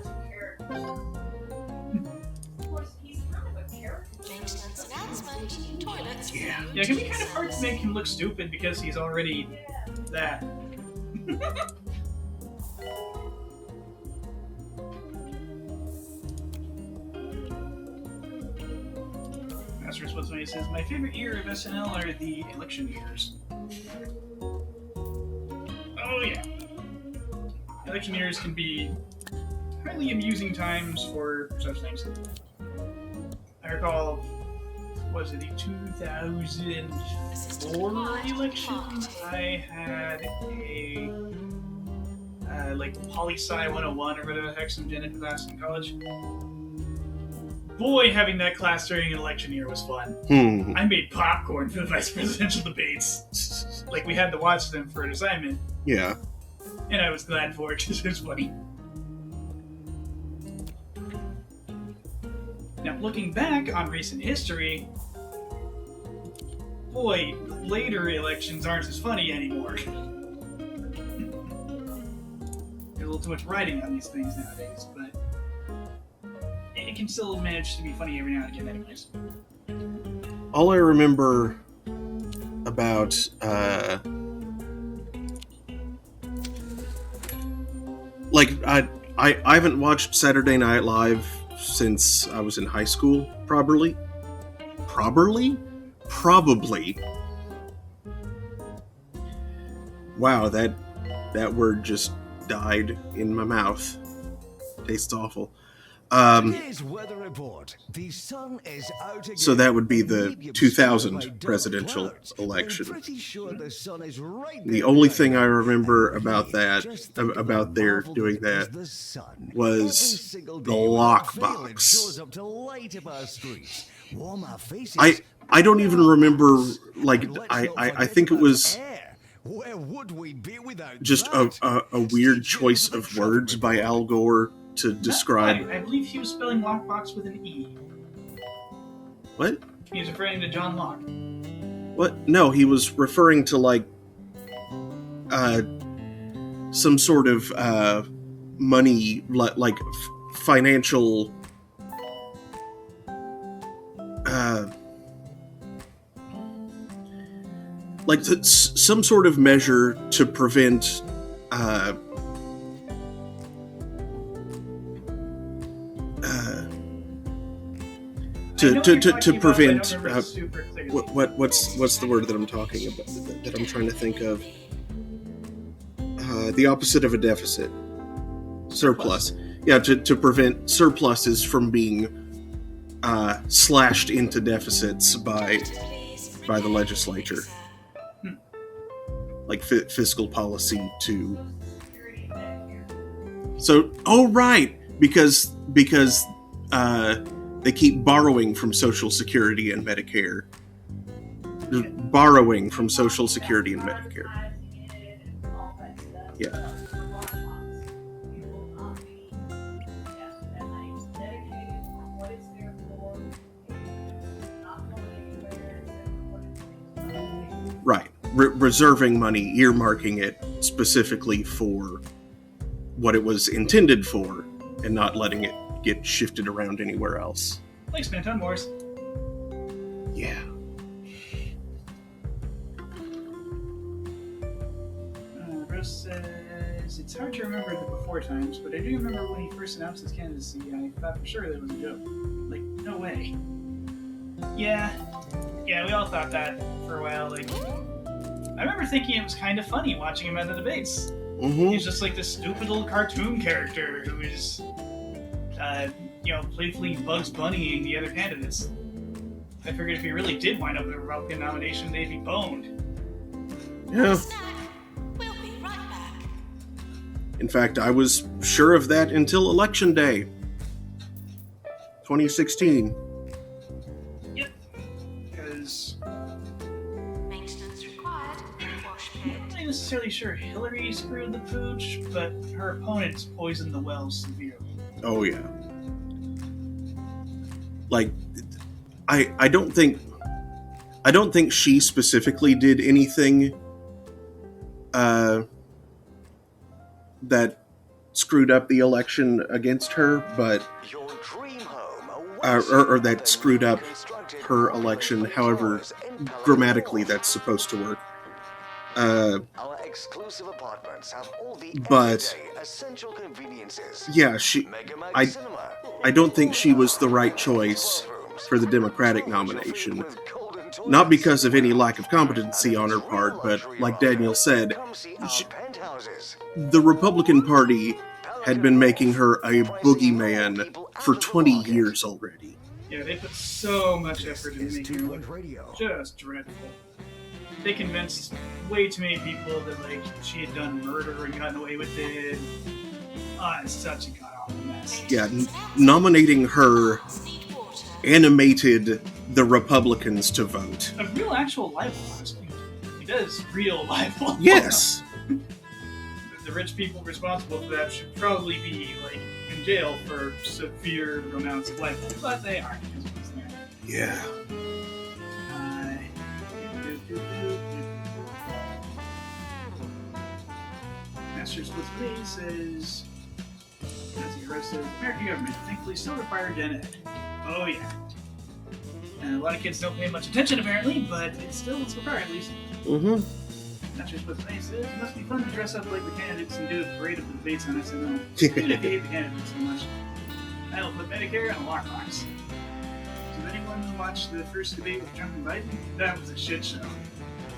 and new toilets. for Yeah. you Yeah, it can be to kind of hard to access. make him look stupid because he's already that. Master Responsibility says, my favorite year of SNL are the election years. Oh yeah. Election years can be highly amusing times for such things. I recall, was it the 2004 election? I had a like Poli-Sci 101 or whatever the heck some gen ed class in college. Boy, having that class during an election year was fun. I made popcorn for the vice presidential debates. Like, we had to watch them for an assignment, Yeah. and I was glad for it because it was funny. Now, looking back on recent history, boy, later elections aren't as funny anymore. There's a little too much writing on these things nowadays, but it can still manage to be funny every now and again anyways. All I remember about I haven't watched Saturday Night Live since I was in high school, probably. Wow, that word just died in my mouth. Tastes awful. Today's weather report. The sun is out again. So that would be the Medium 2000 by dark presidential clouds. election. I'm pretty sure the sun is right The there only right thing I now. remember about Just think about their marvel doing that that is the sun. was Every single the day without fail, it lockbox. shows up to light up our streets, warm our faces. I don't even remember, like, And let's I not I forget think it about was air. Where would we be without just that? a weird choice of words by Al Gore to describe. I believe he was spelling lockbox with an E. What? He was referring to John Locke. What? No, he was referring to, like, some sort of money, like financial like some sort of measure to prevent to prevent what's the word that I'm talking about, that I'm trying to think of, the opposite of a deficit, surplus. Yeah, to prevent surpluses from being slashed into deficits by the legislature, like fiscal policy to. So, oh right, because they keep borrowing from Social Security and Medicare. Borrowing from Social Security and Medicare. Yeah. Right. Reserving money, earmarking it specifically for what it was intended for, and not letting it get shifted around anywhere else. Like Spinton Wars. Yeah. Rose says, it's hard to remember the before times, but I do remember when he first announced his candidacy, I thought for sure that was a joke. Like, no way. Yeah, we all thought that for a while. Like, I remember thinking it was kind of funny watching him at the debates. Mm-hmm. He's just like this stupid little cartoon character who is, playfully Bugs Bunnying the other candidates. I figured if he really did wind up with a Republican nomination, they'd be boned. Yeah. We'll be right back. In fact, I was sure of that until Election Day 2016. Yep. Because Maintenance required. Wash pit. I'm not necessarily sure Hillary screwed the pooch, but her opponents poisoned the well severely. Oh yeah. Like, I don't think she specifically did anything that screwed up the election against her, but Your dream home or that screwed up her election, however grammatically that's supposed to work. Our exclusive apartments have all the But everyday essential conveniences. yeah, I don't think she was the right choice for the Democratic nomination. Not because of any lack of competency on her part, but like Daniel said, the Republican Party had been making her a boogeyman for 20 years already. Yeah, they put so much effort into making her look just dreadful. They convinced way too many people that like she had done murder and gotten away with it. It's such a god-awful mess. Yeah, nominating her animated the Republicans to vote. A real actual libel, honestly. He does real libel. Yes. The rich people responsible for that should probably be like in jail for severe amounts of libel, but they aren't. Yeah. Masters with me says, as he arrested the American government, thankfully still require Gen Ed. Oh yeah. And a lot of kids don't pay much attention apparently, but it's required at least. Mm-hmm. Masters with me says, it must be fun to dress up like the candidates and do a parade of the debates on SNL. Even if you hate the candidates so much. I'll put Medicare in a lockbox. Did anyone watch the first debate with Trump and Biden? That was a shit show.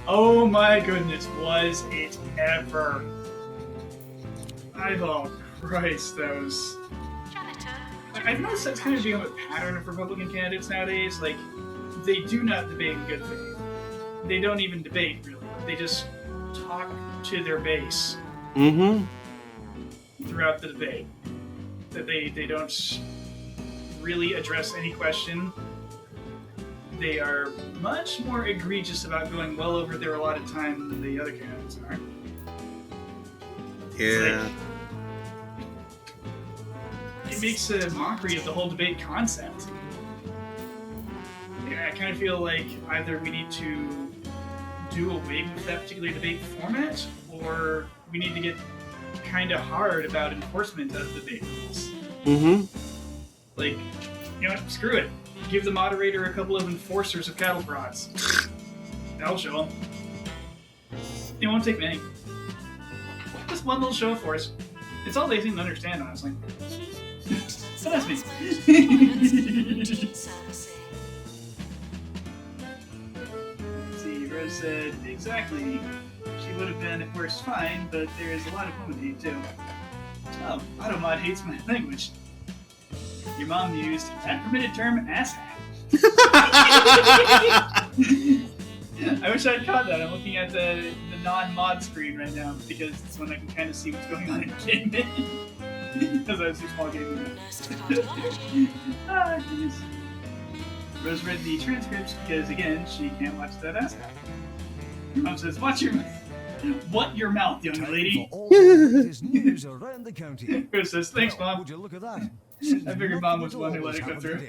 Oh my goodness, was it ever? Oh Christ, those. Like, I've noticed that's kind of become a pattern of Republican candidates nowadays. Like, they do not debate in good faith. They don't even debate, really. They just talk to their base throughout the debate. That they don't really address any question. They are much more egregious about going well over their allotted time than the other candidates are. Yeah. It makes a mockery of the whole debate concept. Yeah, I kind of feel like either we need to do away with that particular debate format, or we need to get kind of hard about enforcement of the debate rules. Mm-hmm. Like, you know what? Screw it. Give the moderator a couple of enforcers of cattle prods. That'll show them. It won't take many. Just one little show of force. It's all they seem to understand, honestly. So that's me. Let's see, Rose said, exactly. She would have been at worst fine, but there's a lot of women hate too. Oh, Automod hates my language. Your mom used that permitted term asshat. I wish I'd caught that. I'm looking at the non-mod screen right now because it's when I can kind of see what's going on in game. Because I was too small game. Goodness. Rose read the transcripts because, again, she can't watch that asshat. Your mom says, "Watch your mouth, young lady." News around the county. Rose says, "Thanks, Mom." Would you look at that? I figured Mom was the one who let it go through.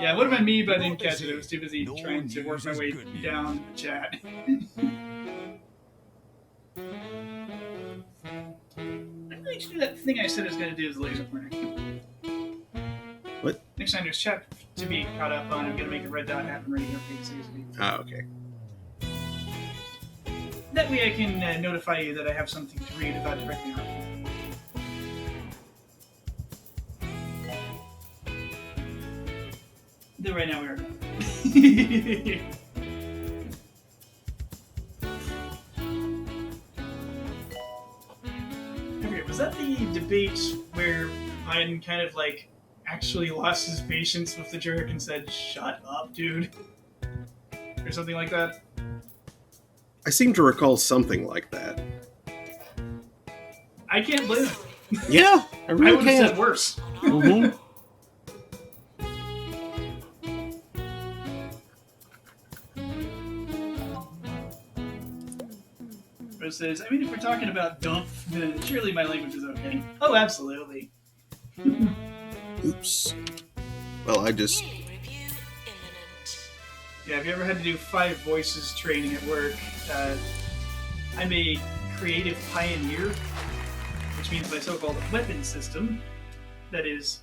Yeah, it would have been me, but I didn't catch it. I was too busy trying to work my way down the chat. I'm going to do that thing I said I was going to do as a laser pointer. What? Next time there's chat to be caught up on, I'm going to make a red dot happen right here for you. Oh, okay. That way I can notify you that I have something to read about directly on. Though right now we are. Okay, was that the debate where Biden kind of like actually lost his patience with the jerk and said, "Shut up, dude," or something like that? I seem to recall something like that. I can't blame him. Yeah, I really I would have can't. said worse. Mm-hmm. Rose says, I mean, if we're talking about dump, then surely my language is okay. Oh, absolutely. Oops. Well, I just... Yeah, have you ever had to do 5 voices training at work? I'm a creative pioneer, which means my so-called weapon system, that is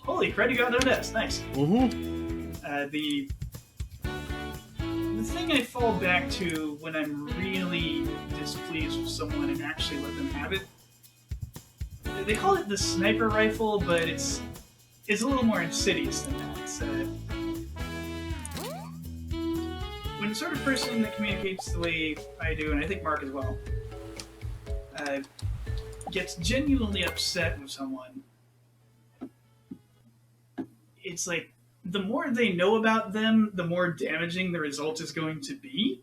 Holy crud, you got no deaths. Nice. Mm-hmm. The thing I fall back to when I'm really displeased with someone and actually let them have it, they call it the sniper rifle, but it's a little more insidious than that. It's, when the sort of person that communicates the way I do, and I think Mark as well, gets genuinely upset with someone, it's like, the more they know about them, the more damaging the result is going to be.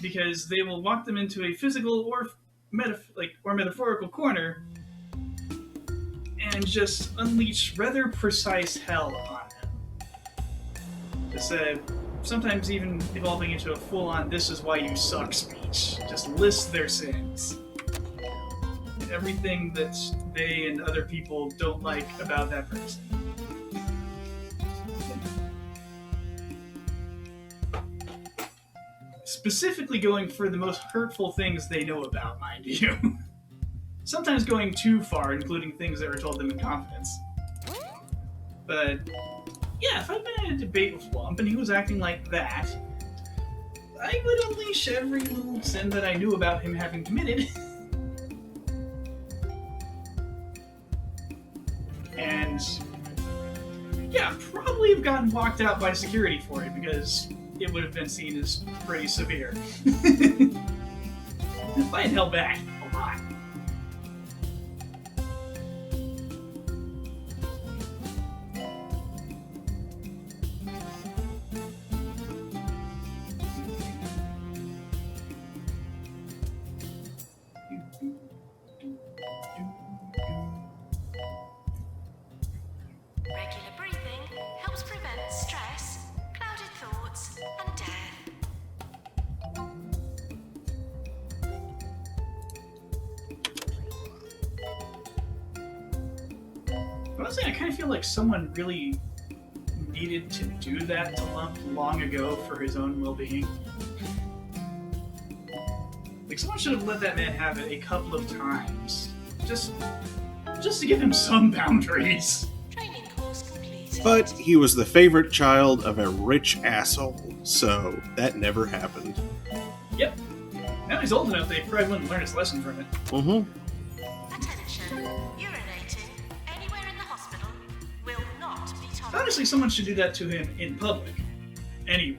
Because they will walk them into a physical or metaphorical corner and just unleash rather precise hell on them. Just sometimes even evolving into a full-on "this is why you suck" speech. Just list their sins. Everything that they and other people don't like about that person. Specifically going for the most hurtful things they know about, mind you. Sometimes going too far, including things that were told them in confidence. But, yeah, if I'd been in a debate with Wump and he was acting like that, I would unleash every little sin that I knew about him having committed. And, yeah, probably have gotten walked out by security for it, because it would have been seen as pretty severe. If I had held back a lot. Regular breathing helps prevent stress, clouded thoughts, and death. Honestly, I kind of feel like someone really needed to do that to Lump long ago for his own well-being. Like, someone should have let that man have it a couple of times. Just to give him some boundaries. Training course completed. But he was the favorite child of a rich asshole, so that never happened. Yep. Now he's old enough, they probably wouldn't learn his lesson from it. Mm-hmm. Attention. Urinating anywhere in the hospital will not be tolerated. Honestly, someone should do that to him in public. Anyway.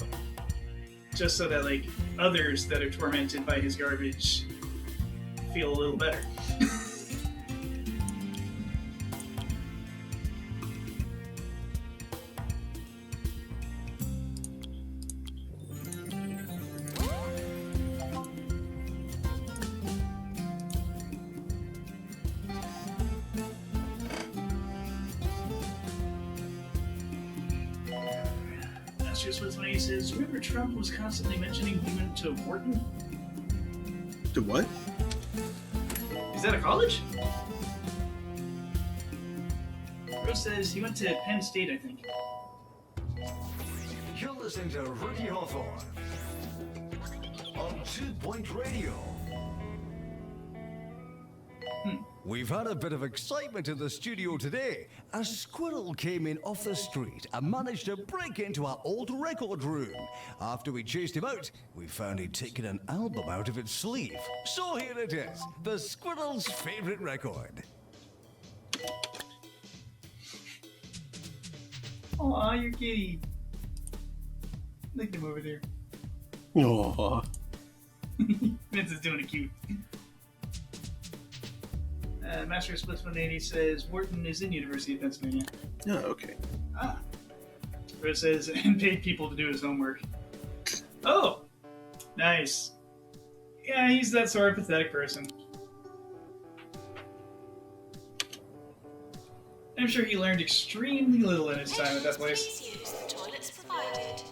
Just so that, like, others that are tormented by his garbage feel a little better. Masters with when he says, remember Trump was constantly mentioning he went to Wharton? To what? Is that a college? Rose says he went to Penn State, I think. You're listening to Ricky Hawthorne on 2 Point Radio. We've had a bit of excitement in the studio today. A squirrel came in off the street and managed to break into our old record room. After we chased him out, we found he'd taken an album out of its sleeve. So here it is, the squirrel's favorite record. Aw, your kitty. Look at him over there. Aww. Vince is doing it cute. Master of Splits 180 says Wharton is in University of Pennsylvania. Oh, okay. Ah. Rose says, and paid people to do his homework. Oh! Nice. Yeah, he's that sort of pathetic person. I'm sure he learned extremely little in his time at that place. Please use the toilets provided.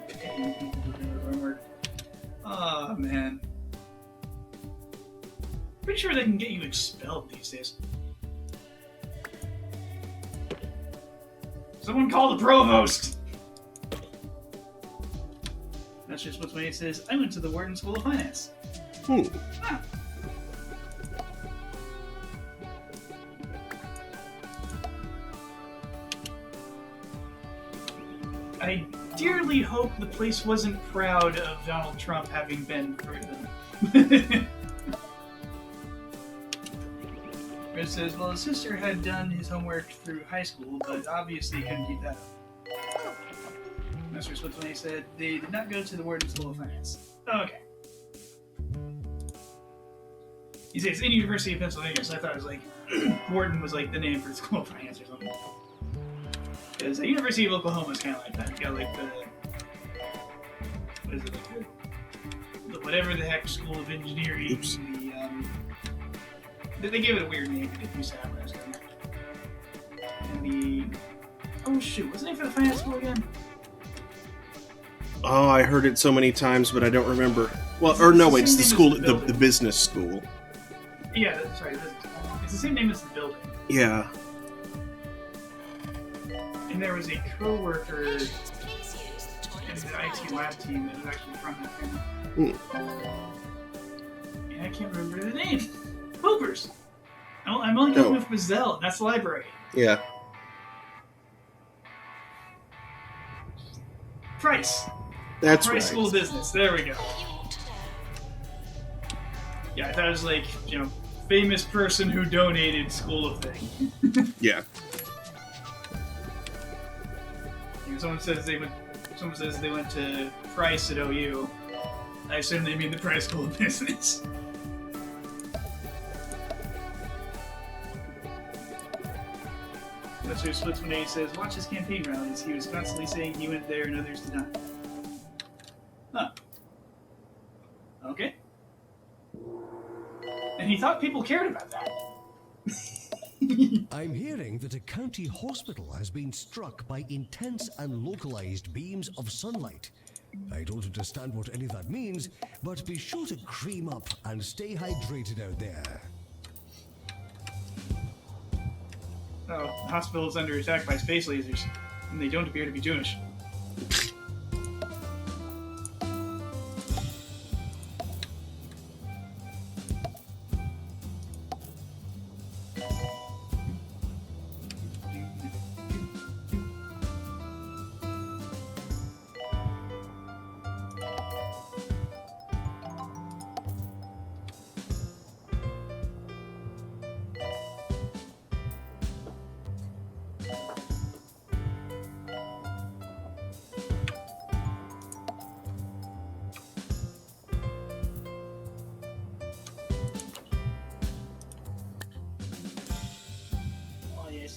Paying people to do their homework. Aw, man. Pretty sure they can get you expelled these days. Someone call the provost! That's just what's when he says, I went to the Wharton School of Finance. Hmm. Ah, I dearly hope the place wasn't proud of Donald Trump having been proven. It says, well, his sister had done his homework through high school, but obviously couldn't keep that up. Mr. Switzerland said they did not go to the Wharton School of Finance. Okay. He says in University of Pennsylvania, so I thought it was like Wharton was like the name for the School of Finance or something. Because the University of Oklahoma is kind of like that. You got like the what is it, like the whatever the heck School of Engineering. Oops. They gave it a weird name. It used to have when I was doing it. And the oh shoot, what's the name for the finance school again? Oh, I heard it so many times, but I don't remember. Well, or no, it's the school, the business school. Yeah, sorry, it's the same name as the building. Yeah. And there was a co-worker in the IT lab team that was actually from that family. And I can't remember the name. Hoopers! I'm only going with Mazzell, that's the library. Yeah. Price. That's Price right. School of Business, there we go. Yeah, I thought it was like, famous person who donated School of Thing. Yeah. Someone says they went to Price at OU. I assume they mean the Price School of Business. Mr. Splits when he says, watch his campaign rallies. He was constantly saying he went there and others did not. Huh. Okay. And he thought people cared about that. I'm hearing that a county hospital has been struck by intense and localized beams of sunlight. I don't understand what any of that means, but be sure to cream up and stay hydrated out there. Oh, the hospital is under attack by space lasers, and they don't appear to be Jewish.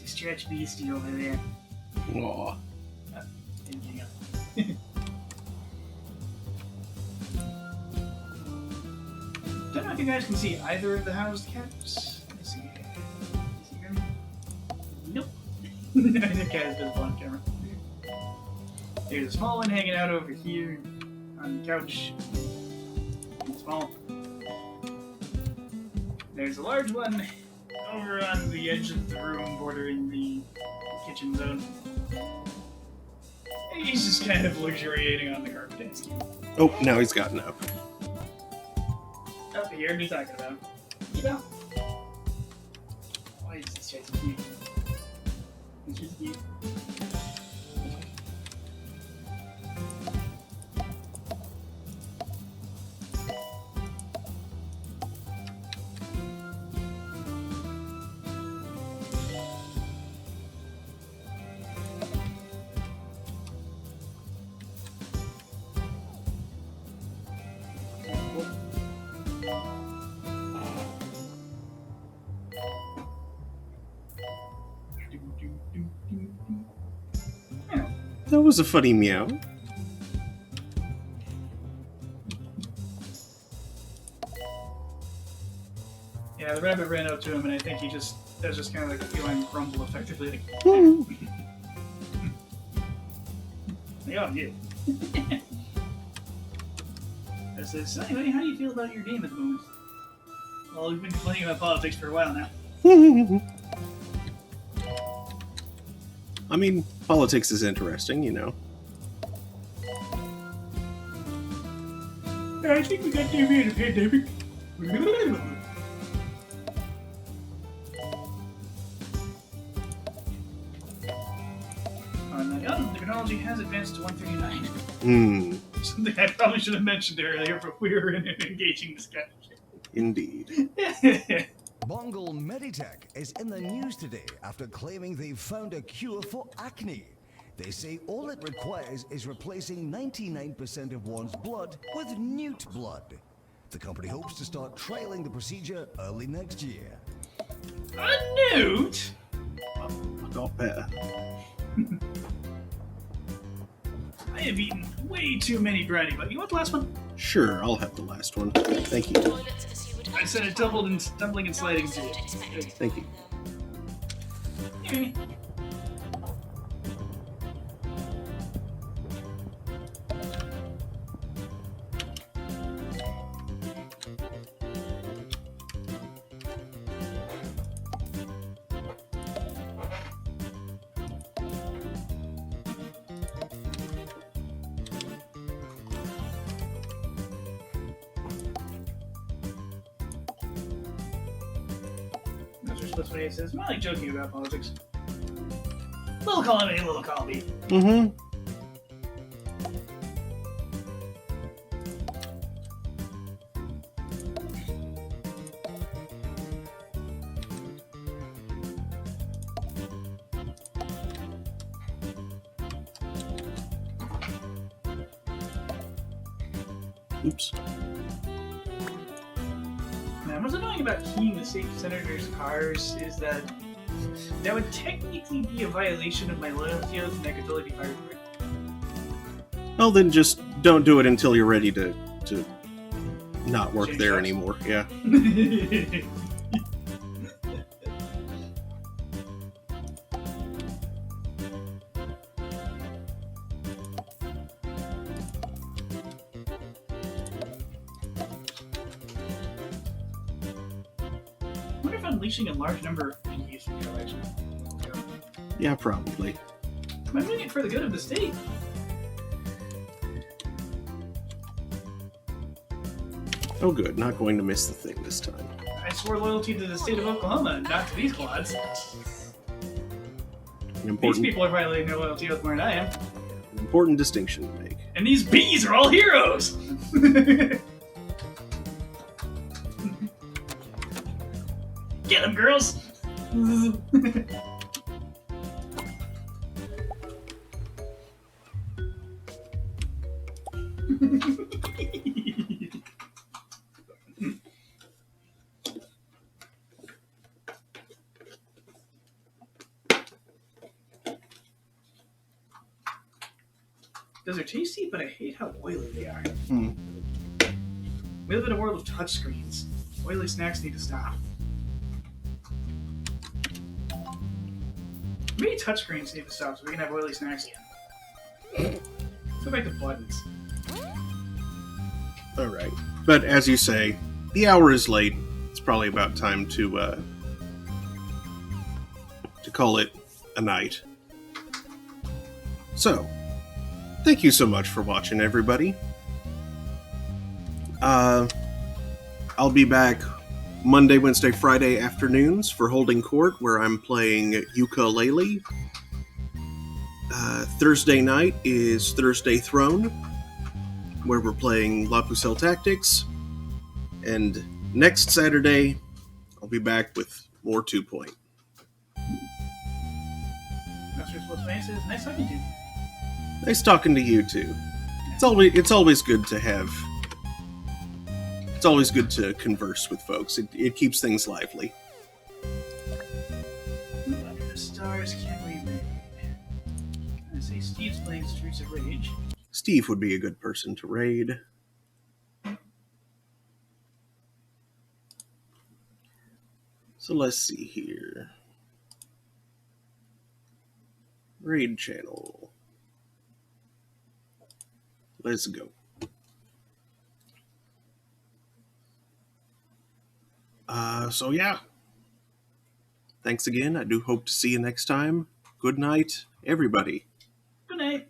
Stretch Beastie over there. Aw. Hang up. Don't know if you guys can see either of the housed cats. Let me see. Is he here? Nope. The cat is visible on camera. There's a small one hanging out over here on the couch. Small. There's a large one over on the edge of the room bordering the kitchen zone. He's just kind of luxuriating on the carpet. Oh, now he's gotten up. Up here, what are you talking about? Get out. Why is this guy so cute? He's just cute. That was a funny meow. Yeah, the rabbit ran up to him, and I think that was just kind of like a feline grumble, effectively. Like, oh, you. I said, so anyway, how do you feel about your game at the moment? Well, we've been complaining about politics for a while now. I mean, politics is interesting, you know. I think we got TV in a pandemic. Oh, no, the chronology has advanced to 139. Hmm. Something I probably should have mentioned earlier, but we were in an engaging discussion. Indeed. Bongal Meditech is in the news today after claiming they've found a cure for acne. They say all it requires is replacing 99% of one's blood with newt blood. The company hopes to start trialing the procedure early next year. A newt? Got better. I have eaten way too many brownie bugs. You want the last one? Sure, I'll have the last one. Thank you. I said it tumbling and sliding too. Thank you. That's what he says. I like joking about politics. Little column A, little column B. Mm-hmm. Oops. Now, what's annoying about keying the state senators' cars is that would technically be a violation of my loyalty oath, and I could totally be fired for it. Well, then just don't do it until you're ready to not work Change there jobs? anymore. Yeah. I wonder if unleashing a large number of PDs from the election. Yeah, probably. I'm doing it for the good of the state. Oh, good. Not going to miss the thing this time. I swore loyalty to the state of Oklahoma, not to these quads. An These important, people are violating their loyalty oath more than I am. important distinction to make. And these bees are all heroes! Get them, girls! Those are tasty, but I hate how oily they are. Hmm. We live in a world of touchscreens. Oily snacks need to stop. Maybe touchscreens need to stop so we can have oily snacks again. Let's go back to buttons. All right. But as you say, the hour is late. It's probably about time to call it a night. So, thank you so much for watching, everybody. I'll be back Monday, Wednesday, Friday afternoons for Holding Court, where I'm playing ukulele. Thursday night is Thursday Throne, where we're playing La Pucelle Tactics. And next Saturday, I'll be back with more 2 Point. Master Sports Fan says, nice talking to you. Nice talking to you too. It's always good to have. It's always good to converse with folks. It keeps things lively. Under the stars, can we read? I say Steve's playing Streets of Rage. Steve would be a good person to raid. So let's see here. Raid channel. Let's go. So yeah. Thanks again. I do hope to see you next time. Good night, everybody. Good night.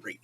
Great.